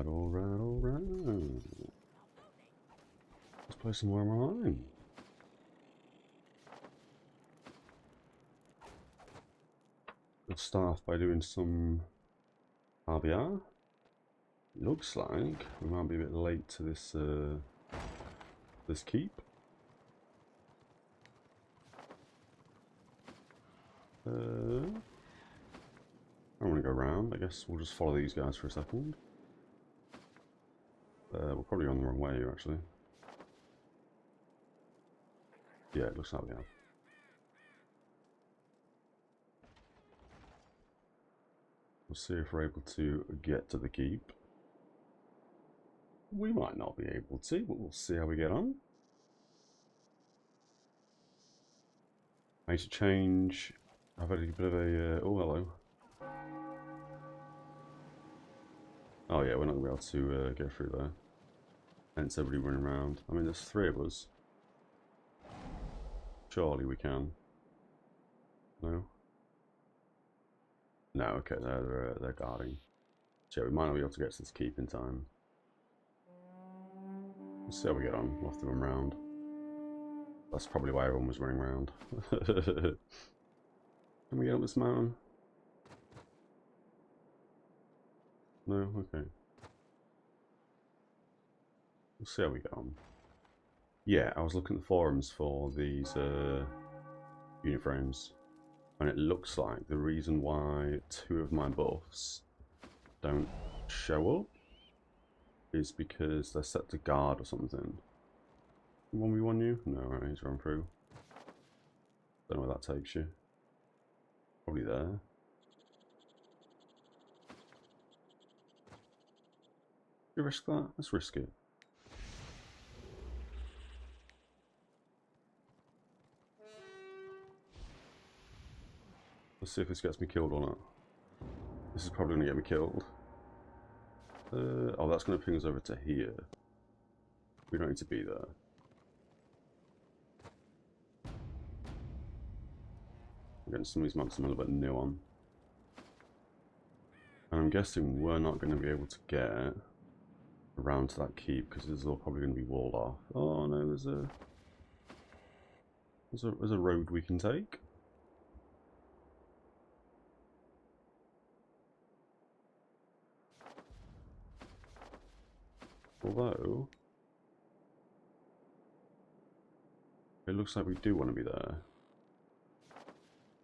Alright, alright, alright. Let's play some Warhammer Online. We'll start off by doing some RvR. Looks like we might be a bit late to this this keep. I want to go around. I guess we'll just follow these guys for a second. We're probably on the wrong way here, actually. Yeah, it looks like we have. We'll see if we're able to get to the keep. We might not be able to, but we'll see how we get on. I need to change. I've had a bit of a. Oh, hello. Oh, yeah, we're not going to be able to go through there. Hence, everybody running around. I mean, there's 3 of us. Surely we can. No? No, okay, they're guarding. So, yeah, we might not be able to get to this keep in time. Let's see how we get on. We'll have to run around. That's probably why everyone was running around. Can we get up this mountain? No? Okay. We'll see how we get on. Yeah, I was looking at the forums for these unit frames, and it looks like the reason why 2 of my buffs don't show up is because they're set to guard or something. 1v1 you? No, right, he's run through. Don't know where that takes you. Probably there. You risk that? Let's risk it. Let's see if this gets me killed or not. This is probably going to get me killed. Oh, that's going to ping us over to here. We don't need to be there. I'm getting some of these monsters I'm a little bit new on. And I'm guessing we're not going to be able to get around to that keep because this is all probably going to be walled off. Oh no, there's a road we can take. Although it looks like we do want to be there.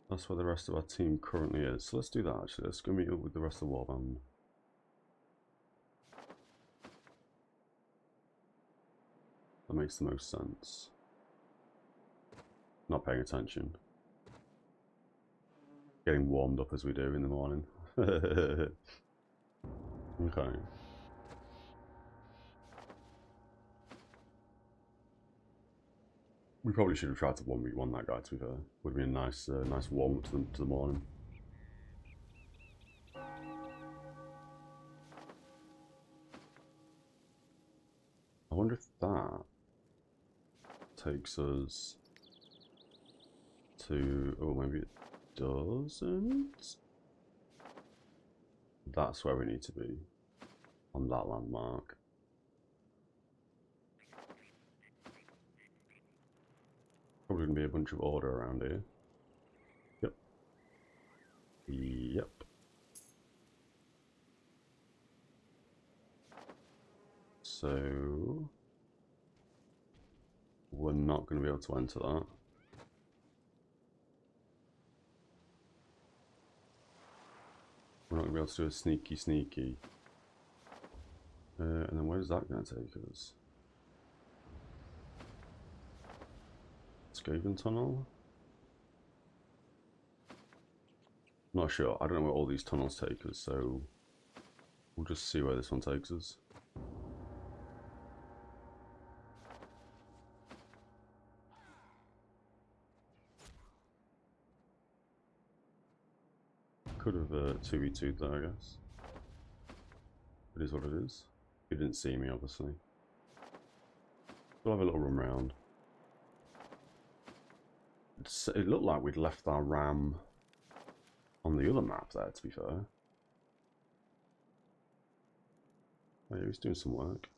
That's where the rest of our team currently is. So let's do that actually. Let's go meet up with the rest of the warband. That makes the most sense. Not paying attention. Getting warmed up as we do in the morning. Okay. We probably should have tried to 1v1 that guy, to be fair. Would have been a nice, nice warm up to the morning. I wonder if that takes us to... Oh, maybe it doesn't? That's where we need to be. On that landmark. Probably going to be a bunch of order around here. Yep. Yep. So... we're not going to be able to enter that. We're not going to be able to do a sneaky. And then where's that going to take us? Skaven tunnel? Not sure. I don't know where all these tunnels take us, so we'll just see where this one takes us. Could have 2v2'd that, I guess. It is what it is. He didn't see me, obviously. We'll have a little run round. It looked like we'd left our ram on the other map there, to be fair. Oh, yeah, he's doing some work.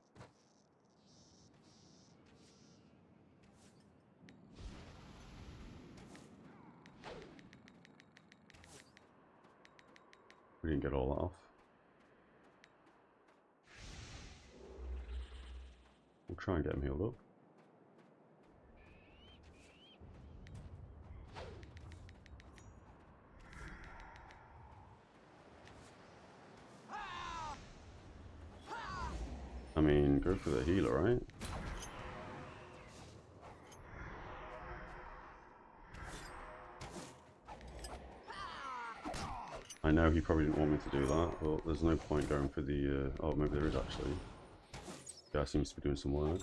We didn't get all that off. We'll try and get him healed up. I mean, go for the healer, right? I know he probably didn't want me to do that, but there's no point going for the... oh, maybe there is actually. The guy seems to be doing some work.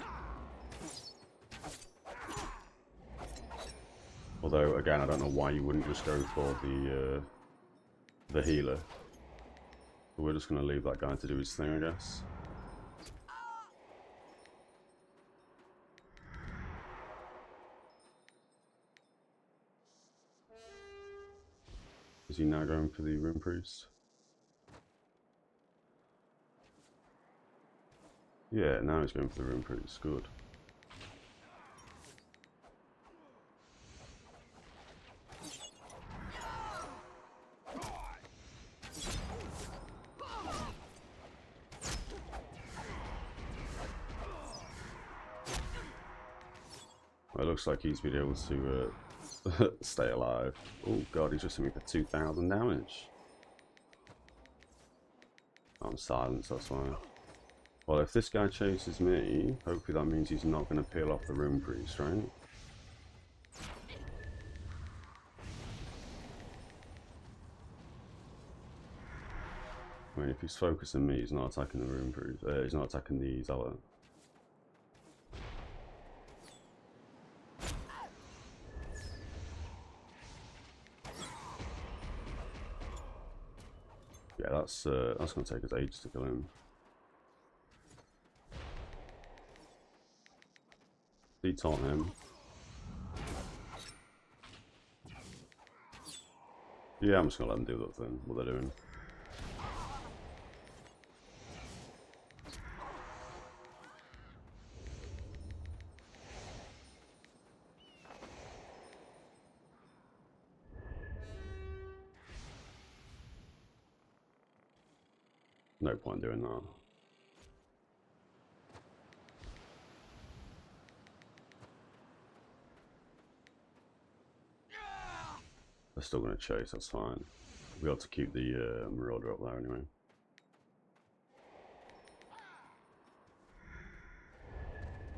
Although, again, I don't know why you wouldn't just go for the healer. But we're just going to leave that guy to do his thing, I guess. Is he now going for the Rune Priest? Yeah, now he's going for the Rune Priest. Good. Well, it looks like he's been able to stay alive. Oh god, he's just hit me for 2,000 damage. I'm silenced, that's fine. Well, if this guy chases me, hopefully that means he's not going to peel off the Rune Priest, right? I mean, if he's focusing me, he's not attacking the Rune Priest. He's not attacking the Zealot. Yeah, that's going to take us ages to kill him. De-taunt him. Yeah, I'm just going to let them do that thing, what they're doing. No point doing that. They're still going to chase, that's fine. We'll be able to keep the Marauder up there anyway.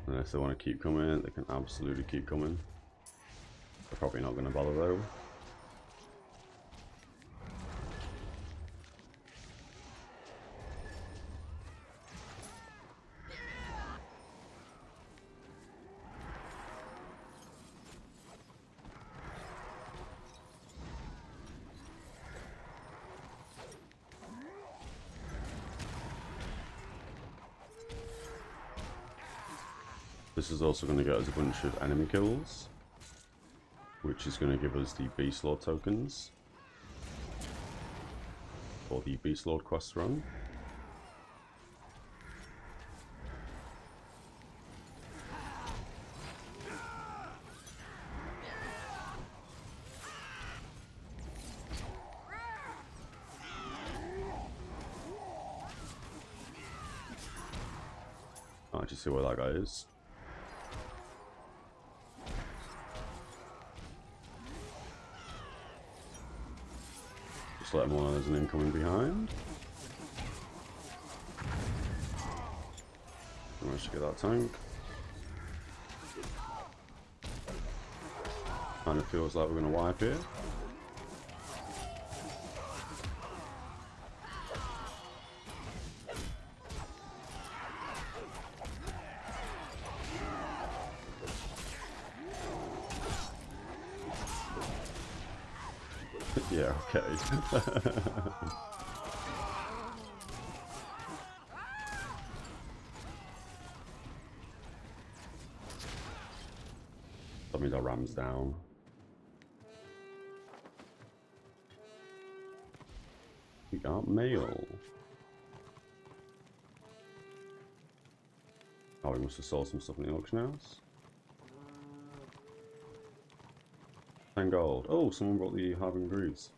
And if they want to keep coming, they can absolutely keep coming. They're probably not going to bother though. This is also going to get us a bunch of enemy kills, which is going to give us the Beast Lord tokens for the Beast Lord quest run. I'll actually see where that guy is. Just let him know there's an incoming behind. Managed to get that tank. Kind of feels like we're going to wipe here. Yeah, okay. That means our ram's down. We got mail. Oh, we must have sold some stuff in the auction house. 10 gold. Oh, someone brought the Harving Greaves.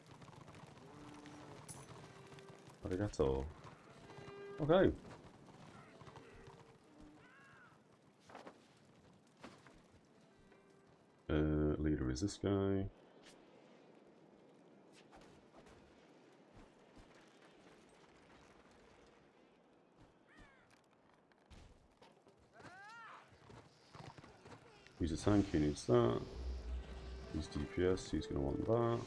Arigato. Okay. Leader is this guy. He's a tank, he needs that. He's DPS, he's going to want that.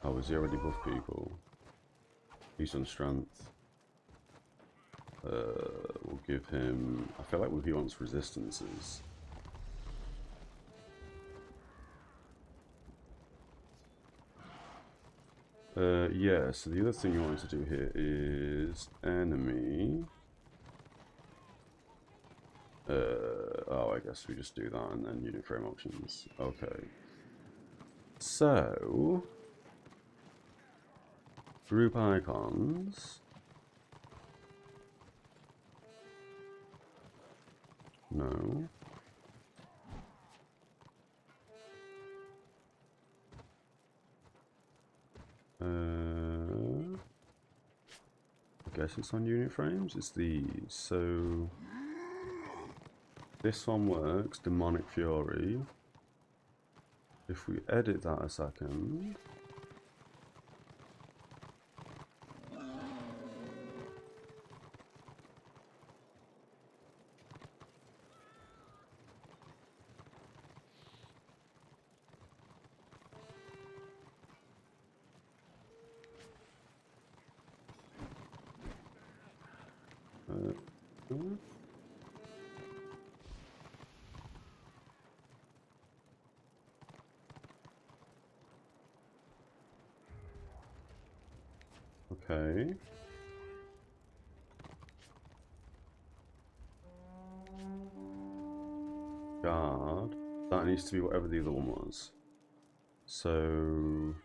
Oh, has he already buffed people? He's on strength. We'll give him... I feel like he wants resistances. Yeah, so the other thing you want to do here is enemy. Oh, I guess we just do that and then unit frame options. Okay. So, group icons. No. I guess it's on unit frames. It's these. So this one works. Demonic Fury. If we edit that a second. Okay. Guard. That needs to be whatever the other one was. So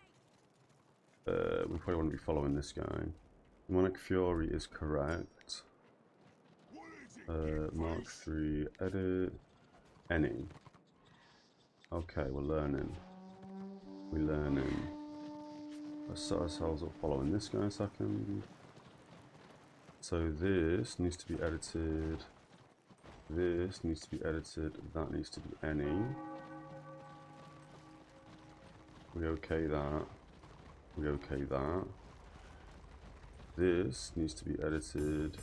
we probably want to be following this guy. Demonic Fury is correct. Mark 3, edit, any. Okay, we're learning. We're learning. Let's set ourselves up following this guy a second. So this needs to be edited. This needs to be edited. That needs to be any. We okay that. We okay that. This needs to be edited.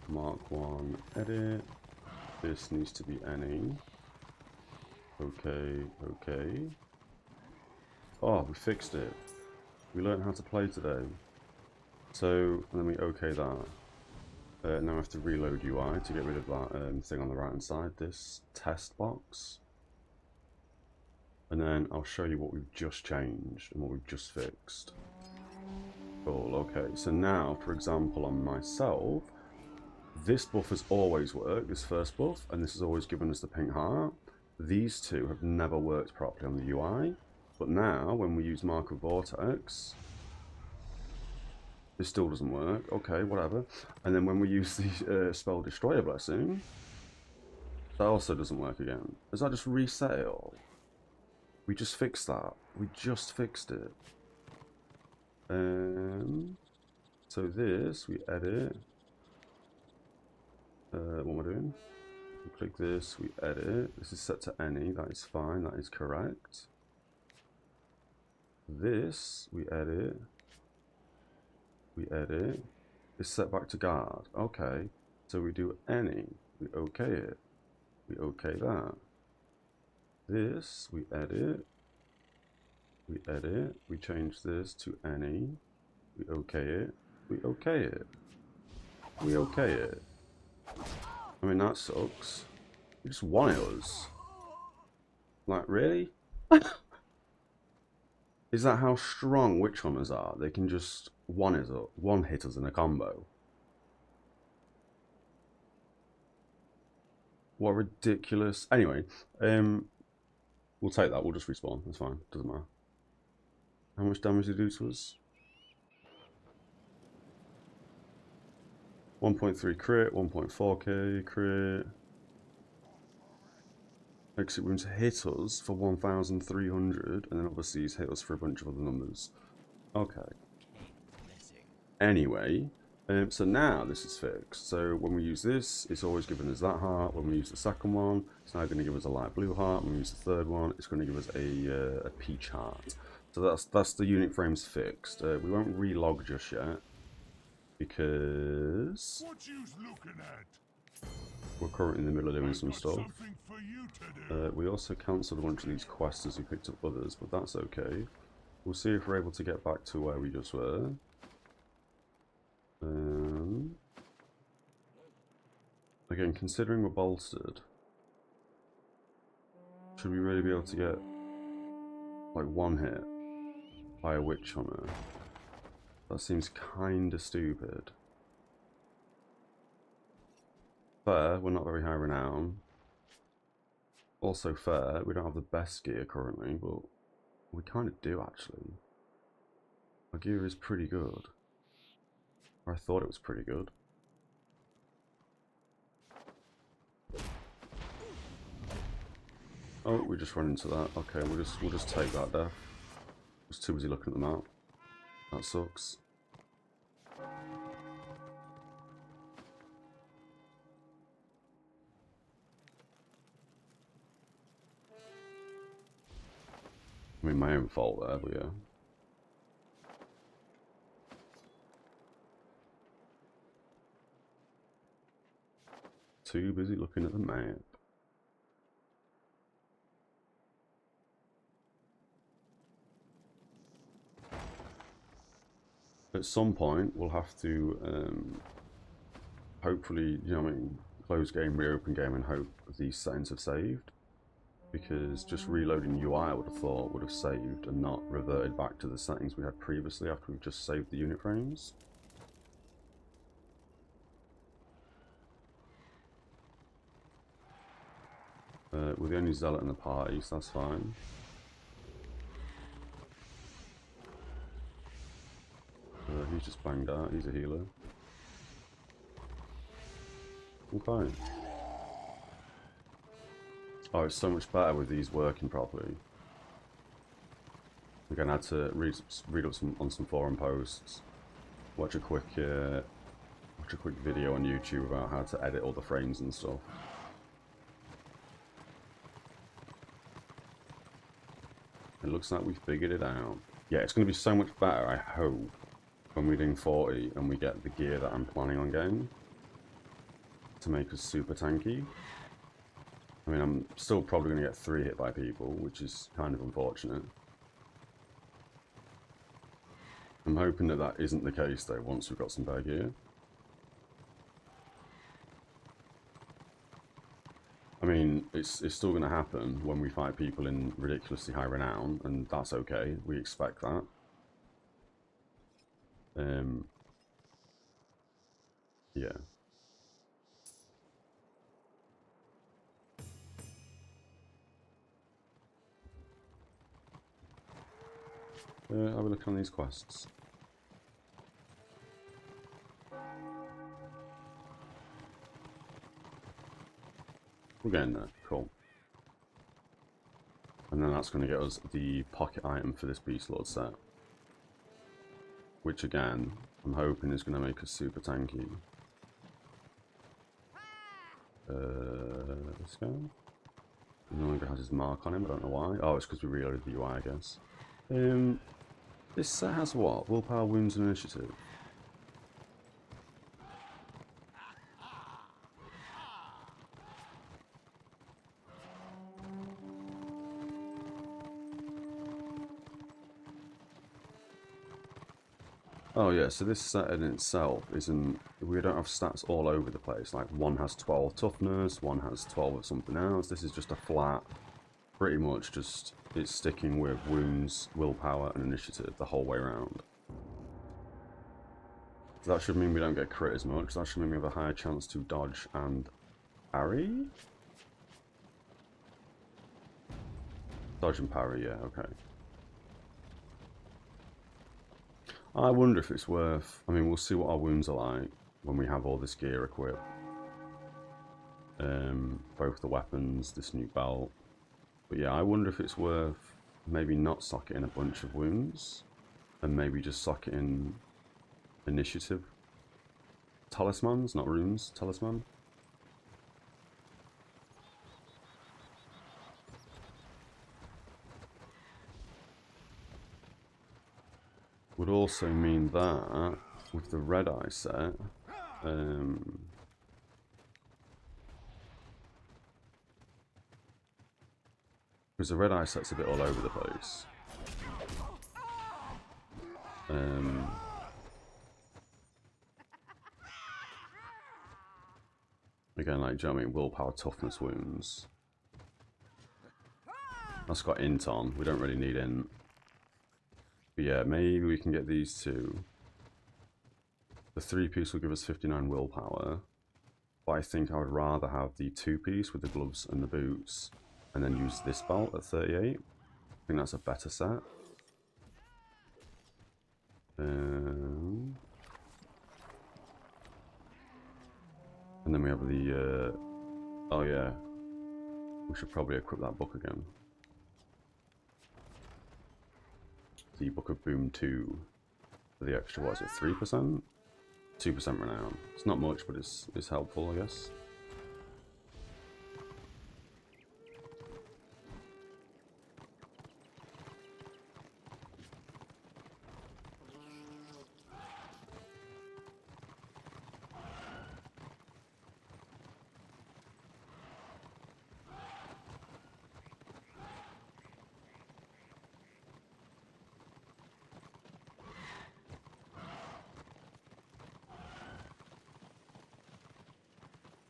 Mark 1, edit. This needs to be any. Okay, okay. Oh, we fixed it. We learned how to play today. So, and then we okay that. Now I have to reload UI to get rid of that thing on the right hand side, this test box. And then I'll show you what we've just changed and what we've just fixed. Cool, okay. So now, for example, on myself, this buff has always worked, this first buff, and this has always given us the pink heart. These two have never worked properly on the UI, but now when we use Mark of Vortex, this still doesn't work. Okay, whatever. And then when we use the Spell Destroyer Blessing, that also doesn't work again. Does that just reset it all? We just fixed that. We just fixed it. So this, we edit. What am I doing? We click this, we edit. This is set to any, that is fine, that is correct. This, we edit. We edit. It's set back to guard. Okay. So we do any. We okay it. We okay that. This, we edit. We edit. We change this to any. We okay it. We okay it. We okay it. I mean, that sucks. You just wanted us. Like, really? Is that how strong witch hunters are? They can just one hit us in a combo. What ridiculous. Anyway, we'll take that. We'll just respawn. That's fine. Doesn't matter. How much damage did it do to us? 1.3 crit, 1.4k crit. Exit wounds hit us for 1,300, and then obviously he's hit us for a bunch of other numbers. Okay. Anyway, so now this is fixed. So when we use this, it's always giving us that heart. When we use the second one, it's now going to give us a light blue heart. When we use the third one, it's going to give us a peach heart. So that's the unit frames fixed. We won't relog just yet because we're currently in the middle of doing some stuff. We also cancelled a bunch of these quests as we picked up others, but that's okay. We'll see if we're able to get back to where we just were. Again, considering we're bolstered, should we really be able to get like one hit by a witch hunter? That seems kinda stupid. Fair, we're not very high renown. Also fair, we don't have the best gear currently, but we kind of do actually. Our gear is pretty good. Or I thought it was pretty good. Oh, we just run into that. Okay, we'll just take that death. I was too busy looking at the map. That sucks. I mean, my own fault there, but yeah. Too busy looking at the map. At some point, we'll have to, hopefully, you know what I mean, close game, reopen game, and hope these settings have saved. Because just reloading UI, I would have thought, would have saved and not reverted back to the settings we had previously after we've just saved the unit frames. We're the only zealot in the party, so that's fine. He's just banged out, he's a healer. Okay. Oh, it's so much better with these working properly. Again, I had to read up on some forum posts, watch a quick video on YouTube about how to edit all the frames and stuff. It looks like we've figured it out. Yeah, it's going to be so much better, I hope, when we're doing 40 and we get the gear that I'm planning on getting to make us super tanky. I mean, I'm still probably going to get 3 hit by people, which is kind of unfortunate. I'm hoping that that isn't the case though once we've got some better gear. I mean, it's still going to happen when we fight people in ridiculously high renown, and that's okay. We expect that. Yeah. Have a look on these quests. We're getting there. Cool. And then that's going to get us the pocket item for this Beast Lord set. Which again, I'm hoping is going to make us super tanky. This guy? He no longer has his mark on him, I don't know why. Oh, it's because we reloaded the UI, I guess. This set has what? Willpower, wounds, and initiative. Oh yeah, so this set in itself isn't... We don't have stats all over the place. Like, one has 12 toughness, one has 12 of something else. This is just a flat, pretty much just... It's sticking with wounds, willpower, and initiative the whole way around. So that should mean we don't get crit as much. That should mean we have a higher chance to dodge and parry? Dodge and parry, yeah, okay. I wonder if it's worth... I mean, we'll see what our wounds are like, when we have all this gear equipped. Both the weapons, this new belt. But yeah, I wonder if it's worth maybe not socketing a bunch of wounds and maybe just socketing initiative talismans, not runes, talisman. Would also mean that with the red eye set, because the red eye set's a bit all over the place. Again, like, do you know what I mean? Willpower, toughness, wounds. That's got int on. We don't really need int. But yeah, maybe we can get these two. The 3-piece will give us 59 willpower. But I think I would rather have the 2-piece with the gloves and the boots, and then use this belt at 38. I think that's a better set. And then we have the, oh yeah, we should probably equip that book again. The Book of Boom 2 for the extra, what is it, 3%? 2% renown. It's not much, but it's helpful, I guess.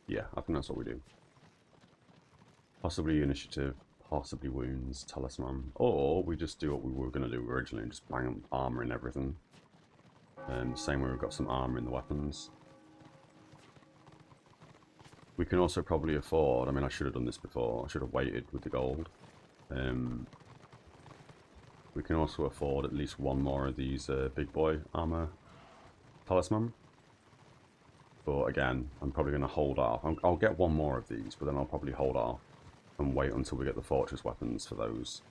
Yeah, I think that's what we do. Possibly initiative, possibly wounds, talisman, or we just do what we were going to do originally and just bang armor in everything. Same way we've got some armor in the weapons. We can also probably afford, I mean, I should have done this before, I should have waited with the gold. We can also afford at least one more of these big boy armor talisman. But again, I'm probably going to hold off. I'll get one more of these, but then I'll probably hold off and wait until we get the fortress weapons for those.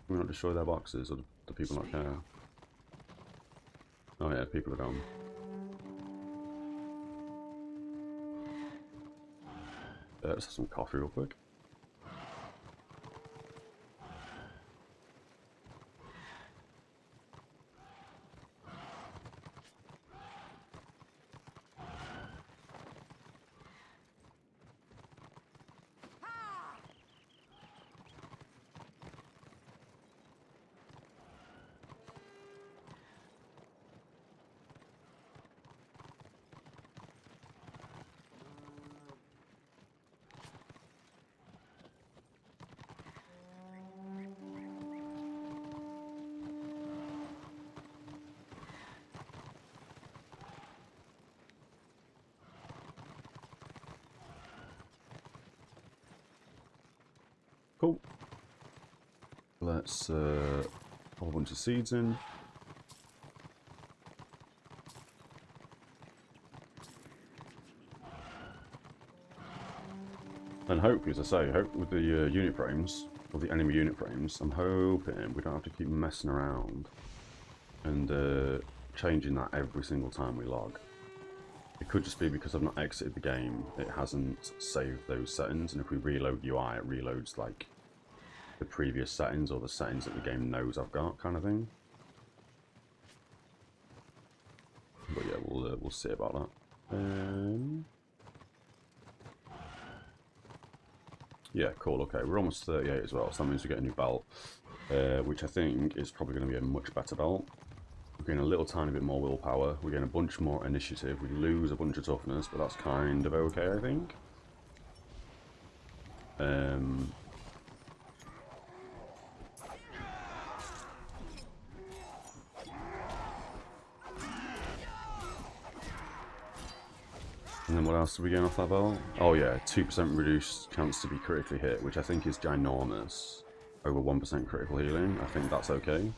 Can we not destroy their boxes, or do people not care? Oh yeah, people are gone. Let's have some coffee real quick. Cool. Let's pop a bunch of seeds in. And hopefully, as I say, hope with the unit frames, or the enemy unit frames, I'm hoping we don't have to keep messing around and changing that every single time we log. It could just be because I've not exited the game, it hasn't saved those settings, and if we reload UI, it reloads like the previous settings or the settings that the game knows I've got, kind of thing. But yeah, we'll see about that. Yeah, cool. Okay, we're almost 38 as well, so that means we get a new belt, which I think is probably going to be a much better belt. We're getting a little tiny bit more willpower. We're getting a bunch more initiative. We lose a bunch of toughness, but that's kind of okay, I think. And then what else are we getting off that belt? Oh yeah, 2% reduced chance to be critically hit, which I think is ginormous. Over 1% critical healing. I think that's okay.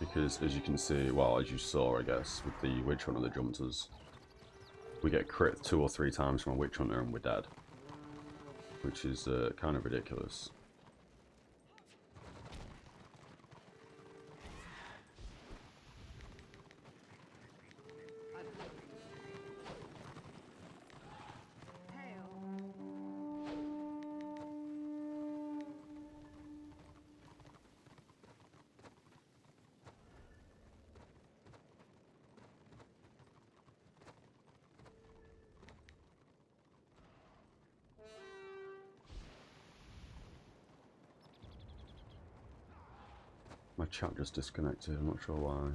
Because as you can see, well, as you saw, I guess, with the Witch Hunter that jumped us, we get crit 2 or 3 times from a Witch Hunter and we're dead. Which is kind of ridiculous. My chat just disconnected, I'm not sure why.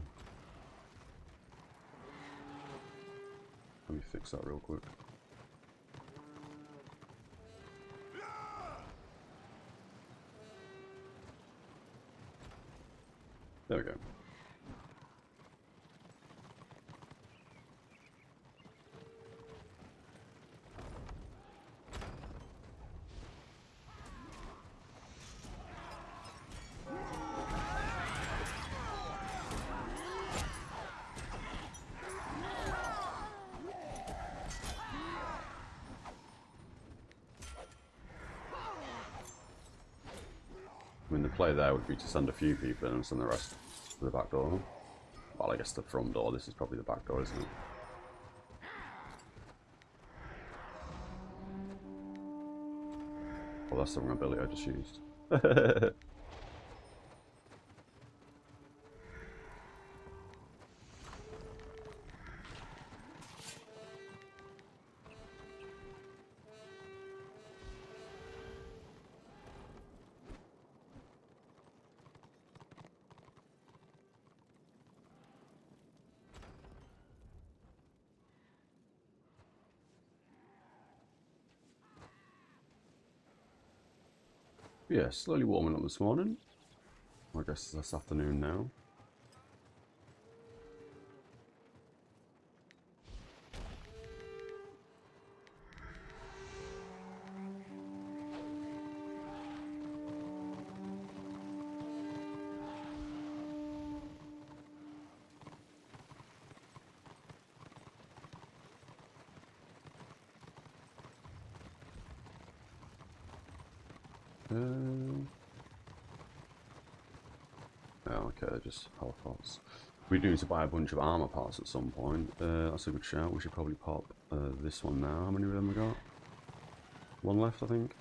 Let me fix that real quick. There we go. I mean, the play there would be to send a few people in and send the rest to the back door. Well, I guess the front door. This is probably the back door, isn't it? Well, that's the wrong ability I just used. Yeah, slowly warming up this morning. I guess this afternoon now. Oh, okay, they're just health pots. We do need to buy a bunch of armor parts at some point. That's a good shout. We should probably pop this one now. How many of them we got? One left, I think.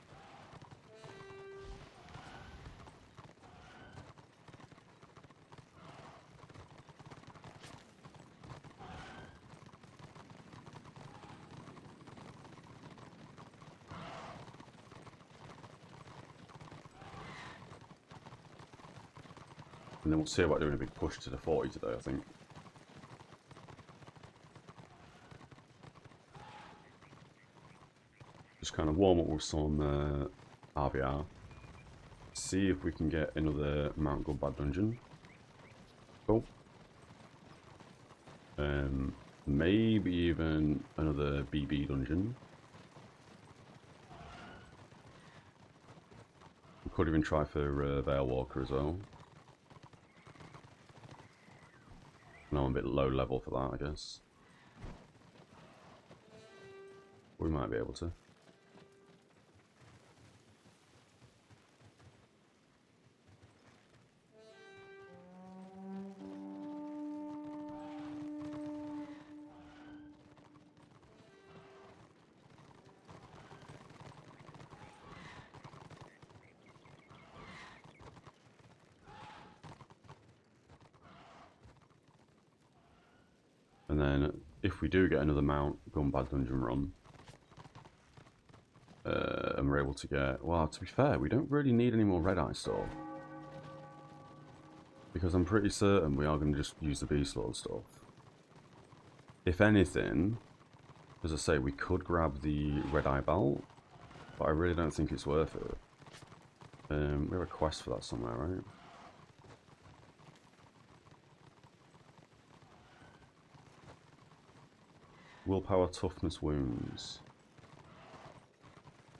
And then we'll see about doing a big push to the 40 today, I think. Just kind of warm up with some RvR. See if we can get another Mount Gunbad dungeon. Cool. Maybe even another BB dungeon. We could even try for Veil Walker as well. No, I'm a bit low level for that, I guess. We might be able to. And then, if we do get another Mount Gunbad dungeon run, and we're able to get... Well, to be fair, we don't really need any more Red Eye stuff. Because I'm pretty certain we are going to just use the Beast Lord stuff. If anything, as I say, we could grab the Red Eye belt, but I really don't think it's worth it. We have a quest for that somewhere, right? Willpower, toughness, wounds.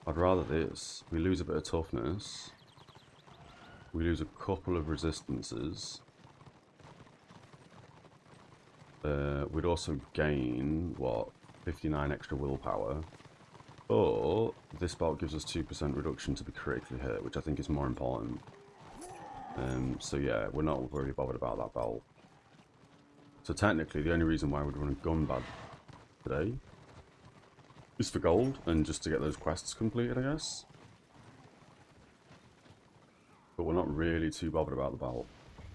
I'd rather this. We lose a bit of toughness. We lose a couple of resistances. We'd also gain, what, 59 extra willpower. But this belt gives us 2% reduction to be critically hit, which I think is more important. So yeah, we're not really bothered about that belt. So technically, the only reason why we'd run a Gunbad today is for gold, and just to get those quests completed, I guess. But we're not really too bothered about the belt.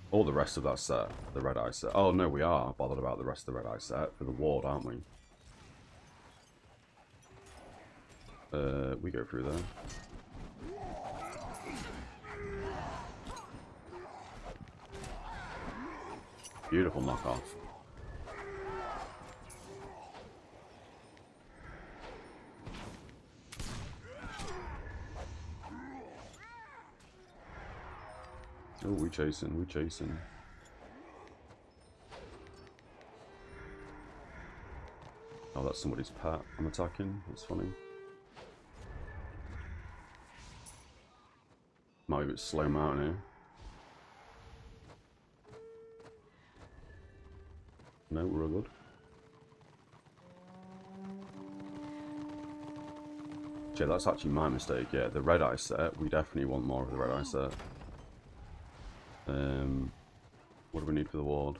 Or the rest of that set, the Red Eye set. Oh no, we are bothered about the rest of the Red Eye set for the ward, aren't we? We go through there. Beautiful knockoff. Oh, we chasing, we chasing. Oh, that's somebody's pet I'm attacking. That's funny. Might be a bit slow mountain here. No, we're all good. Yeah, that's actually my mistake. Yeah, the Red Eye set. We definitely want more of the Red Eye set. What do we need for the ward?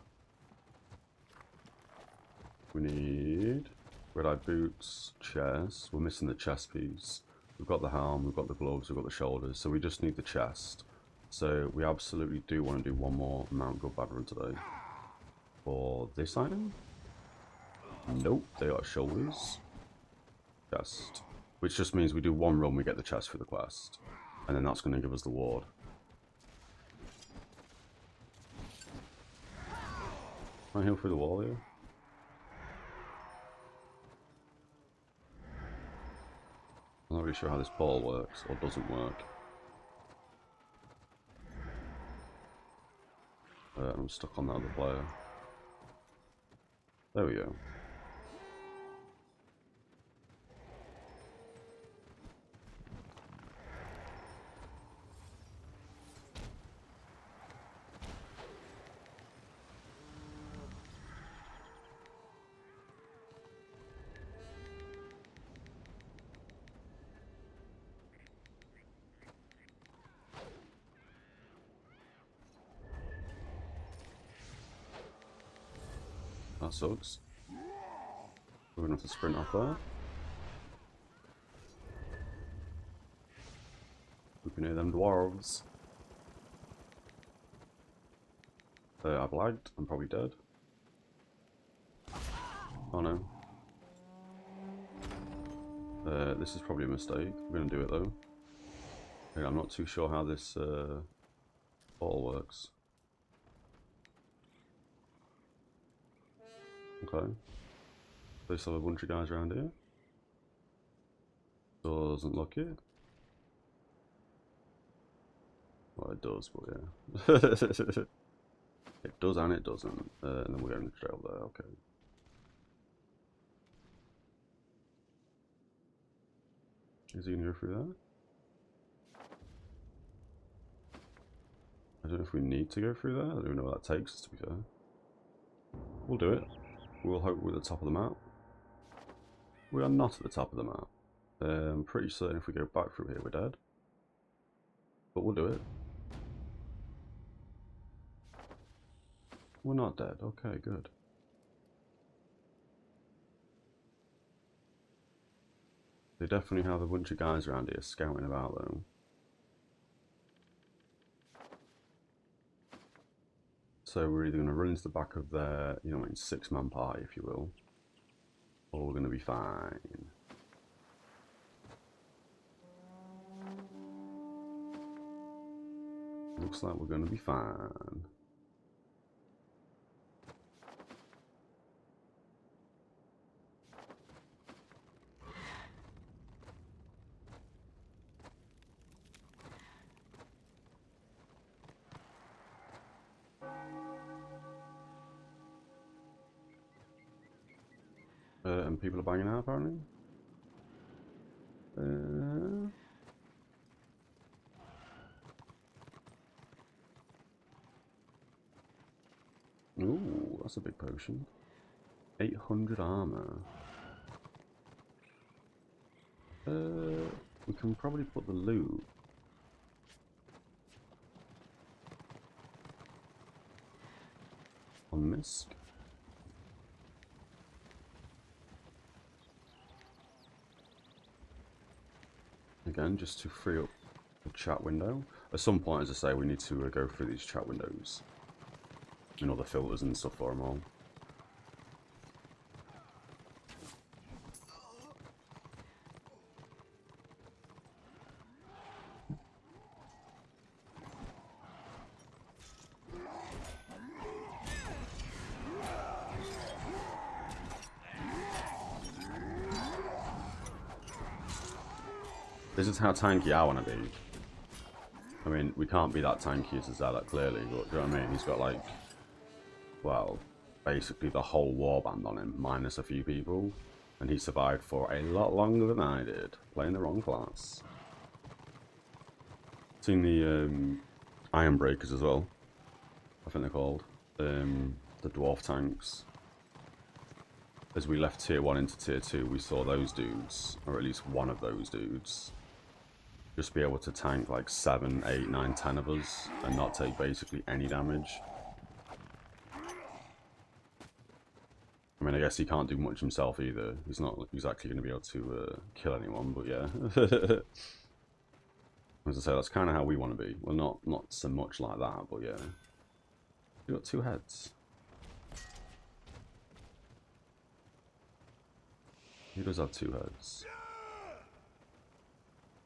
We need Red Eye boots, chest. We're missing the chest piece. We've got the helm, we've got the gloves, we've got the shoulders, so we just need the chest. So we absolutely do want to do one more Mount Gunbad run today. For this item? Nope, they are shoulders. Chest. Which just means we do one run, we get the chest for the quest. And then that's going to give us the ward. Can I heal through the wall here? I'm not really sure how this ball works, or doesn't work. I'm stuck on that other player. There we go. That sucks. We're gonna have to sprint off there. We can hear them dwarves. I've lagged. I'm probably dead. Oh no. This is probably a mistake. We're gonna do it though. Okay, I'm not too sure how this ball works. Okay. They still have a bunch of guys around here. Doesn't look it. Well, it does, but yeah. It does and it doesn't. And then we're going straight up there, okay. Is he going to go through there? I don't know if we need to go through there. I don't even know what that takes us, to be fair. We'll do it. We'll hope we're at the top of the map. We are not at the top of the map. I'm pretty certain if we go back through here, we're dead. But we'll do it. We're not dead. Okay, good. They definitely have a bunch of guys around here scouting about, though. So we're either going to run into the back of their, you know, 6-man party, if you will, or we're going to be fine. Looks like we're going to be fine. And people are banging out, apparently. Ooh, that's a big potion. 800 armor. We can probably put the loot. On Misk. Again, just to free up the chat window. At some point, as I say, we need to go through these chat windows. And all the filters and stuff for them all. This is how tanky I want to be. I mean, we can't be that tanky as a Zealot, clearly, but do you know what I mean? He's got, like, well, basically the whole warband on him, minus a few people. And he survived for a lot longer than I did, playing the wrong class. Seen the Iron Breakers as well, I think they're called. The dwarf tanks. As we left tier 1 into tier 2, we saw those dudes, or at least one of those dudes, just be able to tank like 7, 8, 9, 10 of us and not take basically any damage. I mean, I guess he can't do much himself either. He's not exactly going to be able to kill anyone, but yeah. As I say, that's kind of how we want to be. Well, not so much like that, but yeah. You got 2 heads. He does have 2 heads.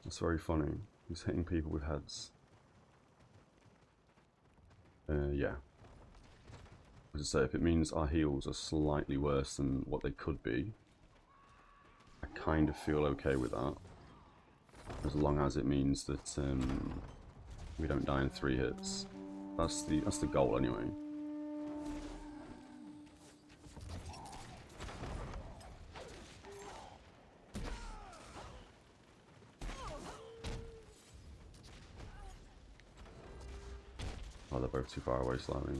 That's very funny. He's hitting people with heads. Yeah. As I say, if it means our heals are slightly worse than what they could be, I kind of feel okay with that. As long as it means that we don't die in 3 hits. That's the goal anyway. Oh, they're both too far away slightly.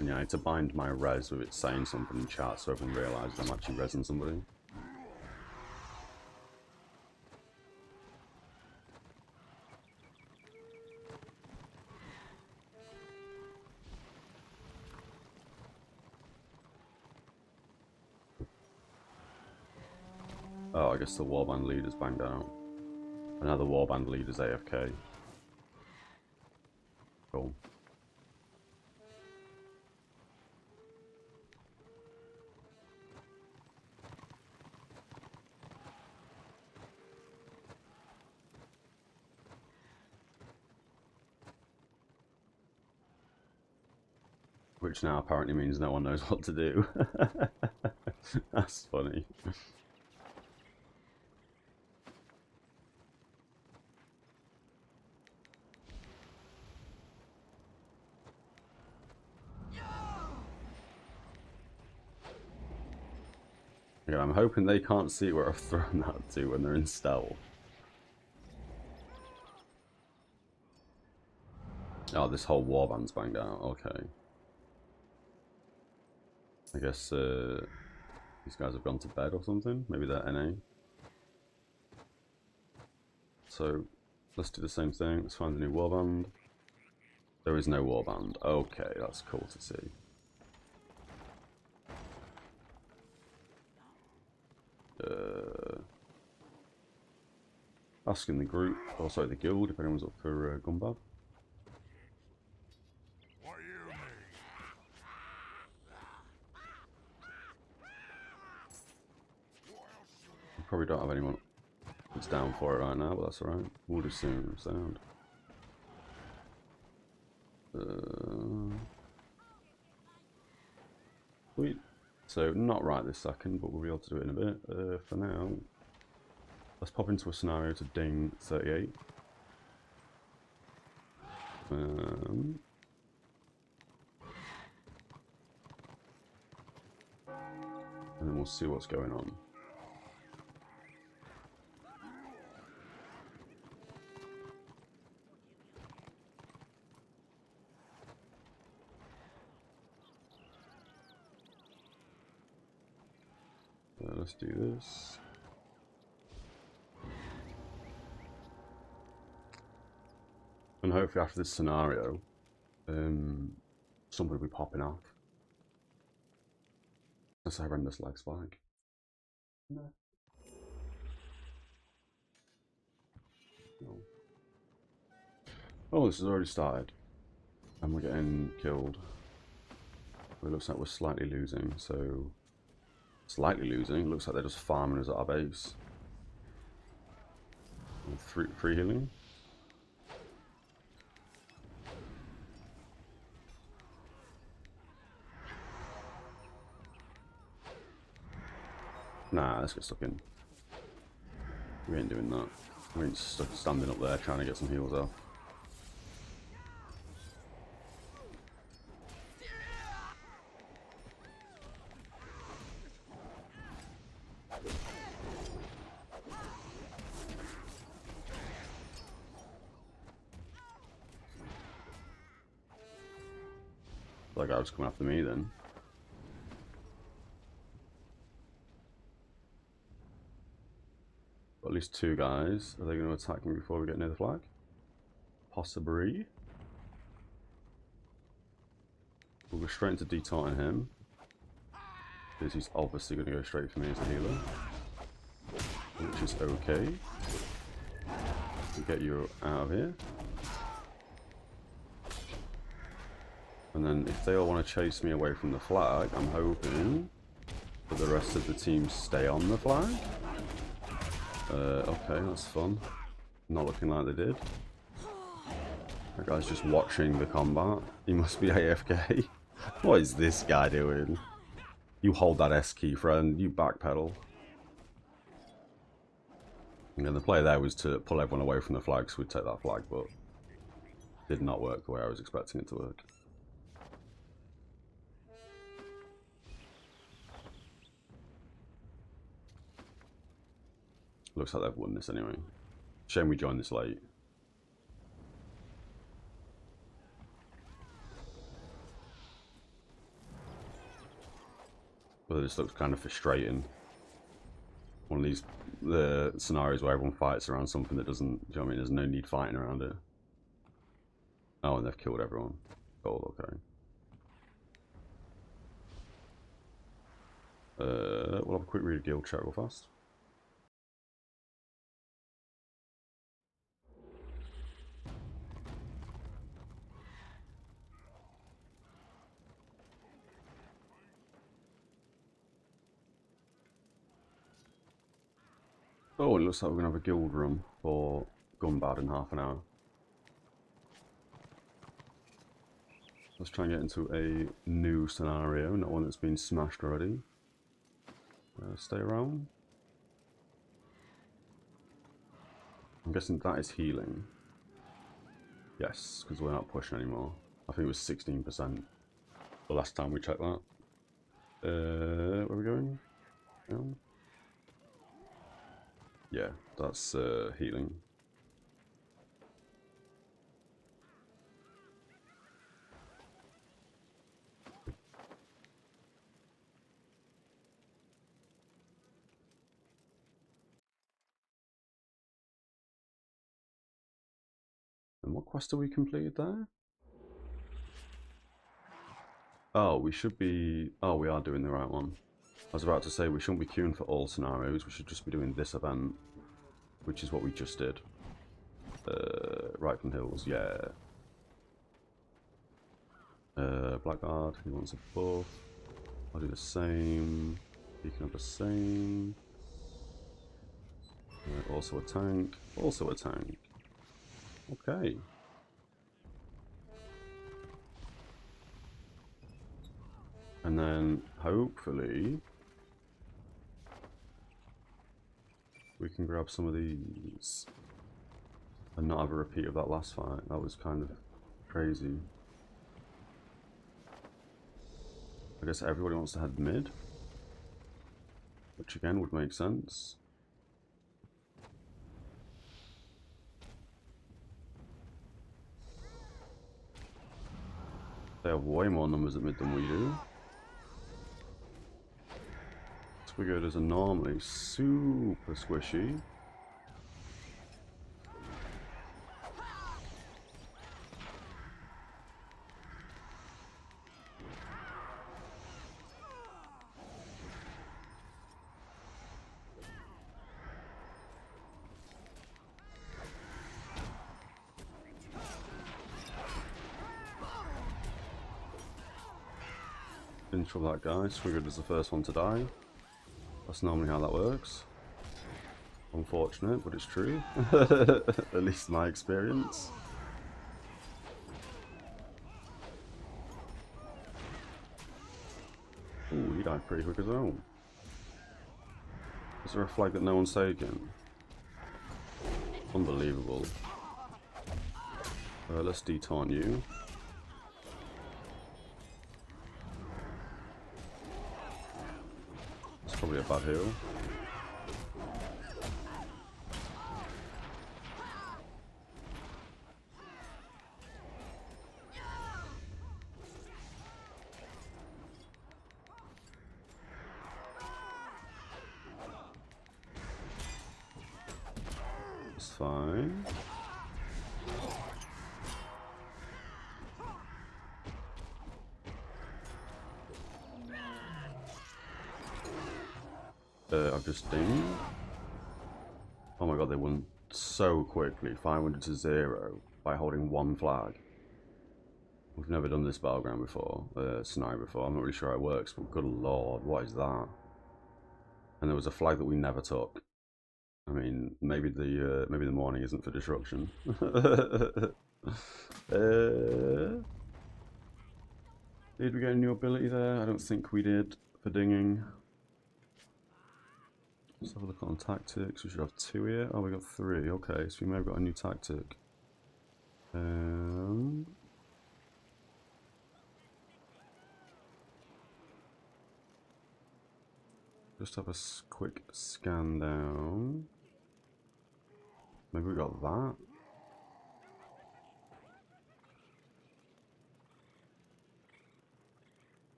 And yeah, I need to bind my res with it saying something in chat so everyone realises I'm actually resing somebody. Oh, I guess the warband leader's banged out. Another warband leader's AFK. Cool. Which now apparently means no one knows what to do. That's funny. Yeah, I'm hoping they can't see where I've thrown that to when they're in stealth. Oh, this whole warband's banged out. Okay. I guess these guys have gone to bed or something. Maybe they're NA. So let's do the same thing. Let's find a new warband. There is no warband. Okay, that's cool to see. Asking the group, or sorry, the guild, if anyone's up for Gunbad. We probably don't have anyone that's down for it right now, but that's alright. We'll do soon. Sound. Sweet. So, not right this second, but we'll be able to do it in a bit. For now, let's pop into a scenario to ding 38. and then we'll see what's going on. Let's do this. And hopefully after this scenario, somebody will be popping off. This horrendous lag spike. No. No. Oh, this has already started. And we're getting killed. It looks like we're slightly losing, so... Slightly losing, looks like they're just farming us at our base. Free healing. Nah, let's get stuck in. We ain't doing that. We ain't standing up there trying to get some heals off. That guy was coming after me then. At least two guys. Are they going to attack me before we get near the flag? Possibly. We'll go straight into detaunting him. Because he's obviously going to go straight for me as a healer. Which is okay. We'll get you out of here. And then if they all want to chase me away from the flag, I'm hoping that the rest of the team stay on the flag. Okay, that's fun. Not looking like they did. That guy's just watching the combat. He must be AFK. What is this guy doing? You hold that S key, friend. You backpedal. And then the play there was to pull everyone away from the flag so we'd take that flag, but it did not work the way I was expecting it to work. Looks like they've won this anyway. Shame we joined this late. But this looks kind of frustrating. One of these scenarios where everyone fights around something that doesn't, do you know what I mean? There's no need fighting around it. Oh, and they've killed everyone. Cool, okay. We'll have a quick read of guild chat real fast. Oh, it looks like we're going to have a guild run for Gunbad in half an hour. Let's try and get into a new scenario, not one that's been smashed already. Stay around. I'm guessing that is healing. Yes, because we're not pushing anymore. I think it was 16% the last time we checked that. Where are we going? Yeah, that's healing. And what quest have we completed there? Oh, we should be... Oh, we are doing the right one. I was about to say we shouldn't be queuing for all scenarios, we should just be doing this event, which is what we just did. Right from Hills, yeah. Blackguard, he wants a buff. I'll do the same. You can have the same. Also a tank. Also a tank. Okay. And then hopefully we can grab some of these and not have a repeat of that last fight. That was kind of crazy. I guess everybody wants to head mid. which again would make sense. They have way more numbers at mid than we do. Squiggoaters are normally super squishy. Didn't trouble that guy. Squiggoat is the first one to die. That's normally how that works. Unfortunate, but it's true. At least in my experience. Ooh, he died pretty quick as well. Is there a flag that no one's taken? Unbelievable. Let's detaunt you. It's probably a bad heal. It's fine. I've just dinged. Oh my god, they won so quickly. 500 to 0 by holding one flag. We've never done this battleground before, scenario before. I'm not really sure how it works, but good lord, what is that? And there was a flag that we never took. I mean, maybe the morning isn't for disruption. Did we get a new ability there? I don't think we did for dinging. Let's have a look on tactics. We should have 2 here. Oh, we got 3. Okay, so we may have got a new tactic. Just have a quick scan down. Maybe we got that.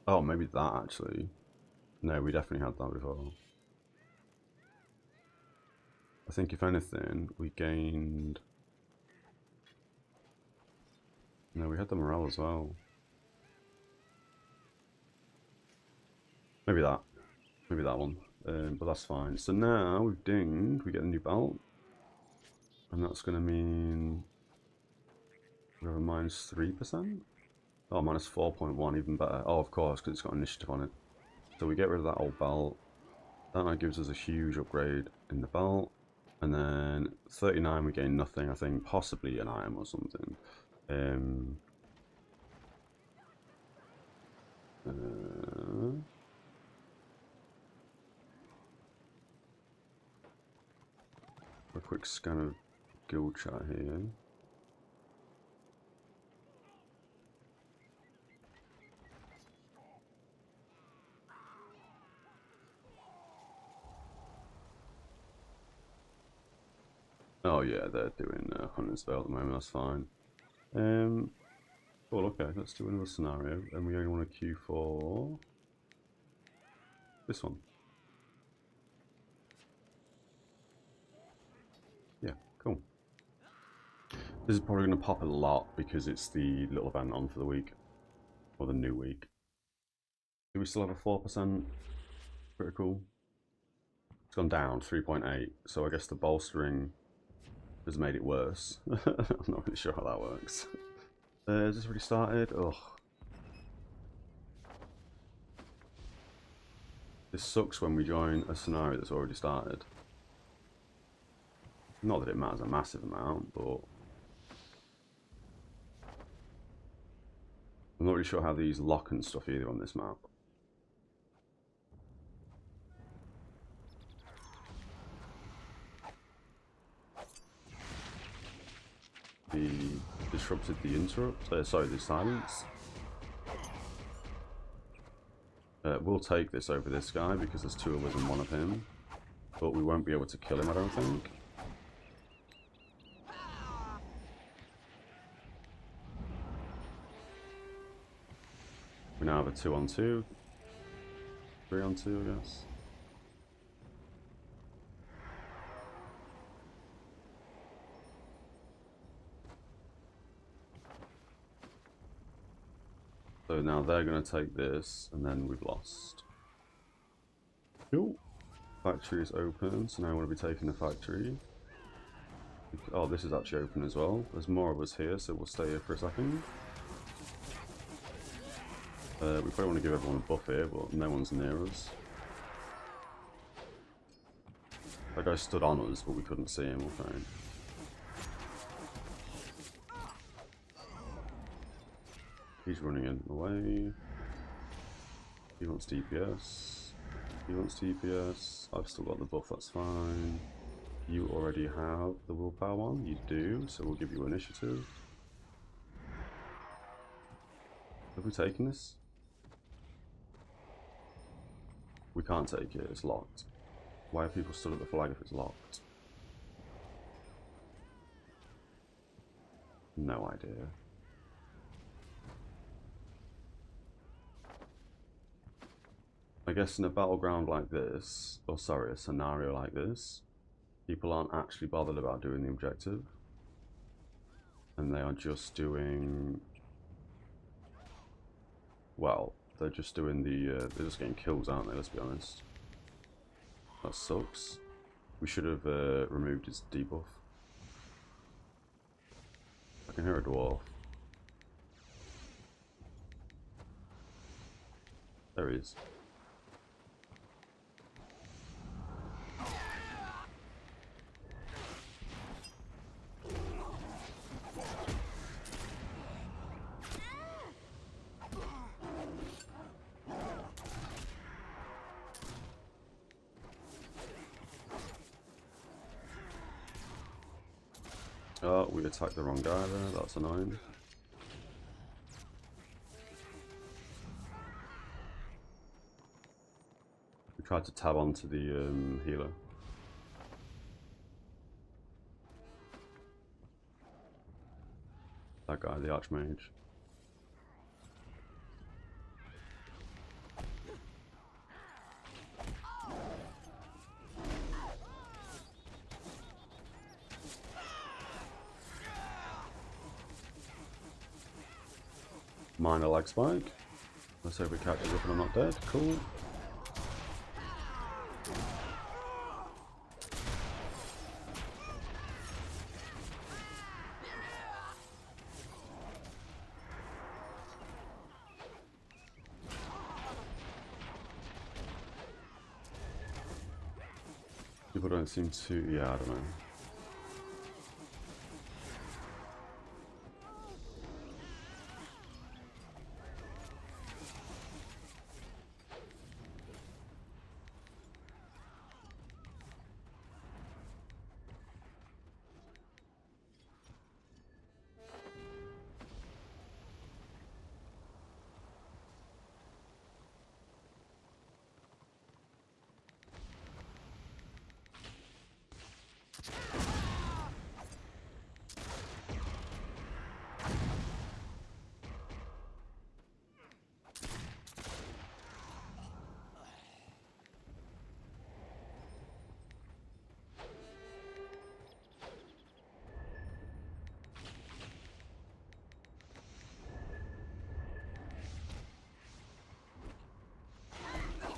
Oh, maybe that actually. No, we definitely had that before. I think if anything, we gained... No, we had the morale as well. Maybe that. Maybe that one. But that's fine. So now we've dinged, we get a new belt. And that's going to mean... We have a minus 3%? Oh, minus 4.1, even better. Oh, of course, because it's got initiative on it. So we get rid of that old belt. That now gives us a huge upgrade in the belt. And then 39 we gain nothing, I think, possibly an item or something. A quick scan of guild chat here. Oh yeah, they're doing Hunter's Veil at the moment, that's fine. Well, okay, let's do another scenario, and we only want to queue for this one. Yeah, cool. This is probably going to pop a lot because it's the little event on for the week, or the new week. Do we still have a 4% critical? It's gone down 3.8, so I guess the bolstering has made it worse. I'm not really sure how that works. Has this already started? Ugh. This sucks when we join a scenario that's already started. Not that it matters a massive amount, but... I'm not really sure how these lock and stuff either on this map. He disrupted the interrupt. Sorry, the silence. We'll take this over this guy because there's 2 of us and 1 of him. But we won't be able to kill him, I don't think. We now have a 2-on-2. 3-on-2, I guess. So now they're going to take this, and then we've lost. Cool. Factory is open, so now I want to be taking the factory. Oh, this is actually open as well. There's more of us here, so we'll stay here for a second. We probably want to give everyone a buff here, but no one's near us. That guy stood on us, but we couldn't see him, okay. He's running in the way. He wants DPS. He wants DPS. I've still got the buff, that's fine. You already have the willpower one. You do, so we'll give you initiative. Have we taken this? We can't take it, it's locked. Why have people stood at the flag if it's locked? No idea. I guess in a battleground like this, or sorry, a scenario like this, people aren't actually bothered about doing the objective. And they are just doing... Well, they're just doing the... they're just getting kills, aren't they, let's be honest. That sucks. We should have removed his debuff. I can hear a dwarf. There he is. Oh, we attacked the wrong guy there, that's annoying. We tried to tab onto the healer. That guy, the Archmage. Minor lag spike. Let's hope it catches up and I'm not dead. Cool. People don't seem to... yeah, I don't know.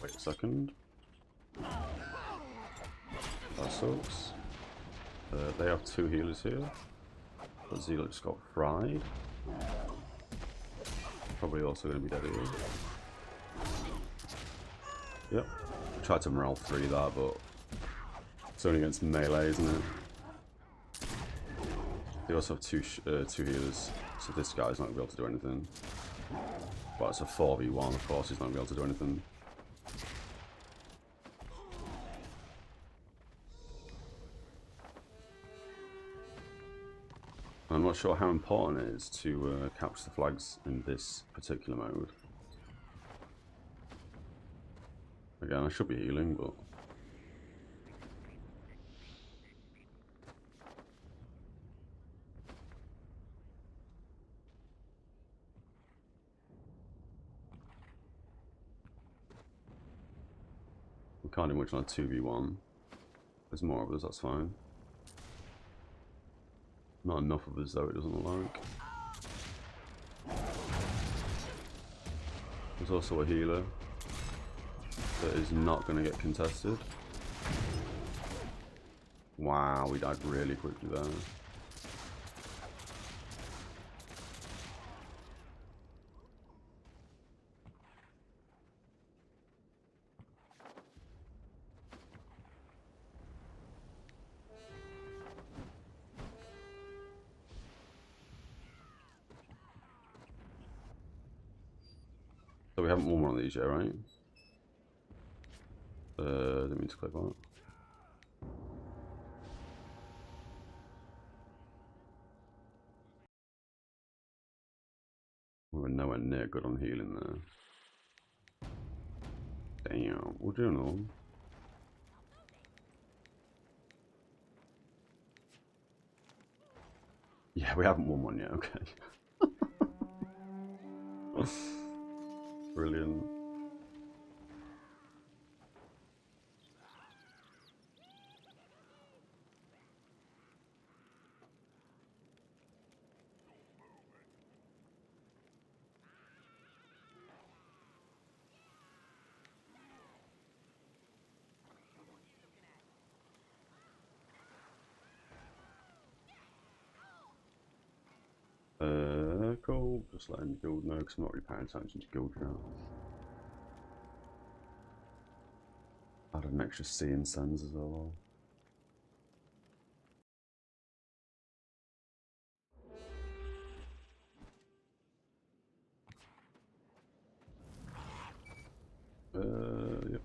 Wait a second. That sucks. They have 2 healers here. But Zealot just got fried. Probably also going to be dead here. Yep. Tried to morale 3 that, but it's only against melee, isn't it? They also have two healers, so this guy's not going to be able to do anything. But it's a 4v1, of course he's not going to be able to do anything. I'm not sure how important it is to capture the flags in this particular mode. Again, I should be healing, but... we can't do much on a 2v1. There's more of us, that's fine. Not enough of us though, it doesn't look like. There's also a healer that is not going to get contested. Wow, we died really quickly there. So we haven't won one of these yet, right? Didn't mean to click on it. We were nowhere near good on healing there. Damn, we're doing all. Yeah, we haven't won one yet, okay. Brilliant. Cool. Just letting the guild know because I'm not really paying attention to guild now. Add an extra C in sends as well. Yep.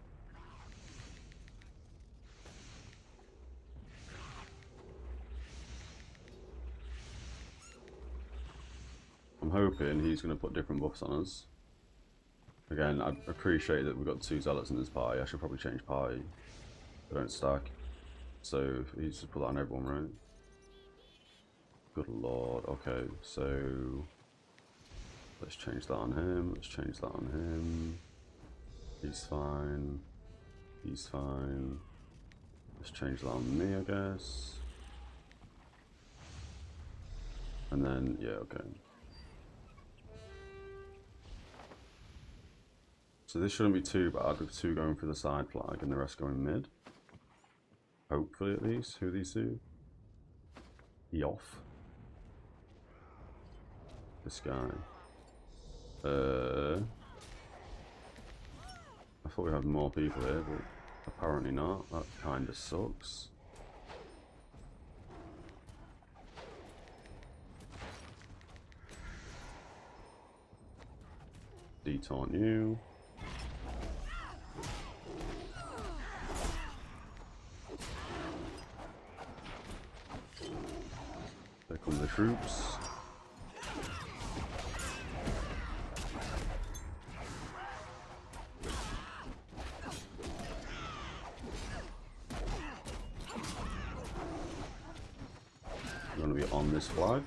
I'm hoping he's going to put different buffs on us. Again, I appreciate that we've got 2 zealots in this party. I should probably change party. They don't stack. So he's just put that on everyone, right? Good lord. Okay, so let's change that on him. Let's change that on him. He's fine. He's fine. Let's change that on me, I guess. And then, yeah, okay. So this shouldn't be too bad with 2 going for the side flag and the rest going mid. Hopefully at least. Who are these 2? Yoff. This guy. I thought we had more people here, but apparently not. That kinda sucks. Detaunt you. There come the troops. We're going to be on this flag.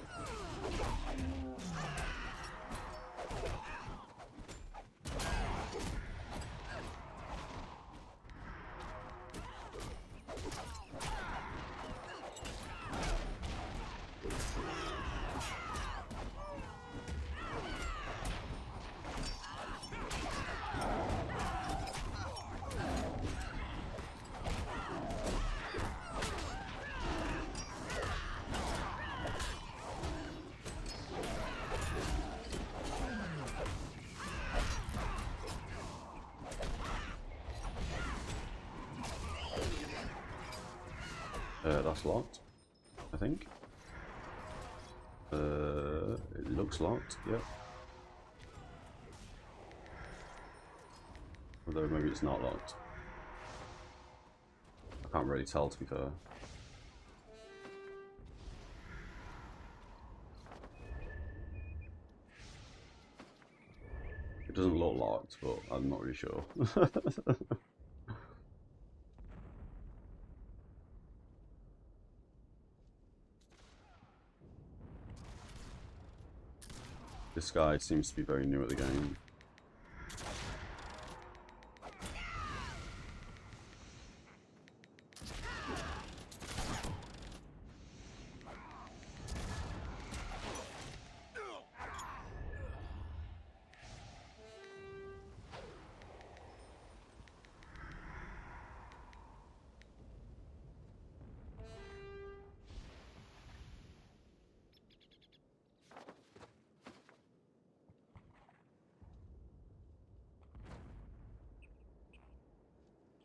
That's locked, I think. It looks locked, yep. Although maybe it's not locked. I can't really tell, to be fair. doesn't look locked, but I'm not really sure. This guy seems to be very new at the game.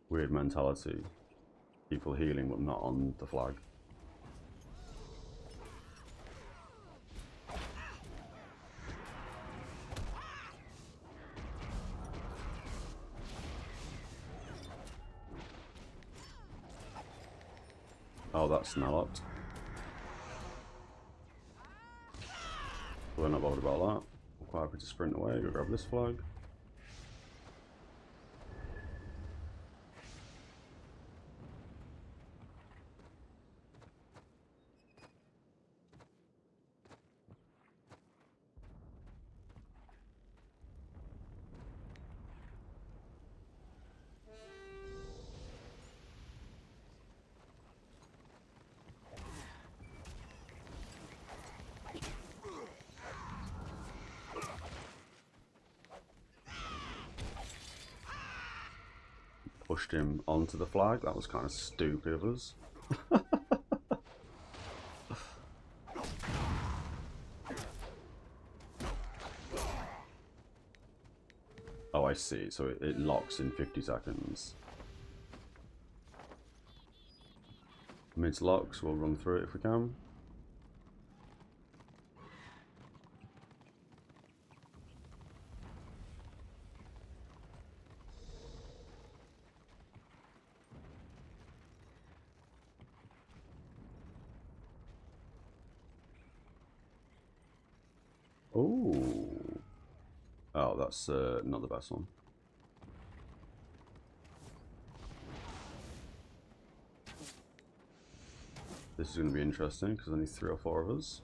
Weird mentality. People healing but not on the flag. Oh, that's now locked. We're not bothered about that. I'm quite happy to sprint away, go grab this flag. Pushed him onto the flag. That was kind of stupid of us. Oh, I see. So it locks in 50 seconds. Mid locks, we'll run through it if we can. Oh, oh, that's not the best one. This is going to be interesting because only 3 or 4 of us.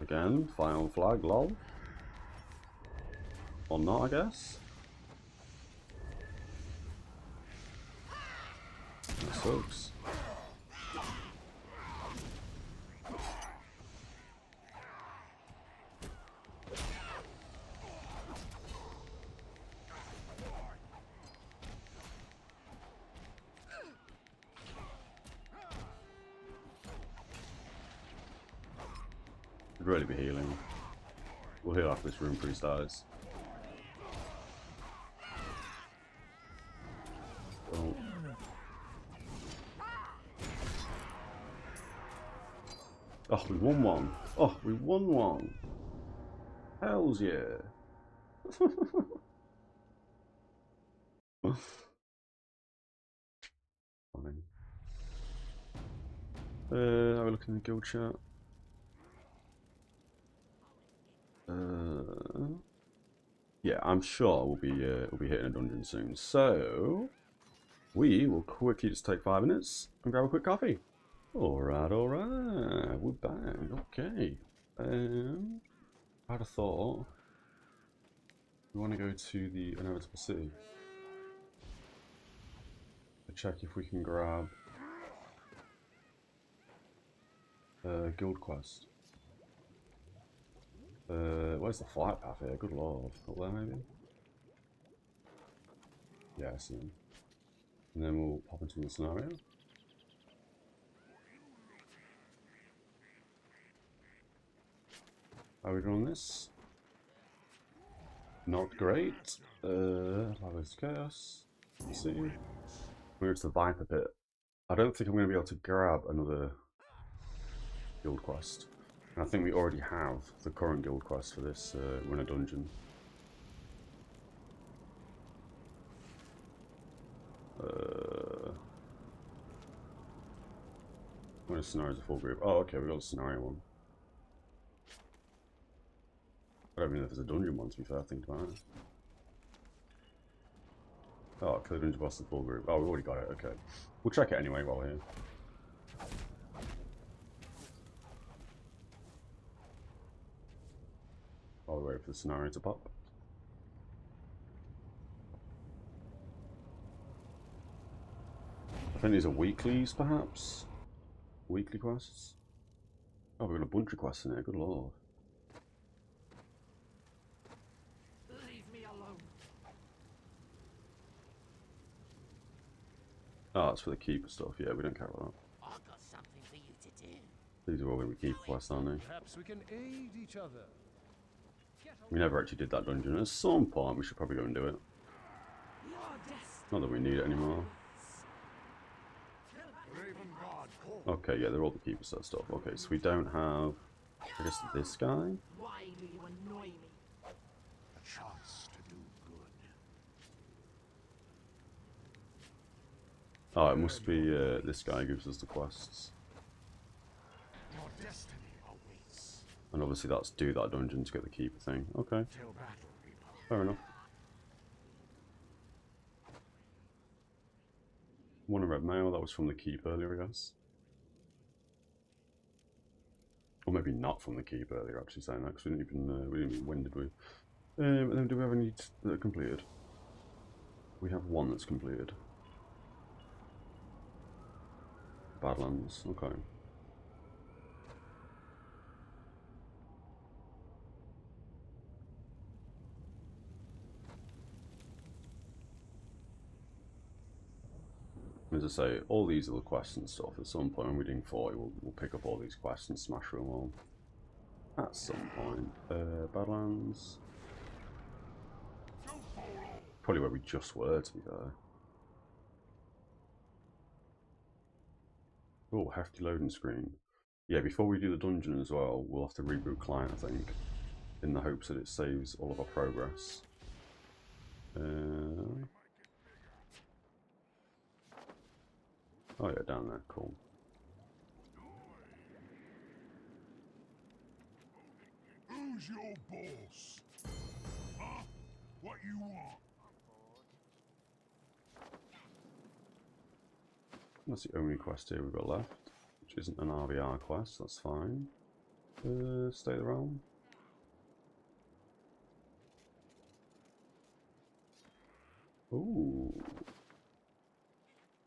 Again, fire on flag, lol. Or not, I guess. That sucks. Could really be healing. We'll heal after this room priest dies. Oh. Oh, we won one. Oh, we won one. Hells yeah. Fine. Have a look in the guild chat. Yeah, I'm sure we'll be hitting a dungeon soon. So we will quickly just take 5 minutes and grab a quick coffee. Alright, we're back. Okay. I had a thought. We want to go to the Inevitable City. Check if we can grab a guild quest. Where's the flight path here? Good lord. Up there maybe? Yeah, I see him. And then we'll pop into the scenario. How are we doing this? Not great. Lava's Chaos. Let's see. We're to the Viper Pit. I don't think I'm going to be able to grab another guild quest. And I think we already have the current guild quest for this. We're in a dungeon. When a scenario is a full group. Oh, okay, we got a scenario one. I don't even know if there's a dungeon one, to be fair, think about it. Oh, kill the dungeon boss, the full group. Oh, we already got it, okay. We'll check it anyway while we're here. While we wait for the scenario to pop. I think these are weeklies, perhaps? Weekly quests? Oh, we've got a bunch of quests in here, good lord. Leave me alone. Oh, it's for the keeper stuff, yeah, we don't care about that. I've got something for you to do. These are all going to be keeper quests, aren't they? Perhaps we can aid each other. We never actually did that dungeon. At some point, we should probably go and do it. Not that we need it anymore. Okay, yeah, they're all the keeper set stuff. Okay, so we don't have, I guess, this guy. Why do you annoy me? A chance to do good. Oh, it must be this guy who gives us the quests. Your destiny awaits. And obviously that's do that dungeon to get the keeper thing. Okay, Till battle, Reaper. fair enough. One in red mail, that was from the keep earlier, I guess. Or maybe not from the keep earlier, actually saying that, because we didn't even, when did we? And then do we have any that are completed? We have one that's completed. Badlands, okay. As I say, all these are the quests and stuff. At some point when we're doing 40, we'll pick up all these quests and smash through them all. At some point. Badlands. Probably where we just were, to be fair. Oh, hefty loading screen. Yeah, before we do the dungeon as well, we'll have to reboot client, I think. In the hopes that it saves all of our progress. Oh yeah, down there, cool. Who's your boss? Huh? What you want? That's the only quest here we've got left, which isn't an RvR quest, that's fine. Stay the realm. Ooh.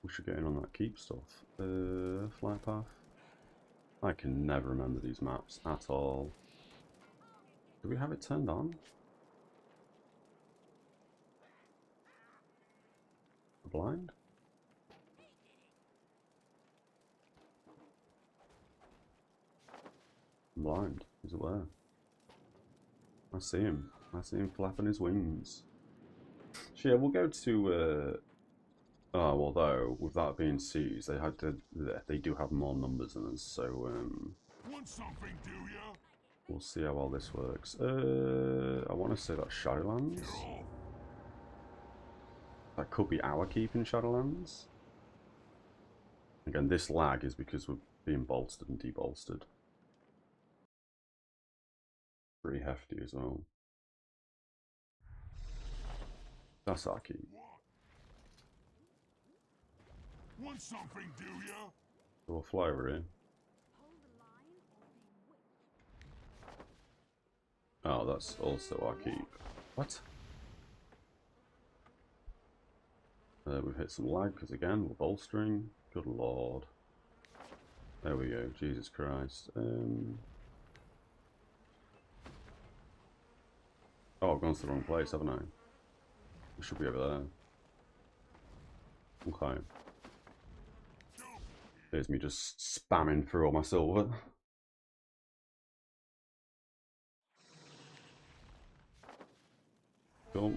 We should get in on that keep stuff. Fly path. I can never remember these maps at all. Do we have it turned on? Blind? I'm blind. He's aware. I see him. I see him flapping his wings. So yeah, we'll go to oh, although with that being seized, they do have more numbers than us, so Want something, do ya? we'll see how well this works. I want to say that's Shadowlands. That could be our keep in Shadowlands. Again, this lag is because we're being bolstered and debolstered. Pretty hefty as well. That's our keep. Want something, do ya? So we'll fly over here. Oh, that's also our keep. What? We've hit some lag because again we're bolstering. Good lord. There we go. Jesus Christ. Oh, I've gone to the wrong place, haven't I? We should be over there. Okay. There's me just spamming through all my silver. Cool.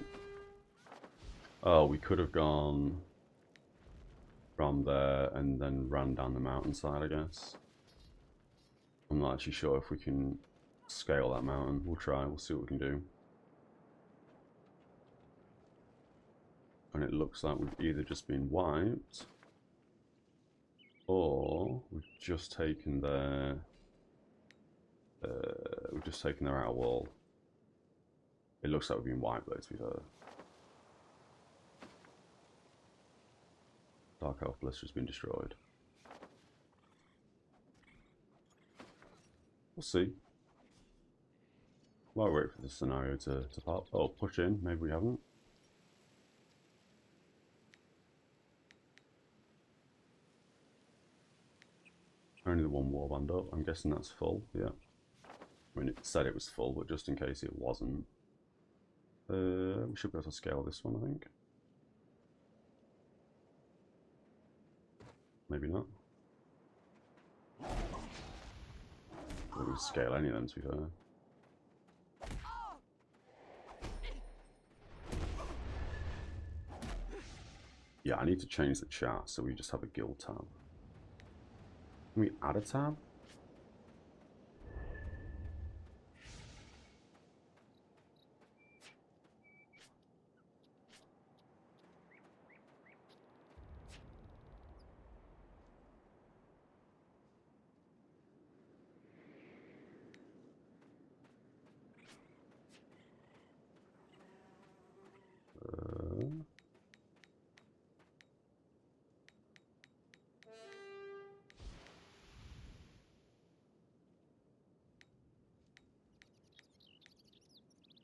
Oh, we could have gone from there and then ran down the mountainside, I guess. I'm not actually sure if we can scale that mountain. We'll try, we'll see what we can do. And it looks like we've either just been wiped or we've just taken their outer wall. It looks like we've been wiped though, to be fair. Dark Elf Blister's been destroyed. We'll see. Might wait for the scenario to pop. Oh, push in. Maybe we haven't. Only the one warband up. I'm guessing that's full. Yeah. I mean, it said it was full, but just in case it wasn't. We should be able to scale this one, I think. Maybe not. We can scale any of them, to be fair. Yeah, I need to change the chat so we just have a guild tab. Can we add a tab?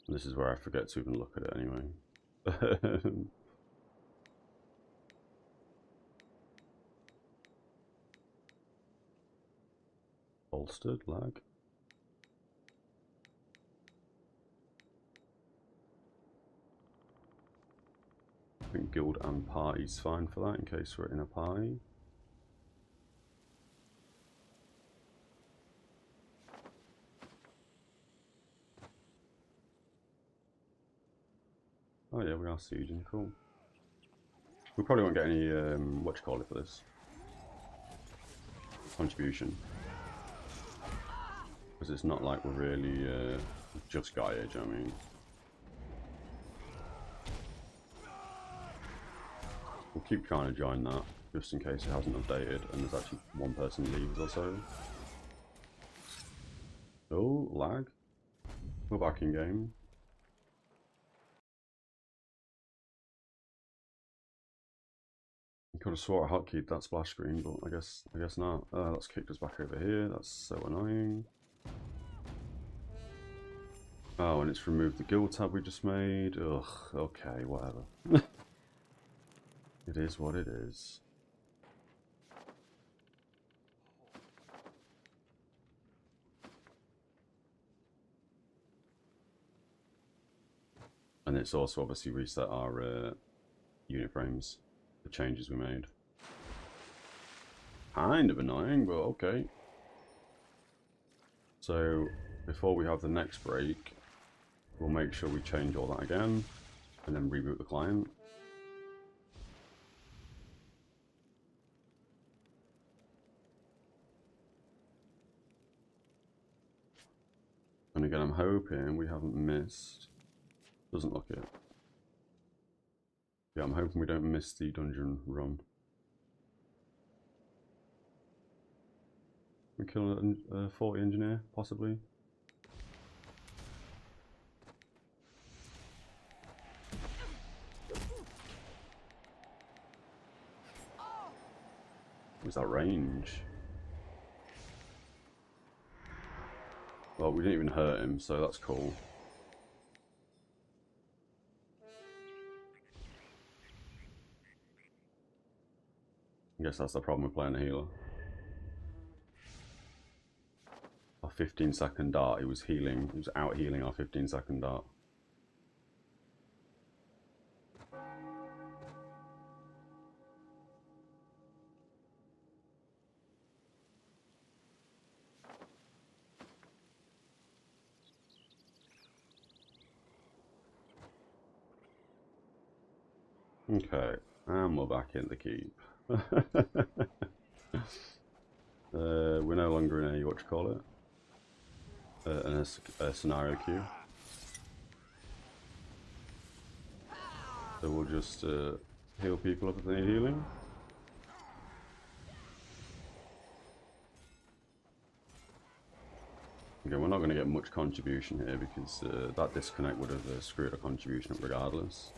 This is where I forget to even look at it anyway. Bolstered lag. I think guild and party's fine for that in case we're in a party. Oh yeah, we are sieging, cool. We probably won't get any, what you call it for this? Contribution. Because it's not like we're really just got here, do you know what I mean? We'll keep trying to join that, just in case it hasn't updated and there's actually one person leaves or so. Oh, lag. We're back in game. Could have swore I hotkeyed that splash screen, but I guess not. That's kicked us back over here. That's so annoying. Oh, and it's removed the guild tab we just made. Ugh. Okay, whatever. It is what it is. And it's also obviously reset our unit frames. The changes we made. Kind of annoying, but okay. So, before we have the next break, we'll make sure we change all that again, and then reboot the client. And again, I'm hoping we haven't missed... Doesn't look it. Yeah, I'm hoping we don't miss the dungeon run. We kill a 40 engineer, possibly. What's that range? Well, we didn't even hurt him, so that's cool. I guess that's the problem with playing a healer. Our 15-second dart, he was out healing our 15-second dart. Okay, and we're back in the keep. We're no longer in a, what you call it? In a scenario queue. So we'll just heal people up if they need healing. Okay, we're not going to get much contribution here because that disconnect would have screwed our contribution up regardless.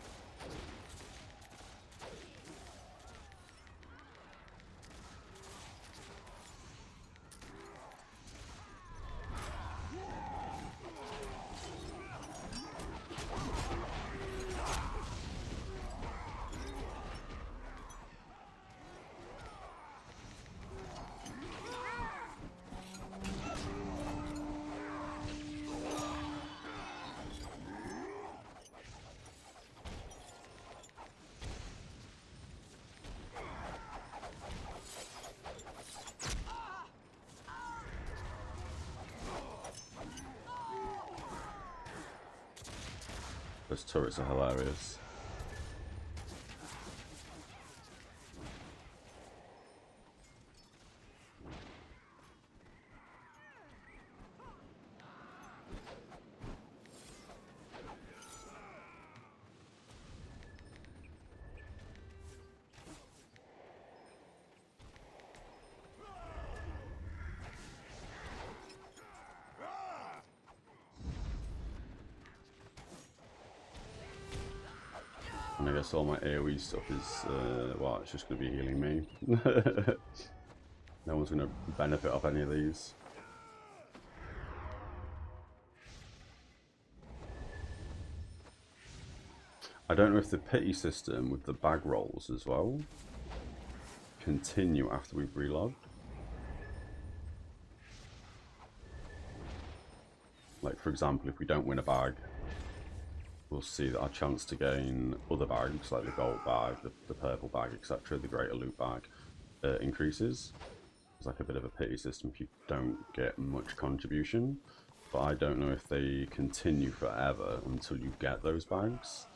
Those turrets are hilarious. And I guess all my AoE stuff is, well, it's just going to be healing me. No one's going to benefit off any of these. I don't know if the pity system with the bag rolls as well continue after we've relogged. Like, for example, if we don't win a bag, we'll see that our chance to gain other bags, like the gold bag, the purple bag, etc., the greater loot bag, increases. It's like a bit of a pity system if you don't get much contribution. But I don't know if they continue forever until you get those bags,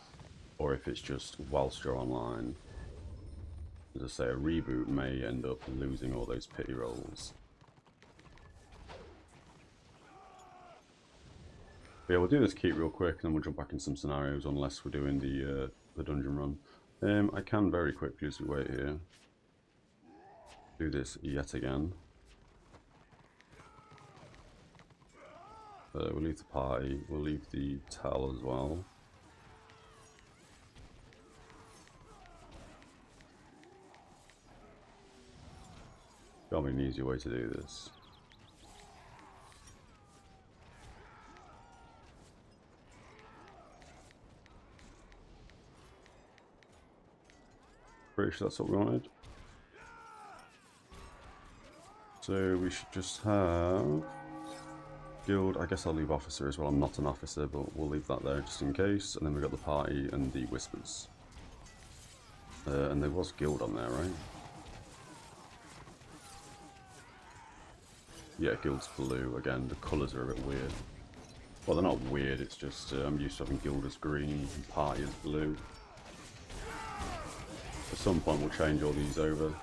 or if it's just whilst you're online. As I say, a reboot may end up losing all those pity rolls. But yeah, we'll do this keep real quick, and then we'll jump back in some scenarios, unless we're doing the dungeon run. I can very quickly, as we wait here, do this yet again. We'll leave the party, we'll leave the towel as well. Gotta be an easier way to do this. Pretty sure that's what we wanted. So we should just have guild. I guess I'll leave officer as well. I'm not an officer, but we'll leave that there just in case. And then we've got the party and the whispers. And there was guild on there, right? Yeah, guild's blue. Again, the colours are a bit weird. Well, they're not weird, it's just I'm used to having guild as green and party as blue. At some point we'll change all these over.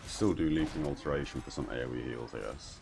Still do leaping alteration for some AoE heals, I guess.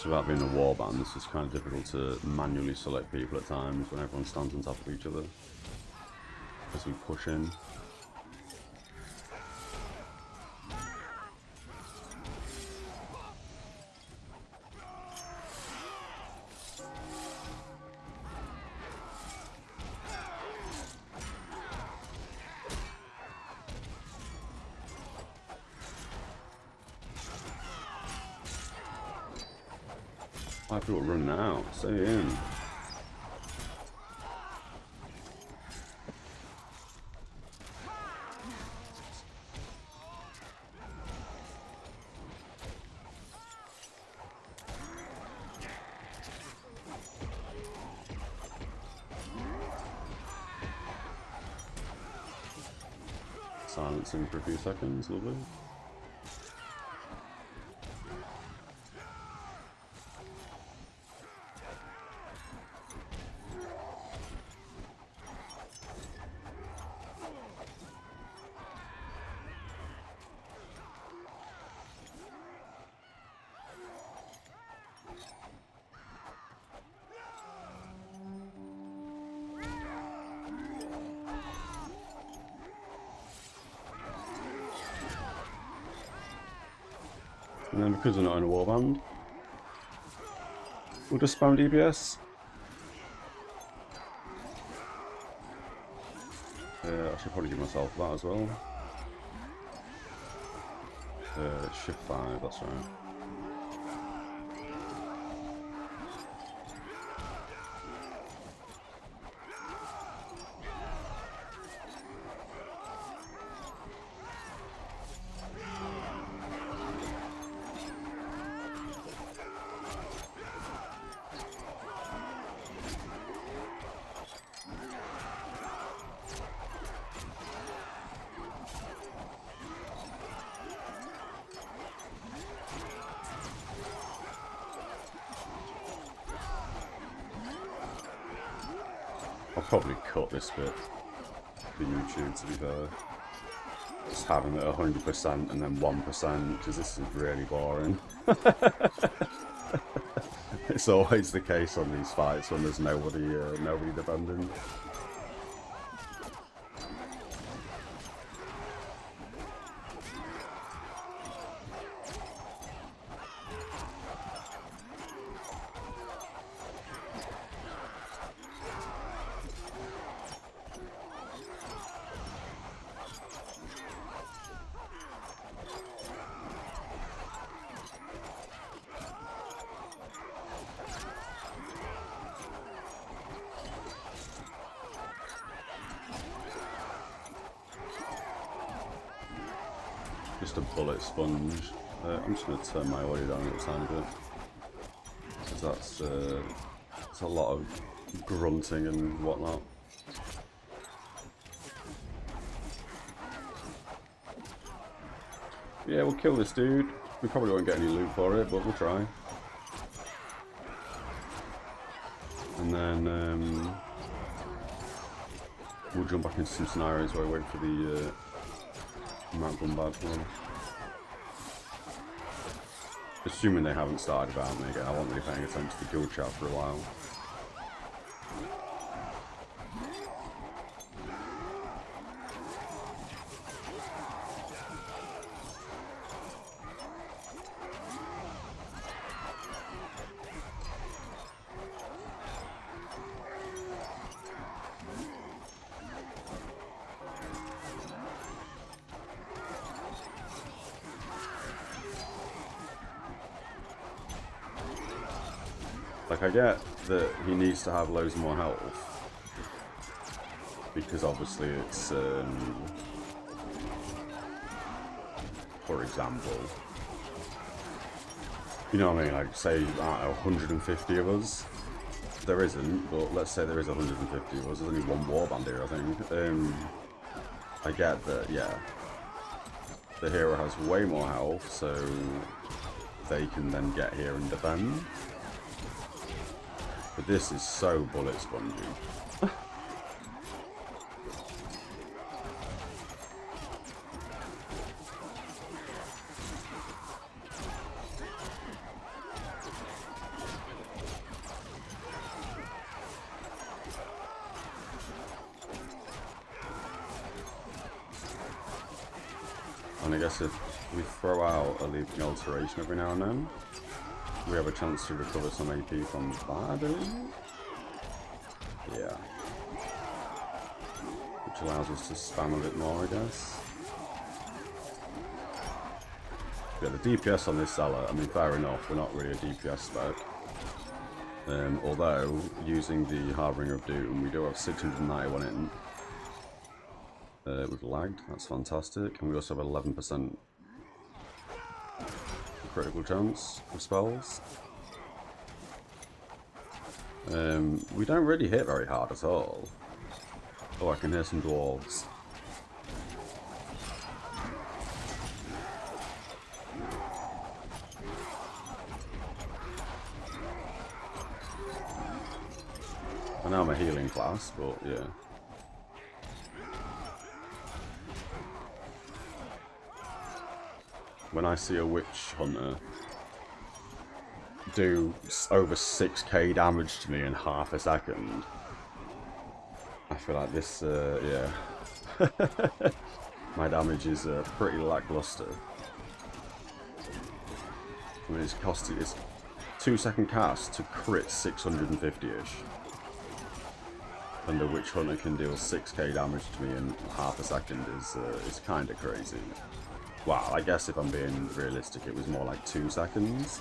Without being a warband, this is kind of difficult to manually select people at times when everyone stands on top of each other as we push in. I feel running out. Stay in. Silencing for a few seconds, lovely. And then because we're not in a warband, we'll just spam DPS. I should probably give myself that as well. Shift 5, that's right. I'll probably cut this bit for YouTube, to be fair. Just having it 100% and then 1%, because this is really boring. It's always the case on these fights when there's nobody defending. Just a bullet sponge. I'm just going to turn my audio down a little tiny bit, because that's a lot of grunting and whatnot. Yeah, we'll kill this dude. We probably won't get any loot for it, but we'll try. And then we'll jump back into some scenarios where we wait for the Mount Gunbad one. Assuming they haven't started about me again, I wasn't really paying attention to the guild chat for a while. Like, I get that he needs to have loads more health, because obviously it's, for example, you know what I mean, like, say, 150 of us, there isn't, but let's say there is 150 of us, there's only one warband here, I think. I get that, yeah, the hero has way more health, so they can then get here and defend. But this is so bullet spongy. And I guess if we throw out a leaping alteration every now and then, we have a chance to recover some AP from that, I believe? Yeah. Which allows us to spam a bit more, I guess. Yeah, the DPS on this Zealot, I mean, fair enough, we're not really a DPS spec. Although, using the Harbinger of Doom, we do have 691 in. We've lagged, that's fantastic. And we also have 11% critical chance of spells. We don't really hit very hard at all. Oh, I can hear some dwarves. I know I'm a healing class, but yeah. When I see a witch hunter do over 6k damage to me in half a second, I feel like this, yeah. My damage is pretty lackluster. I mean, it's 2-second cast to crit 650-ish. And a witch hunter can deal 6k damage to me in half a second is kind of crazy. Well, I guess if I'm being realistic, it was more like 2 seconds.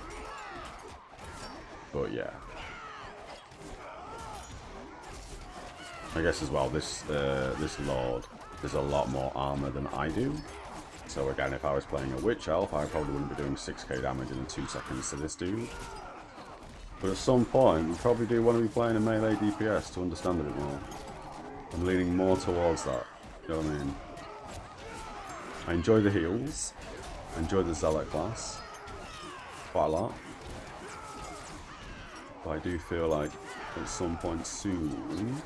But yeah. I guess as well, this lord has a lot more armor than I do. So again, if I was playing a witch elf, I probably wouldn't be doing 6k damage in 2 seconds to this dude. But at some point, you probably do want to be playing a melee DPS to understand a bit more. I'm leaning more towards that. You know what I mean? I enjoy the heals. I enjoy the Zealot class quite a lot. But I do feel like at some point soon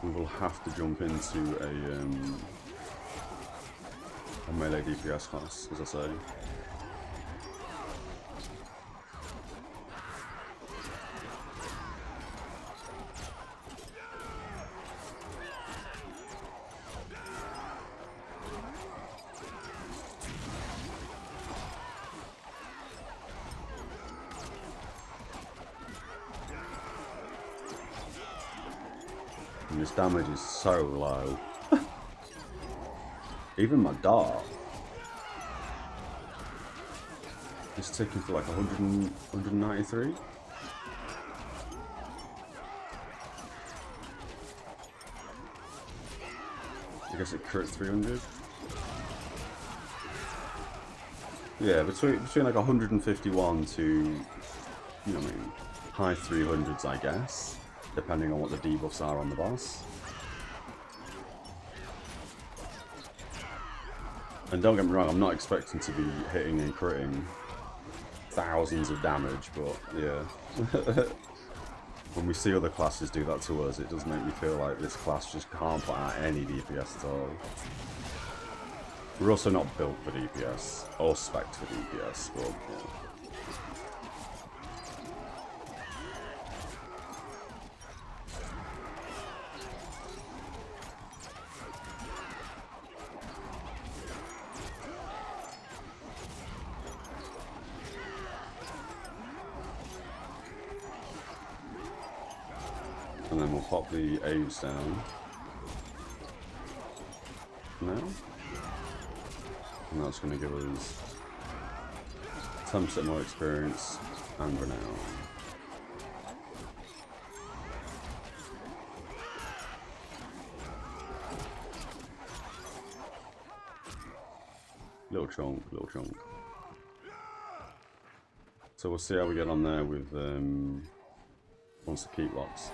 we will have to jump into a melee DPS class, as I say. And this damage is so low. Even my dart is ticking for like 193. I guess it crits 300. Yeah, between like 151 to, you know what I mean, high 300s, I guess, depending on what the debuffs are on the boss. And don't get me wrong, I'm not expecting to be hitting and critting thousands of damage, but yeah. When we see other classes do that to us, it does make me feel like this class just can't put out any DPS at all. We're also not built for DPS, or spec'd for DPS, but yeah. And then we'll pop the A's down now. And that's going to give us 10% more experience and renown. Little chunk, little chunk. So we'll see how we get on there with once the keep locks.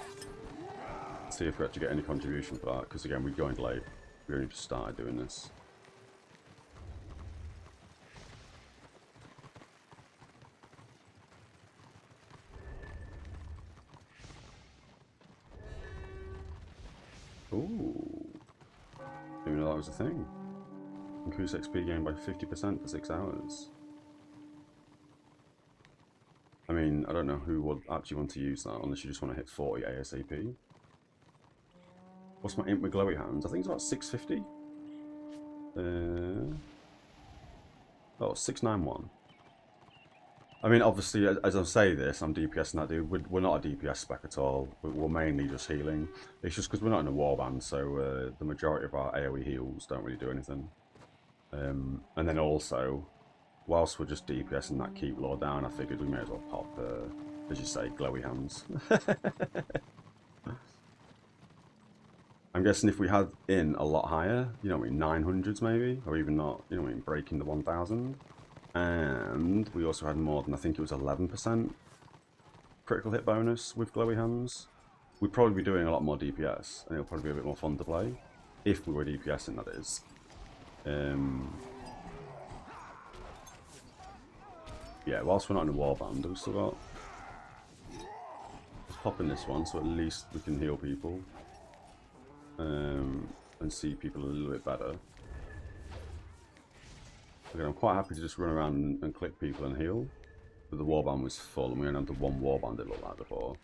See if we actually get any contribution for that, because again, we joined late. We only just started doing this. Ooh. Didn't know that was a thing. Increase XP gain by 50% for 6 hours. I mean, I don't know who would actually want to use that, unless you just want to hit 40 ASAP. What's my imp with glowy hands? I think it's about 650. Oh, 691. I mean, obviously, as I say this, I'm DPSing that dude. We're not a DPS spec at all. We're mainly just healing. It's just because we're not in a warband, so the majority of our AoE heals don't really do anything. And then also, whilst we're just DPSing that keep lore down, I figured we may as well pop, as you say, glowy hands. I'm guessing if we had in a lot higher, you know what I mean, 900s maybe, or even not, you know what I mean, breaking the 1000. And we also had more than, I think it was 11% critical hit bonus with glowy hands. We'd probably be doing a lot more DPS, and it'll probably be a bit more fun to play. If we were DPSing, that is. Yeah, whilst we're not in a warband, we've still got pop in this one so at least we can heal people. And see people a little bit better. Again, I'm quite happy to just run around and click people and heal. But the warband was full and we only had the one warband it looked like before.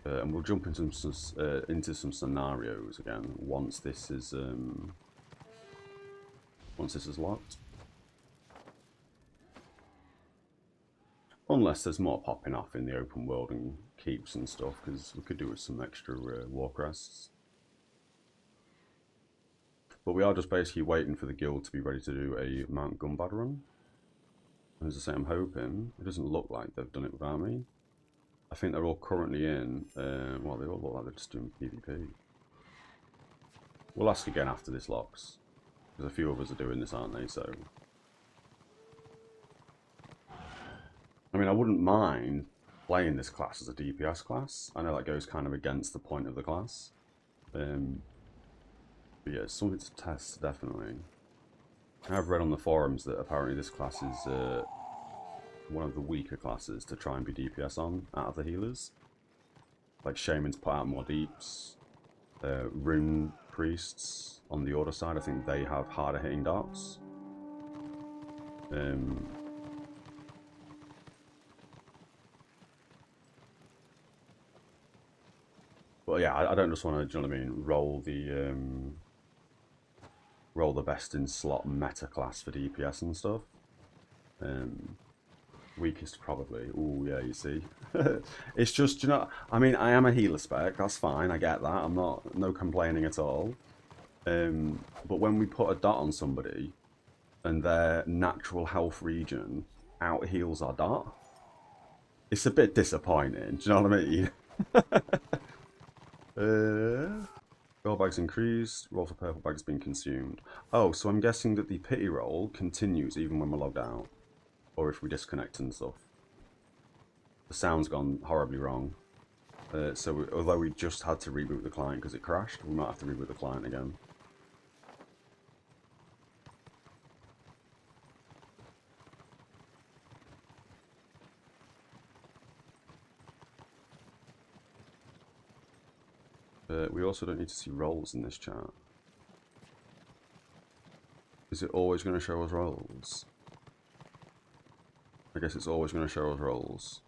And we'll jump into some scenarios again once this is locked. Unless there's more popping off in the open world and keeps and stuff, because we could do with some extra war crests. But we are just basically waiting for the guild to be ready to do a Mount Gunbad run. And as I say, I'm hoping, it doesn't look like they've done it without me. I think they're all currently in, well, they all look like they're just doing PvP. We'll ask again after this locks, because a few of us are doing this, aren't they, so... I mean, I wouldn't mind playing this class as a DPS class. I know that goes kind of against the point of the class. But yeah, it's something to test, definitely. I've read on the forums that apparently this class is one of the weaker classes to try and be DPS on out of the healers. Like Shamans put out more deeps. Rune Priests on the order side, I think they have harder hitting darts. But yeah, I don't just want to, do you know what I mean, roll the best in slot meta class for DPS and stuff. Weakest probably. Ooh, yeah, you see. It's just, you know, I mean, I am a healer spec, that's fine, I get that. I'm no complaining at all. But when we put a dot on somebody and their natural health region out heals our dot, it's a bit disappointing, do you know what I mean? Gold bags increased, roll for purple bags being consumed. Oh, so I'm guessing that the pity roll continues even when we're logged out. Or if we disconnect and stuff. The sound's gone horribly wrong. Although we just had to reboot the client because it crashed, we might have to reboot the client again. We also don't need to see rolls in this chart. Is it always going to show us rolls? I guess it's always going to show us rolls.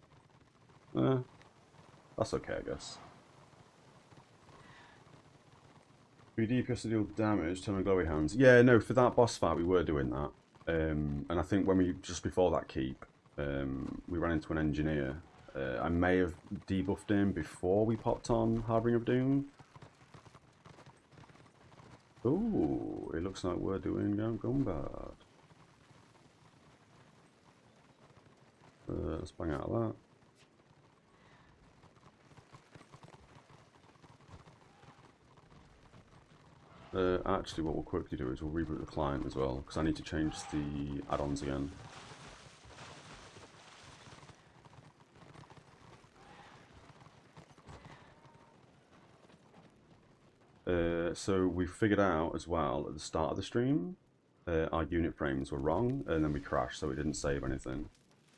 That's okay, I guess. We DPS to deal damage, turn on glowy hands. Yeah, no, for that boss fight we were doing that. And I think when we, just before that keep, we ran into an engineer. I may have debuffed him before we popped on Harbinger of Doom. Ooh, it looks like we're doing Mount Gunbad. Let's bang out of that. Actually, what we'll quickly do is we'll reboot the client as well, because I need to change the add-ons again. So we figured out as well at the start of the stream, our unit frames were wrong, and then we crashed, so it didn't save anything.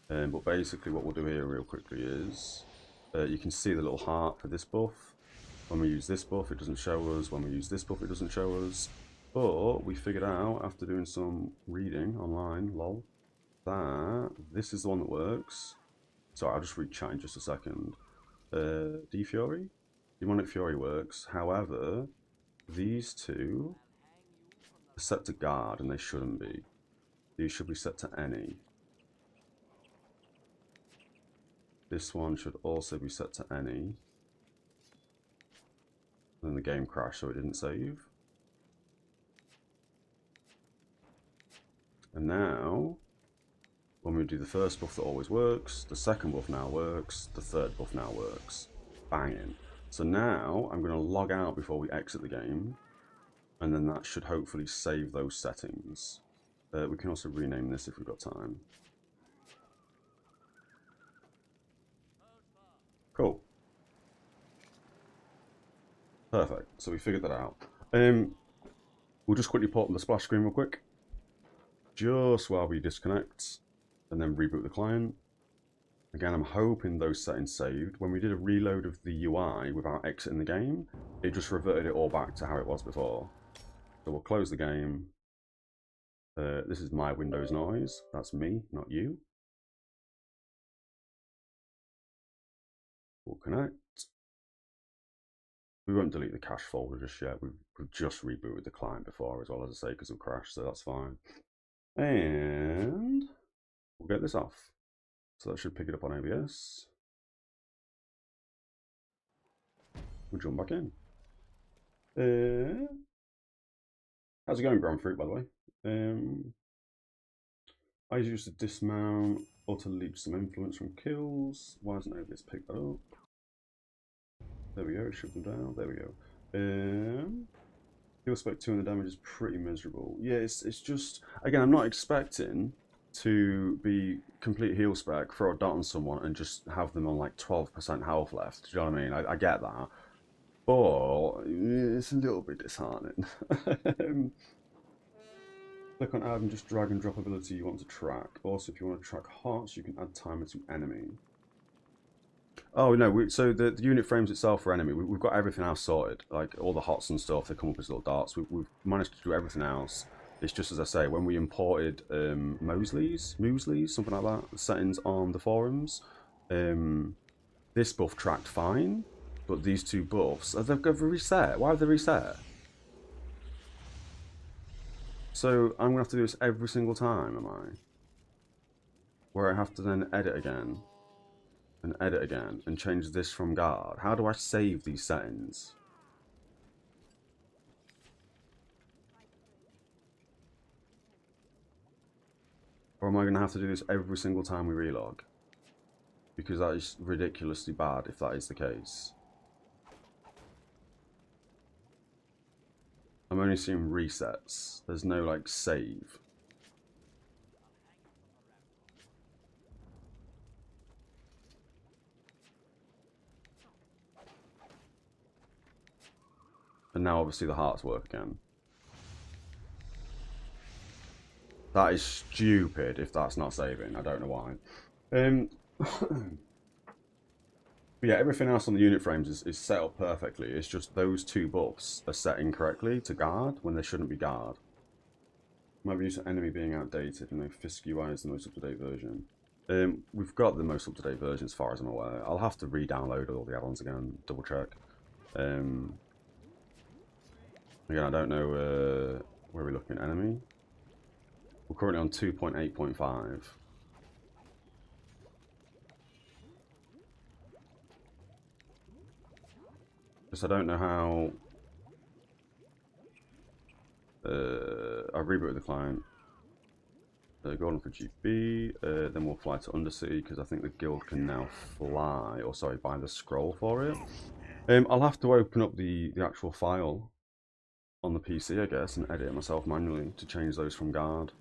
But basically what we'll do here real quickly is, you can see the little heart for this buff. When we use this buff, it doesn't show us. When we use this buff, it doesn't show us. But we figured out, after doing some reading online, lol, that this is the one that works. Sorry, I'll just read chat in just a second. D-Fury? Demonic Fury works. However, these two are set to guard, and they shouldn't be. These should be set to any. This one should also be set to any. And then the game crashed, so it didn't save. And now, when we do the first buff that always works, the second buff now works, the third buff now works. Banging. So now, I'm going to log out before we exit the game, and then that should hopefully save those settings. We can also rename this if we've got time. Cool. Perfect. So we figured that out. We'll just quickly pop on the splash screen real quick. Just while we disconnect. and then reboot the client. Again, I'm hoping those settings saved. When we did a reload of the UI without exiting the game, it just reverted it all back to how it was before. So we'll close the game. This is my Windows noise. That's me, not you. We'll connect. We won't delete the cache folder just yet. We've just rebooted the client before as well, as I say, because of crash, so that's fine. And we'll get this off. So that should pick it up on ABS. We'll jump back in. How's it going, Grand Fruit, by the way? I used to dismount or to leap some influence from kills. Why hasn't ABS picked that up? There we go, shut them down. There we go. Heal spec 2 and the damage is pretty miserable. Yeah, it's just, again, I'm not expecting to be complete heal spec, throw a dot on someone and just have them on like 12% health left. Do you know what I mean? I get that. But it's a little bit disheartening. Click on add and just drag and drop ability you want to track. Also, if you want to track hearts, you can add timer to enemy. Oh no, so the unit frames itself for enemy, we've got everything else sorted. Like all the hots and stuff, they come up as little darts. We've managed to do everything else. It's just as I say, when we imported Mosley's, something like that, settings on the forums, this buff tracked fine, but these two buffs, they've reset. Why have they reset? So I'm gonna have to do this every single time, am I? Where I have to then edit again. And edit again and change this from guard. How do I save these settings? Or am I going to have to do this every single time we relog? Because that is ridiculously bad if that is the case. I'm only seeing resets. There's no like save. And now obviously the hearts work again. That is stupid if that's not saving. I don't know why. But yeah, everything else on the unit frames is set up perfectly. It's just those two buffs are set incorrectly to guard when they shouldn't be guard. Might be used to enemy being outdated and Fisk UI is the most up-to-date version. We've got the most up-to-date version as far as I'm aware. I'll have to re-download all the add-ons again, double check. Again, I don't know where we're looking at enemy. We're currently on 2.8.5. Just I don't know how. I rebooted the client. Go on for GB, then we'll fly to Undercity because I think the guild can now fly, or sorry, buy the scroll for it. I'll have to open up the actual file on the PC, I guess, and edit it myself manually to change those from guard.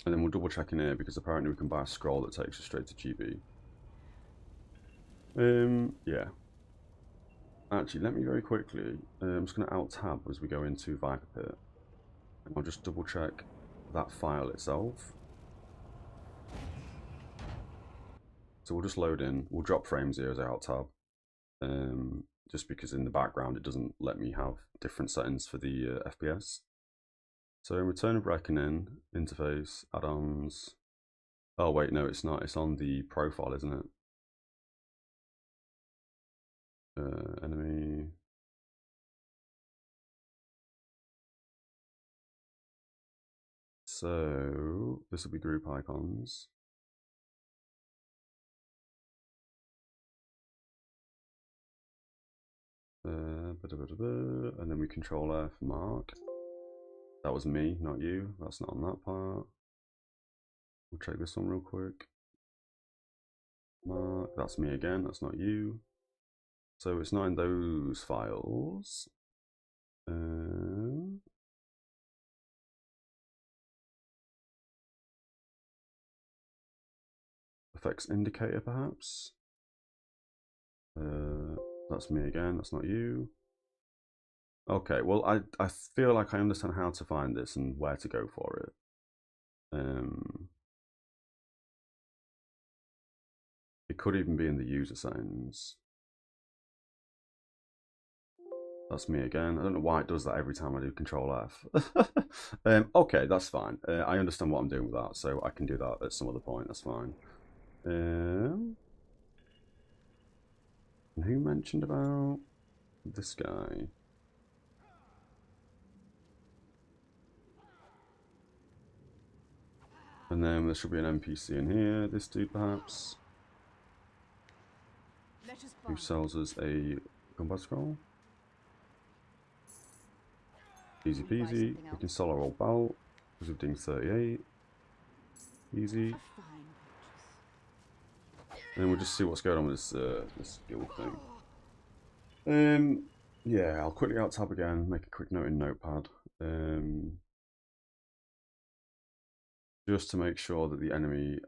And then we'll double check in here because apparently we can buy a scroll that takes us straight to GB. Yeah. Actually, let me very quickly, I'm just going to alt-tab as we go into Viper Pit. And I'll just double check that file itself. So we'll just load in, we'll drop frames here as I alt-tab. Just because in the background it doesn't let me have different settings for the FPS. So Return of Reckoning, interface, add-ons. Oh wait, no it's not, it's on the profile, isn't it? Enemy. So this will be group icons. And then we control F mark. That was me, not you. That's not on that part. We'll check this one real quick. Mark, that's me again, that's not you. So it's not in those files. Effects indicator perhaps. That's me again, that's not you. Okay, well, I feel like I understand how to find this and where to go for it. It could even be in the user settings. That's me again. I don't know why it does that every time I do Control F. Okay, that's fine. I understand what I'm doing with that, so I can do that at some other point. That's fine. And who mentioned about this guy? And then there should be an NPC in here. This dude, perhaps, who sells us a Gunbad scroll. Easy peasy. We can sell our old belt because we've done 38. Easy. And then we'll just see what's going on with this guild thing. Yeah, I'll quickly out tab again, make a quick note in Notepad. Just to make sure that the enemy,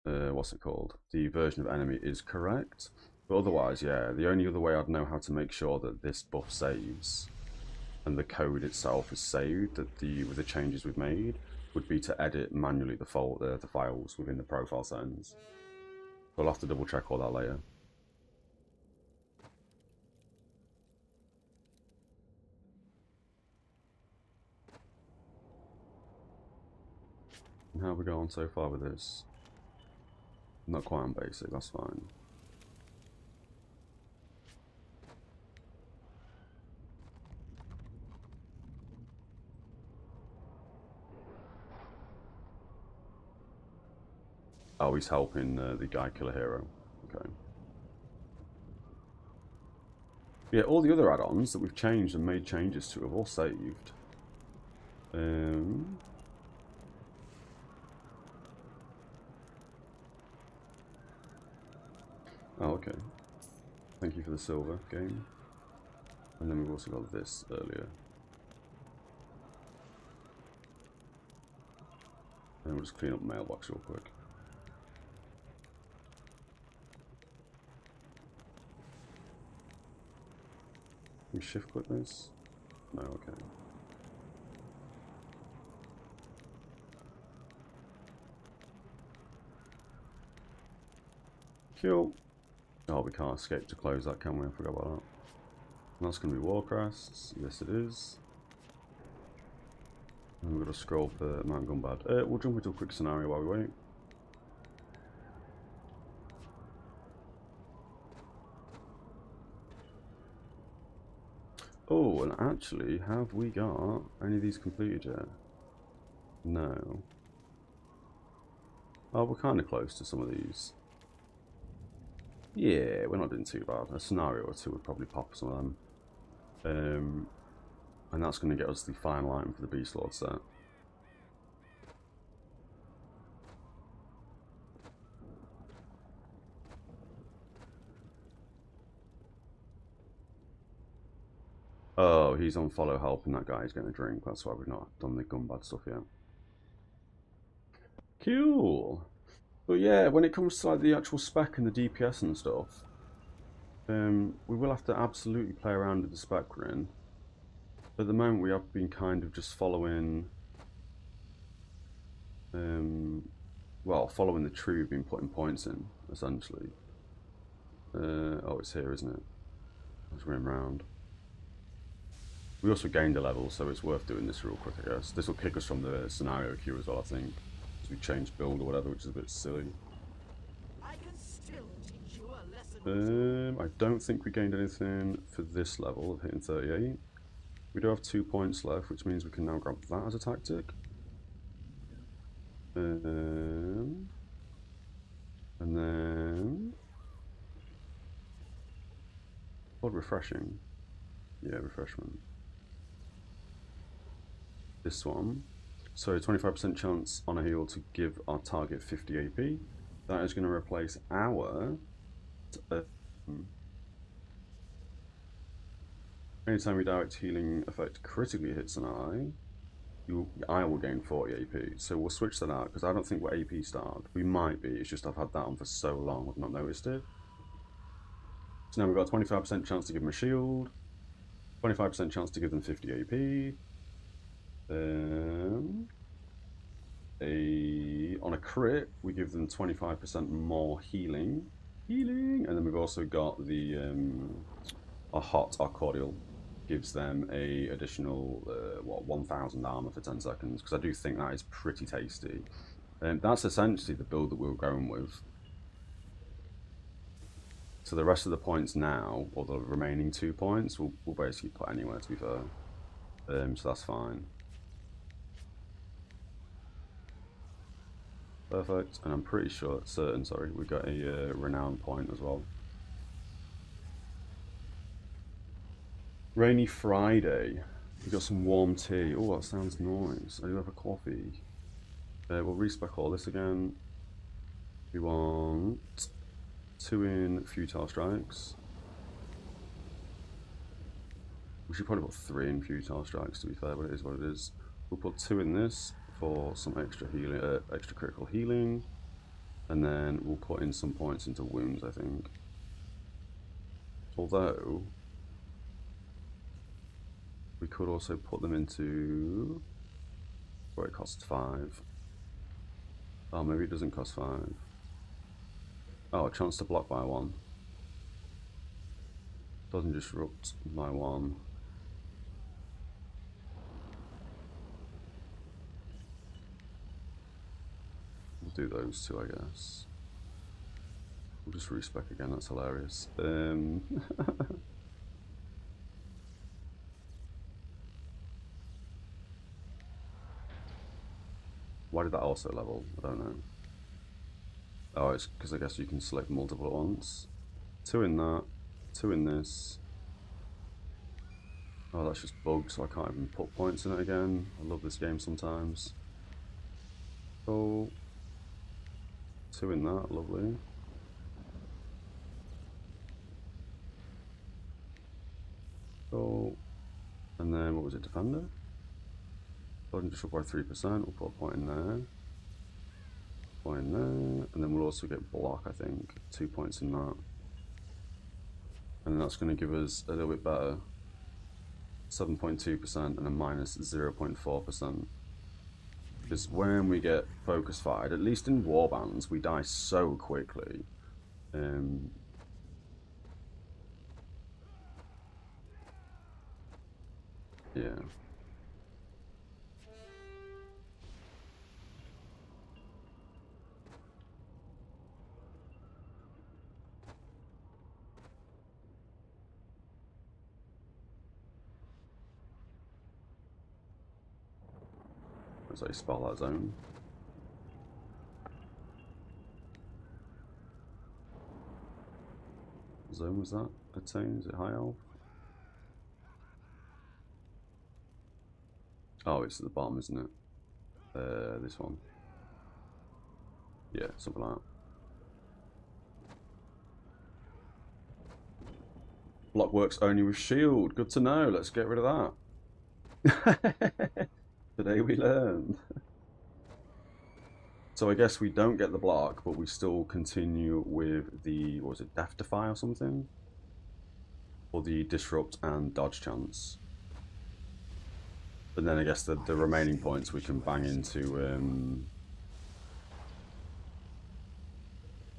what's it called? The version of enemy is correct. But otherwise, yeah, the only other way I'd know how to make sure that this buff saves and the code itself is saved, that with the changes we've made, would be to edit manually the files within the profile settings. So I'll have to double check all that later. And how have we gone so far with this? Not quite on basic, that's fine. Oh, he's helping the guy kill a hero. Okay. Yeah, all the other add-ons that we've changed and made changes to have all saved. Oh, okay. Thank you for the silver game. And then we've also got this earlier. And we'll just clean up the mailbox real quick. Can we shift click this? No, okay. Cool. Oh, we can't escape to close that, can we? I forgot about that. And that's going to be Warcrests. Yes, it is. And we're going to scroll for Mount Gunbad. We'll jump into a quick scenario while we wait. Oh, and actually, have we got any of these completed yet? No. Oh, we're kind of close to some of these. Yeah, we're not doing too bad. A scenario or two would probably pop some of them. And that's going to get us the final item for the Beast Lord set. Oh, he's on follow help and that guy's getting a drink. That's why we've not done the Gunbad stuff yet. Cool. But yeah, when it comes to like the actual spec and the DPS and stuff, we will have to absolutely play around with the spec we're in. At the moment, we have been kind of just following, well, following the tree we've been putting points in, essentially. Oh, it's here, isn't it? Let's run round. We also gained a level, so it's worth doing this real quick, I guess. This will kick us from the scenario queue as well, I think. Because we changed build or whatever, which is a bit silly. I can still teach you a lesson. I don't think we gained anything for this level of hitting 38. We do have 2 points left, which means we can now grab that as a tactic. And then... Oh, refreshing. Yeah, refreshment. This one. So 25% chance on a heal to give our target 50 AP. That is going to replace our... anytime your direct healing effect critically hits an eye will gain 40 AP. So we'll switch that out because I don't think we're AP starved. We might be, it's just I've had that on for so long I've not noticed it. So now we've got a 25% chance to give them a shield, 25% chance to give them 50 AP. On a crit, we give them 25% more healing. And then we've also got the our cordial gives them a additional 1,000 armor for 10 seconds, because I do think that is pretty tasty. That's essentially the build that we were going with. So the rest of the points now, or the remaining 2 points, we'll basically put anywhere, to be fair. So that's fine. Perfect, and I'm pretty sure, sorry, we got a renown point as well. Rainy Friday. We got some warm tea. Oh, that sounds nice. I do have a coffee. We'll respec all this again. We want 2 in futile strikes. We should probably put 3 in futile strikes, to be fair, but it is what it is. We'll put 2 in this for some extra healing, extra critical healing, and then we'll put in some points into wounds, I think. Although we could also put them into where it costs 5. Oh, maybe it doesn't cost 5. Oh, a chance to block by 1. Doesn't disrupt by 1. We'll do those 2, I guess. We'll just respec again, that's hilarious. Why did that also level? I don't know. Oh, it's because I guess you can select multiple at once. 2 in that, 2 in this. Oh, that's just bugged, so I can't even put points in it again. I love this game sometimes. Oh, 2 in that, lovely. Oh, and then what was it, defender? Doesn't just require 3%, we'll put a point in there. Point in there, and then we'll also get block, I think. 2 points in that. And then that's going to give us a little bit better. 7.2% and a minus 0.4%. Because when we get focus fired, at least in warbands, we die so quickly. Yeah. As I spell that zone. What zone was that? Attain? Is it high elf? Oh, it's at the bottom, isn't it? This one. Yeah, something like that. Block works only with shield. Good to know. Let's get rid of that. Today we learned. So I guess we don't get the block, but we still continue with the, what was it, Death Defy or something? Or the Disrupt and Dodge chance. And then I guess the remaining points we can bang into...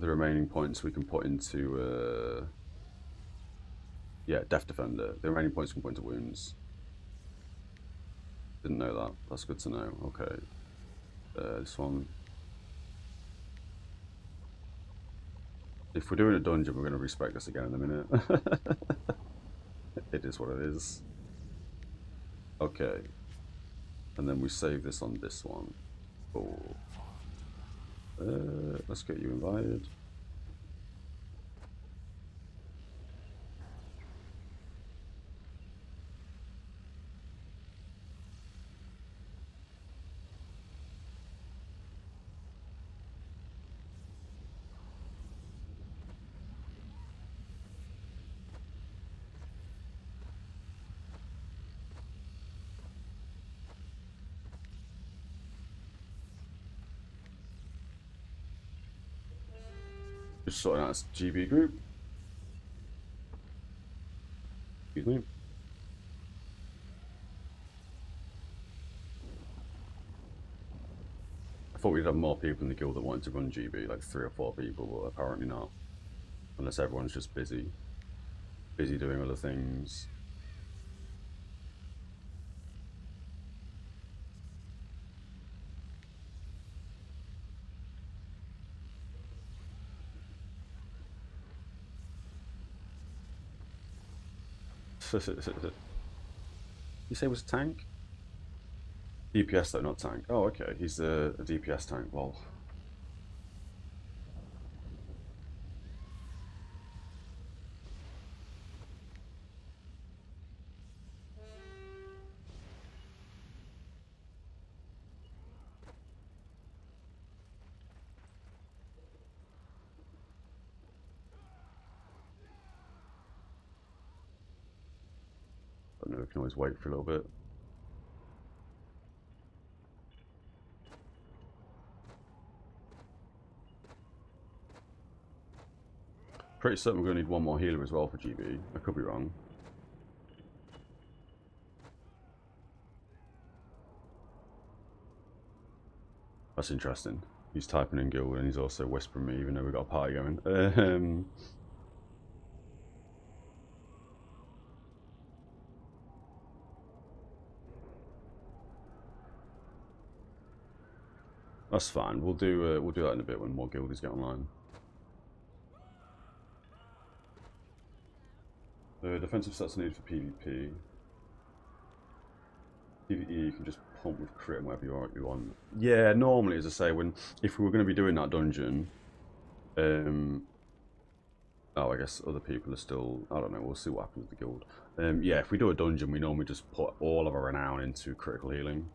the remaining points we can put into... yeah, Death Defender. The remaining points we can put into wounds. Didn't know that. That's good to know. Okay. This one. If we're doing a dungeon, we're going to respec this again in a minute. It is what it is. Okay. And then we save this on this one. Cool. Let's get you invited. Just sorting out this GB group. me. I thought we'd have more people in the guild that wanted to run GB, like 3 or 4 people, but apparently not. Unless everyone's just busy doing other things. You say it was a tank? DPS though, not tank. Oh, okay. He's a DPS tank. Well, I don't know. We can always wait for a little bit. Pretty certain we're going to need one more healer as well for GB. I could be wrong. That's interesting. He's typing in guild and he's also whispering me even though we've got a party going. That's fine. We'll do that in a bit when more guildies get online. The defensive sets are needed for PvP. PvE you can just pump with crit and whatever you want. Yeah, normally, as I say, if we were going to be doing that dungeon, oh, I guess other people are still. I don't know. We'll see what happens with the guild. Yeah, if we do a dungeon, we normally just put all of our renown into critical healing,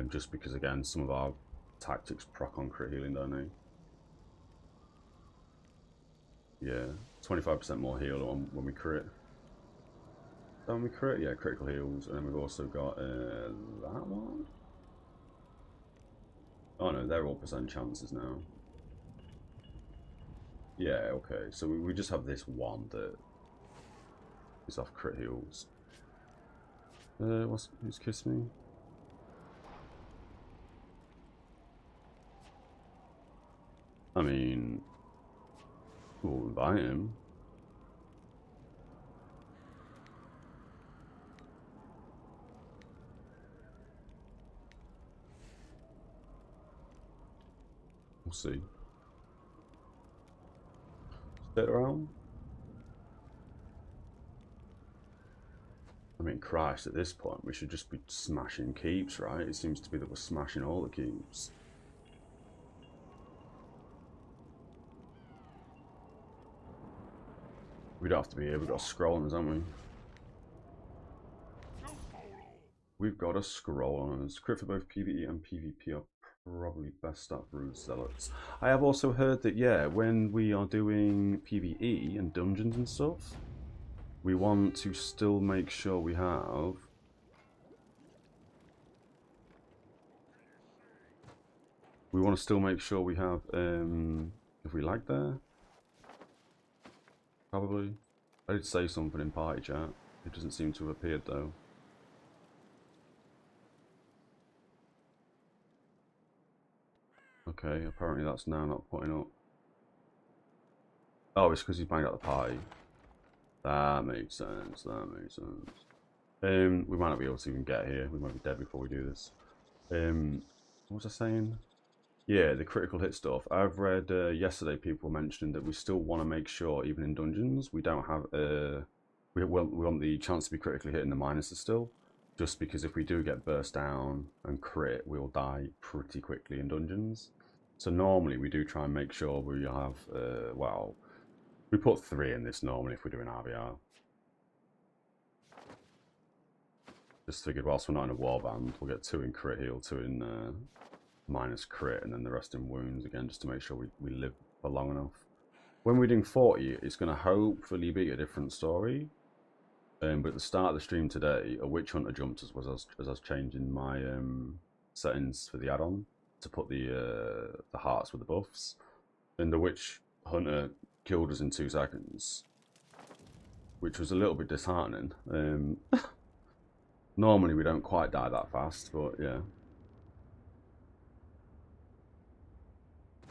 just because again, some of our tactics proc on crit healing, don't they? Yeah, 25% more heal on when we crit. When we crit, yeah, critical heals, and then we've also got that one. Oh no, they're all percent chances now. Yeah, okay, so we just have this one that is off crit heals. Who's kissed me? I mean, we'll invite him. We'll see. Sit around. I mean, Christ, at this point, we should just be smashing keeps, right? It seems to be that we're smashing all the keeps. We don't have to be here, we've got scroll on us, haven't we? We've got a scroll on us. Crit for both PvE and PvP are probably best stat for RvR Zealots. I have also heard that, yeah, when we are doing PvE and dungeons and stuff, we want to still make sure we have... We want to still make sure we have, if we lag there, probably. I did say something in party chat. It doesn't seem to have appeared though. Okay, apparently that's now not putting up. Oh, it's because he's banged out the party. That makes sense, that makes sense. We might not be able to even get here. We might be dead before we do this. What was I saying? Yeah, the critical hit stuff. I've read yesterday people mentioning that we still want to make sure, even in dungeons, we don't have we want the chance to be critically hit in the minuses still. Just because if we do get burst down and crit, we'll die pretty quickly in dungeons. So normally we do try and make sure we have, well, we put 3 in this normally if we're doing RvR. Just figured whilst we're not in a warband, we'll get 2 in crit heal, 2 in minus crit, and then the rest in wounds again, just to make sure we live for long enough. When we're doing 40, it's going to hopefully be a different story. But at the start of the stream today, a witch hunter jumped as I was changing my settings for the add-on to put the hearts with the buffs, and the witch hunter killed us in 2 seconds. which was a little bit disheartening. Normally we don't quite die that fast, but yeah.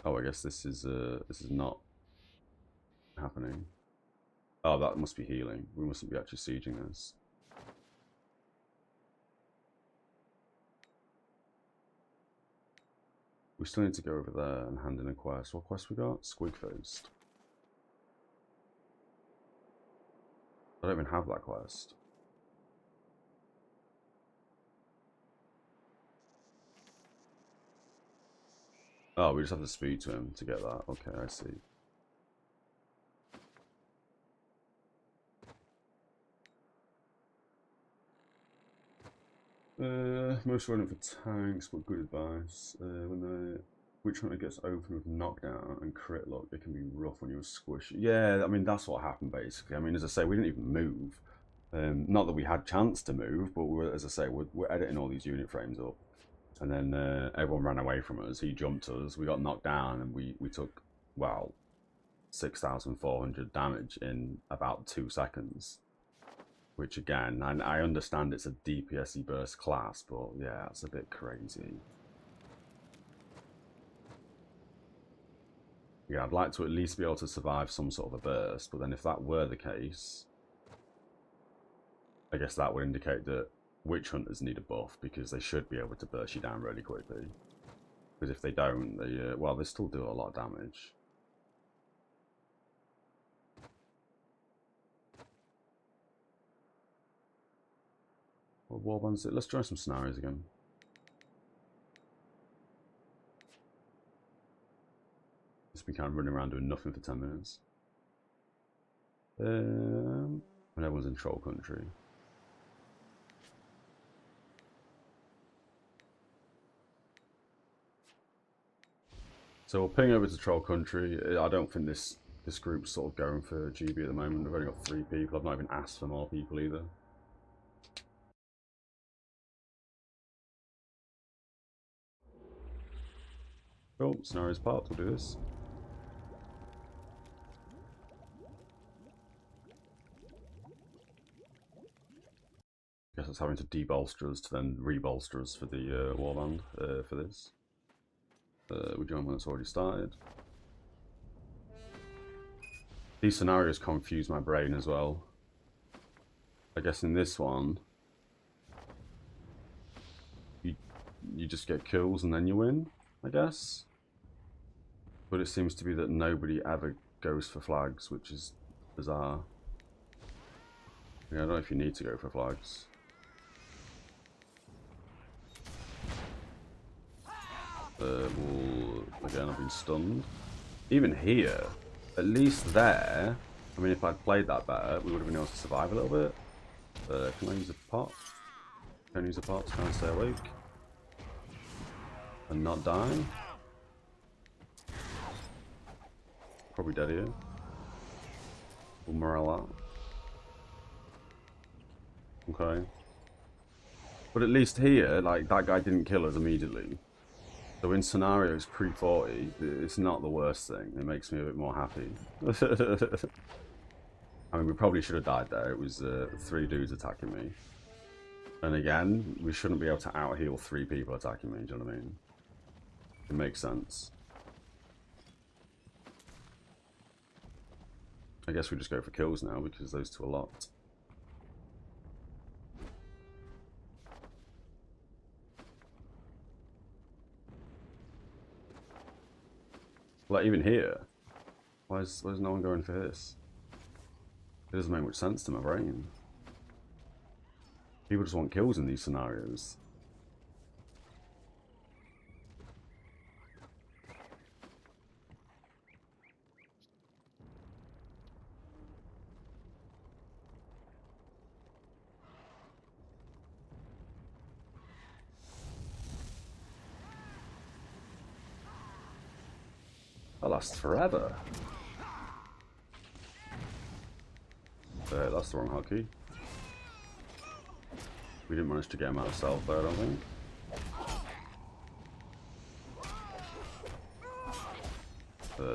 Oh, I guess this is not happening. Oh, that must be healing. We mustn't be actually sieging this. We still need to go over there and hand in a quest. What quest we got? Squig-faced. I don't even have that quest. Oh, we just have to speak to him to get that. Okay, I see. Most relevant for tanks, but good advice. Which hunter gets open with knockdown and crit luck, it can be rough when you're squished. Yeah, I mean, that's what happened basically. I mean, as I say, we didn't even move. Not that we had chance to move, but as I say, we're editing all these unit frames up. And then everyone ran away from us. He jumped us. We got knocked down, and we took, well, 6,400 damage in about 2 seconds. Which again, I understand it's a DPSy burst class, but yeah, it's a bit crazy. Yeah, I'd like to at least be able to survive some sort of a burst, but then if that were the case, I guess that would indicate that witch hunters need a buff, because they should be able to burst you down really quickly. Because if they don't, they, well, they still do a lot of damage. What warbands? Let's try some scenarios again. Just be kind of running around doing nothing for 10 minutes. When everyone's in troll country. So we'll ping over to troll country. I don't think this group's sort of going for GB at the moment. We've only got 3 people. I've not even asked for more people either. Cool, scenario's part, we'll do this. I guess it's having to debolster us to then rebolster us for the warband for this. We join when it's already started. These scenarios confuse my brain as well. I guess in this one, you just get kills and then you win, I guess. But it seems to be that nobody ever goes for flags, which is bizarre. Yeah, I don't know if you need to go for flags. Again, I've been stunned. Even here, at least there, I mean, if I'd played that better, we would have been able to survive a little bit. Can I use a pot? Can I use a pot to try and stay awake? And not die? Probably dead here. We'll morale out. Okay. But at least here, like, that guy didn't kill us immediately. So in scenarios pre-40, it's not the worst thing. It makes me a bit more happy. I mean, we probably should have died there. It was 3 dudes attacking me. And again, we shouldn't be able to out-heal 3 people attacking me, do you know what I mean? It makes sense. I guess we just go for kills now, because those 2 are locked. Like, even here, why is no one going for this? It doesn't make much sense to my brain. People just want kills in these scenarios. That lasts forever. That's the wrong hotkey. We didn't manage to get him out of stealth there, I don't think.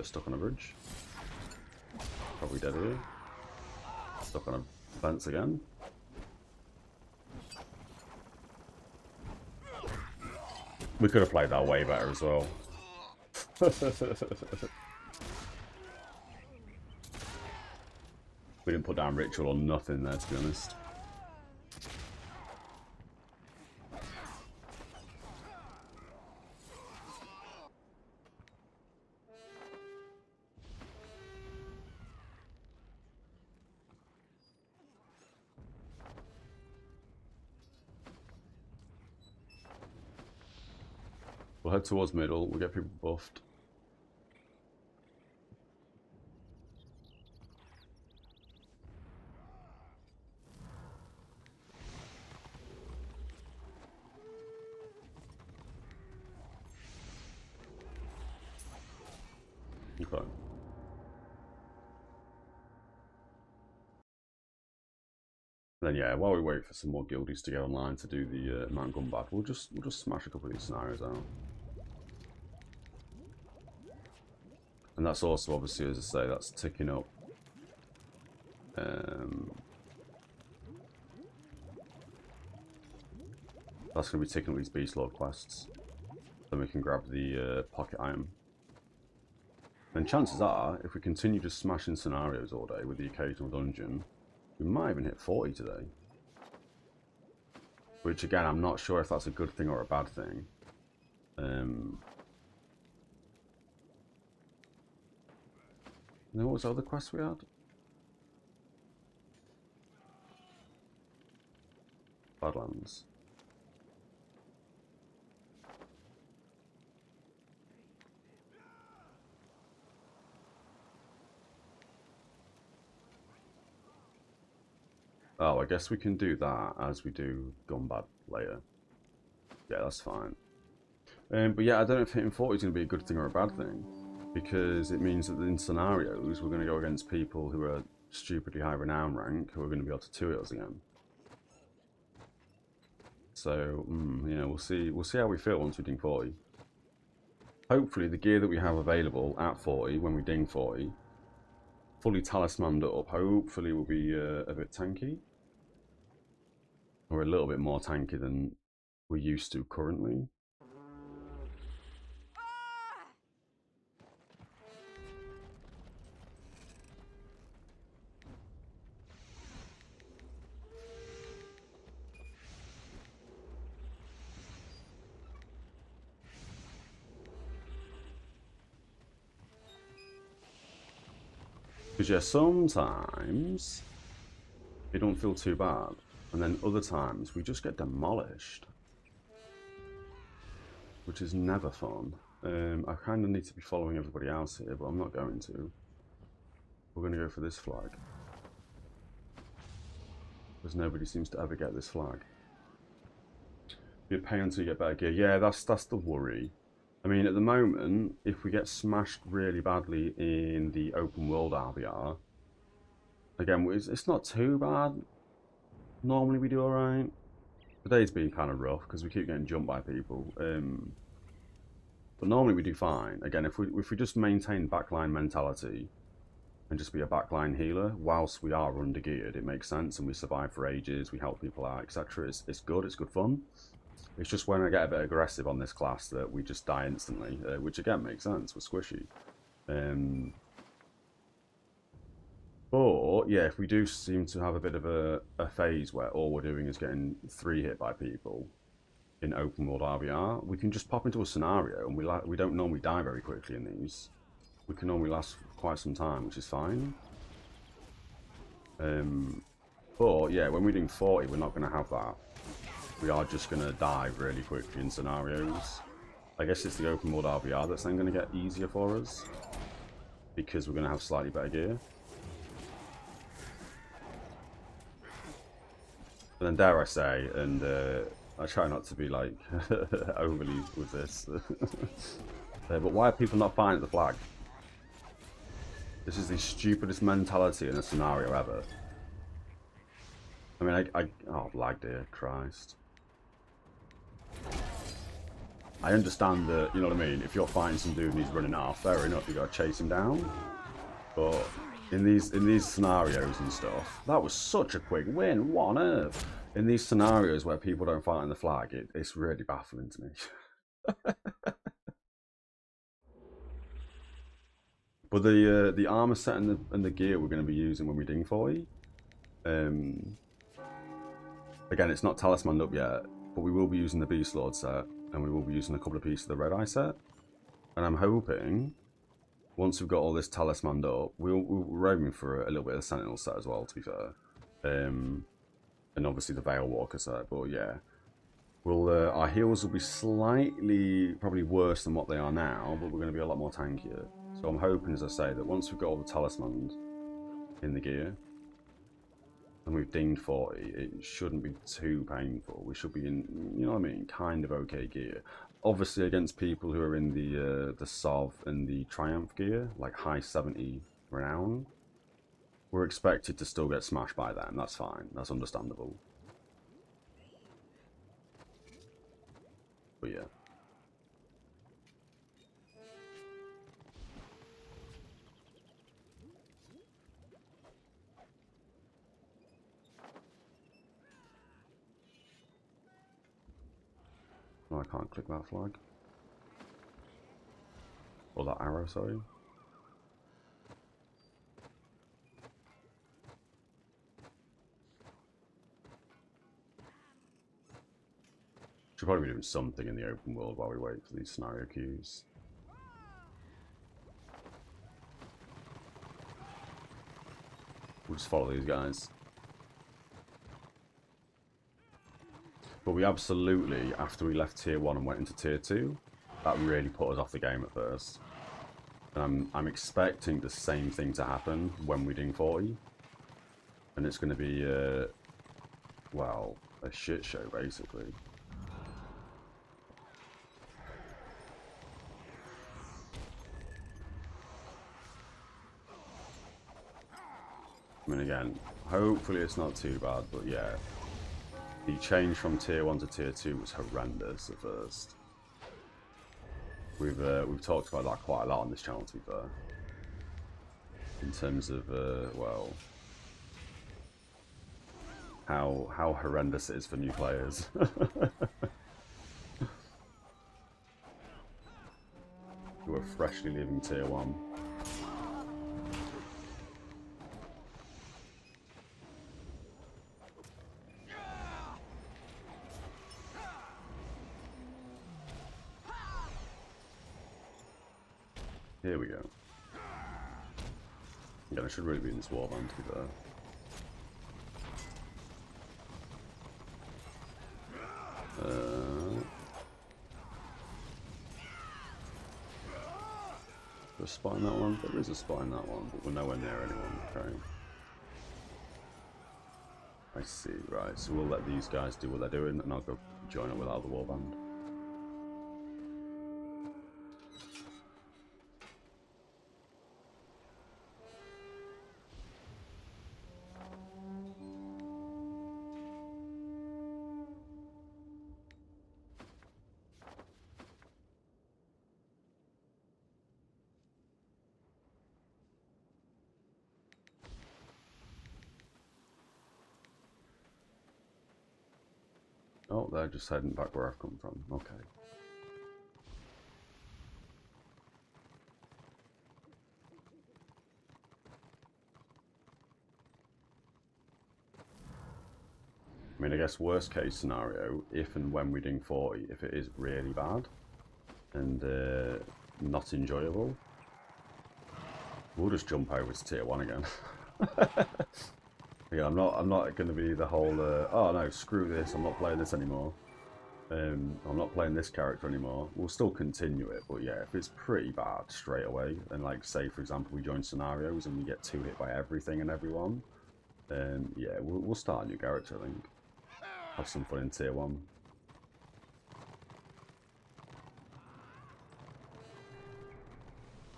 Stuck on a bridge. Probably dead here. stuck on a fence again. We could have played that way better as well. We didn't put down ritual or nothing there, to be honest. We'll head towards middle, we'll get people buffed. Okay. Then yeah, while we wait for some more guildies to get online to do the Mount Gunbad, we'll just smash a couple of these scenarios out. And that's also obviously, as I say, that's ticking up. That's going to be ticking up these Beast Lord quests. Then we can grab the pocket item. And chances are, if we continue just smashing scenarios all day with the occasional dungeon, we might even hit 40 today. Which again, I'm not sure if that's a good thing or a bad thing. Then what was the other quest we had? Badlands. Oh, I guess we can do that as we do Gunbad later. Yeah, that's fine. But yeah, I don't know if hitting 40 is going to be a good thing or a bad thing. Because it means that in scenarios, we're going to go against people who are stupidly high renown rank, who are going to be able to 2-hit us again. So, you know, we'll see how we feel once we ding 40. Hopefully the gear that we have available at 40, when we ding 40, fully talismaned up, hopefully will be a bit tanky. Or a little bit more tanky than we're used to currently. Because yeah, sometimes it don't feel too bad, and then other times we just get demolished, which is never fun. I kind of need to be following everybody else here, but I'm not going to. We're going to go for this flag. Because nobody seems to ever get this flag. Be a pain until you get better gear. Yeah, that's the worry. I mean, at the moment, if we get smashed really badly in the open world RvR, again, it's not too bad. Normally we do alright. Today's been kind of rough because we keep getting jumped by people. But normally we do fine. Again, if we just maintain backline mentality and just be a backline healer whilst we are under-geared, it makes sense, and we survive for ages, we help people out, etc. It's good fun. It's just when I get a bit aggressive on this class that we just die instantly, which again makes sense, we're squishy. But yeah, if we do seem to have a bit of a phase where all we're doing is getting 3-hit by people in open world RvR, we can just pop into a scenario and we don't normally die very quickly in these. We can normally last for quite some time, which is fine. But yeah, when we're doing 40, we're not going to have that. We are just going to die really quickly in scenarios. I guess it's the open world RvR that's then going to get easier for us, because we're going to have slightly better gear. And then dare I say, and I try not to be like overly with this, but why are people not fighting at the flag? This is the stupidest mentality in a scenario ever. I mean, oh, lag, dear Christ. I understand that, you know what I mean, if you're fighting some dude and he's running off, fair enough, you gotta chase him down. But in these scenarios and stuff, that was such a quick win. What on earth? In these scenarios where people don't fight in the flag, it's really baffling to me. But the armor set and the gear we're going to be using when we ding 40, again, it's not talismaned up yet, but we will be using the Beast Lord set, and we will be using a couple of pieces of the Red Eye set. And I'm hoping, once we've got all this talismaned up, we're aiming for a little bit of the Sentinel set as well, to be fair. And obviously the Veil Walker set, but yeah. Our heals will be slightly, probably worse than what they are now, but we're going to be a lot more tankier. So I'm hoping, as I say, that once we've got all the talismans in the gear, and we've dinged 40, it shouldn't be too painful. We should be in, you know what I mean, kind of okay gear. Obviously against people who are in the Sov and the Triumph gear, like high 70 renown, we're expected to still get smashed by them. That's fine. That's understandable. But yeah. No, I can't click that flag. Or that arrow, sorry. Should probably be doing something in the open world while we wait for these scenario queues. We'll just follow these guys. But we absolutely, after we left tier 1 and went into tier 2, that really put us off the game at first. And I'm expecting the same thing to happen when we ding 40. And it's going to be, well, a shit show, basically. I mean, again, hopefully it's not too bad, but yeah. The change from tier 1 to tier 2 was horrendous at first. We've talked about that quite a lot on this channel, to be fair. In terms of, well, how horrendous it is for new players. Who are freshly leaving tier 1. Here we go. Again, I should really be in this warband, to be fair. Is there a spot in that one? There is a spot in that one, but we're nowhere near anyone. Okay. I see, right. So we'll let these guys do what they're doing, and I'll go join up with our warband. Oh, they're just heading back where I've come from. Okay. I mean, I guess worst case scenario, if and when we ding 40, if it is really bad and not enjoyable, we'll just jump over to tier 1 again. Yeah, I'm not going to be the whole, oh no, screw this, I'm not playing this anymore. I'm not playing this character anymore. We'll still continue it, but yeah, if it's pretty bad straight away, and like, say, for example, we join scenarios and we get 2 hit by everything and everyone, then yeah, we'll start a new character, I think. Have some fun in tier 1.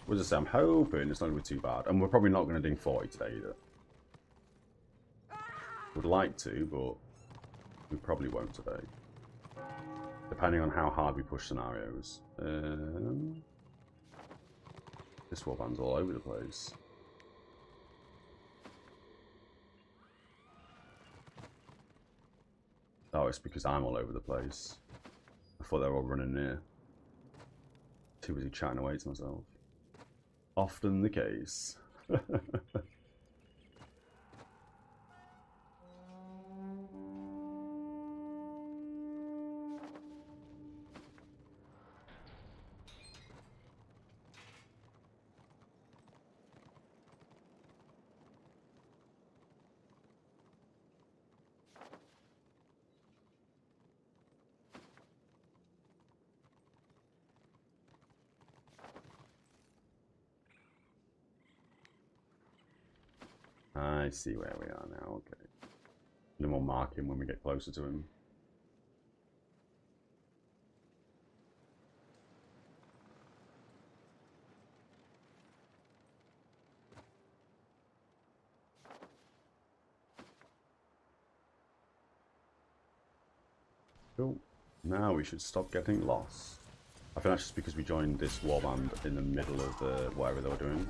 As I say, I'm hoping it's not going to be too bad, and we're probably not going to ding 40 today either. Would like to, but we probably won't today. Depending on how hard we push scenarios. This warband's all over the place. Oh, it's because I'm all over the place. I thought they were all running near. Too busy chatting away to myself. Often the case. I see where we are now, okay. No more marking when we get closer to him. Cool. Now we should stop getting lost. I think that's just because we joined this warband in the middle of whatever they were doing.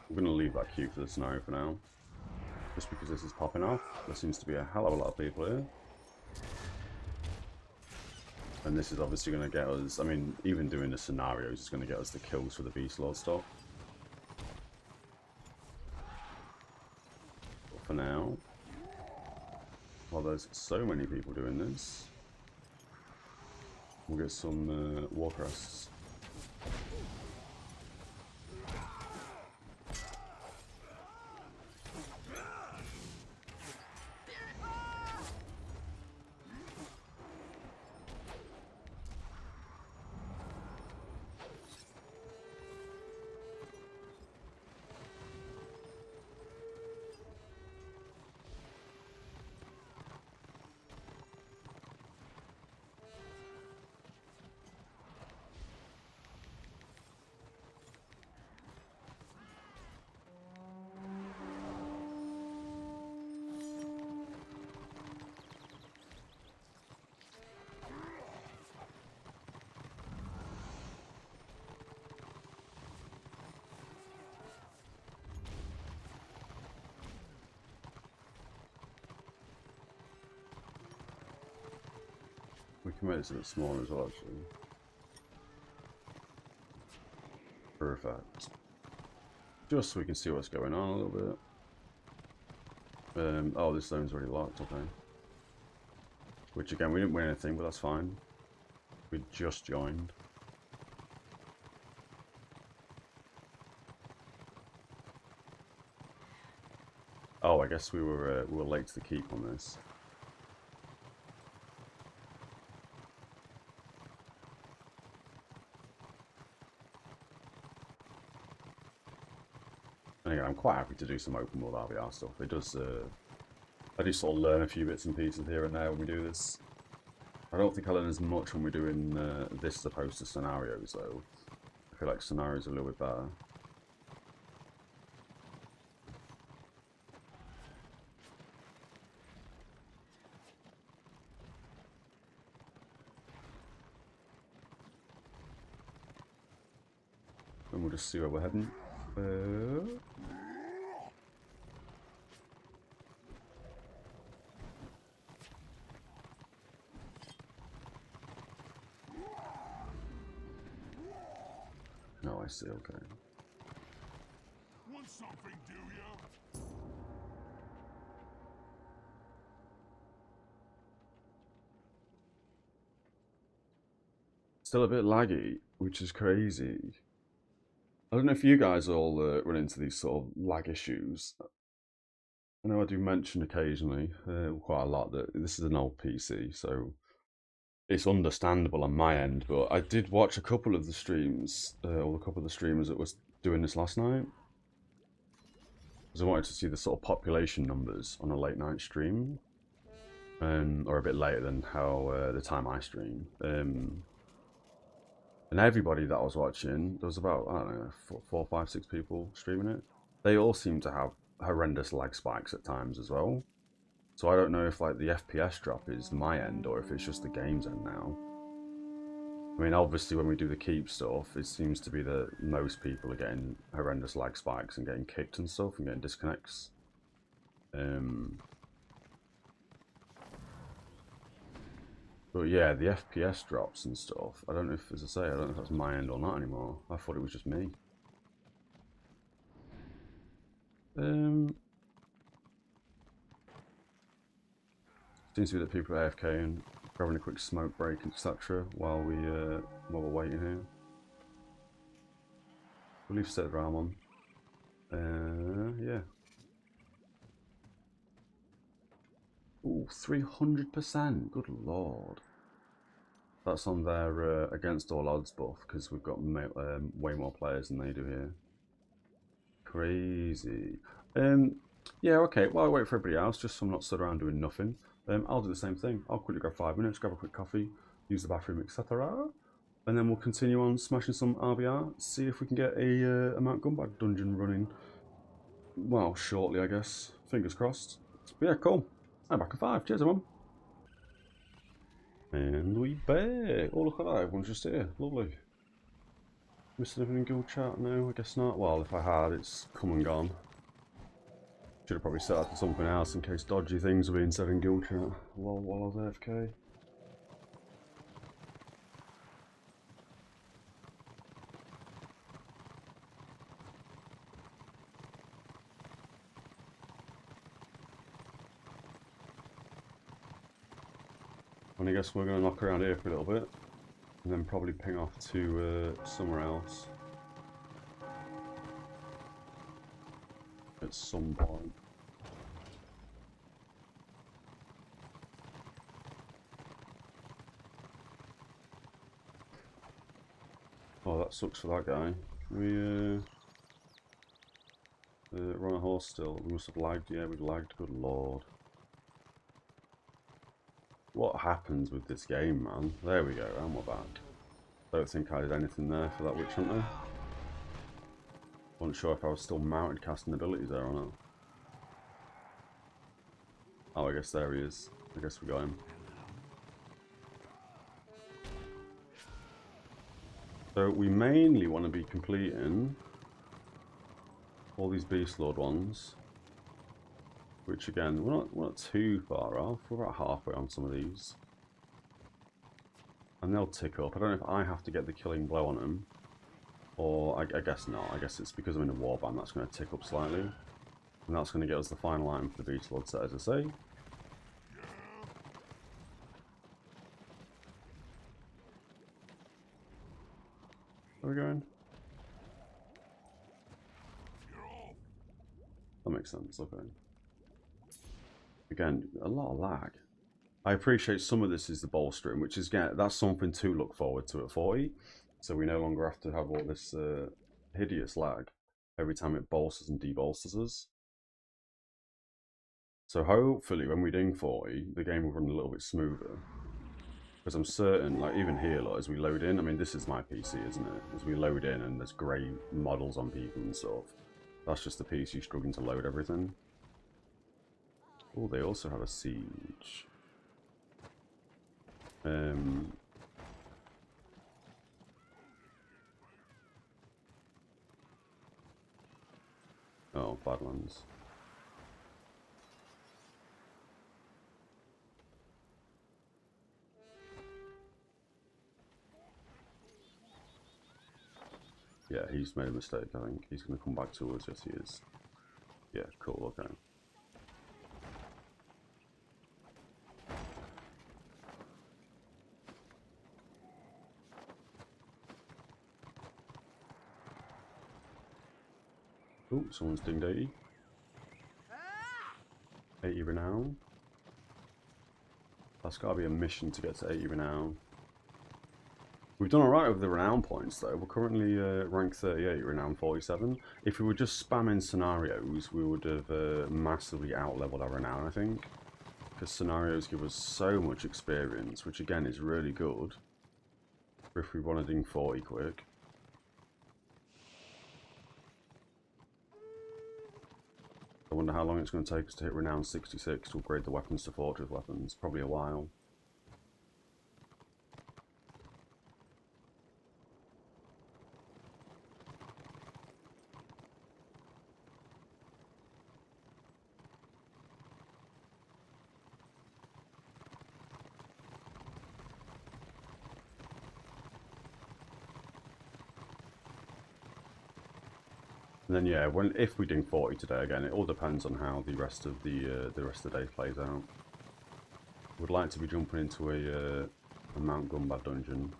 I'm going to leave that queue for the scenario for now. Just because this is popping off. There seems to be a hell of a lot of people here. And this is obviously going to get us, I mean, even doing the scenarios is going to get us the kills for the Beast Lord stuff. But for now, while there's so many people doing this, we'll get some war crests. We can make this a bit smaller as well, actually. Perfect. Just so we can see what's going on a little bit. Oh, this zone's already locked, okay. Which again, we didn't win anything, but that's fine. We just joined. Oh, I guess we were late to the keep on this. And again, I'm quite happy to do some open world RvR stuff. It does, I do sort of learn a few bits and pieces here and there when we do this. I don't think I learn as much when we're doing this as opposed to scenarios, though. I feel like scenarios are a little bit better. And we'll just see where we're heading. No, I see, okay. Want something, do ya? Still a bit laggy, which is crazy. I don't know if you guys all run into these sort of lag issues. I know I do mention occasionally, quite a lot, that this is an old PC, so it's understandable on my end, but I did watch a couple of the streams, or a couple of the streamers that was doing this last night. Because I wanted to see the sort of population numbers on a late night stream. Or a bit later than how the time I stream. And everybody that I was watching, there was about, I don't know, 4, 5, 6 people streaming it. They all seem to have horrendous lag spikes at times as well. So I don't know if like the FPS drop is my end or if it's just the game's end now. I mean, obviously when we do the keep stuff, it seems to be that most people are getting horrendous lag spikes and getting kicked and stuff and getting disconnects. But yeah, the FPS drops and stuff. I don't know if, as I say, I don't know if that's my end or not anymore. I thought it was just me. Seems to be that people are AFK and grabbing a quick smoke break, etc. while we're waiting here. We'll leave set realm on. Yeah. Ooh, 300%. Good lord. That's on their against all odds buff because we've got way more players than they do here. Crazy. Yeah, okay. While I wait for everybody else, just so I'm not stood around doing nothing, I'll do the same thing. I'll quickly grab 5 minutes, grab a quick coffee, use the bathroom, etc. And then we'll continue on smashing some RvR, see if we can get a Mount Gunbad dungeon running. Well, shortly, I guess. Fingers crossed. But yeah, cool. I'm back in 5. Cheers, everyone. And we back. Oh, look at that. Everyone's just here. Lovely. Missed anything in guild chat? No, I guess not. Well, if I had, it's come and gone. Should have probably set up to something else in case dodgy things were being said in guild chat while I was AFK. And I guess we're going to knock around here for a little bit and then probably ping off to somewhere else at some point. Oh, that sucks for that guy. We we're on a horse still. We must have lagged. Yeah, we lagged. Good lord. What happens with this game, man? There we go, and we're back. Don't think I did anything there for that witch hunter. Wasn't sure if I was still mounted casting abilities there or not. Oh, I guess there he is. I guess we got him. So we mainly want to be completing all these Beast Lord ones. Which again, we're not too far off. We're about halfway on some of these. And they'll tick up. I don't know if I have to get the killing blow on them. Or I guess not. I guess it's because I'm in a warband that's going to tick up slightly. And that's going to get us the final item for the Beast Lord set, as I say. Where are we going? That makes sense, okay. Again, a lot of lag. I appreciate some of this is the bolstering, which is, again, that's something to look forward to at 40. So we no longer have to have all this hideous lag every time it bolsters and debolsters us. So hopefully when we ding 40, the game will run a little bit smoother. Because I'm certain, like even here, like, as we load in, I mean this is my PC, isn't it? As we load in and there's grey models on people and stuff, that's just the PC struggling to load everything. Oh, they also have a siege. Oh, Badlands. Yeah, he's made a mistake, I think. He's going to come back to us, yes he is. Yeah, cool, okay. Oh, someone's dinged 80. 80 renown. That's got to be a mission to get to 80 renown. We've done alright with the renown points though. We're currently rank 38, renown 47. If we were just spamming scenarios, we would have massively out-leveled our renown, I think. Because scenarios give us so much experience, which again is really good. If we want to ding 40 quick. I wonder how long it's going to take us to hit Renown 66 to upgrade the weapons to Fortress weapons. Probably a while. And then yeah, if we do 40 today again, it all depends on how the rest of the day plays out. Would like to be jumping into a Mount Gunbad dungeon.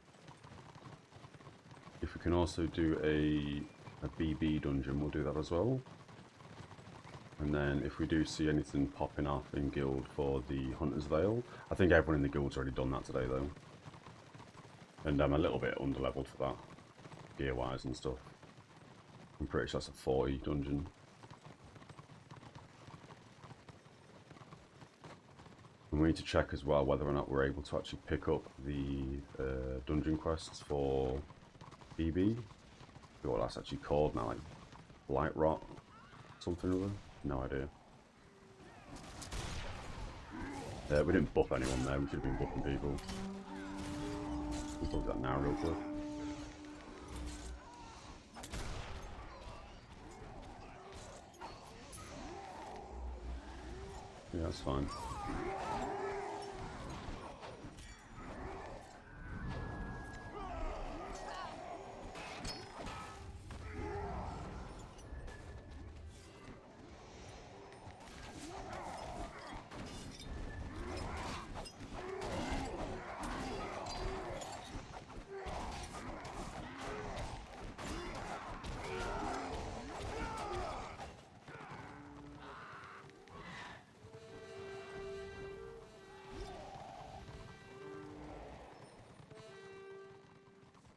If we can also do a BB dungeon, we'll do that as well. And then if we do see anything popping off in guild for the Hunter's Veil, I think everyone in the guild's already done that today though. And I'm a little bit underleveled for that, gear-wise and stuff. I'm pretty sure that's a 40 dungeon. And we need to check as well whether or not we're able to actually pick up the dungeon quests for BB. What that's actually called now, like Light Rot, something or other. No idea. We didn't buff anyone there, we should have been buffing people. Let's look at that now real quick. Yeah, that's fine.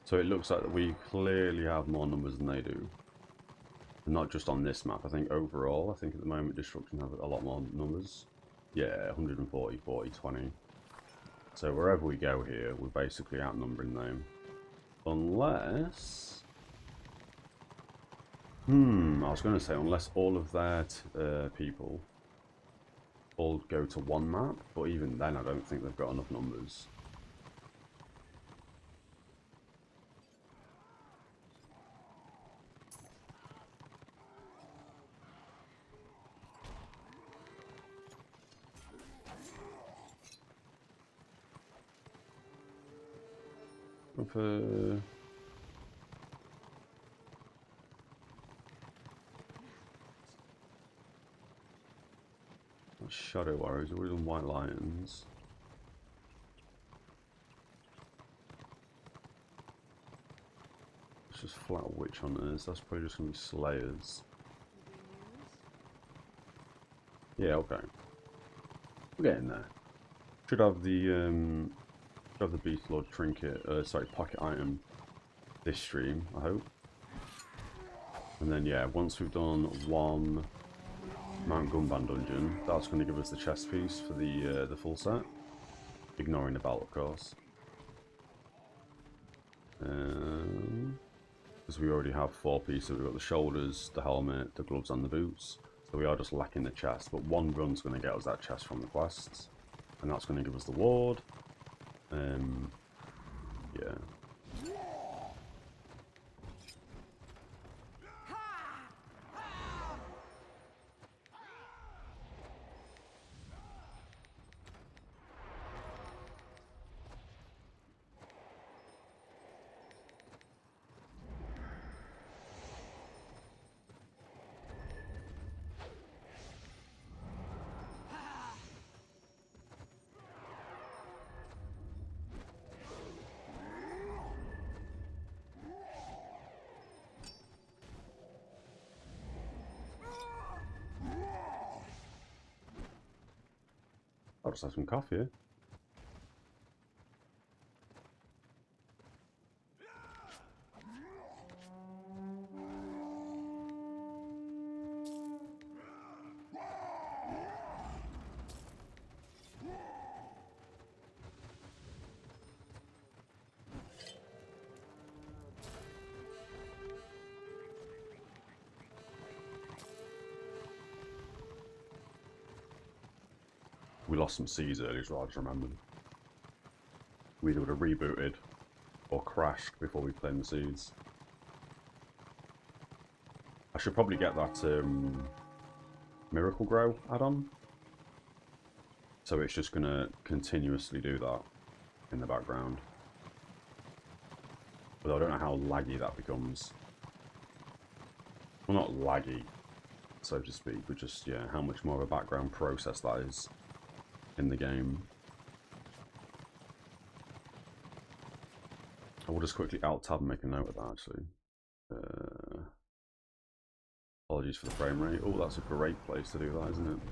So it looks like that we clearly have more numbers than they do. Not just on this map, I think overall, I think at the moment Destruction have a lot more numbers. Yeah, 140, 40, 20. So wherever we go here, we're basically outnumbering them. Unless... I was going to say, unless all of their people all go to one map, but even then I don't think they've got enough numbers. Shadow Warriors, already done White Lions. It's just flat Witch Hunters, that's probably just going to be Slayers. Yeah, okay. We're getting there. Should have the Beast Lord trinket, sorry, pocket item this stream, I hope. And then yeah, once we've done one Mount Gunbad dungeon, that's going to give us the chest piece for the full set, ignoring the belt, of course. Because we already have 4 pieces, we've got the shoulders, the helmet, the gloves and the boots, so we are just lacking the chest, but one run's going to get us that chest from the quests, and that's going to give us the ward. Yeah. I'll just have some coffee. lost some seeds earlier, so I just remembered. We either would have rebooted or crashed before we claimed the seeds. I should probably get that Miracle Grow add-on. So it's just going to continuously do that in the background. But I don't know how laggy that becomes. Well, not laggy, so to speak, but just, yeah, how much more of a background process that is in the game. I will just quickly alt-tab and make a note of that, actually. Apologies for the frame rate. Oh, that's a great place to do that, isn't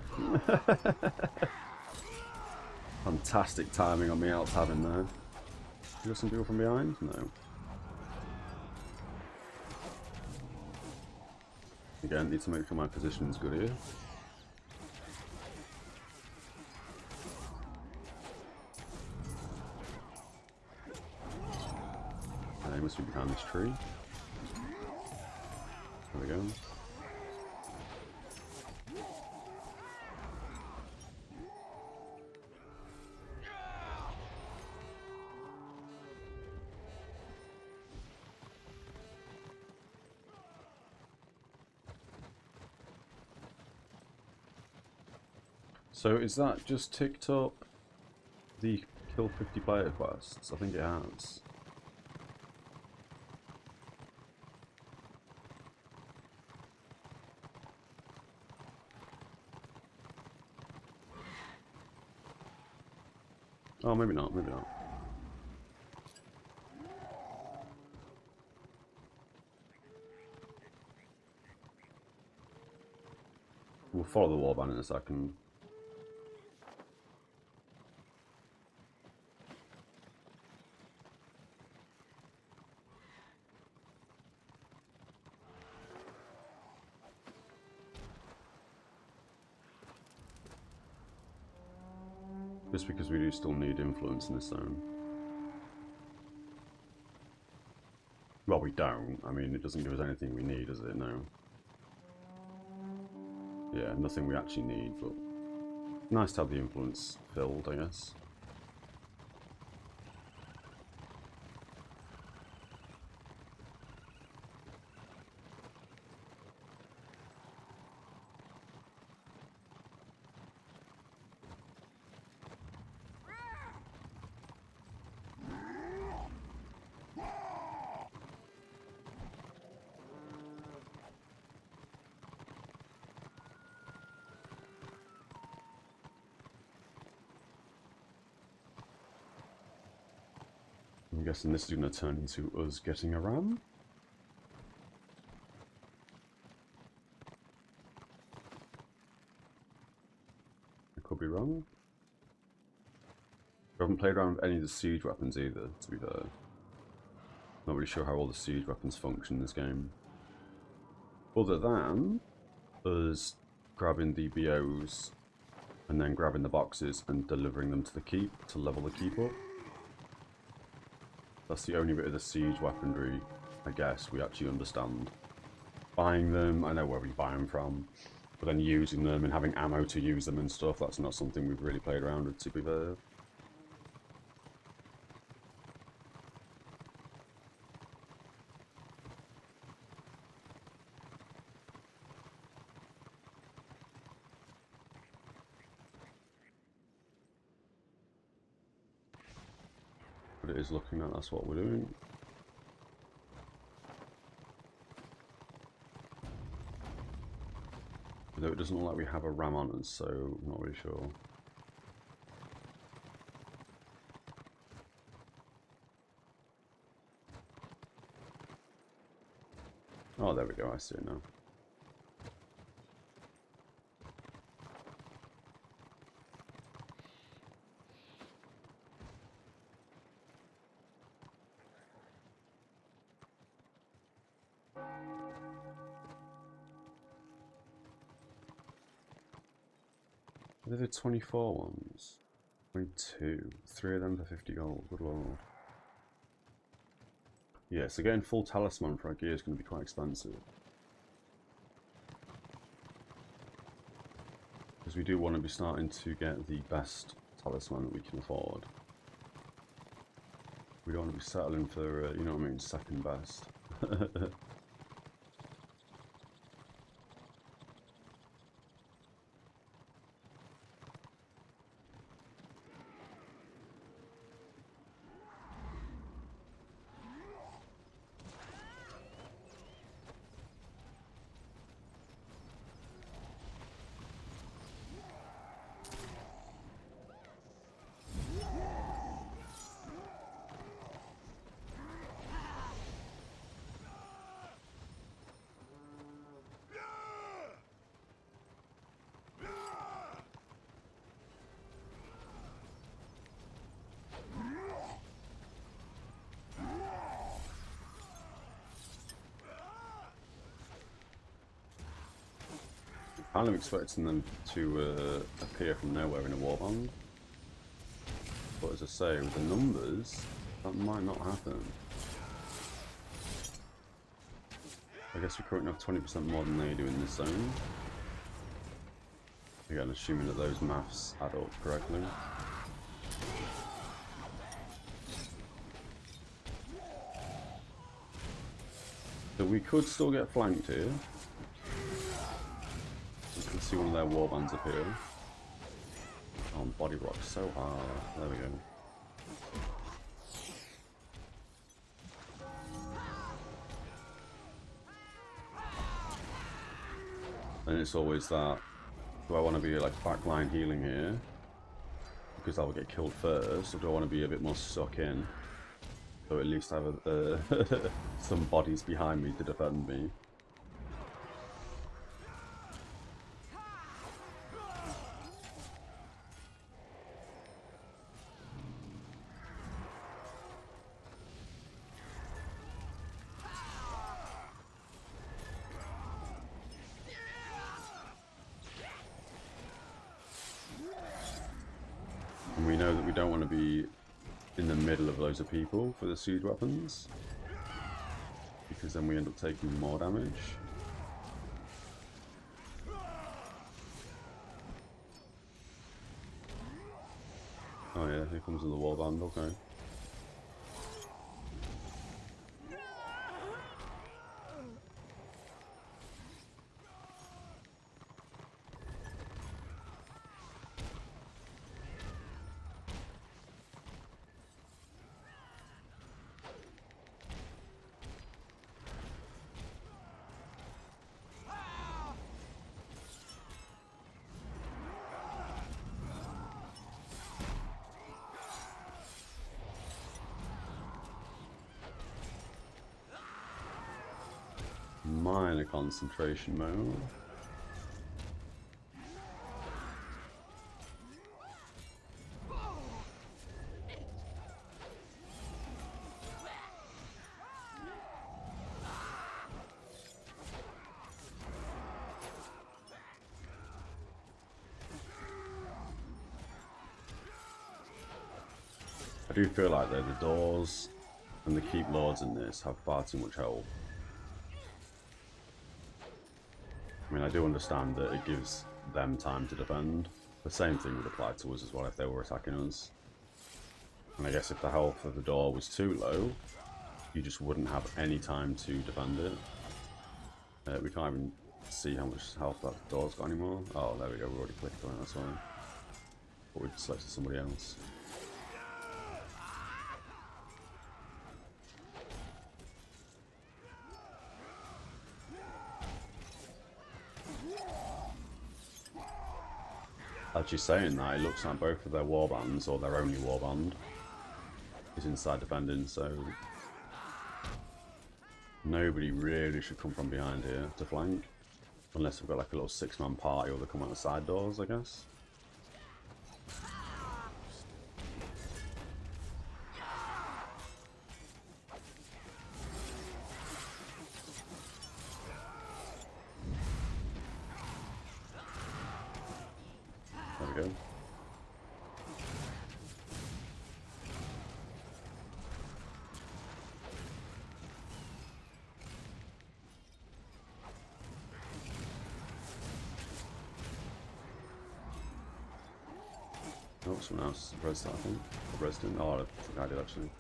it? Fantastic timing on me alt-tabbing there. You got some people from behind? No. Again, need to make sure my position's good here. They must be behind this tree. There we go. So is that just ticked up the kill 50 player quests? I think it has. Oh, maybe not, maybe not. We'll follow the warband in a second. Just because we do still need influence in this zone. Well, we don't. I mean, it doesn't give us anything we need, does it? No. Yeah, nothing we actually need, but nice to have the influence filled, I guess. I'm guessing this is going to turn into us getting a ram. I could be wrong. I haven't played around with any of the siege weapons either, to be fair. Not really sure how all the siege weapons function in this game. Other than us grabbing the BOs and then grabbing the boxes and delivering them to the keep to level the keep up. That's the only bit of the siege weaponry, I guess, we actually understand. Buying them, I know where we buy them from, but then using them and having ammo to use them and stuff, that's not something we've really played around with, to be fair. But it is looking like that's what we're doing. Though it doesn't look like we have a ram on us, so I'm not really sure. Oh, there we go, I see it now. They're the 24 ones. 22. 3 of them for 50 gold. Good lord. Yeah, so getting full talisman for our gear is going to be quite expensive. Because because we do want to be starting to get the best talisman that we can afford. We don't want to be settling for, you know what I mean, second best. Kind of expecting them to appear from nowhere in a warband, but as I say, with the numbers, that might not happen. I guess we currently have 20% more than they do in this zone. Again, assuming that those maths add up correctly. So we could still get flanked here. You can see one of their warbands appear. Oh, body rock so hard. There we go. And it's always that, do I want to be like backline healing here because I will get killed first, or do I want to be a bit more stuck in so at least have some bodies behind me to defend me? And we know that we don't want to be in the middle of loads of people for the siege weapons, because then we end up taking more damage. Oh yeah, here comes the warband, okay. Minor concentration mode. I do feel like though the doors and the keep lords in this have far too much health. I mean, I do understand that it gives them time to defend. The same thing would apply to us as well if they were attacking us. And I guess if the health of the door was too low, you just wouldn't have any time to defend it. We can't even see how much health that door's got anymore. Oh, there we go, we already clicked on it, that's why. But we selected somebody else. Actually saying that, it looks like both of their warbands, or their only warband, is inside defending, so nobody really should come from behind here to flank. Unless we've got like a little 6-man party, or they come out the side doors, I guess. There we go. Oh, someone else rezzed, I think. Or rezzed in. Oh, I think I did actually.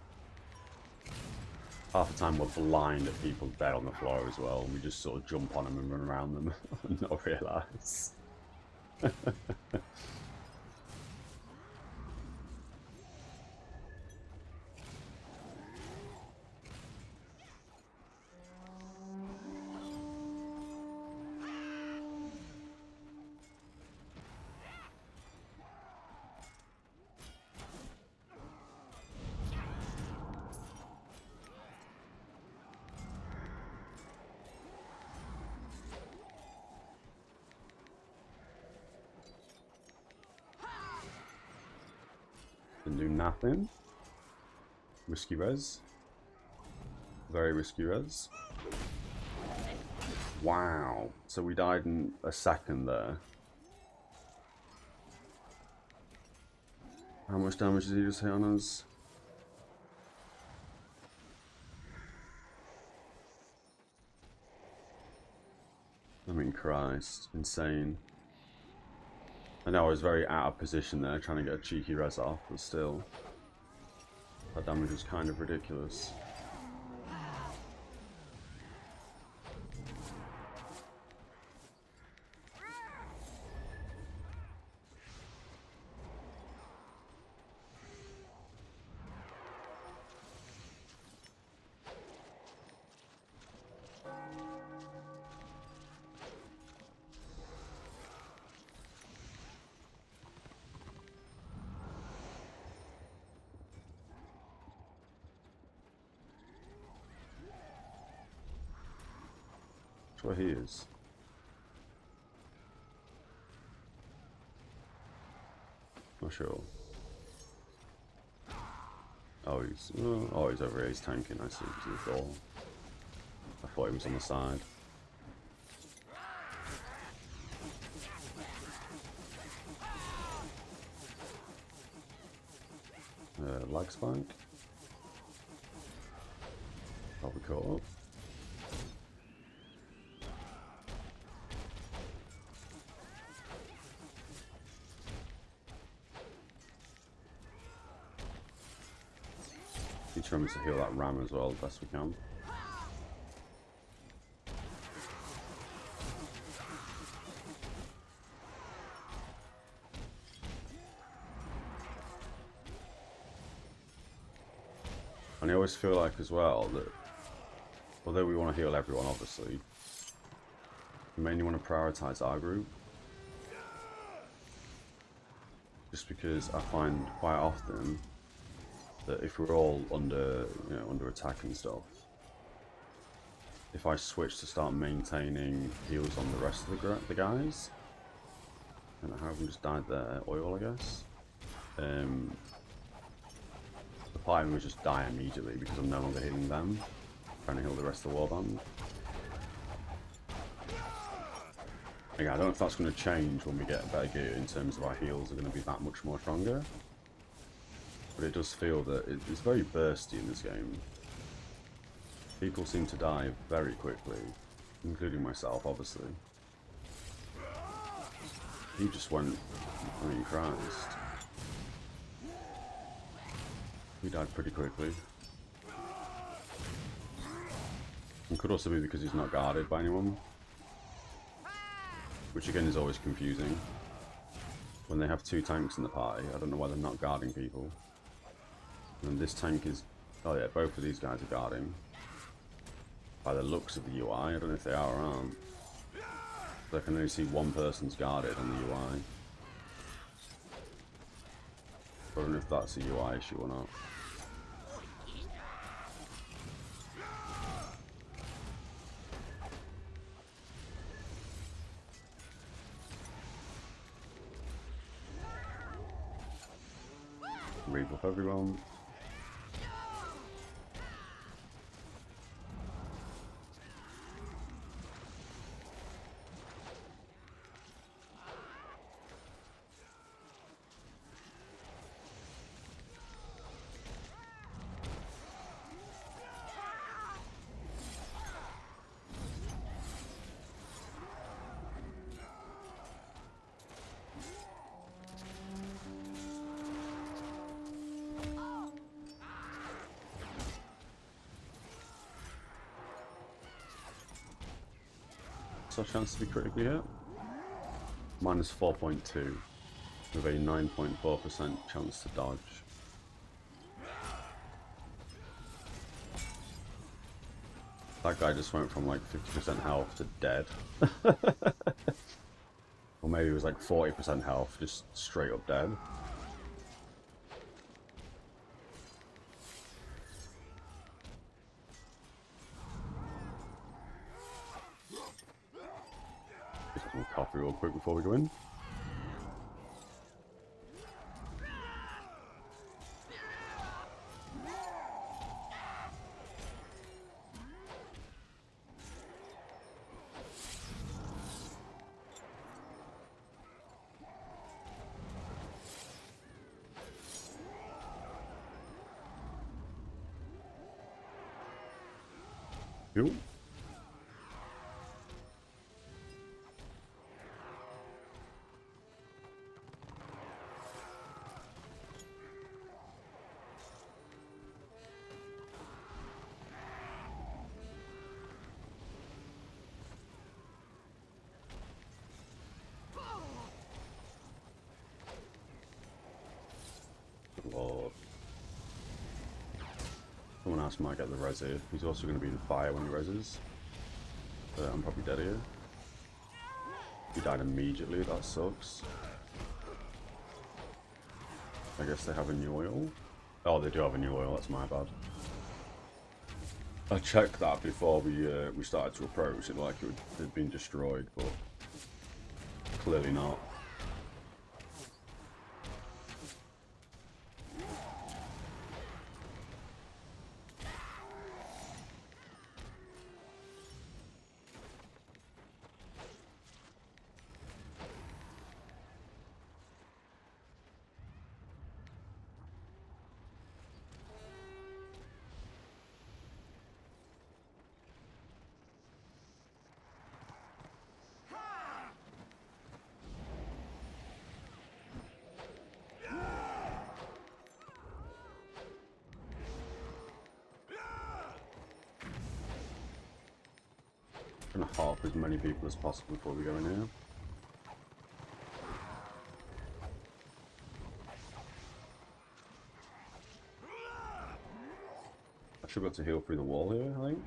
Half the time we're blind at people dead on the floor as well, and we just sort of jump on them and run around them and not realise. Didn't do nothing. Risky res. Very risky res. Wow. So we died in a second there. How much damage did he just hit on us? I mean, Christ. Insane. I know I was very out of position there, trying to get a cheeky res off, but still. That damage was kind of ridiculous. That's where he is. Not sure. Oh, he's over here. He's tanking. I see. He's the door. I thought he was on the side. Lag spike. Probably caught up. Each remember to heal that ram as well, the best we can. And I always feel like as well that, although we want to heal everyone obviously, we mainly want to prioritise our group. Just because I find quite often that if we're all under, under attack and stuff, if I switch to start maintaining heals on the rest of the guys, and I haven't just died there, oil I guess, the party would just die immediately because I'm no longer healing them, trying to heal the rest of the warband. Again, I don't know if that's going to change when we get better gear in terms of our heals are going to be that much more stronger. But it does feel that it's very bursty in this game. People seem to die very quickly, including myself, obviously. He just went, I mean, Christ. He died pretty quickly. It could also be because he's not guarded by anyone. Which again is always confusing. When they have two tanks in the party, I don't know why they're not guarding people. And this tank is... oh yeah, both of these guys are guarding. By the looks of the UI, I don't know if they are or aren't. But I can only see one person's guarded on the UI. I don't know if that's a UI issue or not. Rebuff everyone. What's our chance to be critically hit? Minus 4.2 with a 9.4% chance to dodge. That guy just went from like 50% health to dead. Or maybe it was like 40% health, just straight up dead. Just some coffee real quick before we go in. Cool. Good lord. Someone else might get the res here. He's also going to be in fire when he reses. But I'm probably dead here. He died immediately, that sucks. I guess they have a new oil. Oh, they do have a new oil, that's my bad. I checked that before we started to approach. It like it had been destroyed, but clearly not. Trying to harp as many people as possible before we go in here. I should be able to heal through the wall here, I think.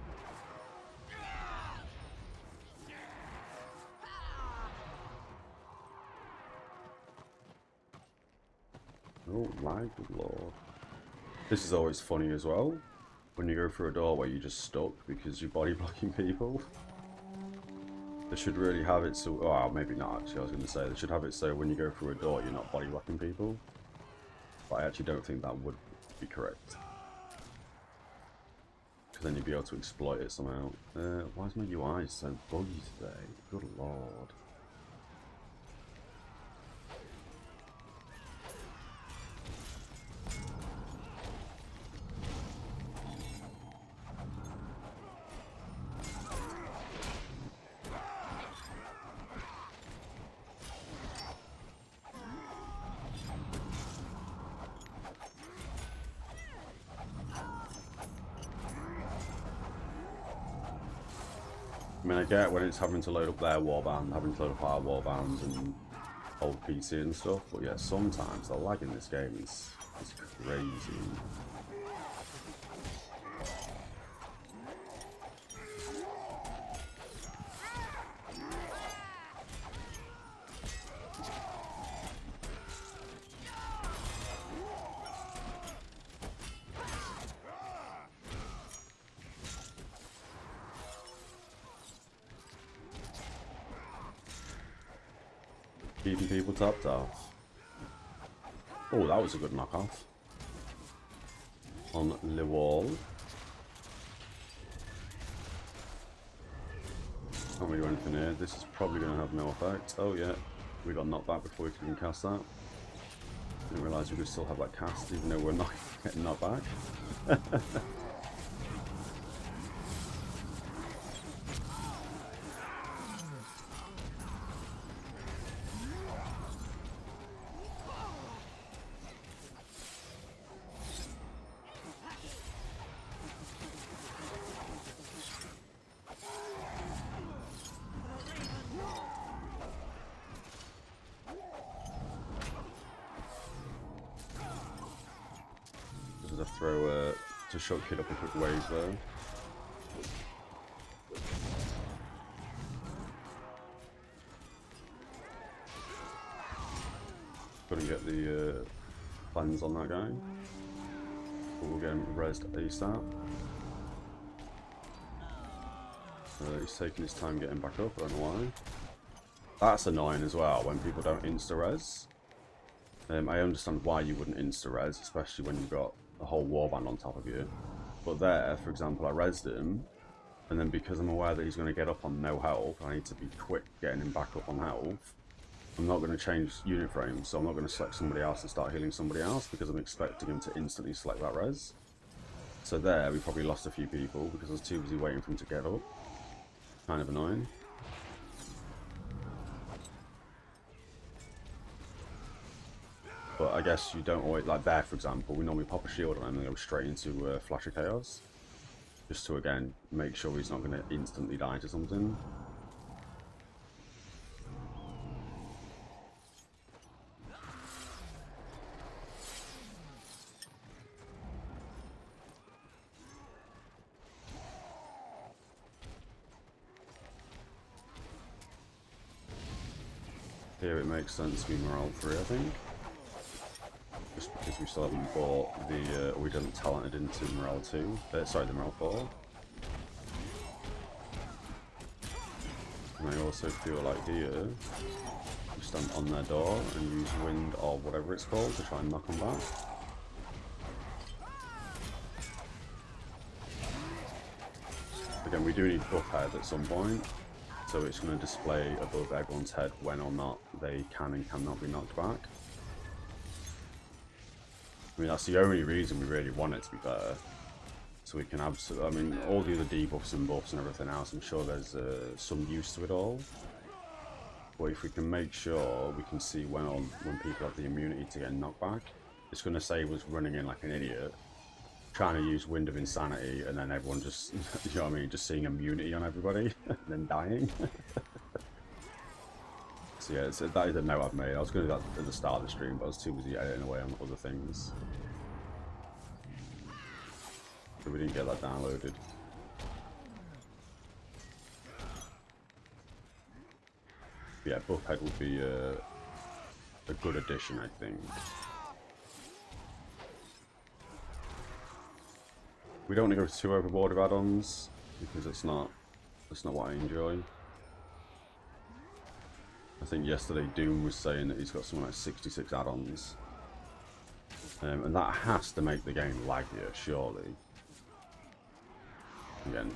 Oh my good lord. This is always funny as well. When you go through a door where you're just stuck because you're body blocking people. They should really have it so, oh maybe not actually, I was going to say, they should have it so when you go through a door you're not body blocking people. But I actually don't think that would be correct. Because then you'd be able to exploit it somehow. Why is my UI so buggy today? Good lord. I mean, I get when it's having to load up their warband, having to load up our warbands and old PC and stuff, but yeah, sometimes the lag in this game is crazy. Keeping people topped off. Oh, that was a good knockoff. On the wall. Can't really do anything here. This is probably going to have no effect. Oh yeah, we got knocked back before we could even cast that. Didn't realise we could still have that cast even though we're not getting knocked back. throw to shut Kid up a quick wave there. Couldn't get the plans on that guy. But we'll get him rezzed ASAP. He's taking his time getting back up, I don't know why. That's annoying as well, when people don't insta-res. I understand why you wouldn't insta-res, especially when you've got a whole warband on top of you. But there, for example, I rezzed him, and then because I'm aware that he's going to get up on no health, I need to be quick getting him back up on health. I'm not going to change unit frames, so I'm not going to select somebody else and start healing somebody else, because I'm expecting him to instantly select that res. So there, we probably lost a few people, because I was too busy waiting for him to get up. Kind of annoying. But I guess you don't always, like there for example, we normally pop a shield on him and go straight into Flash of Chaos. Just to again, make sure he's not going to instantly die to something. Here it makes sense to be morale 3, I think. Just because we still haven't bought the, we didn't talented into morale 2. Sorry, the morale 4. And I also feel like here, you stand on their door and use wind or whatever it's called to try and knock them back. Again, we do need buff head at some point. So it's going to display above everyone's head when or not they can and cannot be knocked back. I mean, that's the only reason we really want it, to be fair. So we can absolutely, I mean, all the other debuffs and buffs and everything else, I'm sure there's some use to it all. But if we can make sure we can see when people have the immunity to get knocked back, it's going to save us running in like an idiot, trying to use Wind of Insanity, and then everyone just, you know what I mean, just seeing immunity on everybody, and then dying. So yeah, that is a note I've made. I was going to do that at the start of the stream, but I was too busy editing away on other things. So we didn't get that downloaded. But yeah, Buffhead would be a good addition, I think. We don't want to go too overboard with add-ons because that's not what I enjoy. I think yesterday Doom was saying that he's got something like 66 add-ons, and that has to make the game laggier, surely. Again,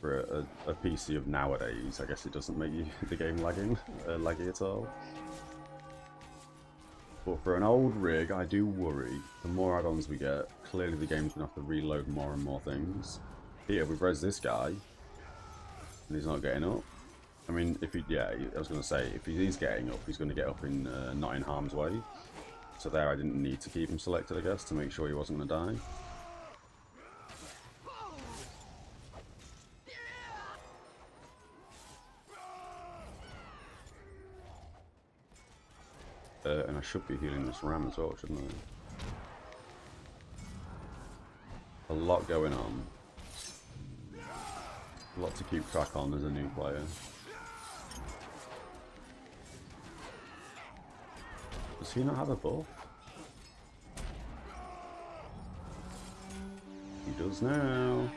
for a PC of nowadays, I guess it doesn't make the game laggy at all. But for an old rig, I do worry. The more add-ons we get, clearly the game's going to have to reload more and more things. Here, we've res this guy, and he's not getting up. I mean, if he, yeah, I was going to say, if he is getting up, he's going to get up in not in harm's way. So there, I didn't need to keep him selected, I guess, to make sure he wasn't going to die. And I should be healing this ram as well, shouldn't I? A lot going on. A lot to keep track on as a new player. Does he not have a buff? He does now.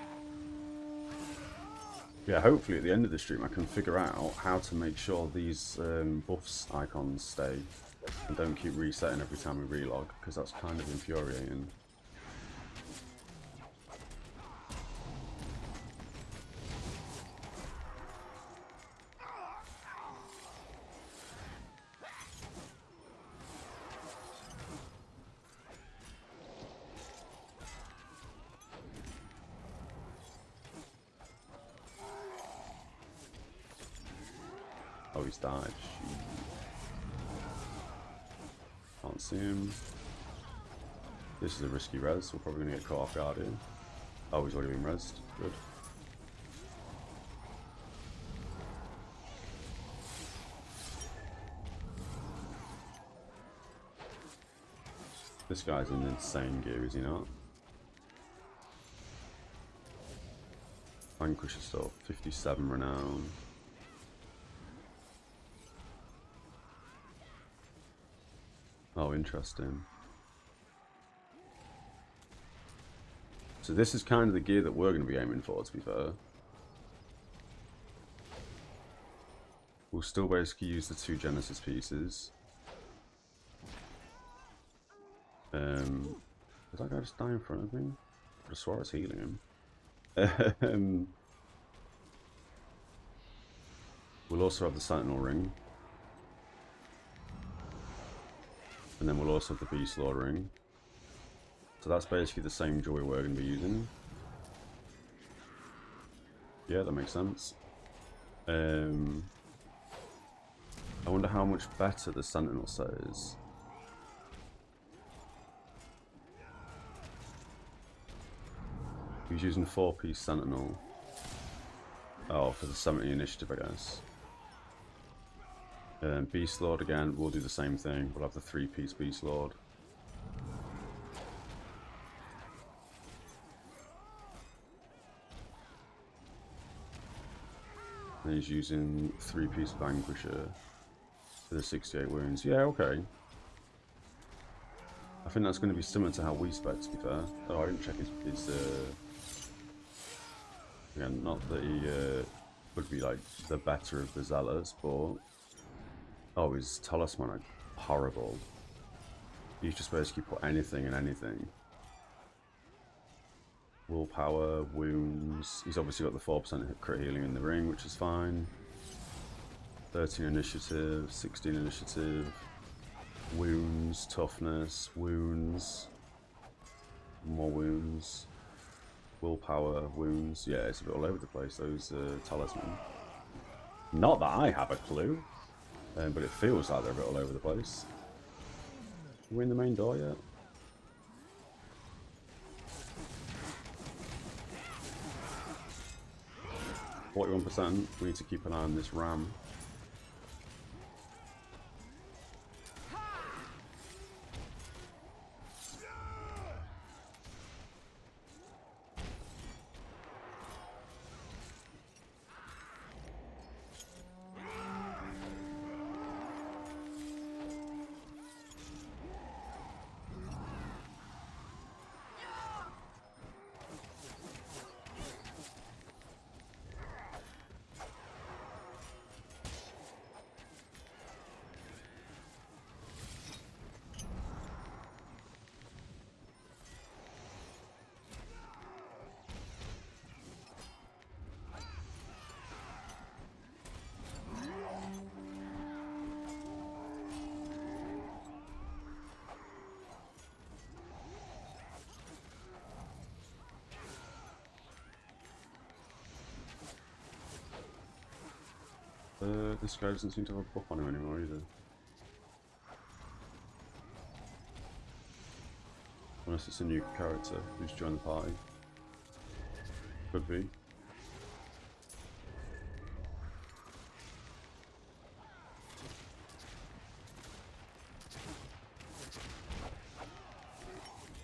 Yeah, hopefully at the end of the stream I can figure out how to make sure these buffs icons stay and don't keep resetting every time we relog, because that's kind of infuriating. Oh, he's died. Can't see him. This is a risky res, we're probably going to get caught off guard here. Oh, he's already been resed. Good. This guy's in insane gear, is he not? Vanquisher stuff, 57 renown. Oh, interesting. So this is kind of the gear that we're going to be aiming for, to be fair. We'll still basically use the 2 Genesis pieces. Did that guy just die in front of me? I just swore I was healing him. We'll also have the Sentinel Ring. And then we'll also have the Beast Lord Ring. So that's basically the same joy we're going to be using. Yeah, that makes sense. I wonder how much better the Sentinel set is. He's using 4-piece Sentinel. Oh, for the 70 initiative, I guess. Beast Lord again, we'll do the same thing. We'll have the 3-piece Beast Lord. And he's using 3-piece Vanquisher for the 68 wounds. Yeah, okay. I think that's going to be similar to how we spec, to be fair. Oh, I didn't check his again, not that he would be like the better of the Zealots, but oh, his talisman are horrible. You just basically put anything in anything. Willpower, wounds. He's obviously got the 4% crit healing in the ring, which is fine. 13 initiative, 16 initiative. Wounds, toughness, wounds. More wounds. Willpower, wounds. Yeah, it's a bit all over the place, those talisman. Not that I have a clue, but it feels like they're a bit all over the place. Are we in the main door yet? %. We need to keep an eye on this ram. This guy doesn't seem to have a buff on him anymore either. Unless it's a new character who's joined the party. Could be.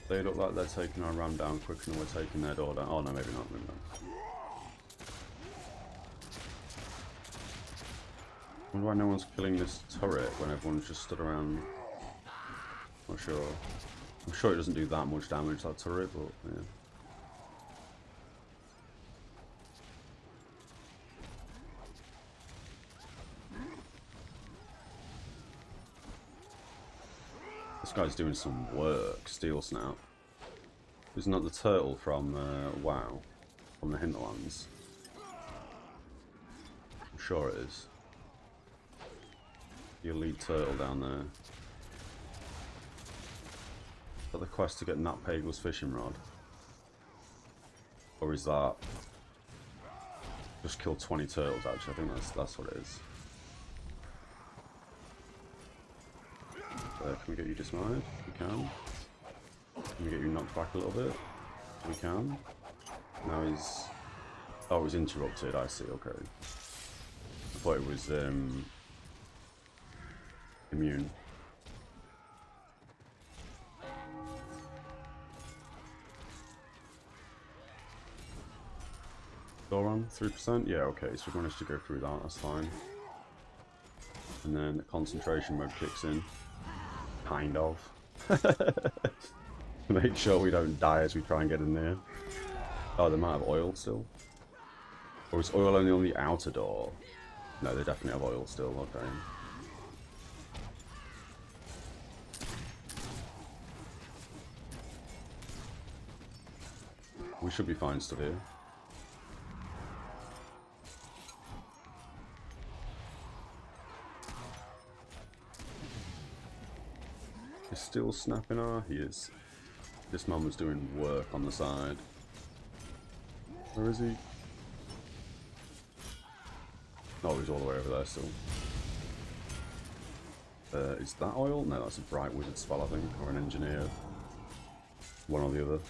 They look like they're taking our ram down quicker than we're taking their door down. Oh no, maybe not, maybe not. I wonder why no one's killing this turret when everyone's just stood around. Not sure. I'm sure it doesn't do that much damage, that turret, but yeah. This guy's doing some work, Steel Snout. Isn't that the turtle from WoW? From the Hinterlands? I'm sure it is. The elite turtle down there. Is that the quest to get Nat Pagel's fishing rod? Or is that just kill 20 turtles actually? I think that's what it is. Can we get you dismounted? We can. Can we get you knocked back a little bit? We can. Now he's... Oh, he's interrupted, I see, okay. I thought it was immune. Goron, 3%? Yeah, okay, so we managed to go through that, that's fine. And then concentration mode kicks in. Kind of. Make sure we don't die as we try and get in there. Oh, they might have oil still. Or is oil only on the outer door? No, they definitely have oil still, okay. We should be fine still here. Is still snapping? He is. This man was doing work on the side. Where is he? Oh, he's all the way over there still. Is that oil? No, that's a bright wizard spell, I think, or an engineer. One or the other.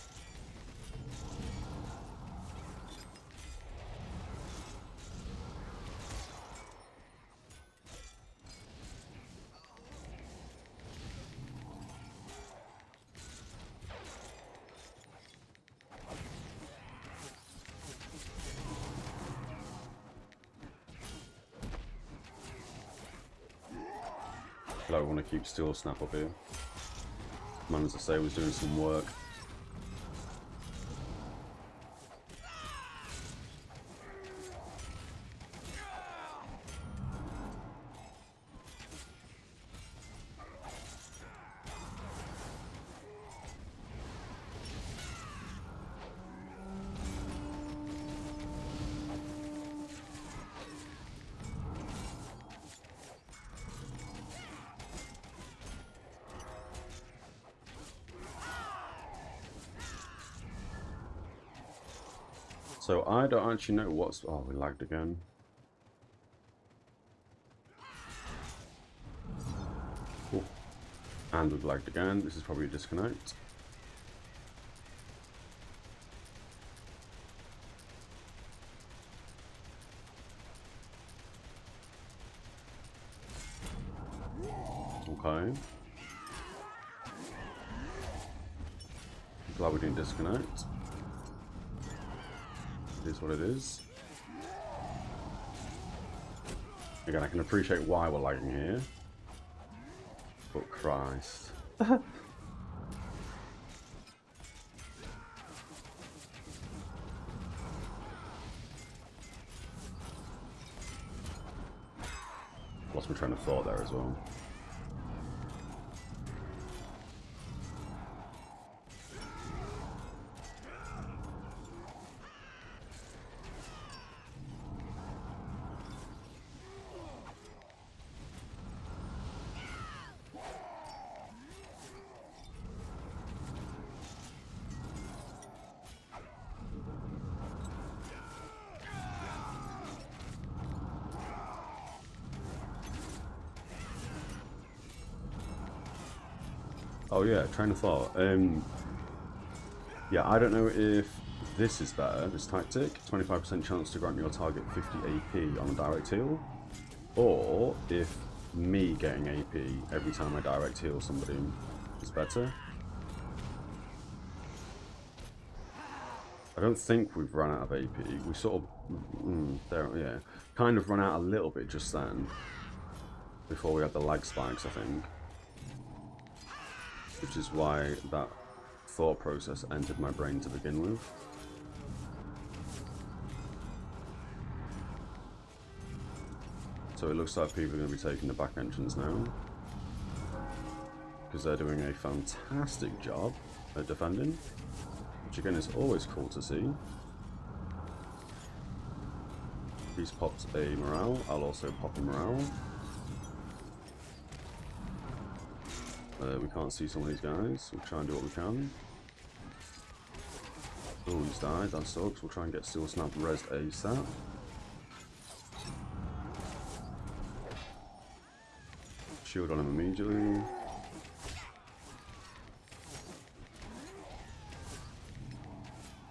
I want to keep Steel Snap up here. Man, as I say, was doing some work. So I don't actually know what's... Oh, we lagged again. Cool. And we've lagged again. This is probably a disconnect. Okay. Glad we didn't disconnect. It is what it is. Again, I can appreciate why we're lagging here. But Christ. Lost my train of thought there as well. Oh yeah, train of thought. Yeah, I don't know if this is better, this tactic. 25% chance to grant your target 50 AP on a direct heal. Or if me getting AP every time I direct heal somebody is better. I don't think we've run out of AP. We sort of, yeah, kind of run out a little bit just then. Before we had the lag spikes, I think. Which is why that thought process entered my brain to begin with. So it looks like people are going to be taking the back entrance now. Because they're doing a fantastic job at defending. Which again is always cool to see. He's popped a morale, I'll also pop a morale. We can't see some of these guys, we'll try and do what we can. Oh, he's died, that sucks. We'll try and get Steel Snap rezzed ASAP. Shield on him immediately.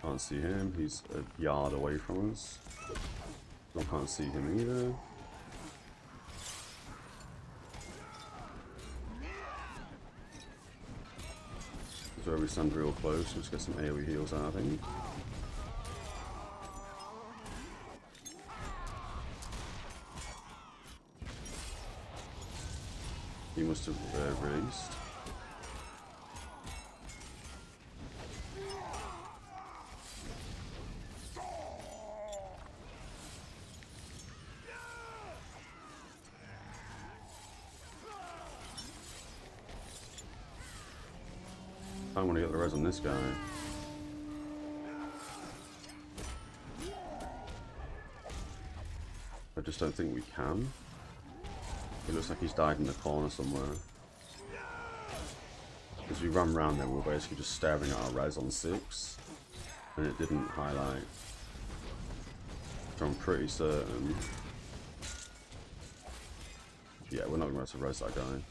Can't see him, he's a yard away from us. I can't see him either. This is where we stand real close, let's get some AoE heals out of him. he must have released. I want to get the res on this guy. I just don't think we can. It looks like he's died in the corner somewhere. As we ran around there, we were basically just staring at our res on 6. And it didn't highlight. So I'm pretty certain. Yeah, we're not going to be able to res that guy.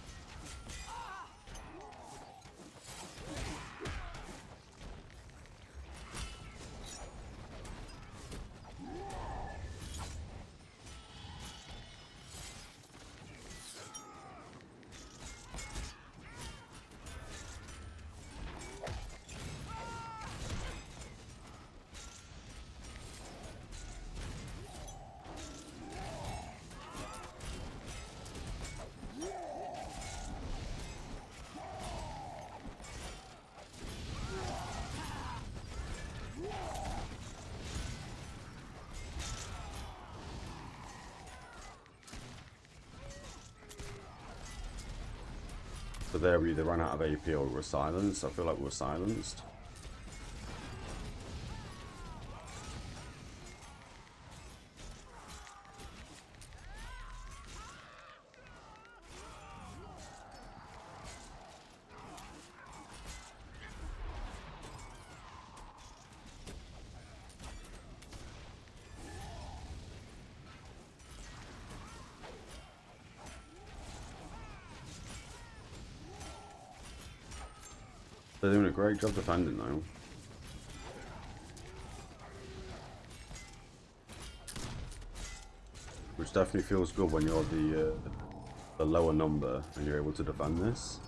So there we either ran out of AP or we were silenced. I feel like we were silenced. They're doing a great job defending though. Which definitely feels good when you're the lower number and you're able to defend this.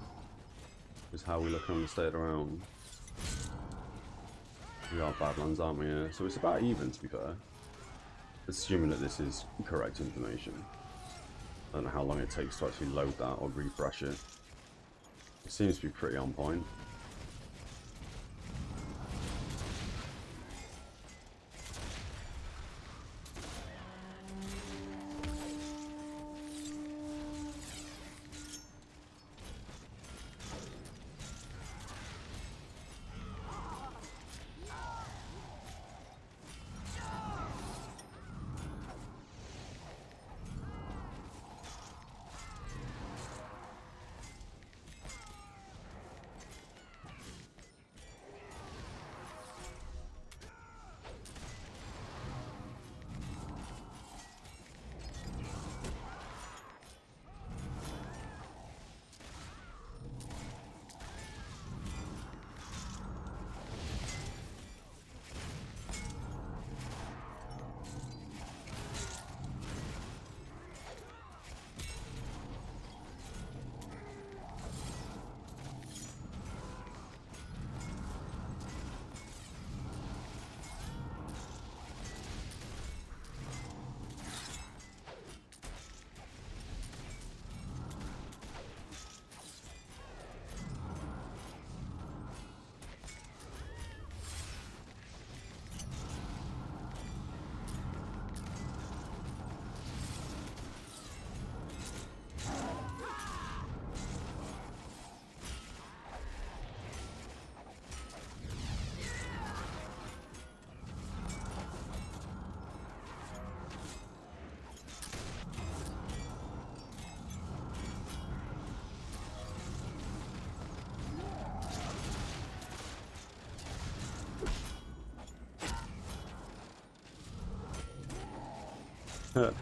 Is how we look on the state around. We are Badlands, aren't we? Yeah. So it's about even, to be fair. Assuming that this is correct information. I don't know how long it takes to actually load that or refresh it. It seems to be pretty on point.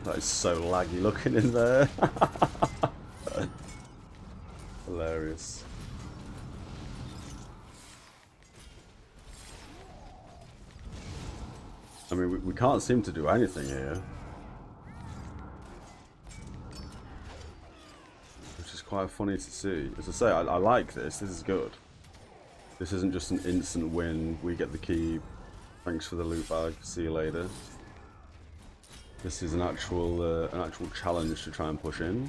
That is so laggy looking in there. Hilarious. I mean, we can't seem to do anything here. Which is quite funny to see. As I say, I like this. This is good. This isn't just an instant win. We get the key. Thanks for the loot bag. See you later. This is an actual challenge to try and push in.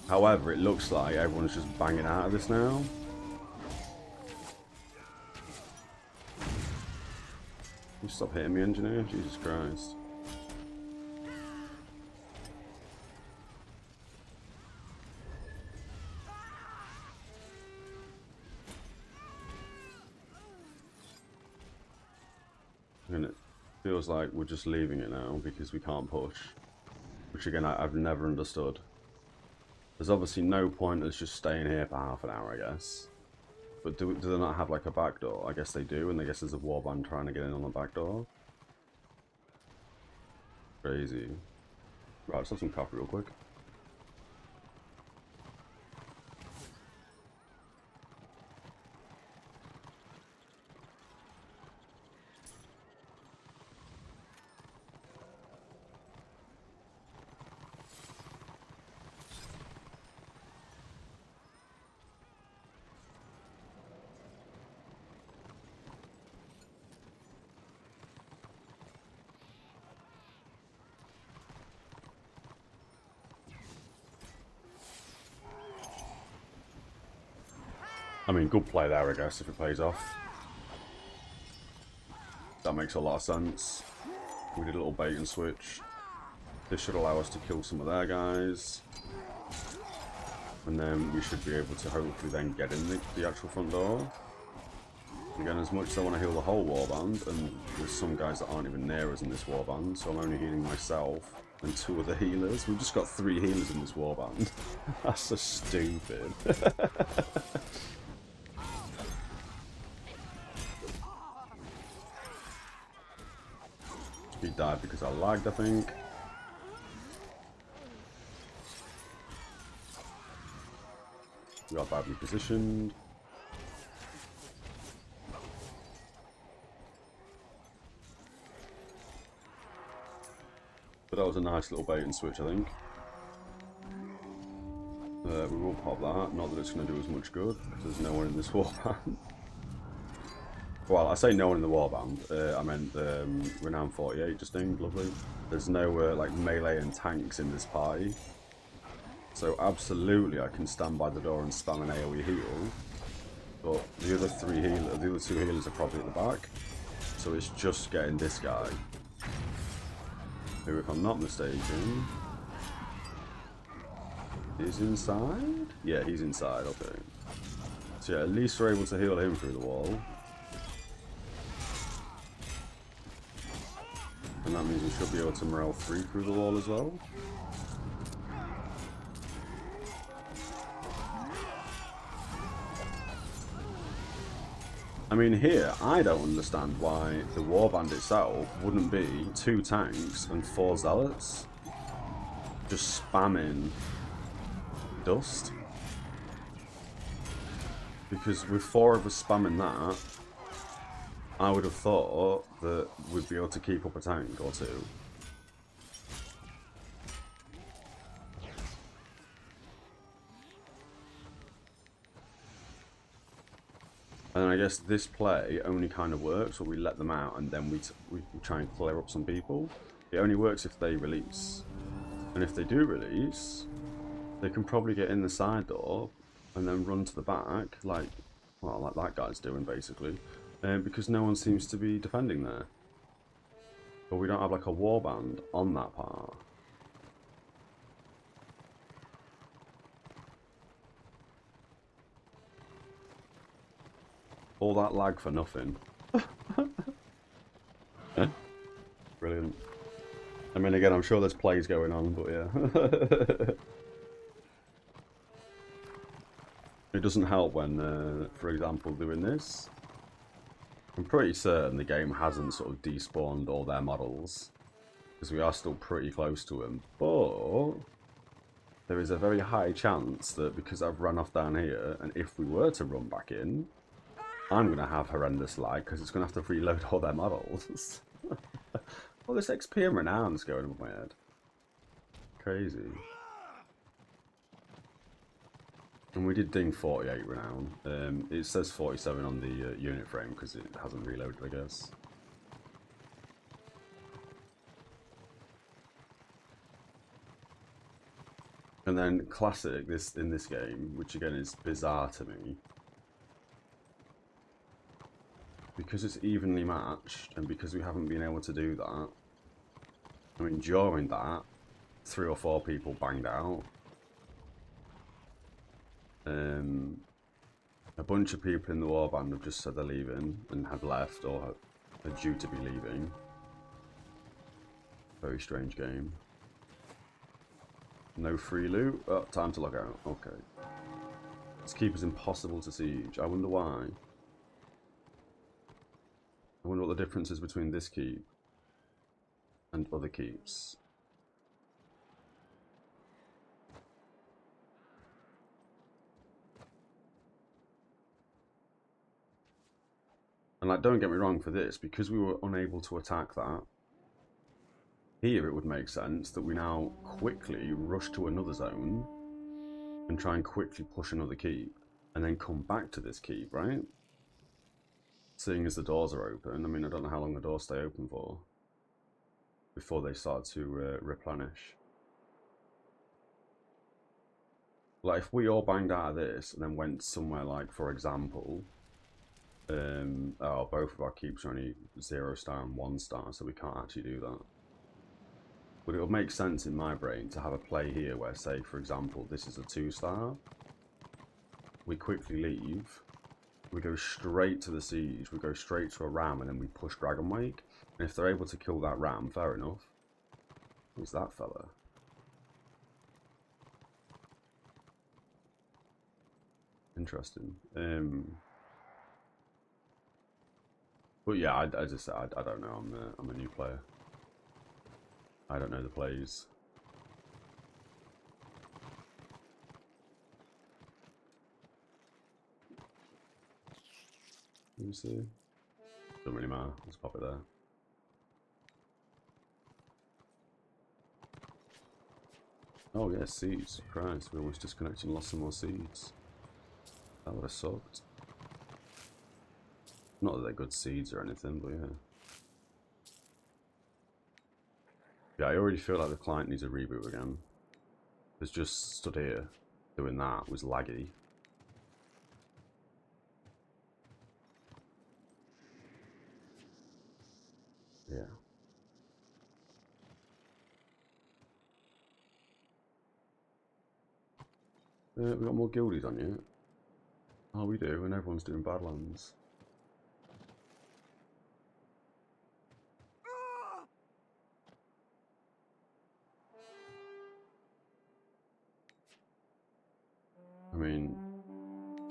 However, it looks like everyone's just banging out of this now. You stop hitting me, engineer? Jesus Christ. And it feels like we're just leaving it now because we can't push. Which again, I've never understood. There's obviously no point us just staying here for half an hour, I guess. But do they not have like a back door? I guess they do, and I guess there's a warband trying to get in on the back door. Crazy. Right, let's have some coffee real quick. I mean, good play there, I guess, if it pays off. That makes a lot of sense. We did a little bait and switch. This should allow us to kill some of their guys. And then we should be able to hopefully then get in the actual front door. Again, as much as I want to heal the whole warband, and there's some guys that aren't even near us in this warband, so I'm only healing myself and 2 other healers. We've just got 3 healers in this warband. That's so stupid. He died because I lagged, I think. We got badly positioned. But that was a nice little bait and switch, I think. We will pop that. Not that it's going to do as much good, because there's no one in this warband. Well, I say no one in the warband. I meant Renown 48 just dinged, lovely. There's no like melee and tanks in this party. So absolutely I can stand by the door and spam an AoE heal. But the other 3 healers, the other 2 healers are probably at the back. So it's just getting this guy. Who, if I'm not mistaken, is inside? Yeah, he's inside, okay. So yeah, at least we're able to heal him through the wall. And that means we should be able to morale 3 through the wall as well. I mean, here, I don't understand why the warband itself wouldn't be 2 tanks and 4 zealots. Just spamming dust. Because with 4 of us spamming that, I would have thought that we'd be able to keep up a tank or 2. And then I guess this play only kind of works where we let them out and then we try and clear up some people. It only works if they release. And if they do release, they can probably get in the side door and then run to the back, like, well, like that guy's doing basically. Because no one seems to be defending there. But we don't have like a warband on that part. All that lag for nothing. Brilliant. I mean, again, I'm sure there's plays going on, but yeah. It doesn't help when, for example, doing this. I'm pretty certain the game hasn't sort of despawned all their models, because we are still pretty close to them, but there is a very high chance that because I've run off down here, and if we were to run back in, I'm going to have horrendous lag, because it's going to have to reload all their models. All this XP and renown's going over my head. Crazy. And we did ding 48 renown. It says 47 on the unit frame because it hasn't reloaded, I guess. And then classic in this game, which again is bizarre to me, because it's evenly matched and because we haven't been able to do that. I mean, during that, 3 or 4 people banged out. A bunch of people in the warband have just said they're leaving and have left or are due to be leaving. Very strange game. No free loot. Oh, time to log out. Okay. This keep is impossible to siege. I wonder why. I wonder what the difference is between this keep and other keeps. And like, don't get me wrong for this, because we were unable to attack that, here it would make sense that we now quickly rush to another zone and try and quickly push another keep and then come back to this keep, right? Seeing as the doors are open. I mean, I don't know how long the doors stay open for before they start to replenish. Like, if we all banged out of this and then went somewhere like, for example, oh, both of our keeps are only 0 star and 1 star, so we can't actually do that. But it would make sense in my brain to have a play here where, say, for example, this is a 2 star. We quickly leave. We go straight to the siege. We go straight to a ram, and then we push Dragon Wake. And if they're able to kill that ram, fair enough. Who's that fella? Interesting. But yeah, I just said I don't know. I'm a new player. I don't know the plays. Let me see. Doesn't really matter. Let's pop it there. Oh yeah, seeds. Christ, we almost disconnected and lost some more seeds. That would have sucked. Not that they're good seeds or anything, but yeah. Yeah, I already feel like the client needs a reboot again. It's just stood here doing that was laggy. Yeah. We got more guildies on yet. Oh, we do, and everyone's doing Badlands. I mean,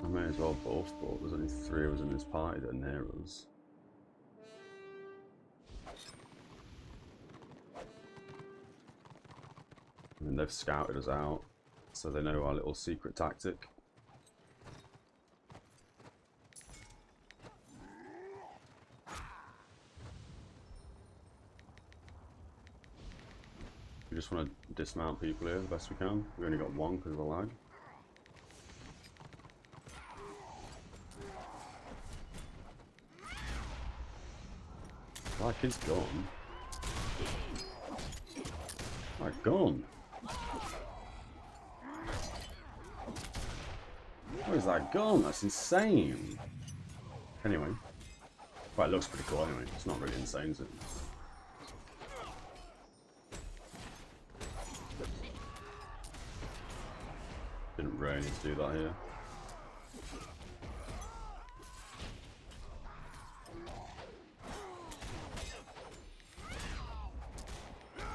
I may as well both, but there's only 3 of us in this party that are near us. I mean, they've scouted us out, so they know our little secret tactic. We just want to dismount people here the best we can. We only got 1 because of the lag. Like his gun. My gun. What is that gun? That's insane. Anyway. Well, it looks pretty cool anyway. It's not really insane, is it? Didn't really need to do that here.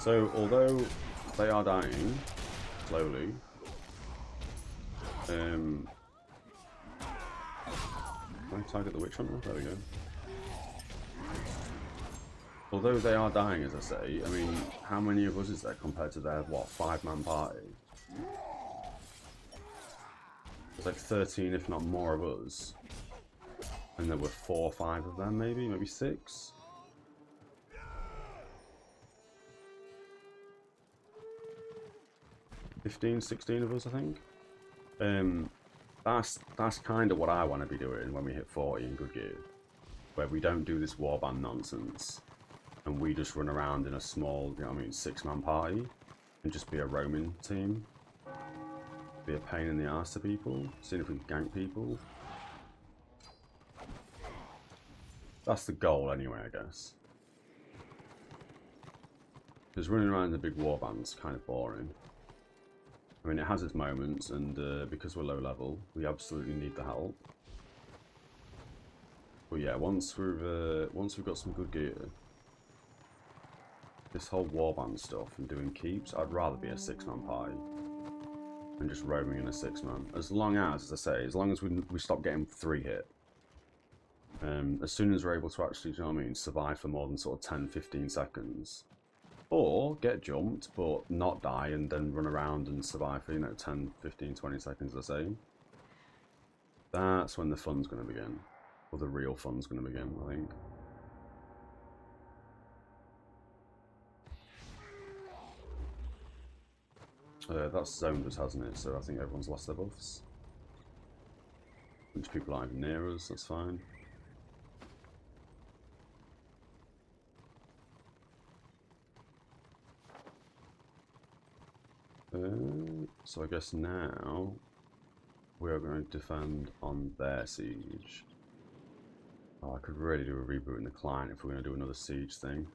So, although they are dying slowly, can I target the witch hunter? There we go. Although they are dying, as I say, I mean, how many of us is there compared to their, what, 5-man party? There's like 13, if not more, of us. And there were 4 or 5 of them, maybe 6. $15, 16 of us, I think. That's kind of what I want to be doing when we hit 40 in good gear, where we don't do this warband nonsense, and we just run around in a small, 6-man party, and just be a roaming team. be a pain in the ass to people. Seeing if we can gank people. That's the goal anyway, I guess. Because running around in the big warband's kind of boring. I mean, it has its moments, and because we're low level, we absolutely need the help. But yeah, once we've got some good gear, this whole warband stuff and doing keeps, I'd rather be a 6-man party than just roaming in a 6-man. As long as I say, as long as we stop getting 3 hit. As soon as we're able to actually, you know what I mean, survive for more than sort of 10-15 seconds. Or get jumped, but not die and then run around and survive for, you know, 10, 15, 20 seconds, I say. That's when the fun's going to begin. Or the real fun's going to begin, I think. That's zoned us, hasn't it? So I think everyone's lost their buffs. A bunch of people aren't even near us, that's fine. So I guess now we are going to defend on their siege. Oh, I could really do a reboot in the client if we're going to do another siege thing.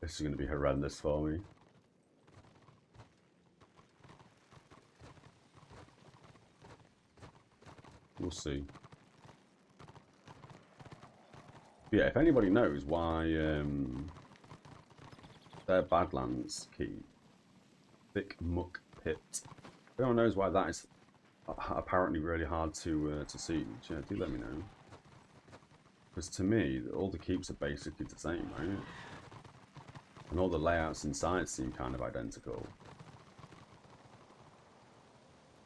This is going to be horrendous for me. We'll see. But yeah, if anybody knows why their Badlands keep Thick Muck Pit, if anyone knows why that is apparently really hard to siege, yeah, do let me know. Because to me, all the keeps are basically the same, right? And all the layouts inside seem kind of identical.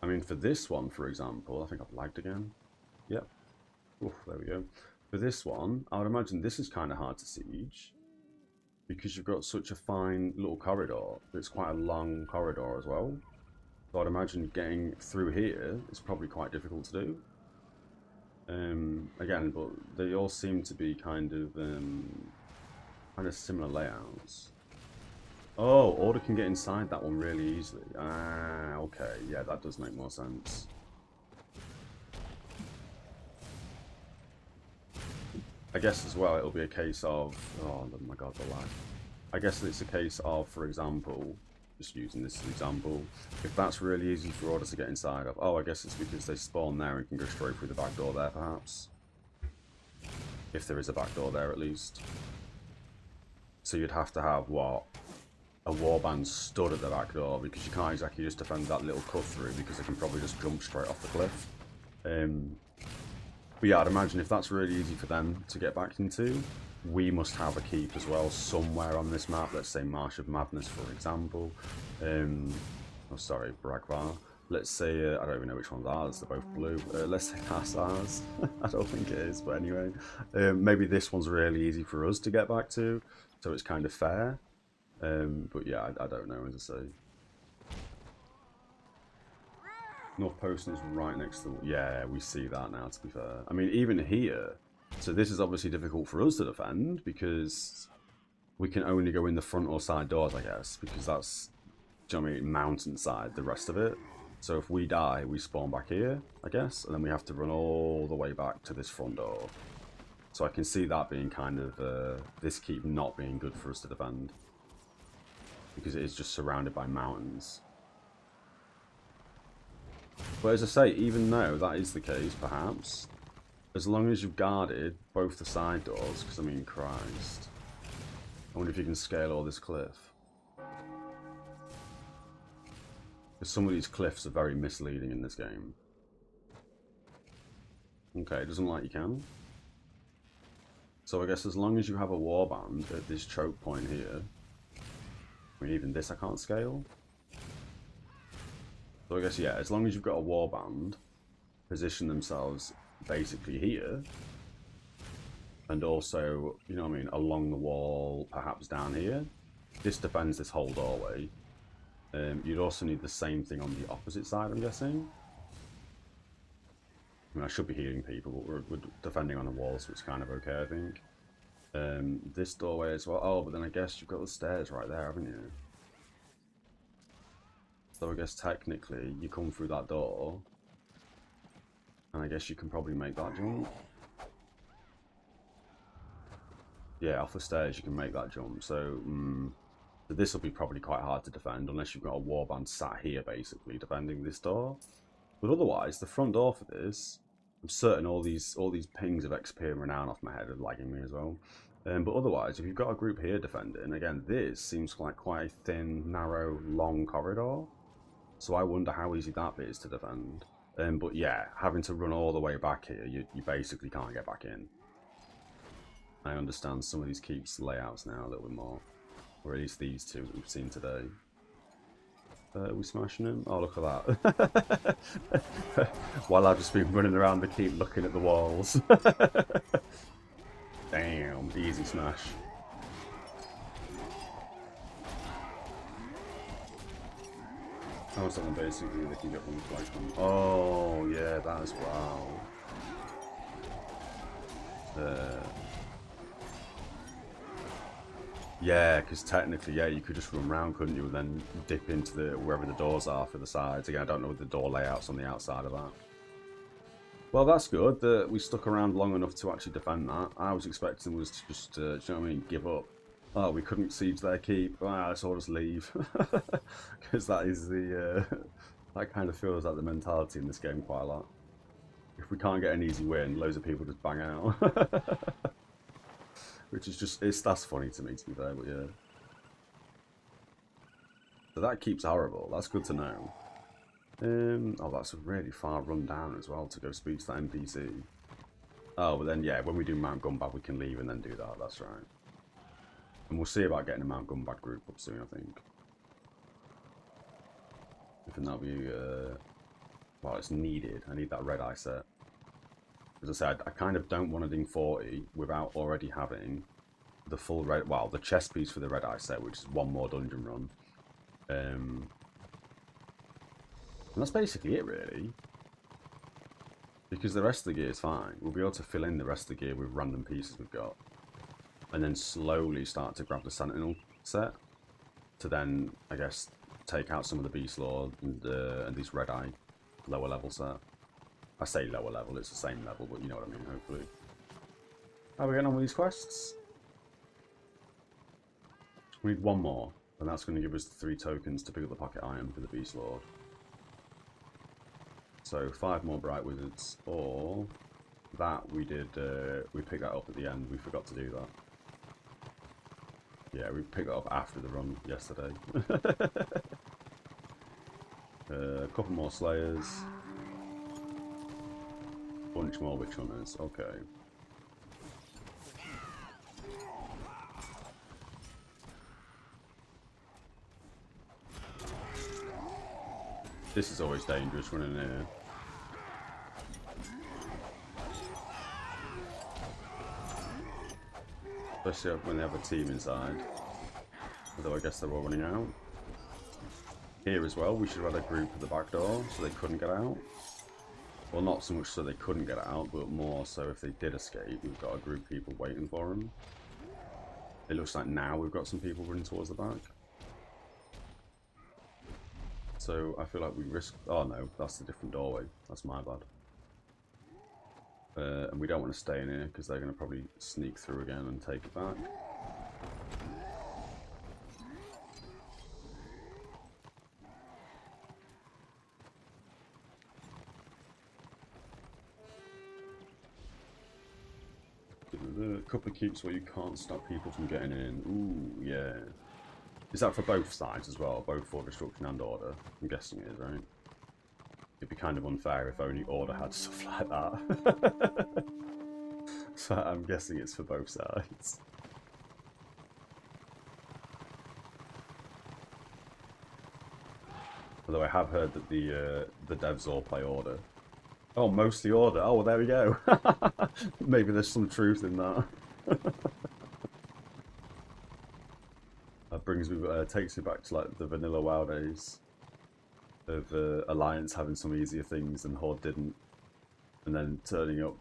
I mean, for this one, for example, I think I've lagged again. Yep. Oof, there we go. For this one, I would imagine this is kind of hard to siege. Because you've got such a fine little corridor. It's quite a long corridor as well. So I'd imagine getting through here is probably quite difficult to do. Again, but they all seem to be kind of similar layouts. Oh, Order can get inside that one really easily. Ah, okay, yeah, that does make more sense. I guess as well it'll be a case of, oh my god, the lag. I guess it's a case of, for example, just using this as an example, if that's really easy for Order to get inside of, oh, I guess it's because they spawn there and can go straight through the back door there, perhaps. If there is a back door there, at least. So you'd have to have, what? A warband stood at the back door, because you can't exactly just defend that little cut through, because they can probably just jump straight off the cliff. But yeah, I'd imagine if that's really easy for them to get back into, we must have a keep as well somewhere on this map. Let's say Marsh of Madness, for example. Oh, sorry, RvR. Let's say, I don't even know which one's ours, they're both blue. Let's say that's ours. I don't think it is, but anyway. Maybe this one's really easy for us to get back to, so it's kind of fair. But yeah, I don't know, as I say. North Poston is right next to the... Yeah, we see that now, to be fair. I mean, even here... So this is obviously difficult for us to defend, because we can only go in the front or side doors, I guess, because that's, do you know what I mean, mountainside, the rest of it. So if we die, we spawn back here, I guess, and then we have to run all the way back to this front door. So I can see that being kind of, this keep not being good for us to defend, because it is just surrounded by mountains. But as I say, even though that is the case, perhaps, as long as you've guarded both the side doors, because I mean, Christ. I wonder if you can scale all this cliff. Because some of these cliffs are very misleading in this game. Okay, it doesn't like you can. So I guess as long as you have a warband at this choke point here, I mean, even this I can't scale. So I guess, yeah, as long as you've got a warband, position themselves basically here, and also, you know what I mean, along the wall, perhaps down here. This defends this whole doorway. You'd also need the same thing on the opposite side, I'm guessing. I mean, I should be healing people, but we're defending on the wall, so it's kind of okay, I think. This doorway as well. Oh, but then I guess you've got the stairs right there, haven't you? So I guess technically you come through that door, and I guess you can probably make that jump. Yeah, off the stairs you can make that jump. So, so this will be probably quite hard to defend unless you've got a warband sat here basically defending this door. But otherwise, the front door for this, I'm certain all these pings of XP and renown off my head are lagging me as well. But otherwise, if you've got a group here defending, again, this seems like quite a thin, narrow, long corridor. So I wonder how easy that bit is to defend. But yeah, having to run all the way back here, you basically can't get back in. I understand some of these keeps layouts now a little bit more. Or at least these two that we've seen today. Are we smashing him? Oh, look at that. While I've just been running around the keep looking at the walls. Damn, easy smash. Oh, something basically they can get one flag from. Oh, yeah, that as well. Yeah, because technically, yeah, you could just run around, couldn't you, and then dip into the wherever the doors are for the sides. Again, I don't know the door layouts on the outside of that. Well, that's good that we stuck around long enough to actually defend that. I was expecting was to just, do you know what I mean, give up. Oh, we couldn't siege their keep. Ah, let's all just leave. Because that is the, that kind of feels like the mentality in this game quite a lot. If we can't get an easy win, loads of people just bang out. Which is just, that's funny to me, to be fair, but yeah. So that keeps horrible. That's good to know. Oh, that's a really far run down as well to go speak to that NPC. Oh, but then, yeah, when we do Mount Gunbad, we can leave and then do that. That's right. And we'll see about getting a Mount Gunbad group up soon, I think. I think that'll be, well, it's needed. I need that red eye set. As I said, I kind of don't want to ding 40 without already having the full red, well, the chest piece for the red eye set, which is one more dungeon run. And that's basically it, really. Because the rest of the gear is fine. We'll be able to fill in the rest of the gear with random pieces we've got. And then slowly start to grab the Sentinel set. To then, I guess, take out some of the Beast Lord and these red eye lower level set. I say lower level, it's the same level, but you know what I mean, hopefully. How are we getting on with these quests? We need one more, and that's going to give us 3 tokens to pick up the pocket iron for the Beast Lord. So 5 more Bright Wizards, or that we did, we picked that up at the end, we forgot to do that. Yeah, we picked that up after the run yesterday. A couple more Slayers. Bunch more Witch Hunters, okay. This is always dangerous running here. Especially when they have a team inside. Although I guess they're all running out. Here as well, we should have had a group at the back door so they couldn't get out. Well, not so much so they couldn't get out, but more so if they did escape, we've got a group of people waiting for them. It looks like now we've got some people running towards the back. So I feel like we risk... Oh no, that's the different doorway. That's my bad. And we don't want to stay in here because they're going to probably sneak through again and take it back. A couple of keeps where you can't stop people from getting in. Ooh, yeah. Is that for both sides as well? Both for Destruction and Order? I'm guessing it is, right? It'd be kind of unfair if only Order had stuff like that. So I'm guessing it's for both sides. Although I have heard that the devs all play Order. Oh, mostly Order. Oh, well, there we go. Maybe there's some truth in that. That brings me, takes me back to like the vanilla WoW days of Alliance having some easier things and Horde didn't, and then turning up,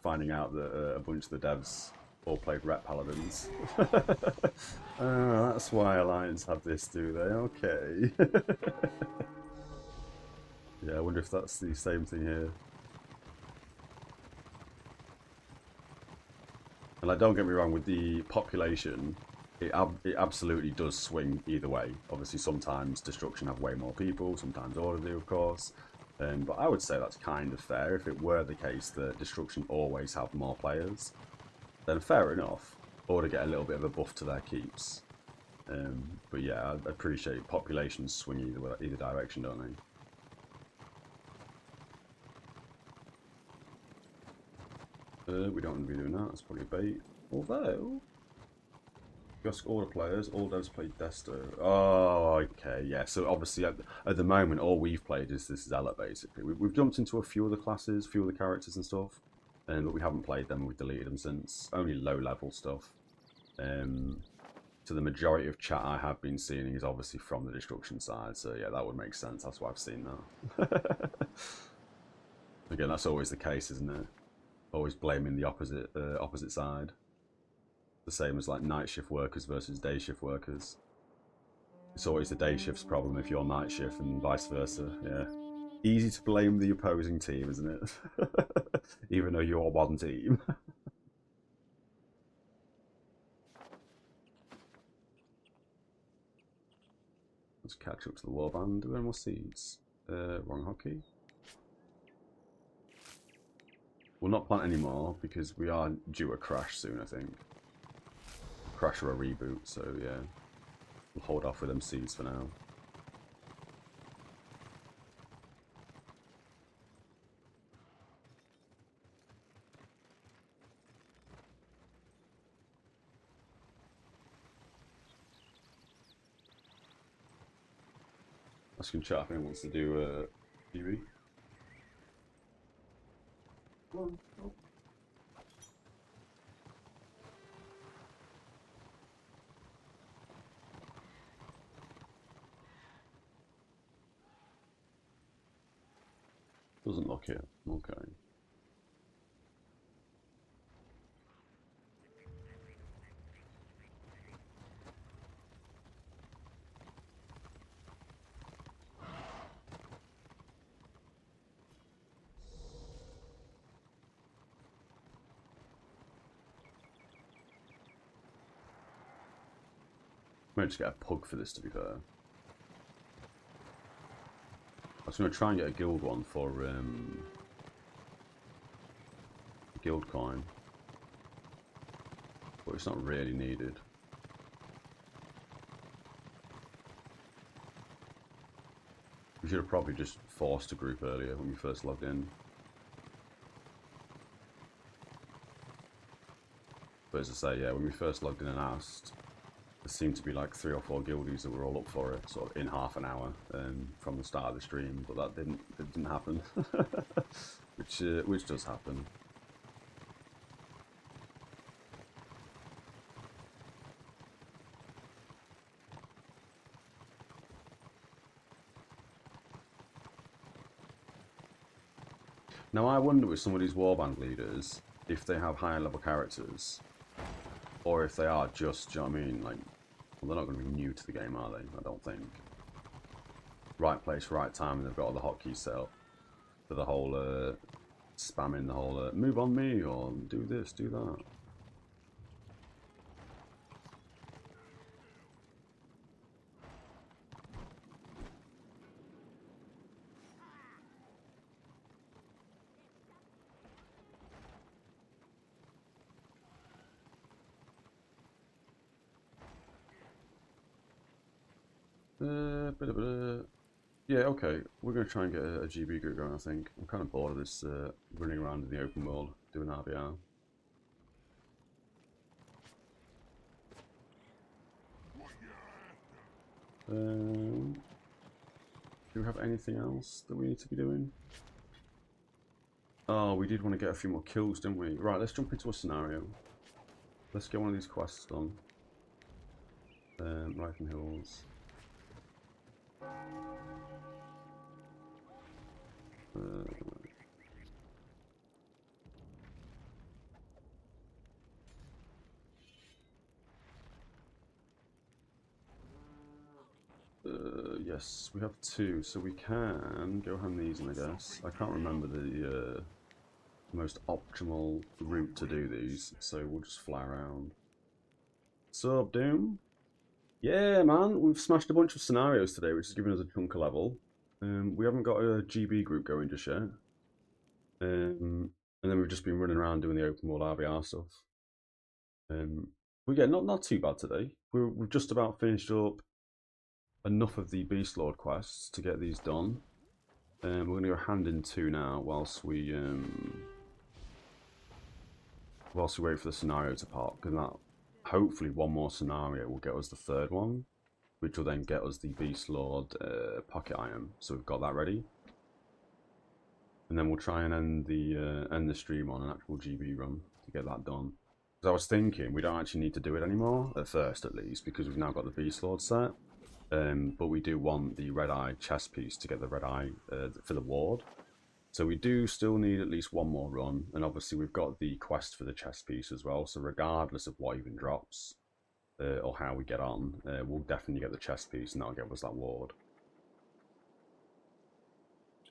finding out that a bunch of the devs All played Ret Paladins. That's why Alliance have this, do they? Okay. Yeah, I wonder if that's the same thing here. And like, don't get me wrong, with the population, it absolutely does swing either way. Obviously, sometimes Destruction have way more people, sometimes Order do, of course. But I would say that's kind of fair. If it were the case that Destruction always have more players, then fair enough. Order get a little bit of a buff to their keeps. But yeah, I appreciate populations swing either direction, don't they? We don't want to be doing that, that's probably a bait. Although, just Order players, all devs play Desto. Oh, okay, yeah. So obviously at the moment, all we've played is this Zealot, basically. We've jumped into a few of the classes, a few of the characters and stuff, but we haven't played them, we've deleted them since. Only low-level stuff. So the majority of chat I have been seeing is obviously from the Destruction side, so yeah, that would make sense. That's why I've seen that. Again, that's always the case, isn't it? Always blaming the opposite side. The same as like night shift workers versus day shift workers. It's always the day shift's problem if you're night shift and vice versa. Yeah, easy to blame the opposing team, isn't it? Even though you're one team. Let's catch up to the warband. Do we have more seeds? Wrong hockey. We'll not plant anymore because we are due a crash soon, I think. Crash or a reboot, so yeah. We'll hold off with them seeds for now. Asking chat if anyone wants to do TV. Come on. Oh. Doesn't look it. Okay. Might just get a pug for this, to be fair. I was going to try and get a guild one for guild coin, but it's not really needed. We should have probably just forced a group earlier when we first logged in. But as I say, yeah, when we first logged in and asked, there seemed to be like 3 or 4 guildies that were all up for it, sort of in half an hour from the start of the stream. But that didn't happen, which does happen. Now I wonder with some of these warband leaders if they have higher level characters, or if they are just, do you know what I mean? Like, well, they're not going to be new to the game, are they? I don't think. Right place, right time, and they've got all the hotkeys set up for the whole spamming the whole move on me or do this, do that. Yeah, okay. We're going to try and get a GB group going, I think. I'm kind of bored of this running around in the open world doing RvR. Do we have anything else that we need to be doing? Oh, we did want to get a few more kills, didn't we? Right, let's jump into a scenario. Let's get one of these quests done. Life and Hills. Yes, we have 2, so we can go hand these in, I guess. I can't remember the most optimal route to do these, so we'll just fly around. Sup, Doom? Yeah, man, we've smashed a bunch of scenarios today, which has given us a chunk of level. We haven't got a GB group going just yet. And then we've just been running around doing the open world RvR stuff. But yeah, not too bad today. We've just about finished up enough of the Beast Lord quests to get these done. We're going to go hand in 2 now whilst we wait for the scenario to pop, and that hopefully one more scenario will get us the 3rd one, which will then get us the Beast Lord pocket item. So we've got that ready, and then we'll try and end the stream on an actual GB run to get that done. Because I was thinking we don't actually need to do it anymore at first, at least, because we've now got the Beast Lord set. But we do want the red eye chest piece to get the red eye for the ward. So we do still need at least one more run, and obviously we've got the quest for the chest piece as well, so regardless of what even drops, or how we get on, we'll definitely get the chest piece, and that'll give us that ward.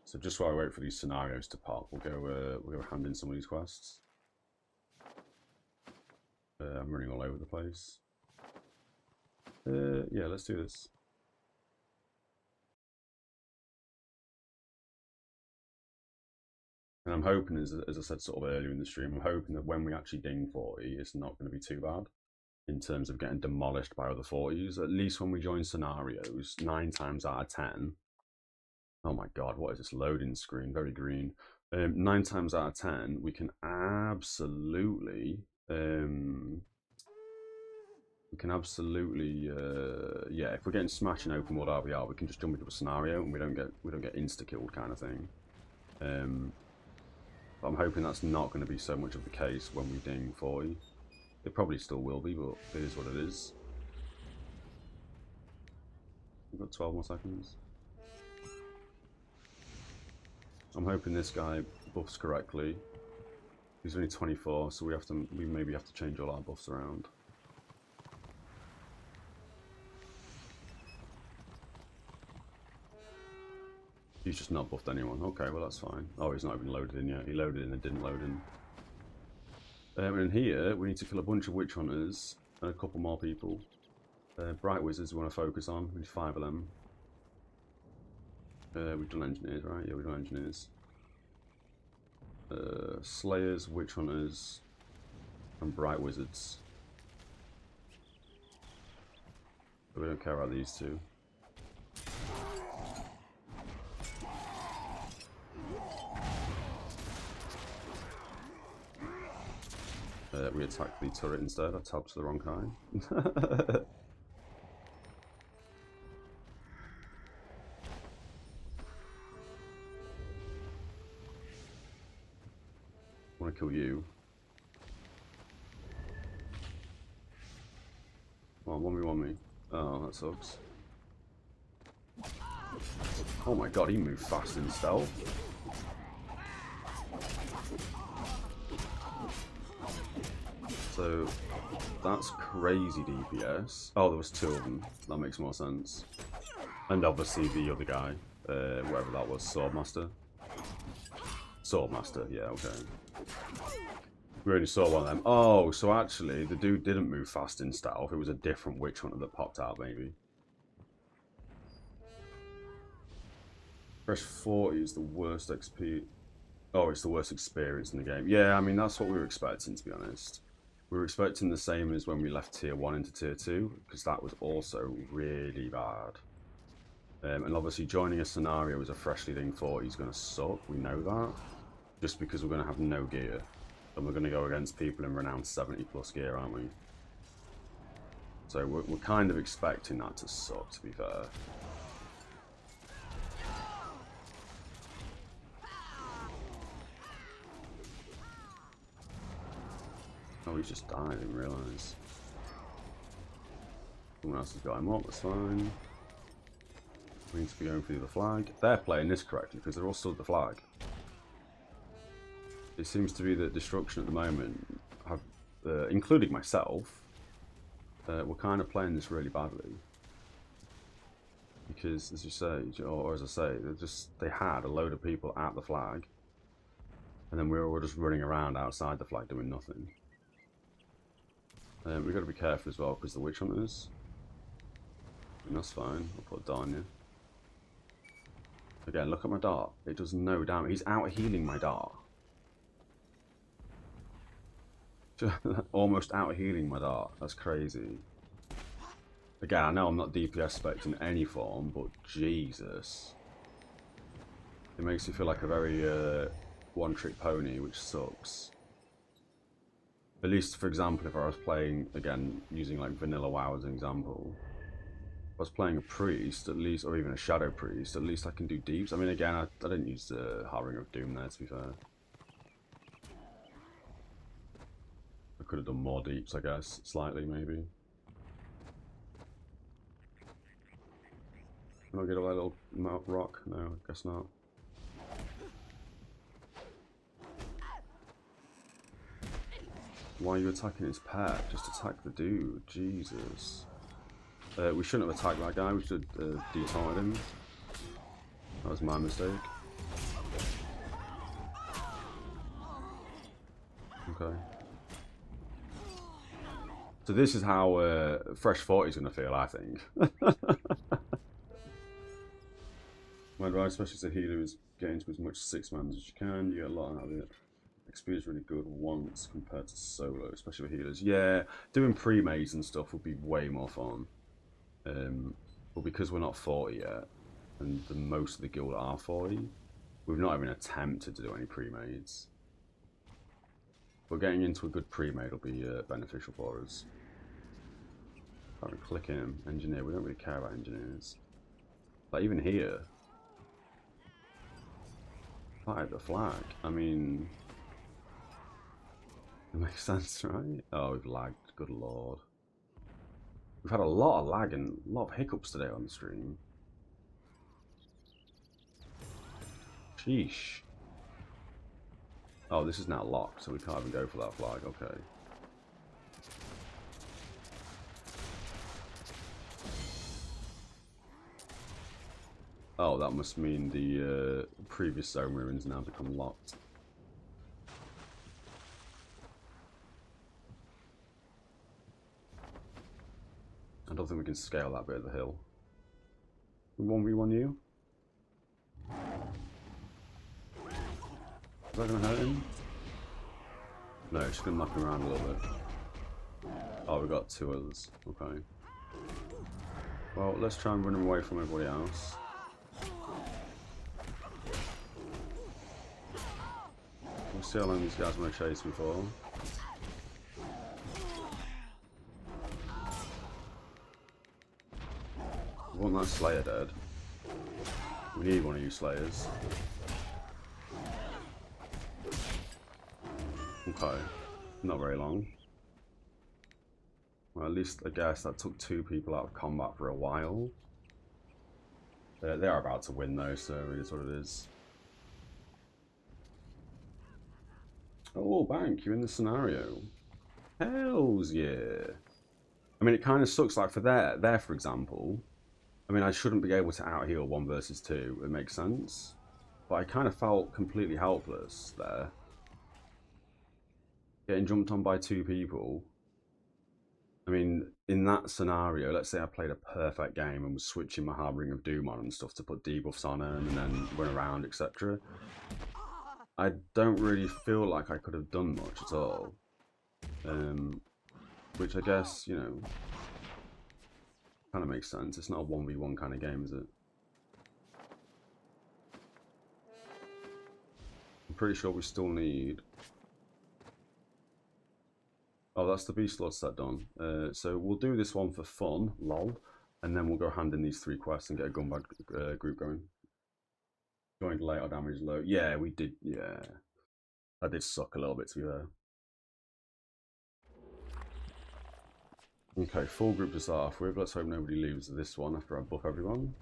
So just while I wait for these scenarios to pop, we'll go hand in some of these quests. I'm running all over the place. Yeah, let's do this. And I'm hoping, as I said sort of earlier in the stream, I'm hoping that when we actually ding 40, it's not going to be too bad in terms of getting demolished by other 40s. At least when we join scenarios, 9 times out of 10. Oh my god, what is this loading screen? Very green. 9 times out of 10, we can absolutely, yeah, if we're getting smashed in open world RvR, we can just jump into a scenario and we don't get insta killed kind of thing. But I'm hoping that's not going to be so much of the case when we ding 40. It probably still will be, but it is what it is. We've got 12 more seconds. I'm hoping this guy buffs correctly. He's only 24, so we maybe have to change all our buffs around. He's just not buffed anyone. Okay, well that's fine. Oh, he's not even loaded in yet. He loaded in and didn't load in. And here, we need to kill a bunch of witch hunters and a couple more people. Bright wizards we want to focus on. We need 5 of them. We've done engineers, right? Yeah, we've done engineers. Slayers, witch hunters, and bright wizards. But we don't care about these 2. We attack the turret instead. I tapped to the wrong kind. I want to kill you. Come on, 1v1 me. Oh, that sucks. Oh my god, he moved fast in stealth. So that's crazy DPS. Oh, there was 2 of them. That makes more sense. And obviously the other guy, whatever that was, Swordmaster. Swordmaster, yeah, okay. We only saw one of them. Oh, so actually the dude didn't move fast in stealth. It was a different witch hunter that popped out, maybe. Fresh 40 is the worst XP. Oh, it's the worst experience in the game. Yeah, I mean, that's what we were expecting, to be honest. We were expecting the same as when we left Tier 1 into Tier 2, because that was also really bad. And obviously joining a scenario as a freshly dinged 40 is going to suck, we know that. Just because we're going to have no gear. And we're going to go against people in renowned 70 plus gear, aren't we? So we're kind of expecting that to suck, to be fair. Oh, he just died, I didn't realise. Someone else has got him up, that's fine. We need to be going for the flag. They're playing this correctly because they're all stood the flag. It seems to be that Destruction at the moment, have, including myself, we're kind of playing this really badly. because, as you say, or as I say, they had a load of people at the flag, and then we were all just running around outside the flag doing nothing. We've got to be careful as well because the witch hunters. And that's fine. I'll put a dart on you. Again, look at my dart. It does no damage. He's out healing my dart. Almost out healing my dart. That's crazy. Again, I know I'm not DPS spec'd in any form, but Jesus. It makes you feel like a very one-trick pony, which sucks. At least, for example, if I was playing, again, using like vanilla WoW as an example, if I was playing a priest, at least, or even a shadow priest, at least I can do deeps. I mean, again, I didn't use the Harbinger of Doom there, to be fair. I could have done more deeps, I guess, slightly, maybe. Can I get away, little rock? No, I guess not. Why are you attacking his pet? Just attack the dude. Jesus. We shouldn't have attacked that guy. We should have detaunted him. That was my mistake. Okay. So this is how Fresh 40 is going to feel, I think. My advice, especially as a healer, is get into as much 6-mans as you can. You get a lot out of it. XP is really good once compared to solo, especially with healers. Yeah, doing pre-maze and stuff would be way more fun. But because we're not 40 yet, and most of the guild are 40, we've not even attempted to do any pre-mades. But getting into a good pre-made will be beneficial for us. I'm clicking him. Engineer, we don't really care about engineers. Like even here, fight the flag. I mean, it makes sense, right? Oh, we've lagged. Good lord. We've had a lot of lag and a lot of hiccups today on the stream. Sheesh. Oh, this is now locked, so we can't even go for that flag. Okay. Oh, that must mean the previous zone we're in's now become locked. I don't think we can scale that bit of the hill. 1v1 you? Is that going to hurt him? No, it's just going to knock him around a little bit. Oh, we got 2 others. Okay. Well, let's try and run him away from everybody else. We'll see how long these guys want to chase me for. We want that Slayer dead. We need one of you Slayers. Okay. Not very long. Well, at least I guess that took 2 people out of combat for a while. They are about to win though, so it is what it is. Oh, Bank, you're in the scenario. Hells yeah. I mean, it kind of sucks, like for there, for example. I mean, I shouldn't be able to out-heal 1 versus 2, it makes sense. But I kind of felt completely helpless there. Getting jumped on by 2 people. I mean, in that scenario, let's say I played a perfect game and was switching my Harbinger of Doom on and stuff to put debuffs on him and then run around, etc. I don't really feel like I could have done much at all. Which I guess, you know, kind of makes sense. It's not a 1v1 kind of game, is it? I'm pretty sure we still need... Oh, that's the Beast Lord set done. So we'll do this one for fun, lol, and then we'll go hand in these 3 quests and get a Gunbad group going. Joined late, our damage low. Yeah, we did, yeah. That did suck a little bit, to be fair. Okay, full group to start off with. Let's hope nobody leaves this one after I buff everyone.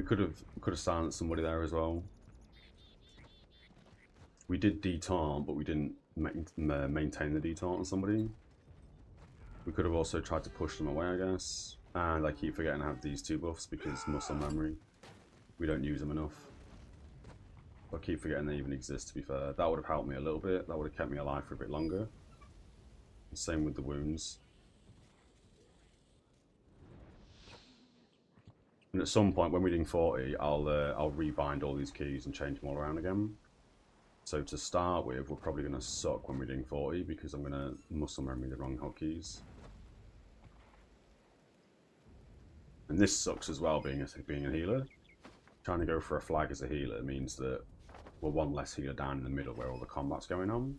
We could have silenced somebody there as well. We did detaunt, but we didn't maintain the detaunt on somebody. We could have also tried to push them away, I guess. And I keep forgetting I have these two buffs because muscle memory. We don't use them enough. I keep forgetting they even exist, to be fair. That would have helped me a little bit. That would have kept me alive for a bit longer. Same with the wounds. And at some point, when we're doing 40, I'll rebind all these keys and change them all around again. So to start with, we're probably going to suck when we're doing 40 because I'm going to muscle memory the wrong hotkeys. And this sucks as well, being a healer. Trying to go for a flag as a healer means that we're one less healer down in the middle where all the combat's going on.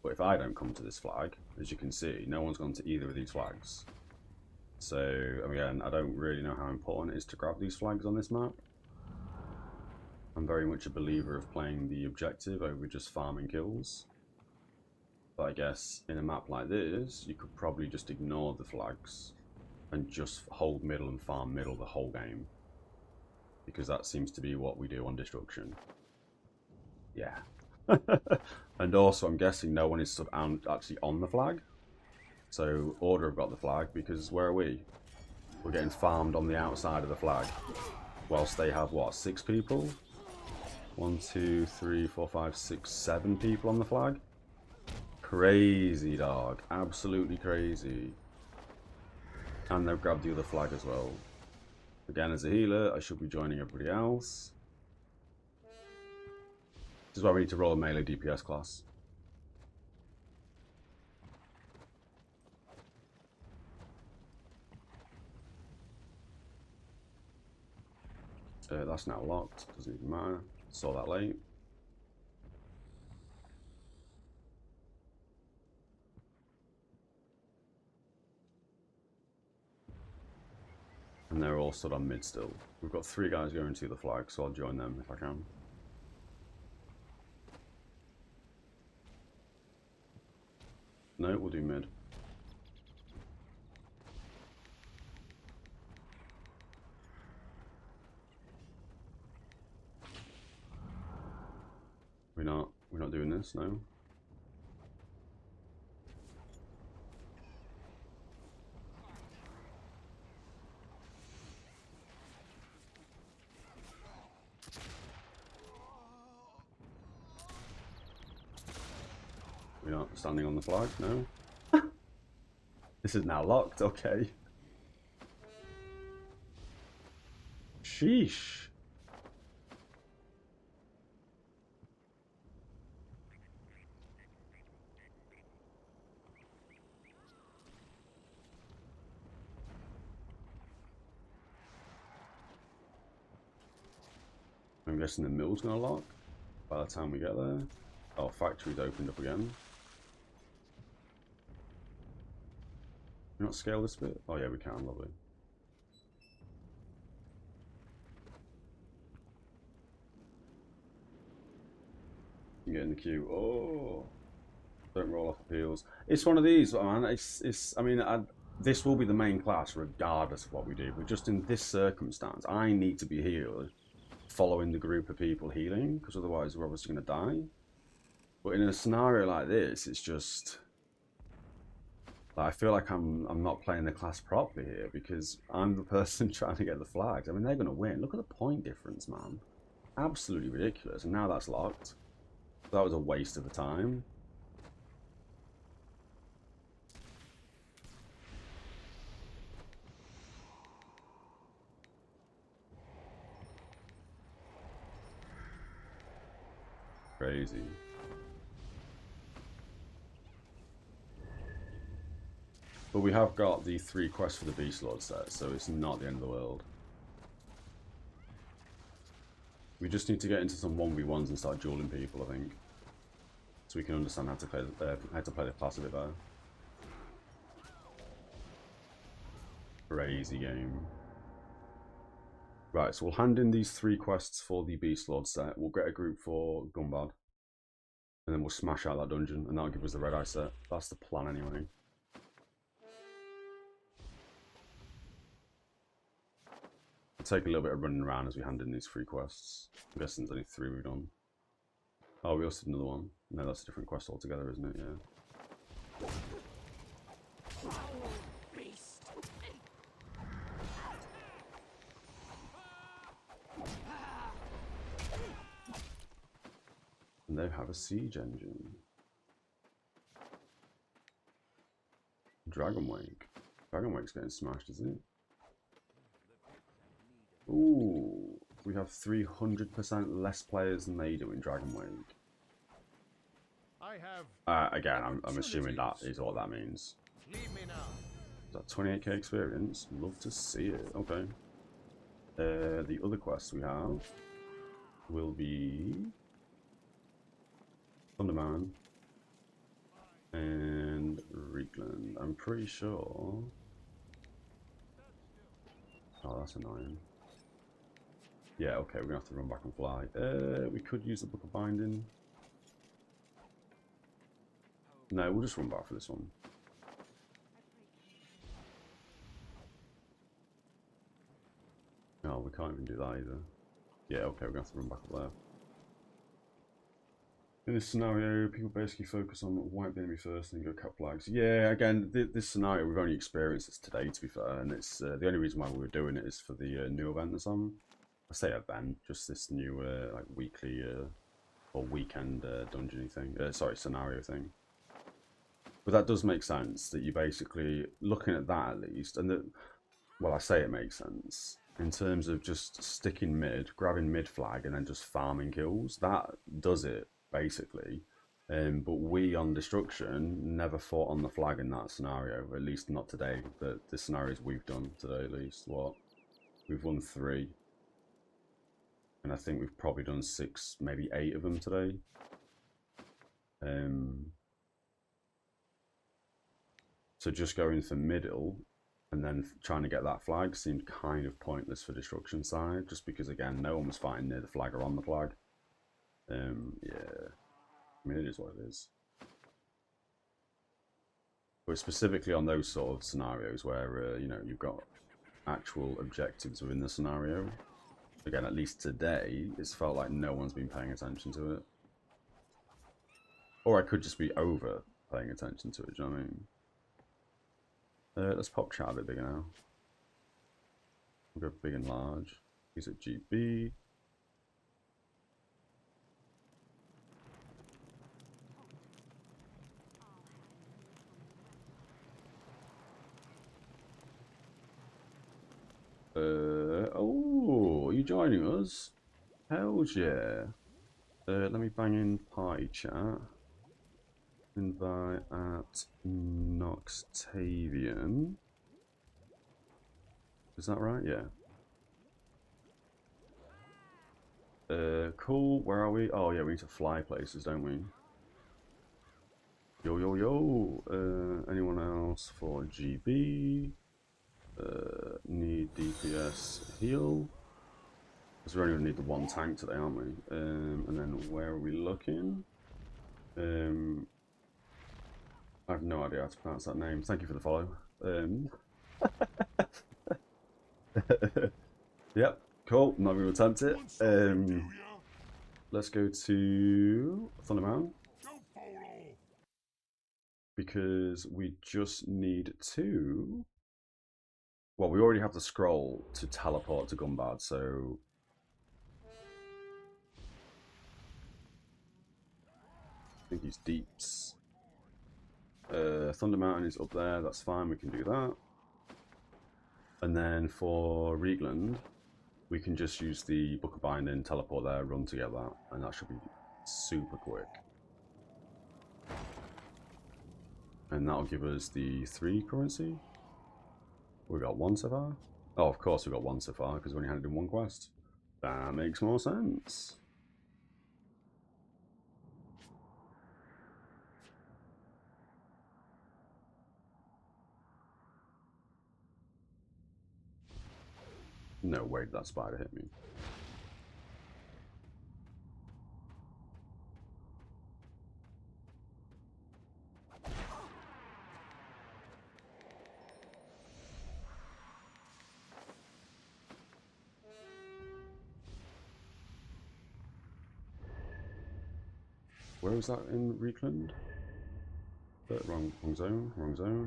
But if I don't come to this flag, as you can see, no one's gone to either of these flags. So, again, I don't really know how important it is to grab these flags on this map. I'm very much a believer of playing the objective over just farming kills. But I guess in a map like this, you could probably just ignore the flags and just hold middle and farm middle the whole game. Because that seems to be what we do on Destruction. Yeah. And also, I'm guessing no one is actually on the flag. So, Order have got the flag, because where are we? We're getting farmed on the outside of the flag. Whilst they have, what, 6 people? 1, 2, 3, 4, 5, 6, 7 people on the flag? Crazy, dog. Absolutely crazy. And they've grabbed the other flag as well. Again, as a healer, I should be joining everybody else. This is why we need to roll a melee DPS class. That's now locked. Doesn't even matter. Saw that late. And they're all stood on mid still. We've got 3 guys going to the flag, so I'll join them if I can. No, we'll do mid. We're not doing this, no. We're not standing on the flag, no. This is now locked, okay. Sheesh. I'm guessing the mill's gonna lock by the time we get there. Oh, factory's opened up again. Can we not scale this bit? Oh yeah, we can, lovely. Get in the queue. Oh, don't roll off appeals. It's one of these, man. I mean, this will be the main class regardless of what we do. But just in this circumstance, I need to be healed, following the group of people healing, because otherwise we're obviously going to die. But in a scenario like this, it's just like, I feel like I'm not playing the class properly here because I'm the person trying to get the flags. I mean, they're going to win. Look at the point difference, man. Absolutely ridiculous. And now that's locked. That was a waste of the time. Crazy. But we have got the 3 quests for the Beast Lord set, so it's not the end of the world. We just need to get into some 1v1s and start dueling people, I think. So we can understand how to play the class a bit better. Crazy game. Right, so we'll hand in these 3 quests for the Beast Lord set. We'll get a group for Gunbad. And then we'll smash out that dungeon, and that'll give us the Red Eye set. That's the plan anyway. take a little bit of running around as we hand in these 3 quests. I'm guessing there's only 3 we've done. Oh, we also did another one. No, that's a different quest altogether, isn't it? Yeah. And they have a siege engine. Dragon Wake. Dragon Wake's getting smashed, isn't it? Ooh, we have 300% less players than they do in Dragon Wake. Again, I'm assuming that is what that means. Is that 28k experience? Love to see it. Okay. The other quests we have will be Thunderman and Reekland. I'm pretty sure. Oh, that's annoying. Yeah, okay, we're gonna have to run back and fly. We could use the Book of Binding. No, we'll just run back for this one. No, we can't even do that either. Yeah, okay, we're gonna have to run back up there. In this scenario, people basically focus on wipe the enemy first and then go cut flags. Yeah, again, this scenario, we've only experienced this today, to be fair, and it's the only reason why we were doing it is for the new event that's on. I say event, just this new like weekly or weekend dungeony thing. Sorry, scenario thing. But that does make sense that you basically looking at that at least, and that, well, I say it makes sense in terms of just sticking mid, grabbing mid flag, and then just farming kills. That does it basically. But we on destruction never fought on the flag in that scenario, at least not today. The scenarios we've done today, at least. What we've won 3. And I think we've probably done 6, maybe 8 of them today. So just going for middle and then trying to get that flag seemed kind of pointless for destruction side, just because again no one was fighting near the flag or on the flag. Yeah, I mean it is what it is. But specifically on those sort of scenarios where you know, you've got actual objectives within the scenario. Again, at least today, it's felt like no one's been paying attention to it. Or I could just be over paying attention to it, do you know what I mean? Let's pop chat a bit bigger now. We'll go big and large. Use it GB. Oh, are you joining us? Hells yeah. Let me bang in party chat. Invite at Noxtavian. Is that right? Yeah. Cool. Where are we? Oh yeah, we need to fly places, don't we? Yo yo yo. Anyone else for GB? Need DPS heal. Because we're only going to need the 1 tank today, aren't we? And then where are we looking? I have no idea how to pronounce that name. Thank you for the follow. Yep, cool. I'm not going to attempt it. Let's go to Thunderman. Because we just need to... Well, we already have the scroll to teleport to Gunbad, so... I think he's deeps. Thunder Mountain is up there, that's fine, we can do that. And then for Reekland, we can just use the Book of Binding, teleport there, run to get that, and that should be super quick. And that'll give us the 3 currency. We got 1 so far. Oh, of course we got 1 so far, because we only handed in 1 quest. That makes more sense. No way did that spider hit me. Where was that in Reekland? Wrong zone.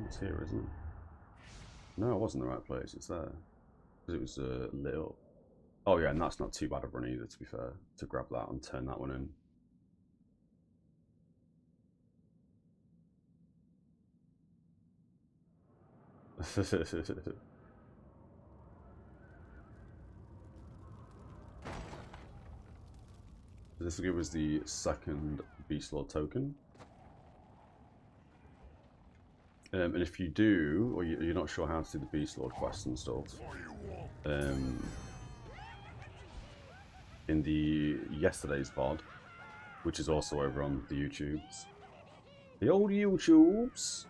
It's here, isn't it? No, it wasn't the right place. It's there. Because it was lit up. Oh yeah, and that's not too bad of a run either, to be fair. To grab that and turn that one in. This will give us the second Beast Lord token. And if you do, or you're not sure how to do the Beast Lord quests and stuff, in the yesterday's VOD, which is also over on the YouTubes, the old YouTubes,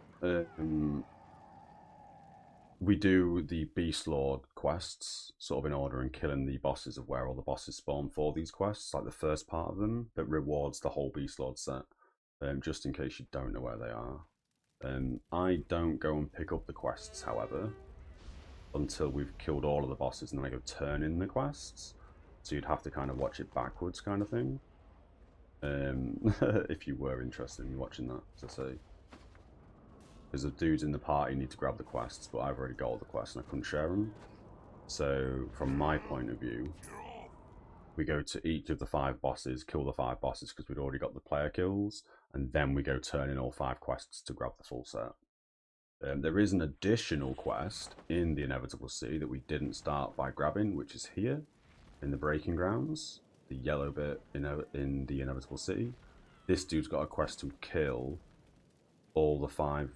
we do the Beast Lord quests sort of in order and killing the bosses of where all the bosses spawn for these quests, like the first part of them that rewards the whole Beast Lord set, just in case you don't know where they are. I don't go and pick up the quests, however, until we've killed all of the bosses, and then I go turn in the quests. So you'd have to kind of watch it backwards, kind of thing. If you were interested in watching that, as I say. Because the dudes in the party need to grab the quests, but I've already got all the quests and I couldn't share them. So, from my point of view, we go to each of the 5 bosses, kill the 5 bosses because we'd already got the player kills, and then we go turn in all 5 quests to grab the full set. There is an additional quest in the Inevitable City that we didn't start by grabbing, which is here, in the Breaking Grounds, the yellow bit in the Inevitable City. This dude's got a quest to kill all the 5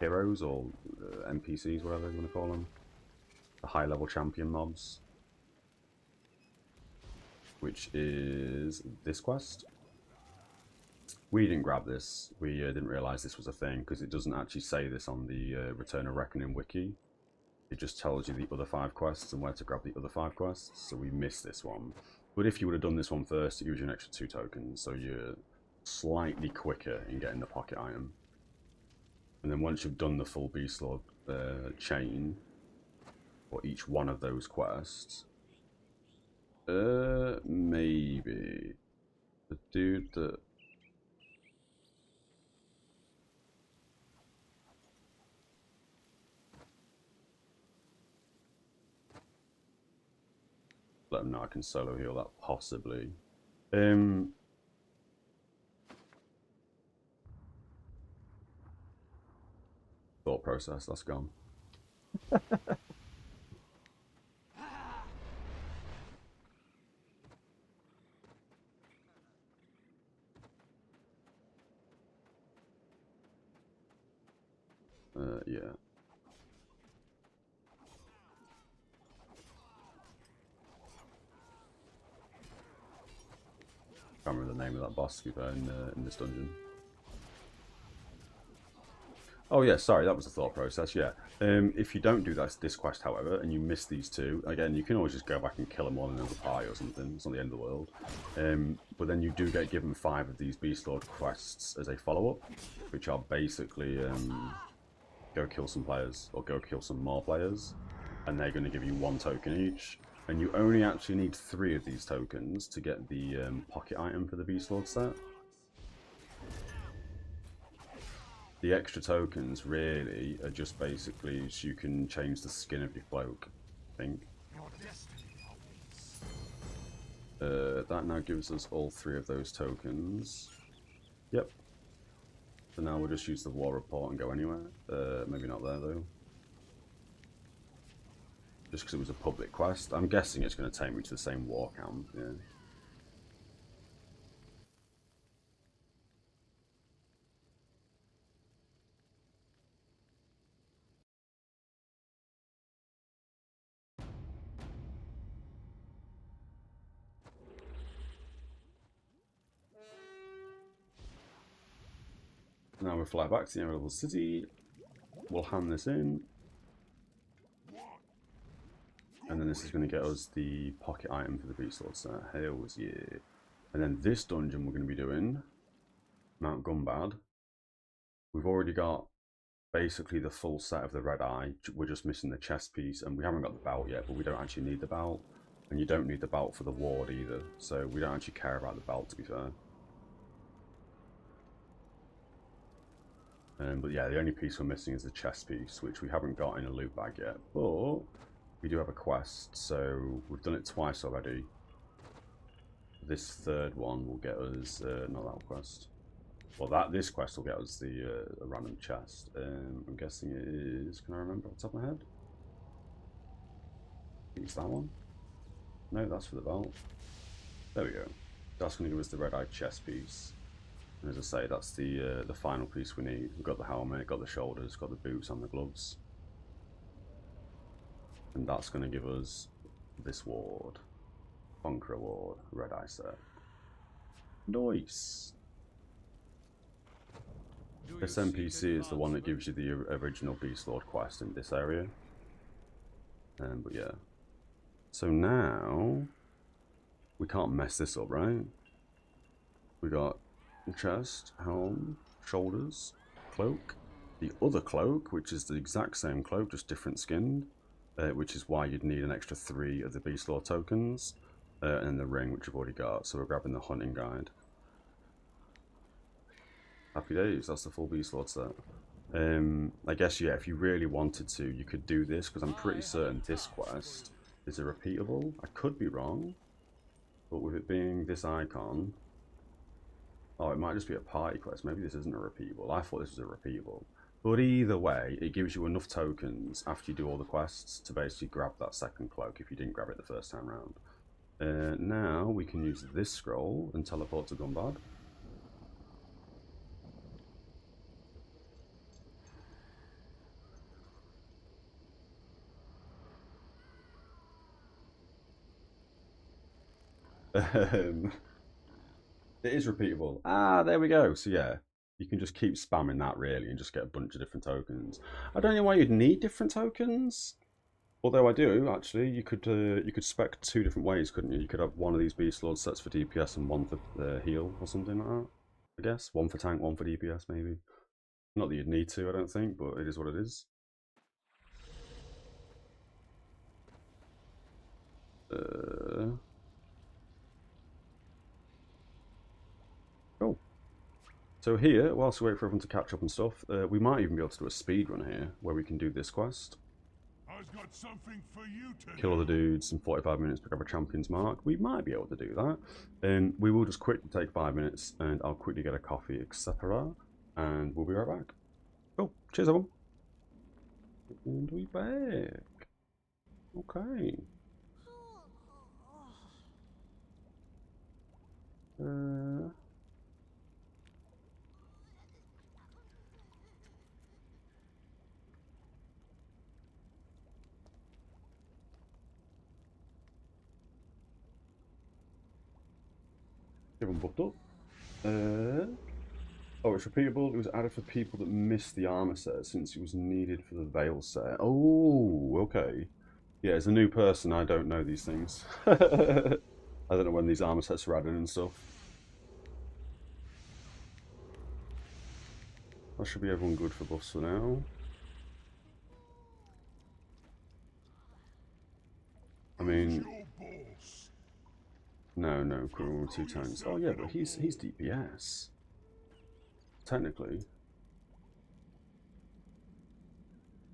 heroes, or NPCs, whatever you want to call them. The high-level champion mobs. Which is this quest. We didn't grab this. We didn't realise this was a thing, because it doesn't actually say this on the Return of Reckoning wiki. It just tells you the other 5 quests and where to grab the other 5 quests, so we missed this one. But if you would have done this one first, it gives you an extra 2 tokens, so you're slightly quicker in getting the pocket item. And then once you've done the full Beast Lord chain, for each one of those quests, maybe the dude that let him know I can solo heal that, possibly. Thought process, that's gone. Yeah. Can't remember the name of that boss to be fair in this dungeon. Oh yeah, sorry, that was the thought process, yeah. If you don't do this quest, however, and you miss these 2, again, you can always just go back and kill them all in another party or something. It's not the end of the world. But then you do get given 5 of these Beast Lord quests as a follow-up, which are basically go kill some players, or go kill some more players, and they're going to give you 1 token each. And you only actually need 3 of these tokens to get the pocket item for the Beast Lord set. The extra tokens really are just basically so you can change the skin of your cloak, I think. That now gives us all 3 of those tokens. Yep. So now we'll just use the war report and go anywhere. Maybe not there though. Just because it was a public quest. I'm guessing it's going to take me to the same war camp, yeah. Now we fly back to the Inevitable City. We'll hand this in. And then this is going to get us the pocket item for the Beast Lord set. Hells yeah. And then this dungeon we're going to be doing, Mount Gunbad. We've already got basically the full set of the red eye. We're just missing the chest piece, and we haven't got the belt yet, but we don't actually need the belt. And you don't need the belt for the ward either, so we don't actually care about the belt, to be fair. But yeah, the only piece we're missing is the chest piece, which we haven't got in a loot bag yet. But we do have a quest, so we've done it twice already. This third one will get us, not that quest. Well, this quest will get us the a random chest. I'm guessing it is, can I remember off the top of my head? I think it's that one. No, that's for the belt. There we go. That's going to give us the red-eyed chest piece. And as I say, that's the final piece we need. We've got the helmet, got the shoulders, got the boots and the gloves. And that's going to give us this ward. Conqueror ward, red-eye set. Nice! This NPC is the one that gives you the original Beast Lord quest in this area. But yeah. So now, we can't mess this up, right? We got chest, helm, shoulders, cloak. The other cloak, which is the exact same cloak, just different skinned. Which is why you'd need an extra 3 of the Beast Lord tokens. And the ring, which you've already got. So we're grabbing the hunting guide. Happy days, that's the full Beast Lord set. I guess, yeah, if you really wanted to, you could do this, because I'm pretty certain this quest is a repeatable. I could be wrong, but with it being this icon... Oh, it might just be a party quest. Maybe this isn't a repeatable. I thought this was a repeatable. But either way, it gives you enough tokens after you do all the quests to basically grab that second cloak if you didn't grab it the first time round. Now we can use this scroll and teleport to Gunbad. It is repeatable. Ah, there we go. So yeah, you can just keep spamming that really and just get a bunch of different tokens. I don't know why you'd need different tokens. Although I do, actually. You could spec 2 different ways, couldn't you? You could have one of these Beast Lord sets for DPS and one for heal or something like that. I guess. One for tank, one for DPS maybe. Not that you'd need to, I don't think, but it is what it is. Cool. So here, whilst we wait for everyone to catch up and stuff, we might even be able to do a speed run here, where we can do this quest. I've got something for you to Kill all the dudes in 45 minutes, pick up a champion's mark. We might be able to do that. And we will just quickly take 5 minutes, and I'll quickly get a coffee, etc. And we'll be right back. Cool. Cheers, everyone. And we back. Okay. Everyone buffed up. Oh, it's repeatable. It was added for people that missed the armor set since it was needed for the veil set. Oh, okay. Yeah, as a new person, I don't know these things. I don't know when these armor sets are added and stuff. That should be everyone good for buffs for now. I mean, no, criminal 2 times. Oh yeah, but he's DPS. Technically,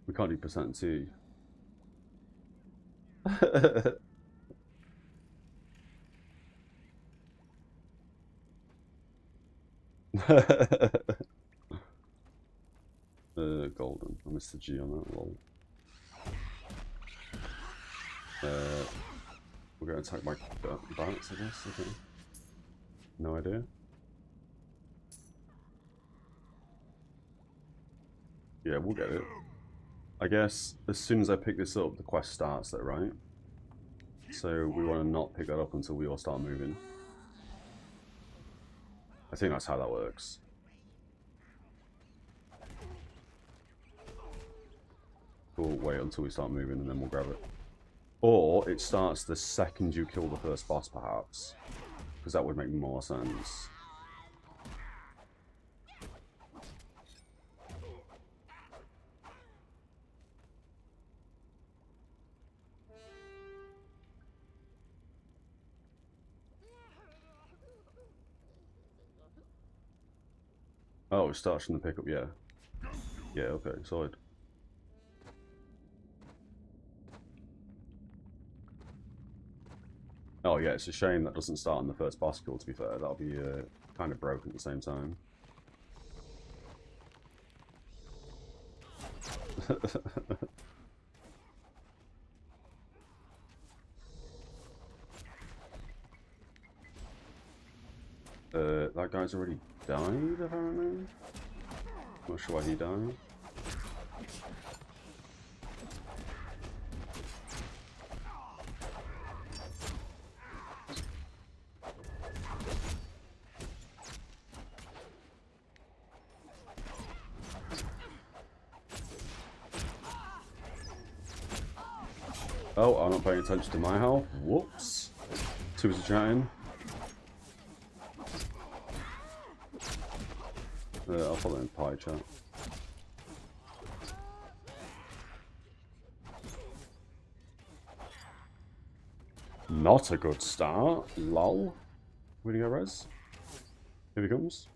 we can't do percent T. Golden. I missed the G on that. Lol. We're going to attack my bats, I guess. Okay. No idea. Yeah, we'll get it. I guess as soon as I pick this up, the quest starts though, right? So we want to not pick that up until we all start moving. I think that's how that works. We'll wait until we start moving and then we'll grab it. Or it starts the second you kill the first boss, perhaps. Because that would make more sense. Oh, it starts from the pickup, yeah. Yeah, okay, solid. Oh yeah, it's a shame that doesn't start on the first boss kill, to be fair. That'll be kind of broken at the same time. That guy's already died, apparently. Not sure why he died. Oh, I'm not paying attention to my health. Whoops. Two was chatting. I'll follow in pie chat. Not a good start. Lol. Where'd he go, Rez? Here he comes.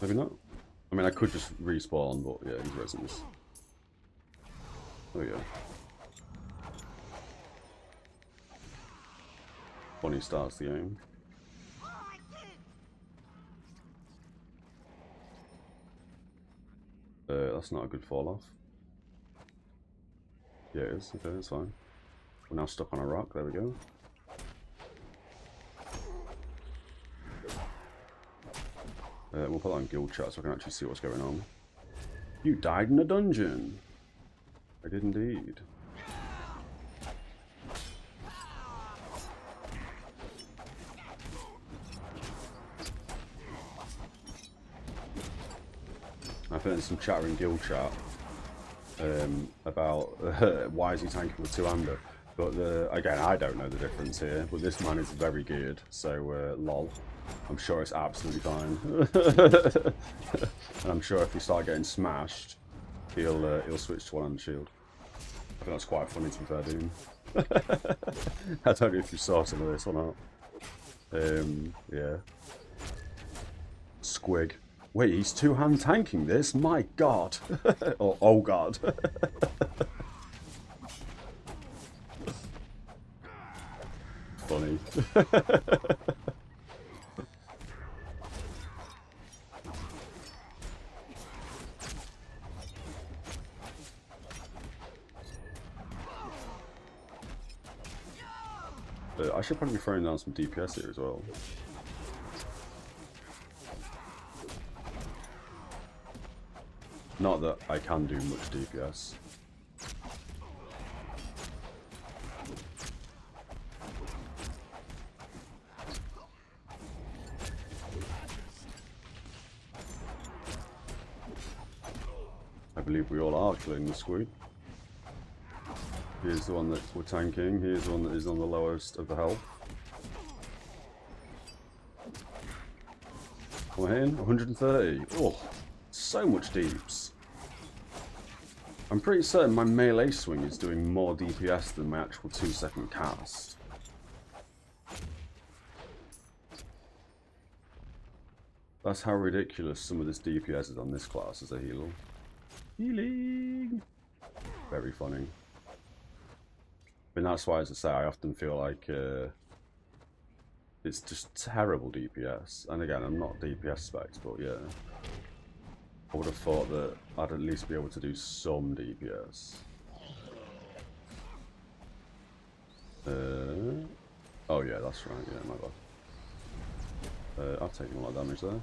Maybe not. I mean, I could just respawn, but yeah, he's rezzing this. There we go. Bonnie starts the game. That's not a good fall off. Yeah, it is. Okay, that's fine. We're now stuck on a rock. There we go. We'll put that on guild chat so I can actually see what's going on. You died in a dungeon. I did indeed. I think there's some chatter in guild chat about why is he tanking with two-hander. But again, I don't know the difference here. But this man is very geared, so lol. I'm sure it's absolutely fine. And I'm sure if we start getting smashed, he'll switch to one-handed shield. I think that's quite funny, to be fair, Doom. I don't know if you saw some of this or not. Yeah. Squig. Wait, he's two-hand tanking this? My god. Oh god. Funny. I should probably be throwing down some DPS here as well. Not that I can do much DPS. I believe we all are killing the squid. Here's the one that we're tanking, here's the one that is on the lowest of the health. We're hitting 130. Oh, so much deeps. I'm pretty certain my melee swing is doing more DPS than my actual 2-second cast. That's how ridiculous some of this DPS is on this class as a healer. Healing! Very funny. And that's why, as I say, I often feel like it's just terrible DPS. And again, I'm not DPS specs, but yeah. I would have thought that I'd at least be able to do some DPS. Oh yeah, that's right, yeah, my bad. I've taken a lot of damage there.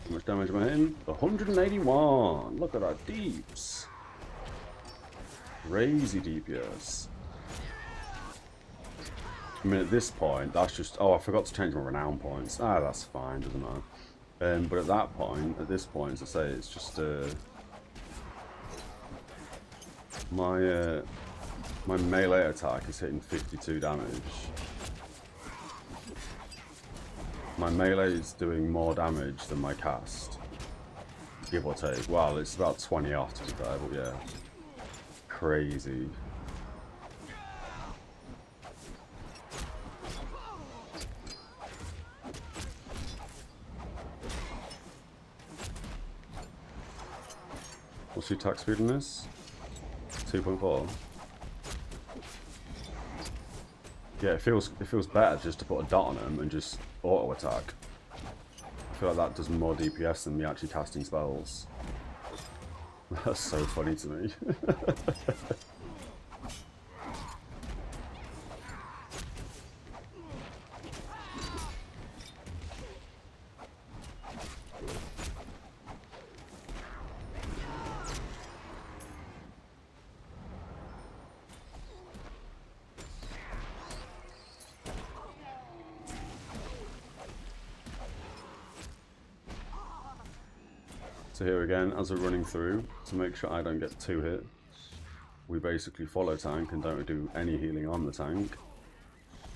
How much damage am I hitting? 181! Look at our deeps! Crazy DPS. I mean, at this point, that's just... Oh, I forgot to change my renown points. Ah, that's fine, doesn't matter. But at that point, at this point, as I say, it's just... my My melee attack is hitting 52 damage. My melee is doing more damage than my cast. Give or take. Well, it's about 20 off to be fair, but yeah. Crazy. What's your attack speed in this? 2.4. Yeah, it feels better just to put a dot on them and just auto attack. I feel like that does more DPS than me actually casting spells. That's so funny to me. So here again, as we're running through, to make sure I don't get 2 hit, we basically follow tank and don't do any healing on the tank,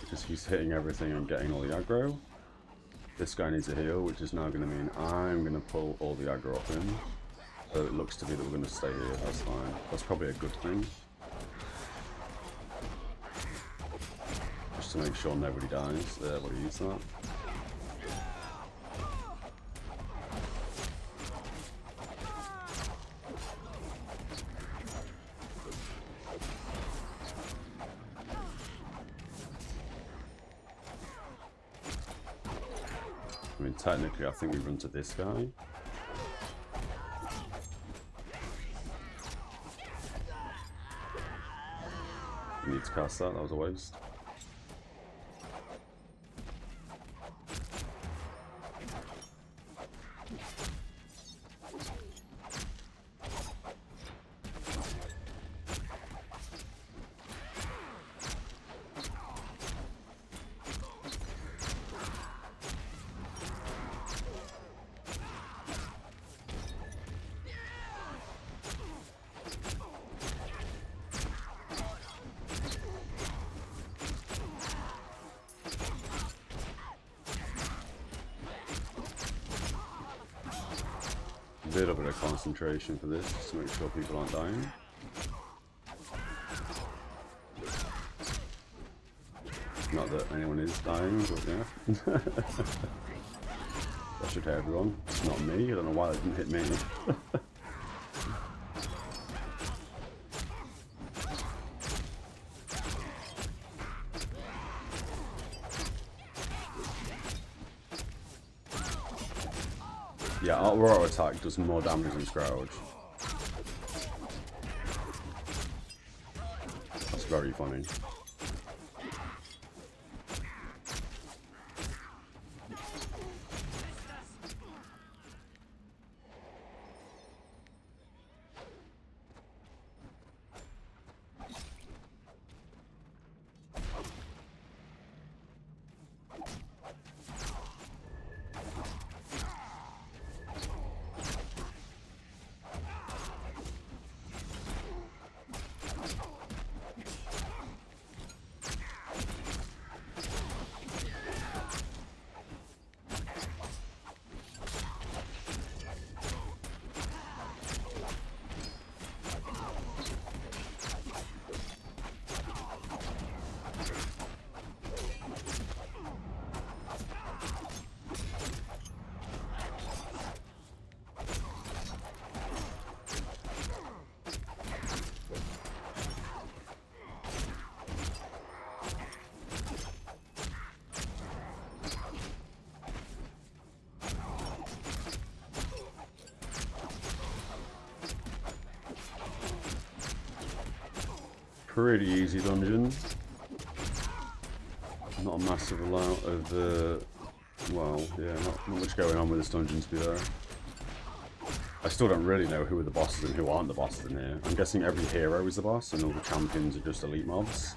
because he's hitting everything and getting all the aggro. This guy needs a heal, which is now going to mean I'm going to pull all the aggro off him. So it looks to be that we're going to stay here, that's fine. That's probably a good thing. Just to make sure nobody dies. There, we'll use that. I mean, technically, I think we run to this guy. We need to cast that was a waste. A little bit of concentration for this, just to make sure people aren't dying. Not that anyone is dying, but yeah. That should hit everyone. Not me, I don't know why that didn't hit me. Yeah, RvR attack does more damage than Scourge. That's very funny. Pretty easy dungeon. Not a massive amount of, well, yeah, not much going on with this dungeon to be there. I still don't really know who are the bosses and who aren't the bosses in here. I'm guessing every hero is the boss and all the champions are just elite mobs.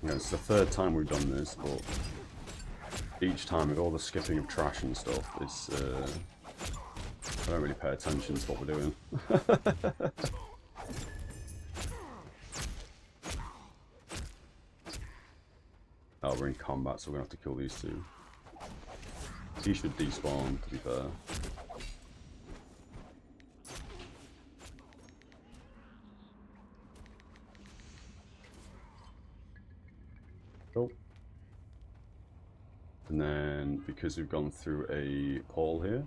Yeah, it's the 3rd time we've done this, but each time with all the skipping of trash and stuff, it's, I don't really pay attention to what we're doing. Oh, we're in combat, so we're going to have to kill these two. He should despawn, to be fair. Cool. And then, because we've gone through a portal here,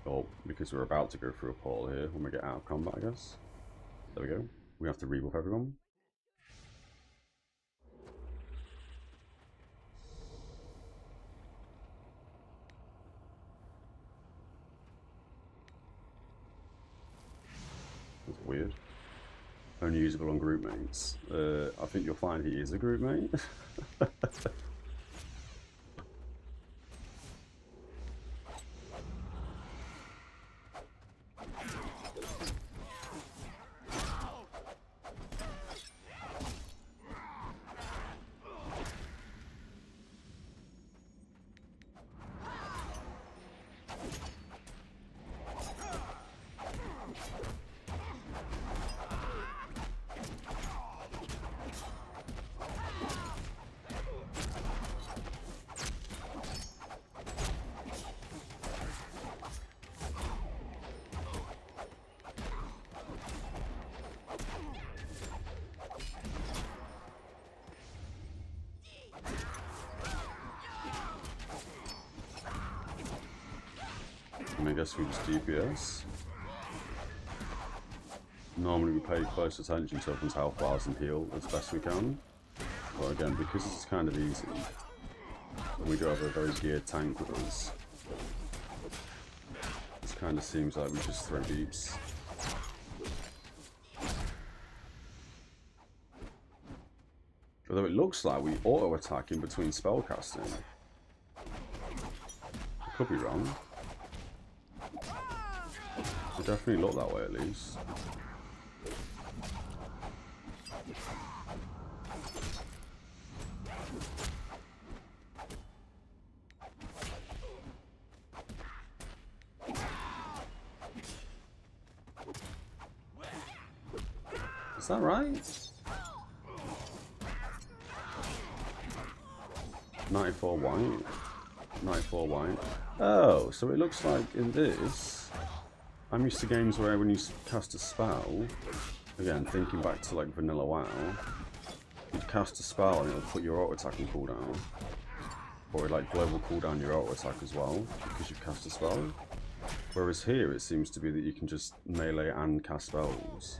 or because we're about to go through a portal here when we get out of combat, I guess. There we go. We have to rebuff everyone. That's weird. Only usable on group mates. I think you'll find he is a group mate. I guess we just DPS. Normally we pay close attention to everyone's health bars and heal as best we can. But again, because it's kind of easy, and we do have a very geared tank with us, this kind of seems like we just throw deeps. Although it looks like we auto-attack in between spellcasting. I could be wrong. It definitely look that way at least. Is that right? 94 white. 94 white. Oh, so it looks like in this, I'm used to games where when you cast a spell, again, thinking back to like vanilla WoW, you'd cast a spell and it'll put your auto attacking cooldown, or like global cooldown your auto attack as well, because you've cast a spell. Whereas here it seems to be that you can just melee and cast spells.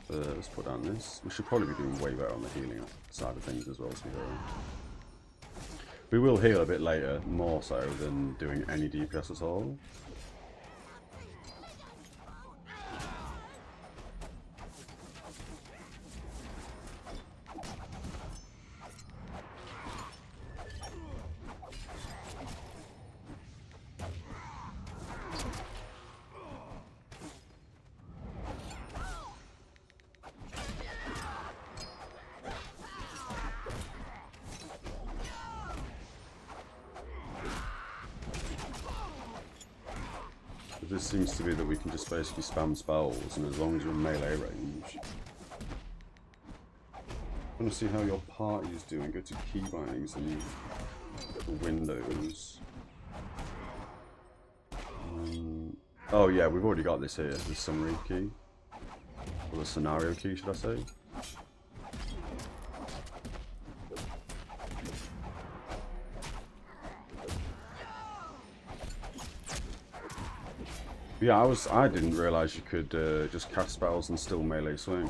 Let's put down this. We should probably be doing way better on the healing side of things as well, to be fair. We will heal a bit later, more so than doing any DPS at all. This seems to be that we can just basically spam spells, and as long as you're in melee range. I want to see how your party is doing. Go to key bindings and Windows. Oh yeah, we've already got this here, the summary key. Or the scenario key, should I say. Yeah, I didn't realise you could just cast spells and still melee swing.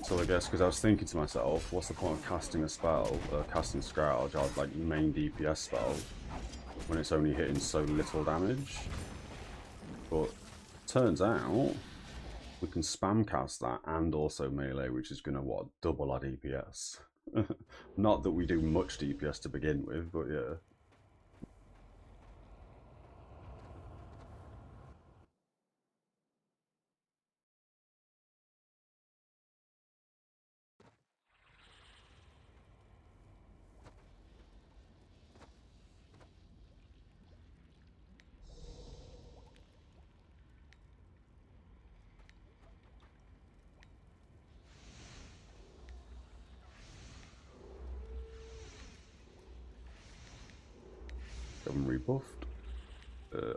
So I guess, because I was thinking to myself, what's the point of casting a spell, casting Scourge, or like main DPS spell, when it's only hitting so little damage? But turns out, we can spam cast that and also melee, which is going to, what, double our DPS. Not that we do much DPS to begin with, but yeah. Get him rebuffed.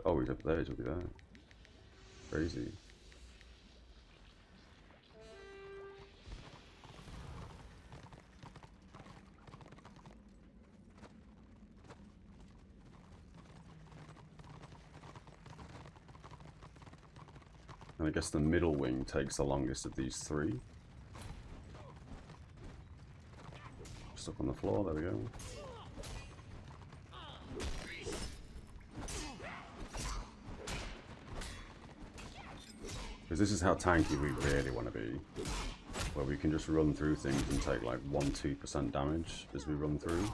Oh, he's up there, he's over there. Crazy. And I guess the middle wing takes the longest of these three. Stuck on the floor, there we go. Because this is how tanky we really want to be. Where we can just run through things and take like 1-2% damage as we run through.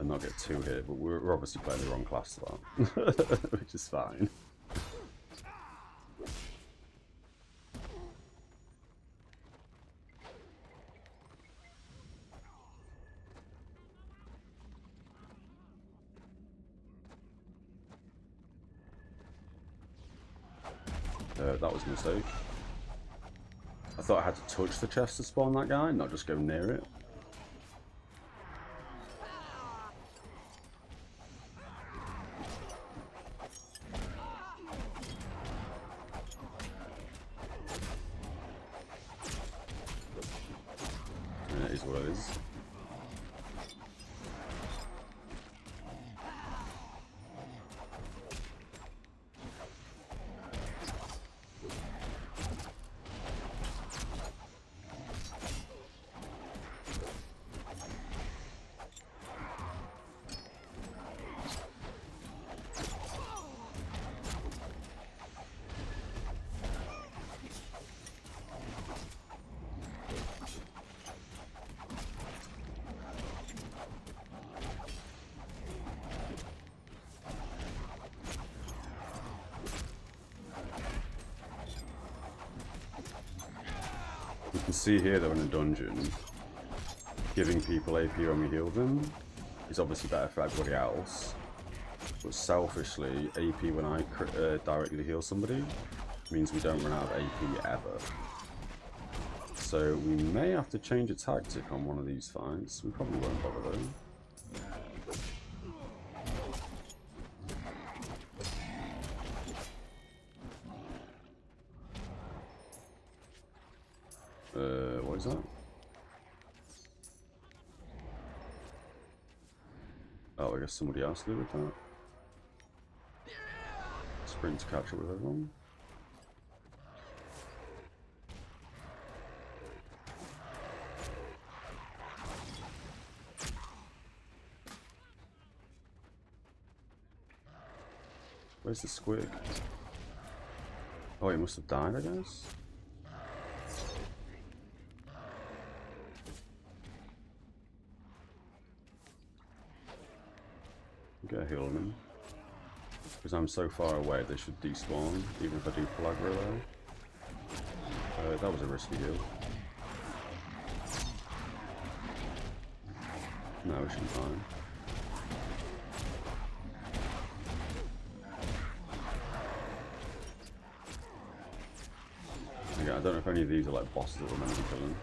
And not get 2 hit, but we're obviously playing the wrong class for that. Which is fine. That was a mistake. I thought I had to touch the chest to spawn that guy, not just go near it. And it is what it is. You can see here though in a dungeon, giving people AP when we heal them is obviously better for everybody else. But selfishly, AP when I directly heal somebody means we don't run out of AP ever. So we may have to change a tactic on one of these fights. We probably won't bother though. What is that? Oh, I guess somebody else did with that. Sprint to catch up with everyone. Where's the squig? Oh, he must have died, I guess. Get a heal on him. Because I'm so far away, they should despawn, even if I do pull aggro there. That was a risky heal. No, we should be fine. Okay, I don't know if any of these are like bosses that we're meant to be killing.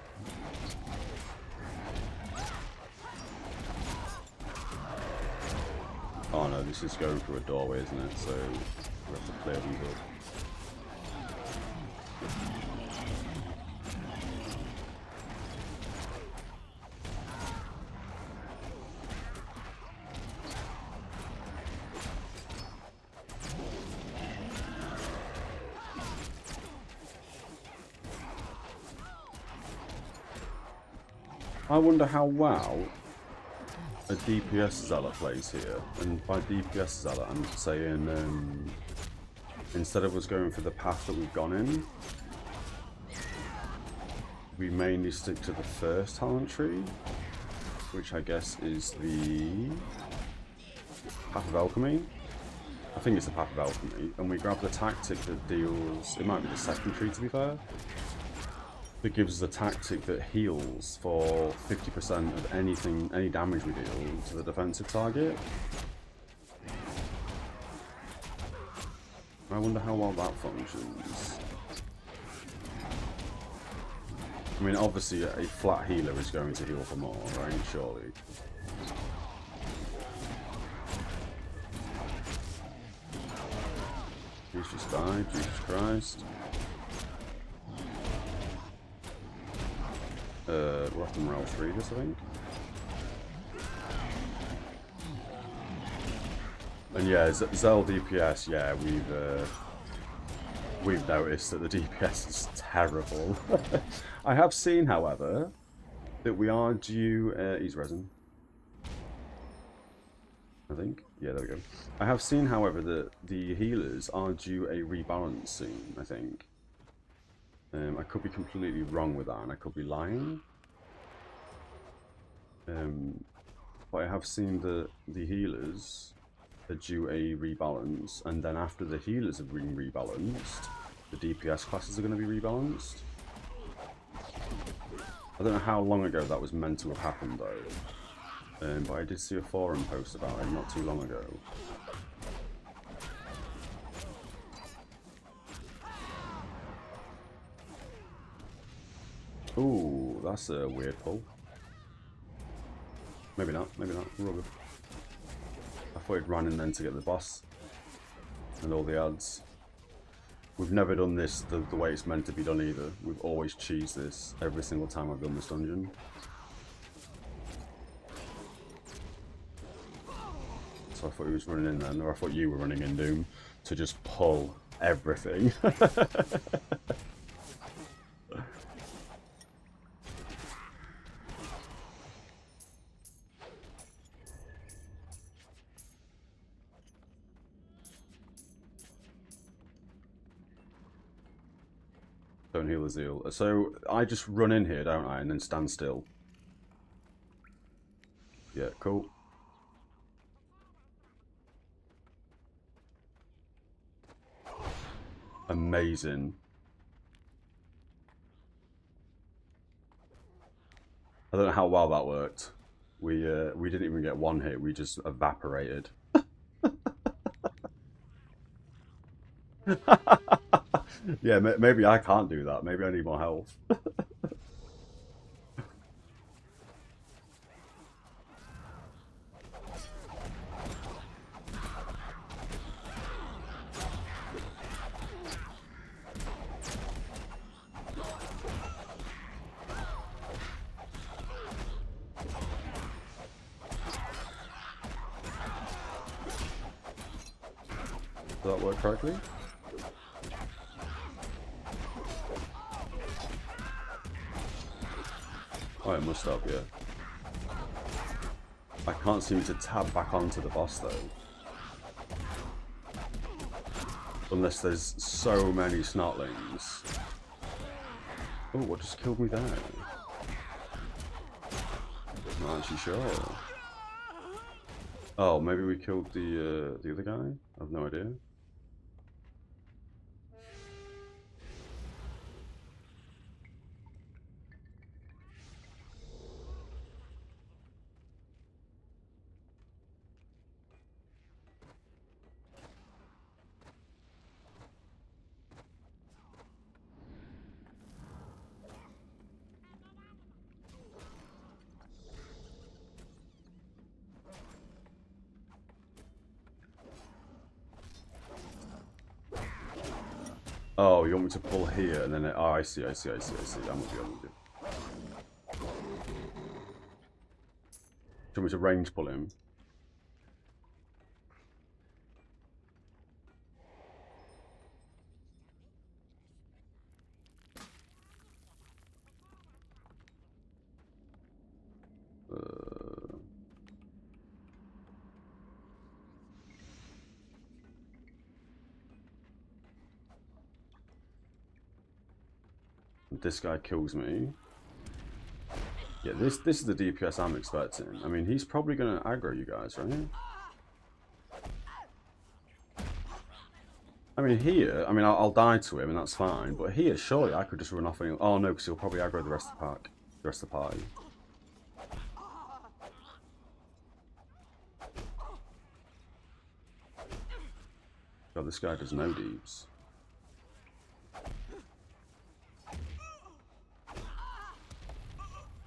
Oh no, this is going through a doorway, isn't it? So we have to clear these up. I wonder how well a DPS Zealot plays here, and by DPS Zealot I'm saying instead of us going for the path that we've gone in, we mainly stick to the first talent tree, which I guess is the Path of Alchemy. I think it's the Path of Alchemy, and we grab the tactic that deals, it might be the second tree to be fair, that gives us a tactic that heals for 50% of anything, any damage we deal to the defensive target. I wonder how well that functions. I mean, obviously a flat healer is going to heal for more, right? Surely. He's just died, Jesus Christ. We'll have to morale 3 this, I think. And yeah, Zealot DPS, yeah, we've noticed that the DPS is terrible. I have seen, however, that we are due... he's resin. I think. Yeah, there we go. I have seen, however, that the healers are due a rebalance soon, I think. I could be completely wrong with that, and I could be lying. But I have seen that the healers are due a rebalance, and then after the healers have been rebalanced, the DPS classes are going to be rebalanced. I don't know how long ago that was meant to have happened, though. But I did see a forum post about it not too long ago. Ooh, that's a weird pull. Maybe not, maybe not. We're all good. I thought he'd run in then to get the boss and all the ads. We've never done this the way it's meant to be done either. We've always cheesed this every single time I've done this dungeon. So I thought he was running in then, or I thought you were running in, Doom, to just pull everything. Don't heal the zeal. So I just run in here, don't I, and then stand still. Yeah, cool. Amazing. I don't know how well that worked. We didn't even get one hit. We just evaporated. Yeah, maybe I can't do that. Maybe I need more health. Did that work correctly? Oh, it must have, yeah. I can't seem to tab back onto the boss though. Unless there's so many snotlings. Oh, what just killed me there? Not actually sure. Oh, maybe we killed the other guy? I have no idea. Oh, you want me to pull here and then oh, I see. I'm with you, I'm with you. Do you want me to range pull him? This guy kills me. Yeah, this is the DPS I'm expecting. I mean, he's probably gonna aggro you guys, right? I mean, here, I mean, I'll die to him and that's fine. But here, surely I could just run off and... Oh no, because he'll probably aggro the rest of the pack, the rest of the party. God, this guy does no deeps.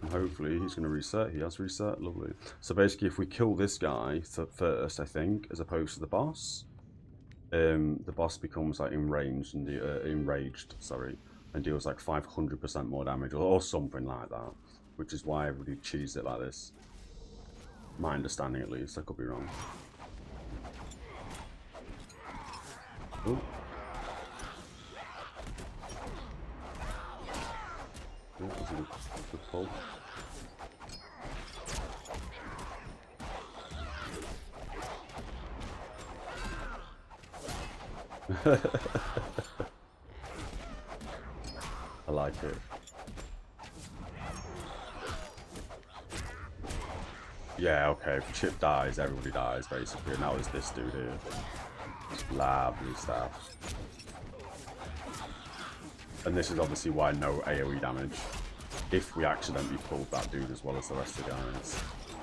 And hopefully he's going to reset. He has reset. Lovely. So basically, if we kill this guy first, I think, as opposed to the boss, the boss becomes like enraged and deals like 500% more damage or something like that, which is why everybody cheesed it like this. My understanding, at least. I could be wrong. Ooh. Yeah, that was a good pull. I like it. Yeah, okay, if Chip dies, everybody dies, basically. And that was this dude here. Lovely stuff. And this is obviously why no AoE damage. If we accidentally pulled that dude as well as the rest of the guys.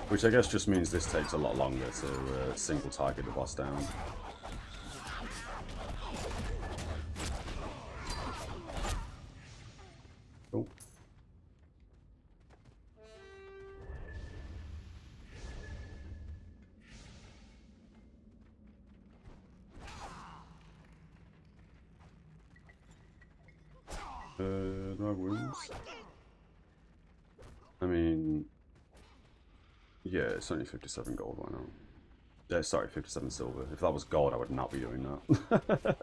Which I guess just means this takes a lot longer to single target the boss down. Cool. Do I have wounds? I mean, yeah, it's only 57 gold, why not? Yeah, sorry, 57 silver. If that was gold, I would not be doing that.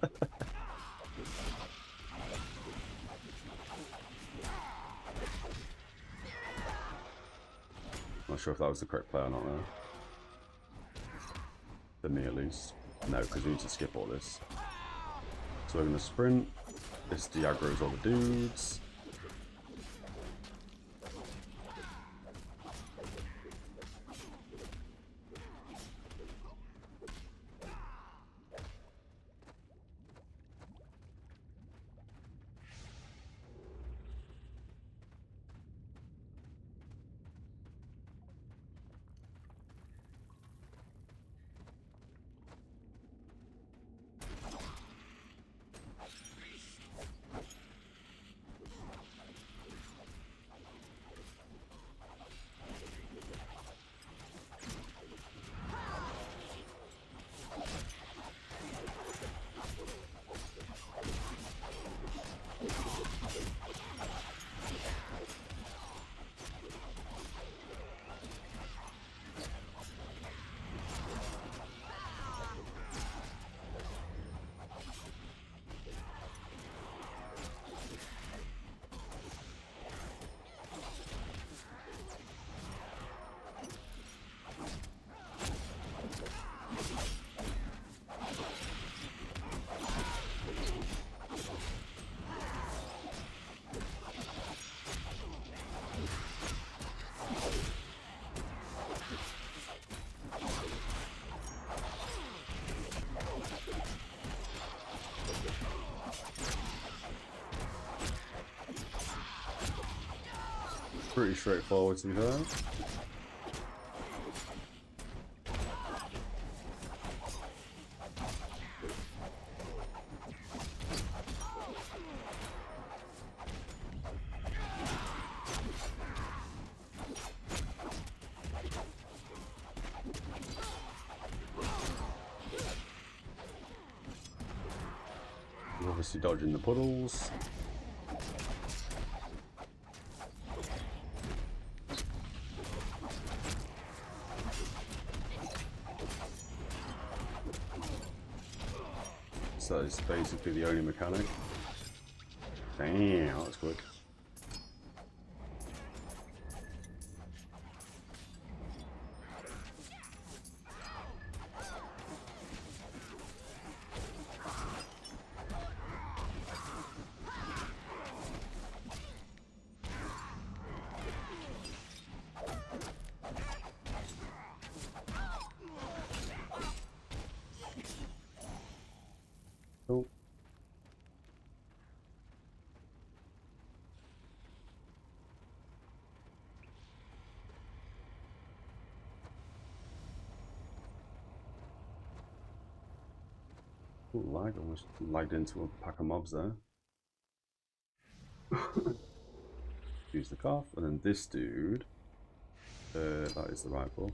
Not sure if that was the correct play or not there. For me, at least. No, because we need to skip all this. So we're going to sprint. This de-aggroes all the dudes. Pretty straightforward to be fair. We're obviously dodging the puddles. So it's basically the only mechanic. Damn, that was quick. Cool. Ooh, lag, almost lagged into a pack of mobs there. Use the cough, and then this dude, that is the right buff.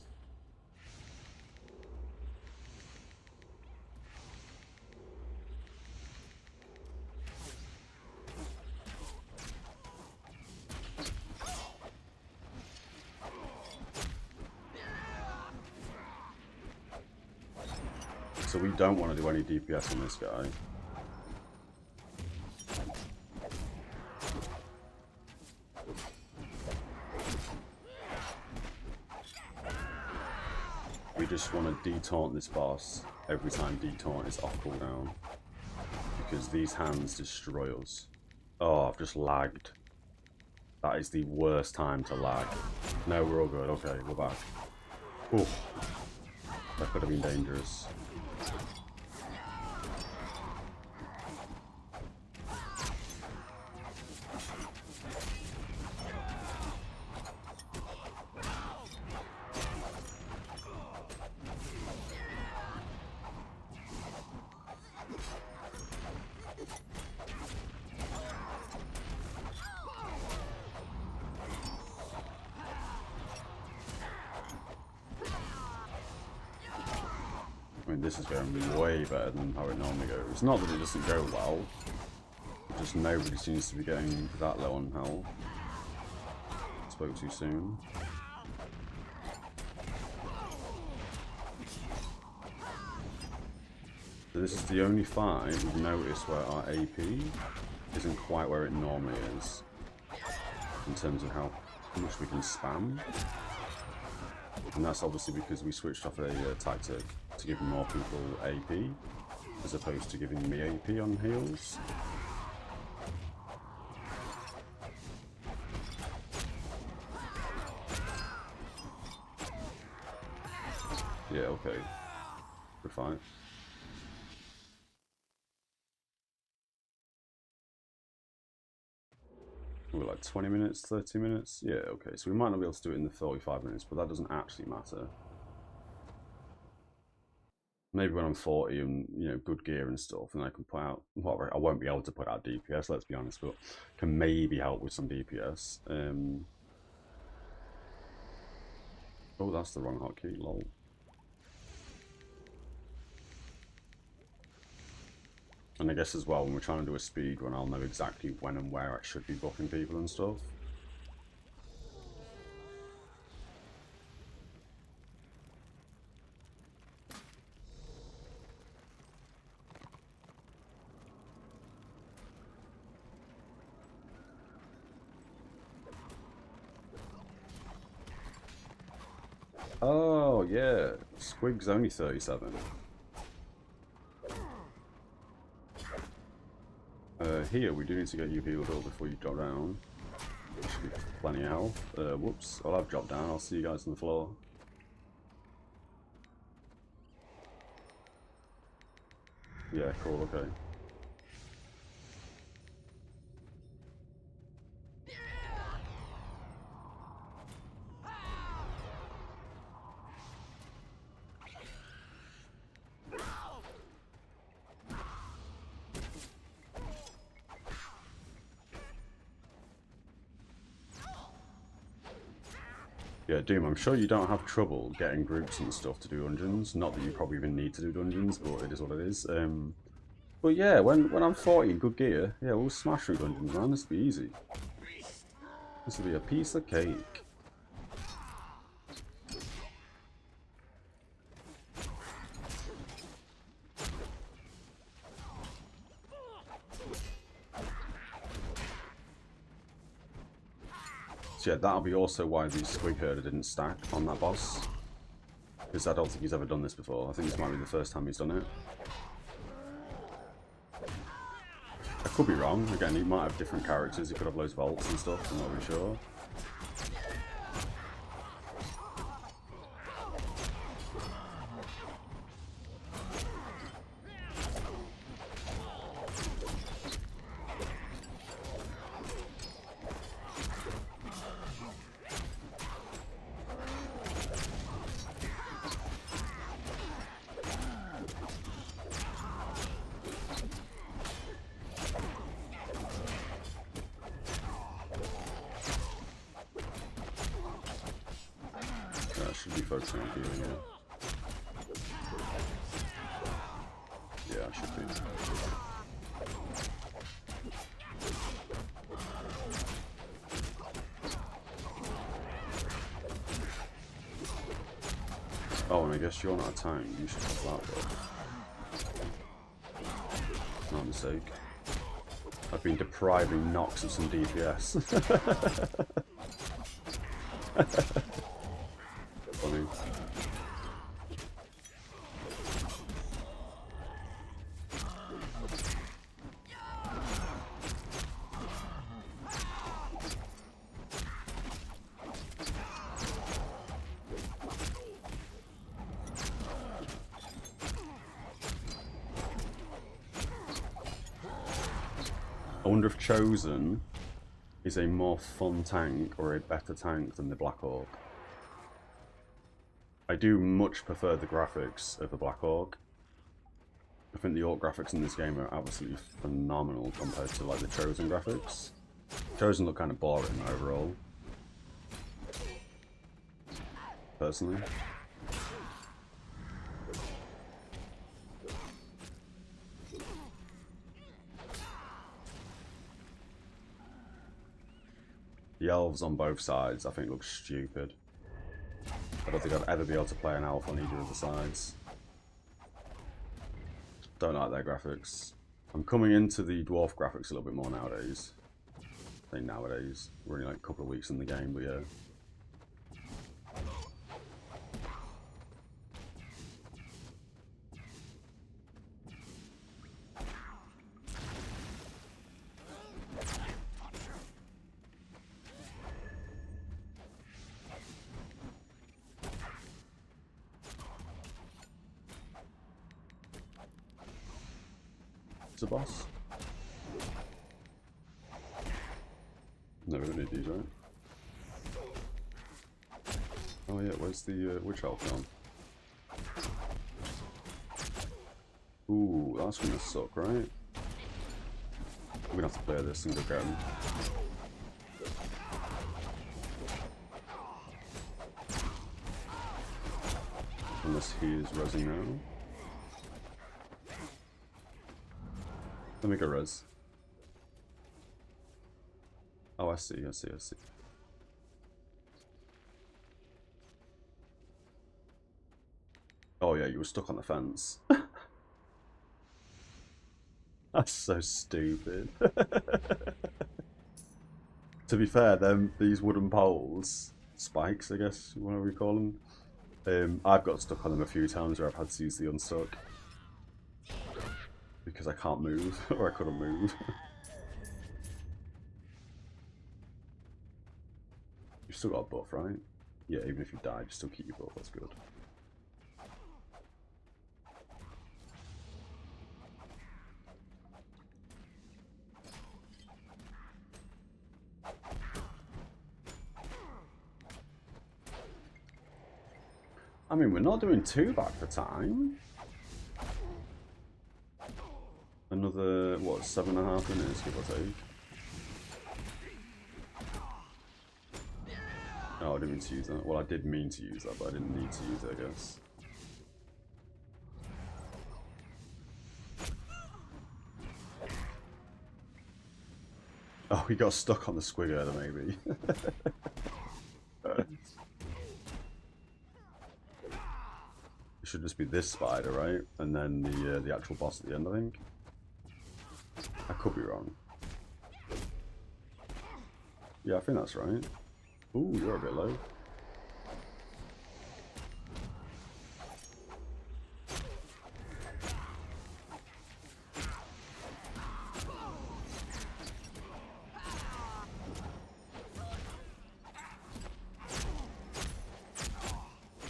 So we don't want to do any DPS on this guy. We just want to detaunt this boss every time detaunt is off cooldown. Because these hands destroy us. Oh, I've just lagged. That is the worst time to lag. No, we're all good. Okay, we're back. Ooh. That could have been dangerous. I mean, this is going way better than how it normally goes. It's not that it doesn't go well, just nobody seems to be getting that low on health. Spoke too soon. So this is the only fight we've noticed where our AP isn't quite where it normally is, in terms of how much we can spam. And that's obviously because we switched off a tactic to give more people AP, as opposed to giving me AP on heals. Yeah, okay. We're fine. We're like 20 minutes, 30 minutes? Yeah, okay. So we might not be able to do it in the 45 minutes, but that doesn't actually matter. Maybe when I'm 40 and, you know, good gear and stuff, and I can put out, well, I won't be able to put out DPS, let's be honest, but can maybe help with some DPS. Oh, that's the wrong hotkey, lol. And I guess as well, when we're trying to do a speed run, I'll know exactly when and where I should be buffing people and stuff. Oh, yeah. Squig's only 37. Here, we do need to get you healed up before you drop down. Should be plenty of health. Whoops, I've dropped down. I'll see you guys on the floor. Yeah, cool, okay. Yeah, Doom, I'm sure you don't have trouble getting groups and stuff to do dungeons. Not that you probably even need to do dungeons, but it is what it is. But yeah, when I'm 40 in good gear, yeah, we'll smash through dungeons, man. This will be easy. This will be a piece of cake. So yeah, that'll be also why the Squig Herder didn't stack on that boss. Because I don't think he's ever done this before. I think this might be the first time he's done it. I could be wrong. Again, he might have different characters. He could have loads of ults and stuff. I'm not really sure. Should be focusing on healing here. Yeah, I should be. Oh, and I guess you're not a tank. You should have that though. goodness sake. I've been depriving Nox of some DPS. Funny. I wonder if Chosen is a more fun tank or a better tank than the Black Hawk. I do much prefer the graphics of the Black Hawk. I think the Orc graphics in this game are absolutely phenomenal compared to like the Chosen graphics. Chosen look kind of boring overall, personally. The elves on both sides, I think, look stupid. I don't think I'd ever be able to play an elf on either of the sides. Don't like their graphics. I'm coming into the dwarf graphics a little bit more nowadays. I think nowadays. We're only like a couple of weeks in the game, but yeah. A boss? No, we don't need these, right? Oh yeah, where's the witch elf gone? Ooh, that's gonna suck, right? We're gonna have to play this and go get him. Unless he is rezzing now. Let me go res. Oh, I see. Oh yeah, you were stuck on the fence. That's so stupid. To be fair, these wooden poles, spikes I guess, whatever you call them, I've got stuck on them a few times where I've had to use the unstuck. Because I can't move, or I couldn't move. You've still got a buff, right? Yeah, even if you die, you still keep your buff, that's good. I mean, we're not doing too bad for time. Another, what, 7.5 minutes, give or take. Oh, I didn't mean to use that. Well, I did mean to use that, but I didn't need to use it, I guess. Oh, he got stuck on the squig earlier, maybe. It should just be this spider, right? And then the actual boss at the end, I think. I could be wrong. Yeah, I think that's right. Ooh, you're a bit low.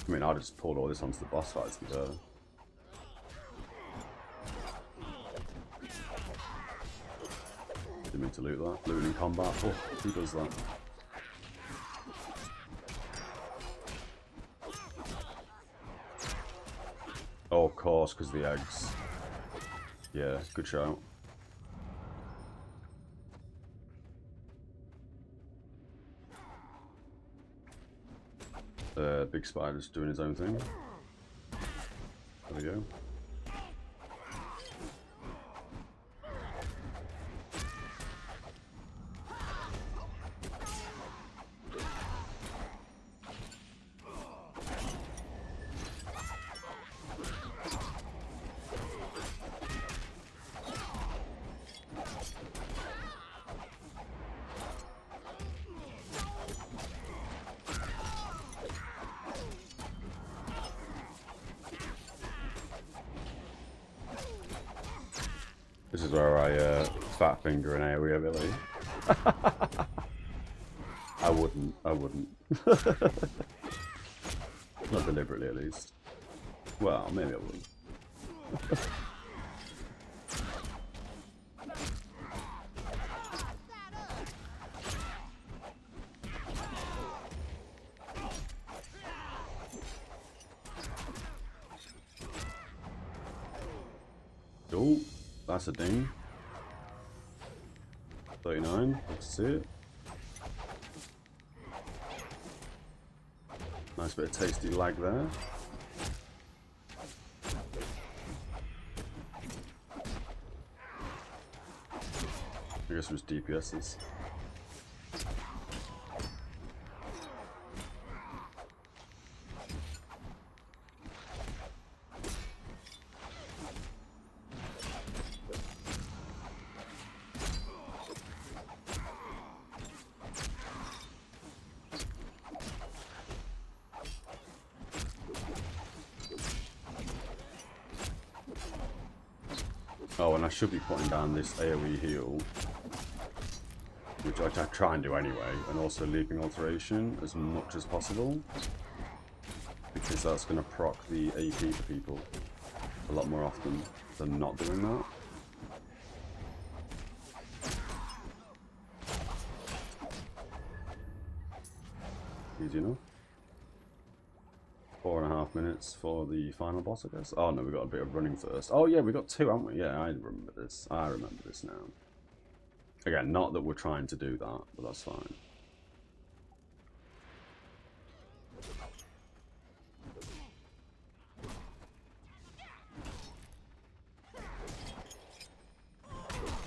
I mean, I'll just pull all this onto the boss fight to be fair. Didn't mean to loot that. Looting in combat. Oh, who does that? Oh, of course, because the eggs. Yeah, good shout. Big spider's doing his own thing. There we go. This is where I fat finger an area, really. I wouldn't. Not deliberately, at least. Well, maybe I would. Oh, that's a ding. 39, let's see it. Nice bit of tasty lag there. I guess it was DPS's. Oh, and I should be putting down this AoE heal, which I try and do anyway, and also leaping alteration as much as possible, because that's going to proc the AP for people a lot more often than not doing that. Easy enough. 4.5 minutes for the final boss, I guess. Oh no, we got a bit of running first. Oh yeah, we got 2, haven't we? Yeah, I remember this. I remember this now. Again, not that we're trying to do that, but that's fine.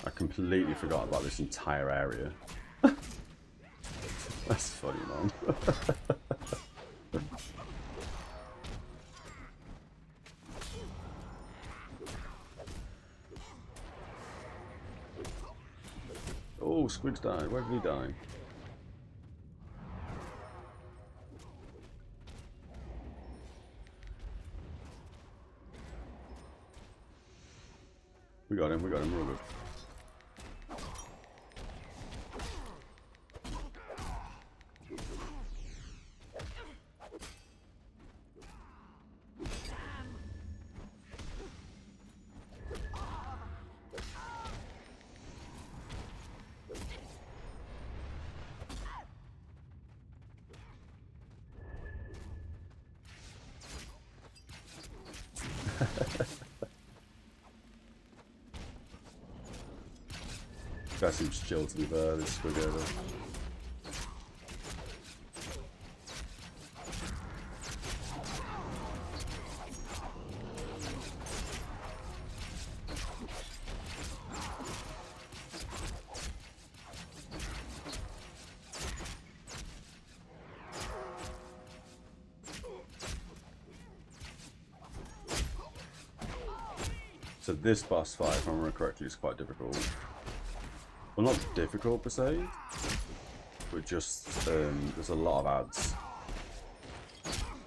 I completely forgot about this entire area. That's funny, man. Oh, Squid's died. Where did he die? We got him, we're all good. That seems chill to be fair, this squid over. So this boss fight, if I remember correctly, is quite difficult. Well, not difficult per se, but just there's a lot of ads,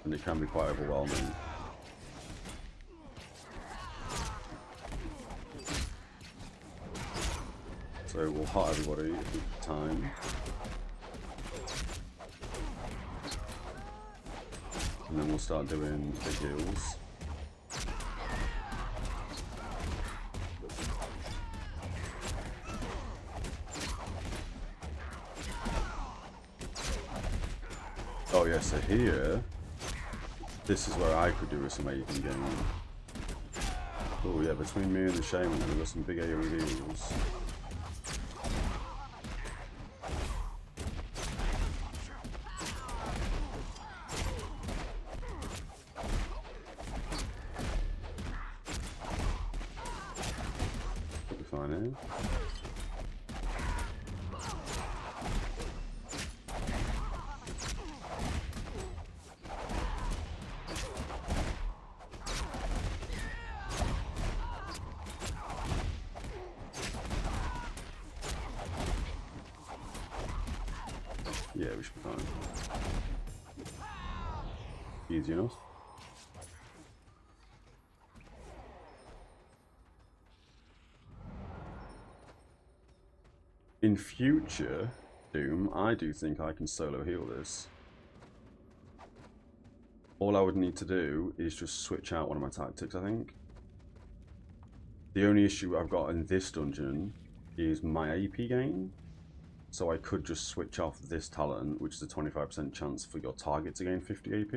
and it can be quite overwhelming. So we'll hot everybody at the time, and then we'll start doing the heals. Oh yeah, so here, this is where I could do with some AoE game. Oh yeah, between me and the Shaman, we've got some big AoE deals. Should be fine here. Yeah, we should be fine. Easy enough. in future, Doom, I do think I can solo heal this. All I would need to do is just switch out one of my tactics, I think. The only issue I've got in this dungeon is my AP gain. So I could just switch off this talent, which is a 25% chance for your target to gain 50 AP,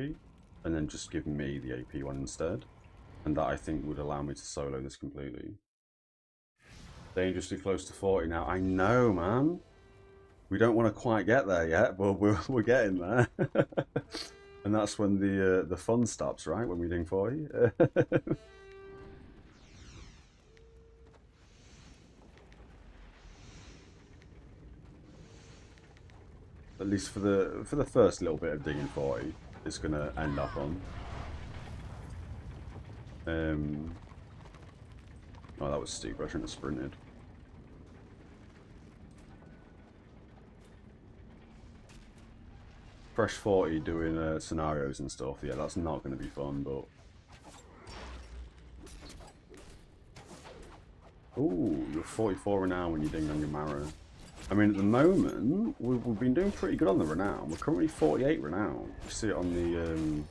and then just give me the AP one instead. And that, I think, would allow me to solo this completely. Dangerously close to 40 now. I know, man. We don't want to quite get there yet, but we're getting there. And that's when the fun stops, right? When we ding 40. At least for the first little bit of digging 40, it's gonna end up on. Oh, that was stupid. I shouldn't have sprinted. Fresh 40 doing scenarios and stuff. Yeah, that's not going to be fun, but. Ooh, you're 44 renown when you ding on your Mara. I mean, at the moment, we've been doing pretty good on the renown. We're currently 48 renown. You see it on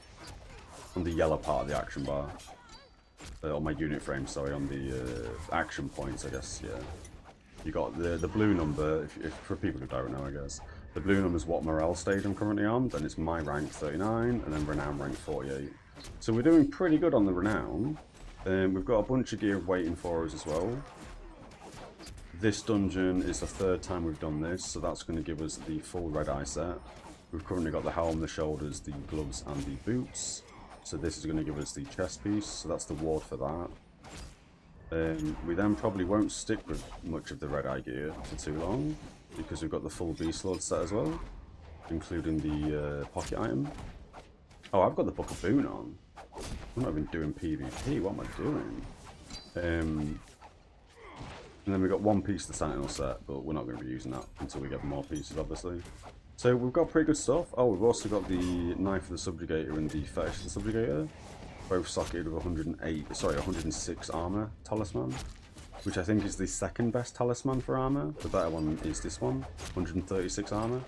the yellow part of the action bar. On my unit frame, sorry, on the action points, I guess, yeah. You got the blue number, if for people who don't know, I guess. The blue number is what morale stage I'm currently on, then it's my rank 39, and then renown rank 48. So we're doing pretty good on the renown. We've got a bunch of gear waiting for us as well. This dungeon is the third time we've done this, so that's going to give us the full red eye set. We've currently got the helm, the shoulders, the gloves, and the boots. So this is going to give us the chest piece, so that's the ward for that. We then probably won't stick with much of the red eye gear for too long, because we've got the full beast lord set as well, including the pocket item. Oh, I've got the Book of Boon on. I'm not even doing PvP, what am I doing? And then we've got one piece of the Sentinel set, but we're not going to be using that until we get more pieces, obviously. So we've got pretty good stuff. Oh, we've also got the Knife of the Subjugator and the Fetish of the Subjugator, both socketed with 106 armor talisman, which I think is the second best talisman for armor. The better one is this one, 136 armor.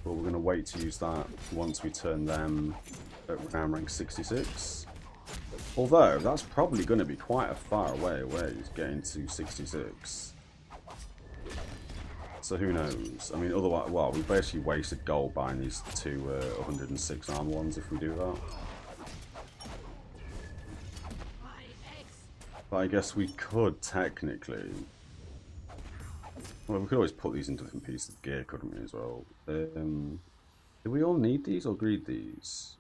But we're going to wait to use that once we turn them at renown rank 66. Although, that's probably going to be quite a far away getting to 66. So who knows? I mean, otherwise, well, we basically wasted gold buying these two 106 armor ones if we do that. But I guess we could technically... Well, we could always put these into different pieces of gear, couldn't we, as well? Do we all need these or greed these?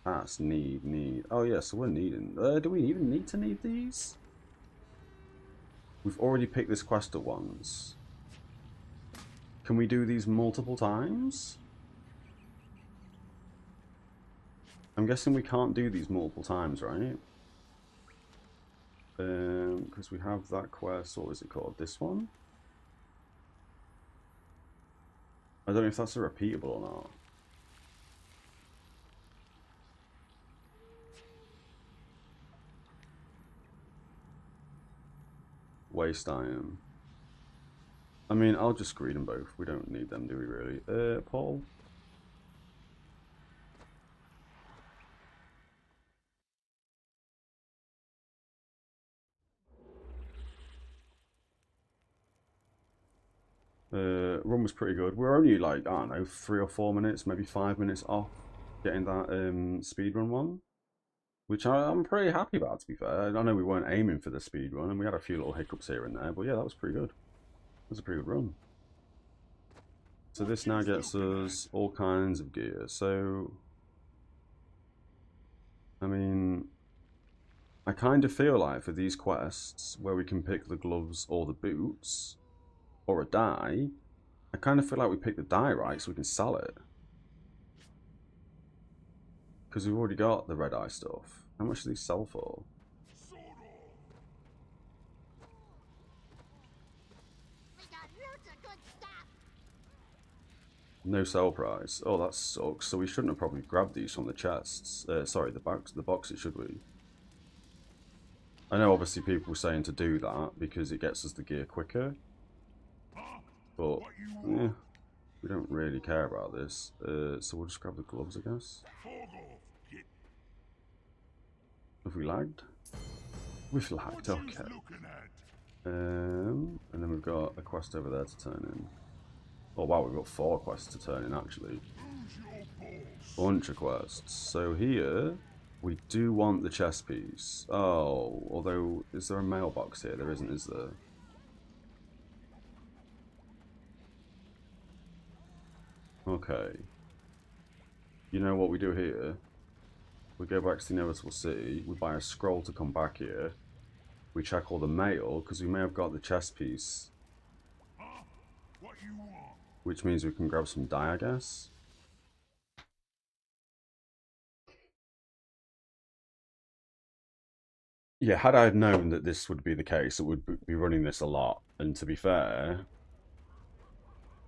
That's need. Oh yeah, so we're needing... do we even need to need these? We've already picked this quest at once. Can we do these multiple times? I'm guessing we can't do these multiple times, right? Because we have that quest, what was it called? This one? I don't know if that's a repeatable or not. Waste iron. I mean, I'll just greed them both. We don't need them, do we really? Paul? Run was pretty good. We're only like, I don't know, 3 or 4 minutes, maybe 5 minutes off getting that speedrun one. Which I'm pretty happy about, to be fair. I know we weren't aiming for the speedrun, and we had a few little hiccups here and there, but yeah, that was pretty good. It was a pretty good run. So this now gets us all kinds of gear. So, I mean, I kind of feel like for these quests, where we can pick the gloves or the boots, or a die, I kind of feel like we pick the die, right, so we can sell it. Because we've already got the red eye stuff. How much do these sell for? No sell price. Oh, that sucks. So we shouldn't have probably grabbed these from the chests. Sorry, the boxes, should we? I know obviously people were saying to do that because it gets us the gear quicker. But, yeah, we don't really care about this. So we'll just grab the gloves, I guess. Have we lagged? We've lagged, okay. And then we've got a quest over there to turn in. Oh wow, we've got 4 quests to turn in actually. Bunch of quests. So here, we do want the chess piece. Oh, although, is there a mailbox here? There isn't, is there? Okay. You know what we do here? We go back to the Inevitable City, we buy a scroll to come back here. We check all the mail, because we may have got the chess piece. Which means we can grab some dye, I guess. Yeah, had I known that this would be the case, it would be running this a lot. And to be fair,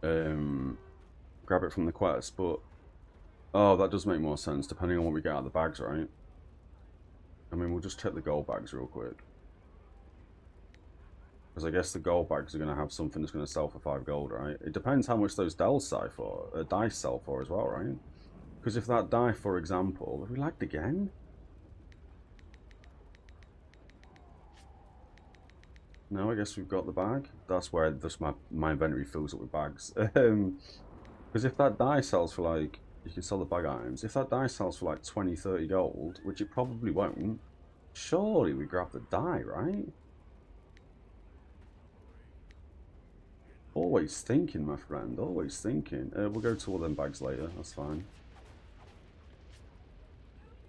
grab it from the quest, but... Oh, that does make more sense, depending on what we get out of the bags, right? I mean, we'll just check the gold bags real quick. Because I guess the gold bags are going to have something that's going to sell for 5 gold, right? It depends how much those dice sell for as well, right? Because if that die, for example... Have we lagged again? No, I guess we've got the bag. That's where just my inventory fills up with bags. Because if that die sells for like... You can sell the bag items. If that die sells for like 20, 30 gold, which it probably won't, surely we grab the die, right? Always thinking, my friend. Always thinking. We'll go to all them bags later. That's fine.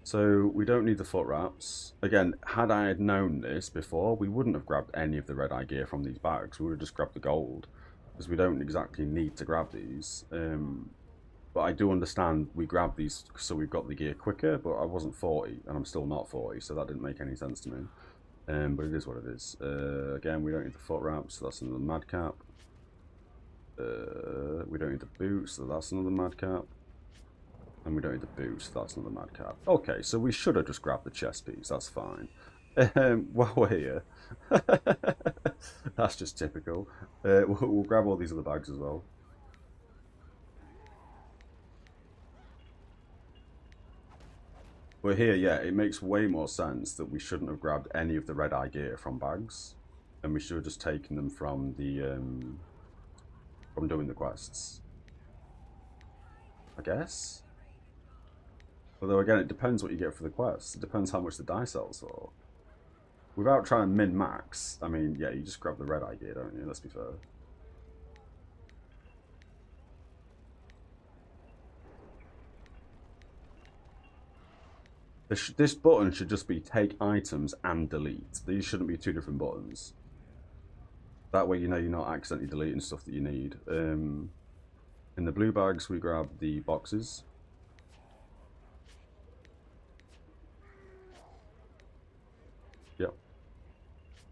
So, we don't need the foot wraps. Again, had I had known this before, we wouldn't have grabbed any of the red eye gear from these bags. We would have just grabbed the gold. Because we don't exactly need to grab these. But I do understand we grabbed these so we've got the gear quicker, but I wasn't 40, and I'm still not 40, so that didn't make any sense to me. But it is what it is. Again, we don't need the foot wraps, so that's another madcap. We don't need the boots, so that's another madcap. And we don't need the boots, so that's another madcap. Okay, so we should have just grabbed the chest piece, that's fine. While we're here, that's just typical. We'll grab all these other bags as well. But here, yeah, it makes way more sense that we shouldn't have grabbed any of the red eye gear from bags. And we should have just taken them from the, from doing the quests. I guess? Although, again, it depends what you get for the quests. It depends how much the die sells for. Without trying to min-max, I mean, yeah, you just grab the red eye gear, don't you? Let's be fair. This button should just be take items and delete. These shouldn't be 2 different buttons. That way you know you're not accidentally deleting stuff that you need. In the blue bags we grab the boxes. Yep.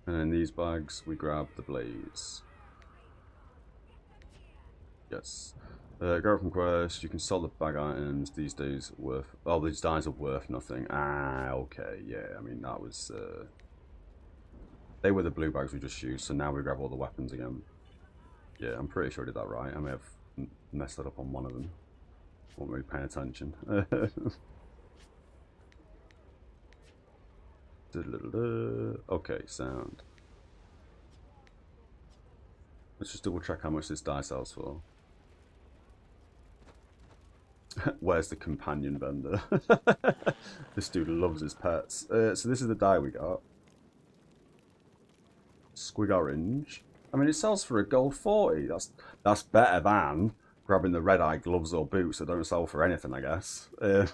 And in these bags we grab the blades. Yes. Go from quest, you can sell the bag items. These days worth... Oh, these dies are worth nothing. Ah, okay, yeah, I mean, that was... They were the blue bags we just used, so now we grab all the weapons again. Yeah, I'm pretty sure I did that right. I may have messed that up on one of them. Wasn't really paying attention. Okay, sound. Let's just double check how much this die sells for. Where's the companion vendor? This dude loves his pets. So this is the die we got. Squig orange. I mean, it sells for a gold 40. That's better than grabbing the red eye gloves or boots that don't sell for anything, I guess. But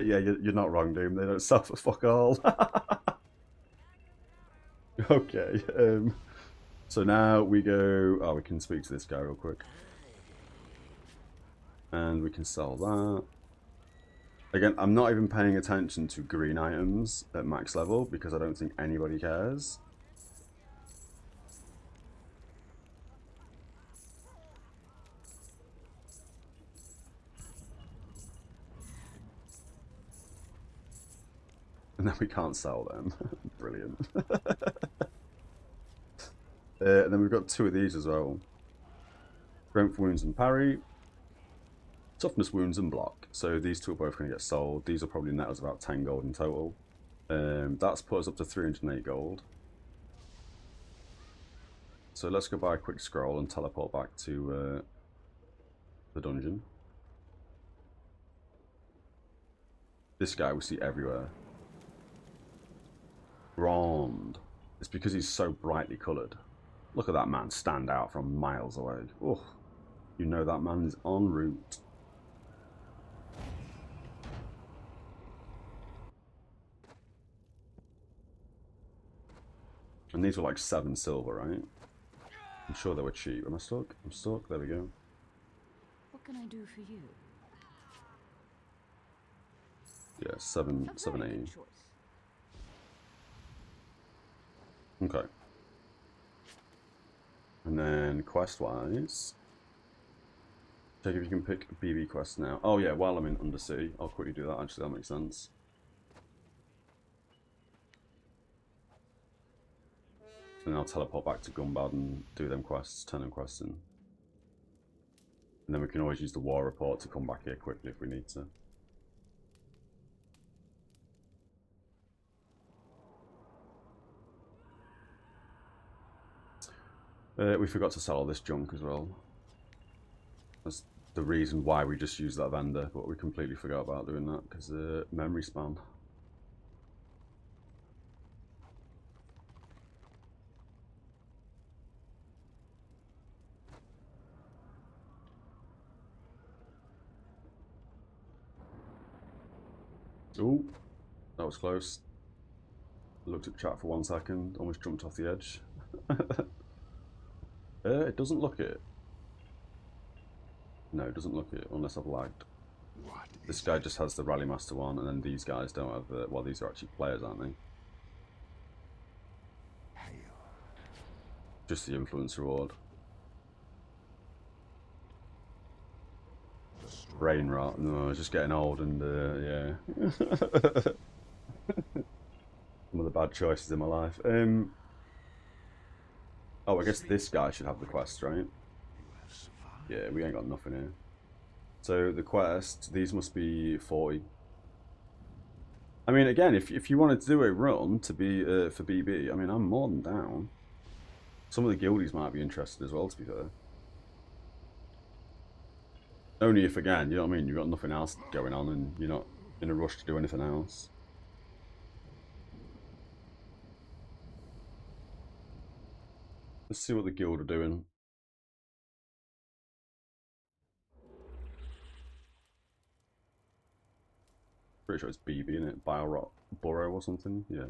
yeah, you're not wrong, Doom. They don't sell for fuck all. Okay. So now we go... Oh, we can speak to this guy real quick. And we can sell that. Again, I'm not even paying attention to green items at max level because I don't think anybody cares. And then we can't sell them. Brilliant. and then we've got 2 of these as well. Strength wounds and parry. Toughness wounds and block. So these 2 are both going to get sold. These will probably net us about 10 gold in total. That's put us up to 308 gold. So let's go buy a quick scroll and teleport back to the dungeon. This guy we see everywhere. Grand. It's because he's so brightly coloured. Look at that man stand out from miles away. Oh, you know that man is en route. And these were like 7 silver, right? I'm sure they were cheap. Am I stuck? I'm stuck. There we go. What can I do for you? Yeah, 780. Okay. And then quest-wise, check if you can pick BB quests now. Oh yeah, while I'm in Undersea, I'll quickly do that. Actually, that makes sense. And then I'll teleport back to Gunbad and do them quests, turn them quests in. And then we can always use the war report to come back here quickly if we need to. We forgot to sell all this junk as well. That's the reason why we just used that vendor, but we completely forgot about doing that because memory span. Ooh, that was close. Looked at chat for 1 second, almost jumped off the edge. It doesn't look it. No, it doesn't look it, unless I've lagged. This guy just has the Rally Master one, and then these guys don't have the... Well, these are actually players, aren't they? Just the influence reward. Brain rot. No, it's just getting old and, yeah. Some of the bad choices in my life. Oh, I guess this guy should have the quest, right? Yeah, we ain't got nothing here. So the quest, these must be 40. I mean, again, if you wanted to do a run to be for BB, I mean, I'm more than down. Some of the guildies might be interested as well, to be fair. Only if, again, you know what I mean, you've got nothing else going on and you're not in a rush to do anything else. Let's see what the guild are doing. Pretty sure it's BB, isn't it? Biorot Burrow or something? Yeah.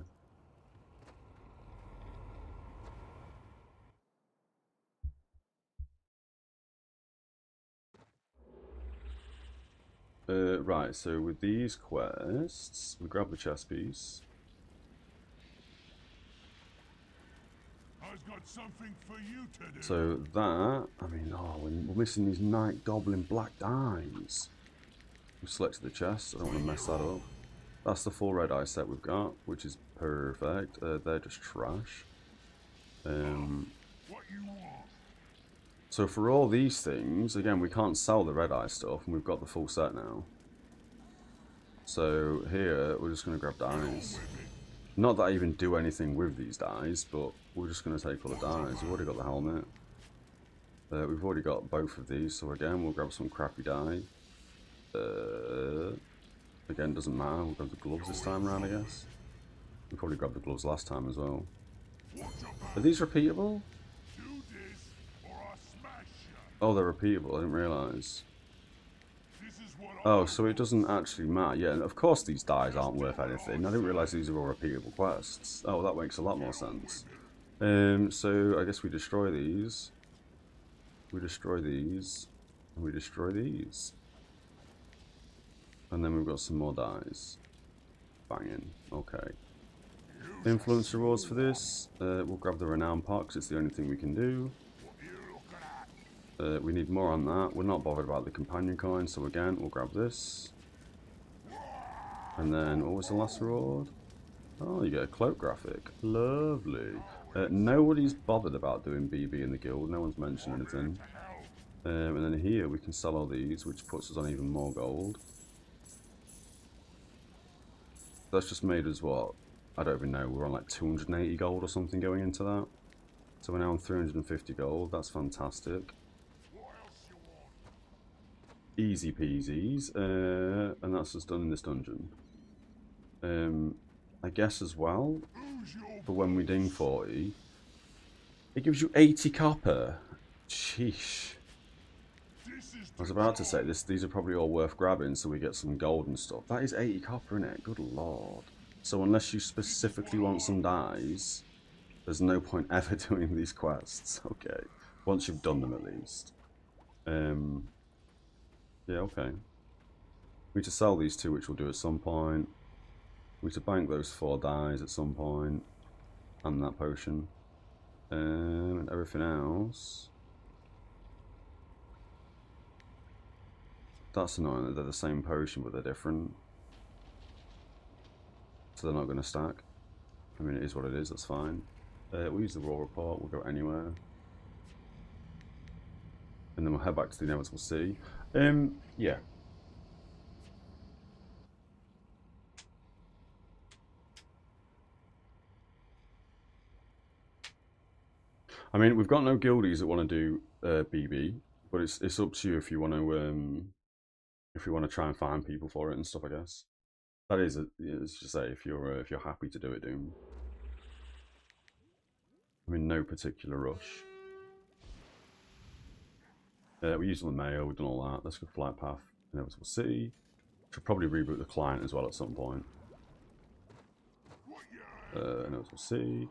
Right, so with these quests, we grab the chest piece. I've got something for you to do. So that, I mean, oh, we're missing these Night Goblin black dies. We've selected the chest, I don't want to mess that up. That's the full red eye set we've got, which is perfect. They're just trash. What you want? So for all these things, again, we can't sell the red eye stuff, and we've got the full set now. So here, we're just going to grab dies. Not that I even do anything with these dies, but we're just going to take all the dies. We've already got the helmet. We've already got both of these, so again, we'll grab some crappy dye. Again, doesn't matter. We'll grab the gloves this time around, I guess. We probably grabbed the gloves last time as well. Are these repeatable? Oh, they're repeatable. I didn't realise. Oh, so it doesn't actually matter. Yeah, and of course these dies aren't worth anything. I didn't realise these are all repeatable quests. Oh, that makes a lot more sense. So I guess we destroy these. We destroy these. And we destroy these. And then we've got some more dies. Banging. Okay. Influence rewards for this. We'll grab the renown part because it's the only thing we can do. We need more on that. We're not bothered about the companion coin, so again, we'll grab this. And then, what was the last reward? Oh, you get a cloak graphic. Lovely. Nobody's bothered about doing BB in the guild. No one's mentioned anything. And then here we can sell all these, which puts us on even more gold. That's just made us what? I don't even know. We're on like 280 gold or something going into that. So we're now on 350 gold. That's fantastic. Easy peasies. And that's just done in this dungeon. I guess as well, for when we ding 40, it gives you 80 copper. Sheesh. I was about to say these are probably all worth grabbing so we get some gold and stuff. That is 80 copper in it. Good lord. So unless you specifically want some dyes, there's no point ever doing these quests. Okay. Once you've done them at least. Yeah, okay. We need to sell these two, which we'll do at some point. We need to bank those 4 dyes at some point. And that potion. And everything else. That's annoying that they're the same potion but they're different. So they're not going to stack. I mean, it is what it is, that's fine. We'll use the raw report, we'll go anywhere. And then we'll head back to the inevitable city. Yeah. I mean, we've got no guildies that want to do BB, but it's up to you if you want to try and find people for it and stuff. I guess that is it's just say if you're happy to do it, Doom. I'm in no particular rush. We used on the mail, we've done all that. Let's go flight path, inevitable city. Should probably reboot the client as well at some point. Inevitable city.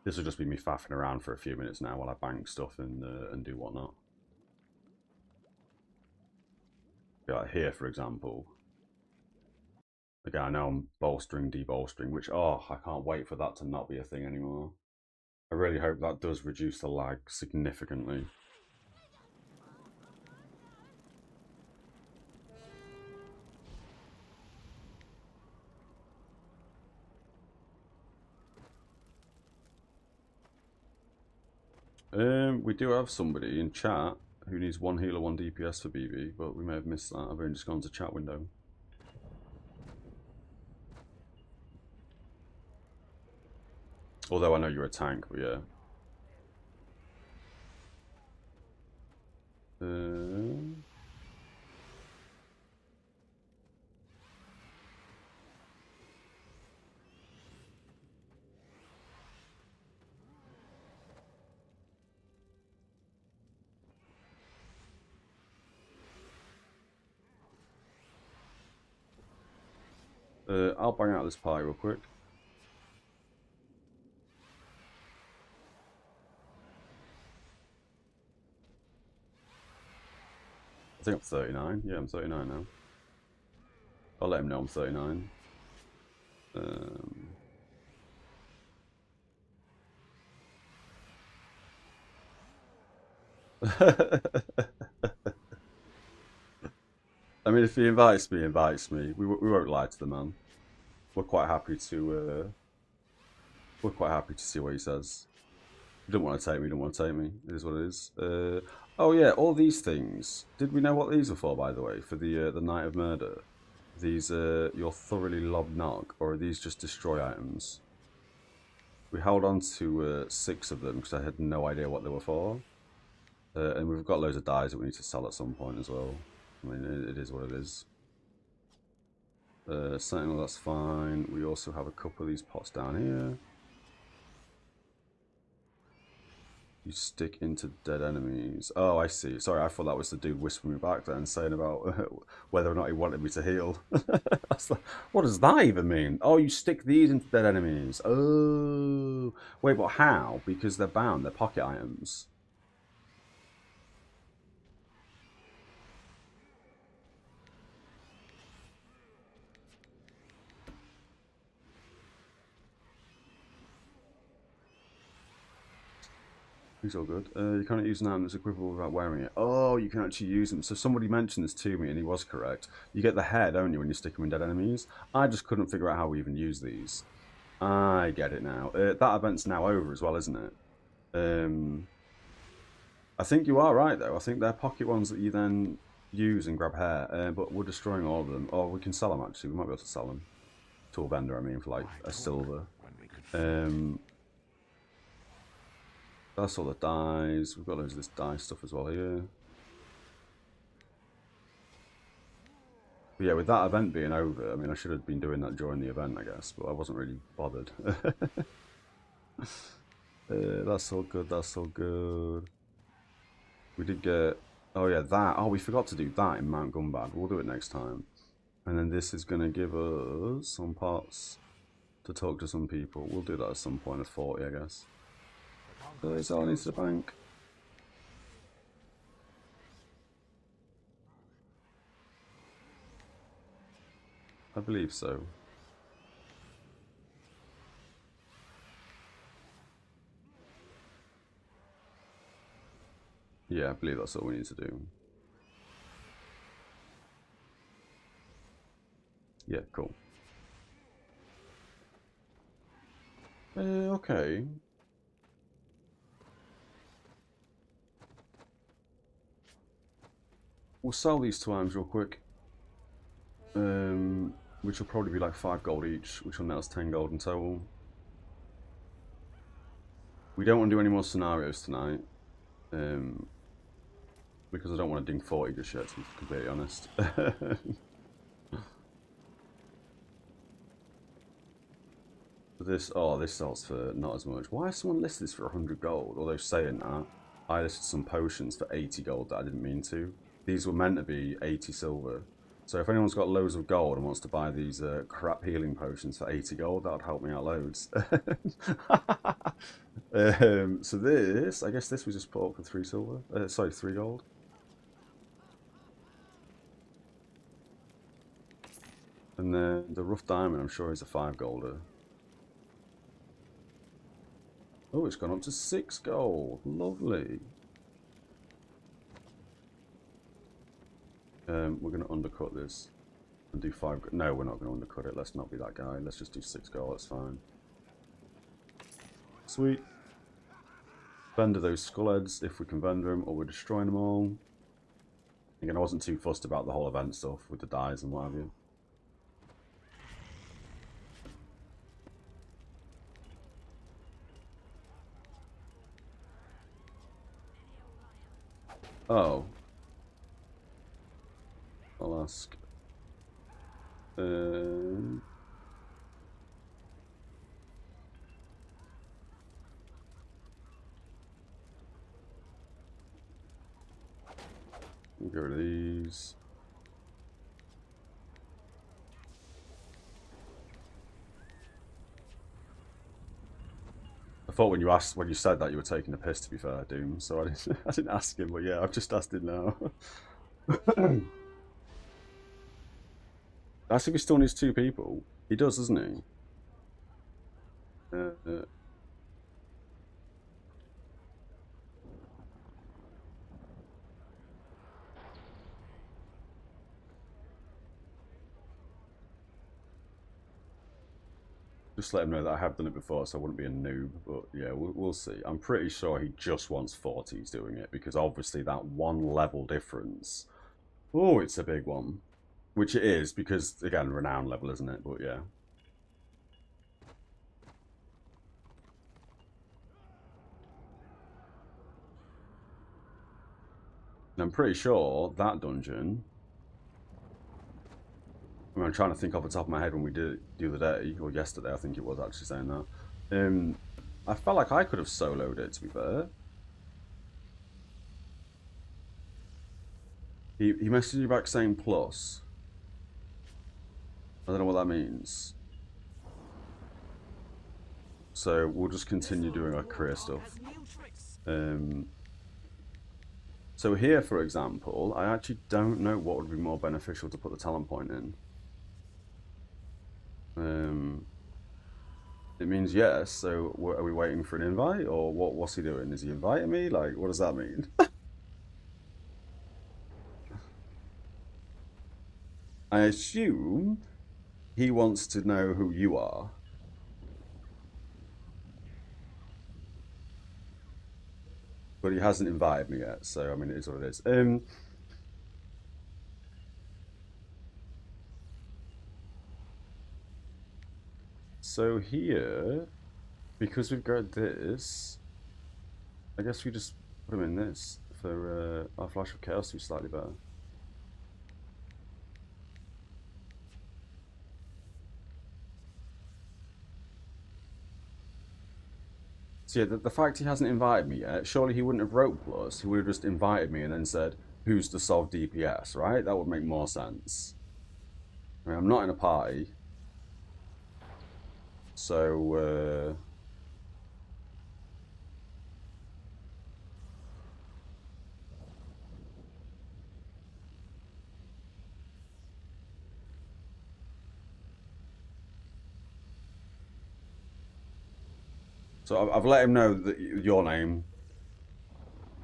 This will just be me faffing around for a few minutes now while I bank stuff and do whatnot. Like here, for example. Again, I know I'm bolstering, debolstering, which, oh, I can't wait for that to not be a thing anymore. I really hope that does reduce the lag significantly. We do have somebody in chat who needs 1 healer, 1 DPS for BB, but we may have missed that. I've only just gone to chat window. Although I know you're a tank, but yeah. I'll bang out this pie real quick. I think I'm 39. Yeah, I'm 39 now. I'll let him know I'm 39. I mean, if he invites me, We won't lie to the man. We're quite happy to. We're quite happy to see what he says. He don't want to take me. Don't want to take me. It is what it is. Oh yeah, all these things. Did we know what these were for, by the way? For the Night of Murder. These your thoroughly lobbed knock, or are these just destroy items? We held on to 6 of them because I had no idea what they were for. And we've got loads of dyes that we need to sell at some point as well. I mean, it is what it is. Sentinel, that's fine. We also have a couple of these pots down here. You stick into dead enemies. Oh, I see. Sorry, I thought that was the dude whispering me back then, saying about whether or not he wanted me to heal. Like, what does that even mean? Oh, you stick these into dead enemies. Oh. Wait, but how? Because they're bound. They're pocket items. He's all good. You can't use an item that's equipable without wearing it. Oh, you can actually use them. So somebody mentioned this to me, and he was correct. You get the head, don't you, when you stick them in dead enemies? I just couldn't figure out how we even use these. I get it now. That event's now over as well, isn't it? I think you are right, though. I think they're pocket ones that you then use and grab hair, but we're destroying all of them. Or we can sell them, actually. We might be able to sell them. To a vendor, I mean, for like a silver. That's all the dies. We've got loads of this dye stuff as well here. But yeah, with that event being over, I mean, I should have been doing that during the event, I guess, but I wasn't really bothered. That's all good, that's all good. We did get... Oh yeah, that. Oh, we forgot to do that in Mount Gunbad. We'll do it next time. And then this is going to give us some parts to talk to some people. We'll do that at some point at 40, I guess. So it's all needs the bank. I believe so. Yeah, I believe that's all we need to do. Yeah, cool. Okay. We'll sell these 2 items real quick. Which will probably be like 5 gold each, which will net us 10 gold in total. We don't want to do any more scenarios tonight. Because I don't want to ding 40 just yet, to be completely honest. This sells for not as much. Why has someone listed this for 100 gold? Although saying that, I listed some potions for 80 gold that I didn't mean to. These were meant to be 80 silver. So if anyone's got loads of gold and wants to buy these crap healing potions for 80 gold, that would help me out loads. So this, I guess this was just put up for 3 silver. Sorry, 3 gold. And then the rough diamond, I'm sure, is a 5 golder. Oh, it's gone up to 6 gold. Lovely. We're going to undercut this and do 5. No, we're not going to undercut it. Let's not be that guy. Let's just do 6 gold. That's fine. Sweet. Vendor those skull heads if we can vendor them, or we're destroying them all. Again, I wasn't too fussed about the whole event stuff with the dies and what have you. Oh. I'll ask. Get rid of these. I thought when you said that you were taking the piss, to be fair, Doom. So I didn't ask him, but yeah, I've just asked him now. That's if he still needs 2 people. He does, doesn't he? Just let him know that I have done it before, so I wouldn't be a noob. But yeah, we'll see. I'm pretty sure he just wants 40s doing it, because obviously that 1 level difference. Oh, it's a big one. Which it is, because, again, renown level, isn't it? But yeah. And I'm pretty sure that dungeon... I mean, I'm trying to think off the top of my head when we did it the other day, or yesterday, I think it was actually saying that. I felt like I could have soloed it, to be fair. He messaged you back saying plus. I don't know what that means. So we'll just continue doing our career stuff. So here, for example, I actually don't know what would be more beneficial to put the talent point in. It means yes, so are we waiting for an invite, or what's he doing? Is he inviting me? Like, what does that mean? I assume he wants to know who you are. but he hasn't invited me yet, so I mean, it is what it is. So here, because we've got this, I guess we just put him in this for our Flash of Chaos to be slightly better. So yeah, the fact he hasn't invited me yet, surely he wouldn't have wrote plus, he would have just invited me and then said, who's the Sov DPS, right? That would make more sense. I mean, I'm not in a party. So, so I've let him know that your name,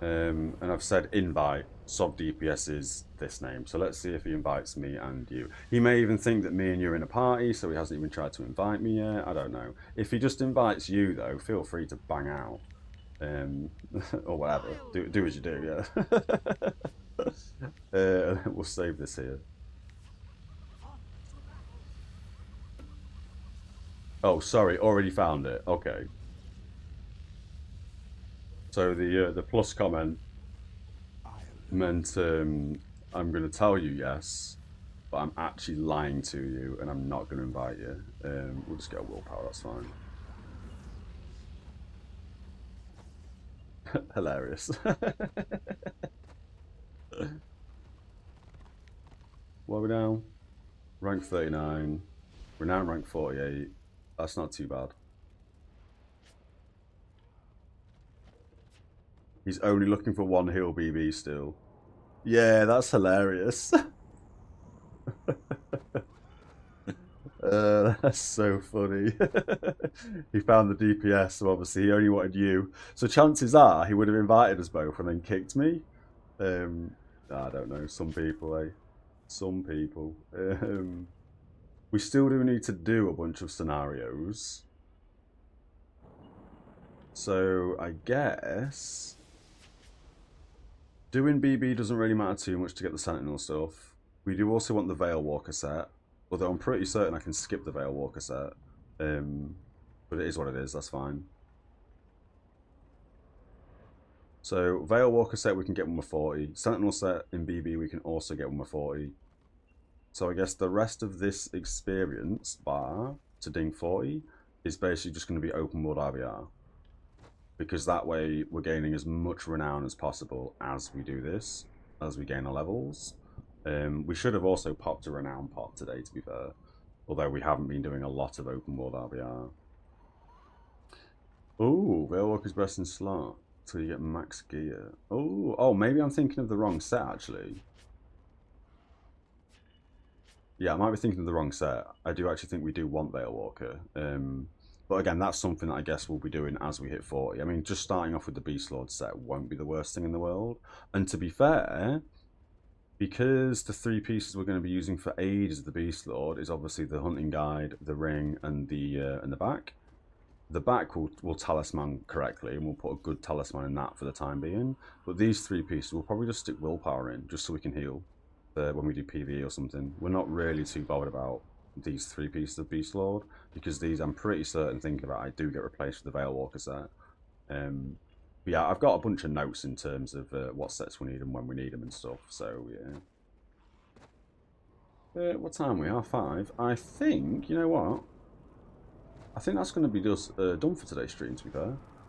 and I've said invite. Sub DPS is this name. So let's see if he invites me and you. He may even think that me and you are in a party, so he hasn't even tried to invite me yet. I don't know. If he just invites you, though, feel free to bang out, or whatever. Do as you do, yeah. We'll save this here. Oh, sorry, already found it. Okay. So the plus comment meant I'm going to tell you yes, but I'm actually lying to you, and I'm not going to invite you. We'll just get a willpower. That's fine. Hilarious. What are we now? Rank 39. We're now rank 48. That's not too bad. He's only looking for one heal BB still. Yeah, that's hilarious. That's so funny. He found the DPS, so obviously he only wanted you. So chances are he would have invited us both and then kicked me. I don't know, some people, eh? Some people. We still do need to do a bunch of scenarios. So I guess doing BB doesn't really matter too much to get the Sentinel stuff. We do also want the Veil Walker set, although I'm pretty certain I can skip the Veil Walker set. But it is what it is, that's fine. So Veil Walker set we can get 1 with 40. Sentinel set in BB we can also get 1 with 40. So I guess the rest of this experience bar to ding 40 is basically just going to be open world RvR. Because that way we're gaining as much renown as possible as we do this, as we gain our levels. We should have also popped a renown pot today, to be fair. Although we haven't been doing a lot of open world RvR. Ooh, Veilwalker's best in slot. So you get max gear. Oh, maybe I'm thinking of the wrong set, actually. Yeah, I might be thinking of the wrong set. I do actually think we do want Veilwalker. But again, that's something that I guess we'll be doing as we hit 40. I mean, just starting off with the Beast Lord set won't be the worst thing in the world. And to be fair, because the 3 pieces we're going to be using for aid as the Beast Lord is obviously the Hunting Guide, the Ring, and the back. The back will talisman correctly, and we'll put a good talisman in that for the time being. But these 3 pieces we'll probably just stick willpower in, just so we can heal when we do PvE or something. We're not really too bothered about these 3 pieces of Beast Lord, because these I'm pretty certain thinking about I do get replaced with the Veil Walker set. But yeah, I've got a bunch of notes in terms of what sets we need and when we need them and stuff, so yeah. What time we are? 5. I think, you know what? I think that's going to be just done for today's stream, to be fair.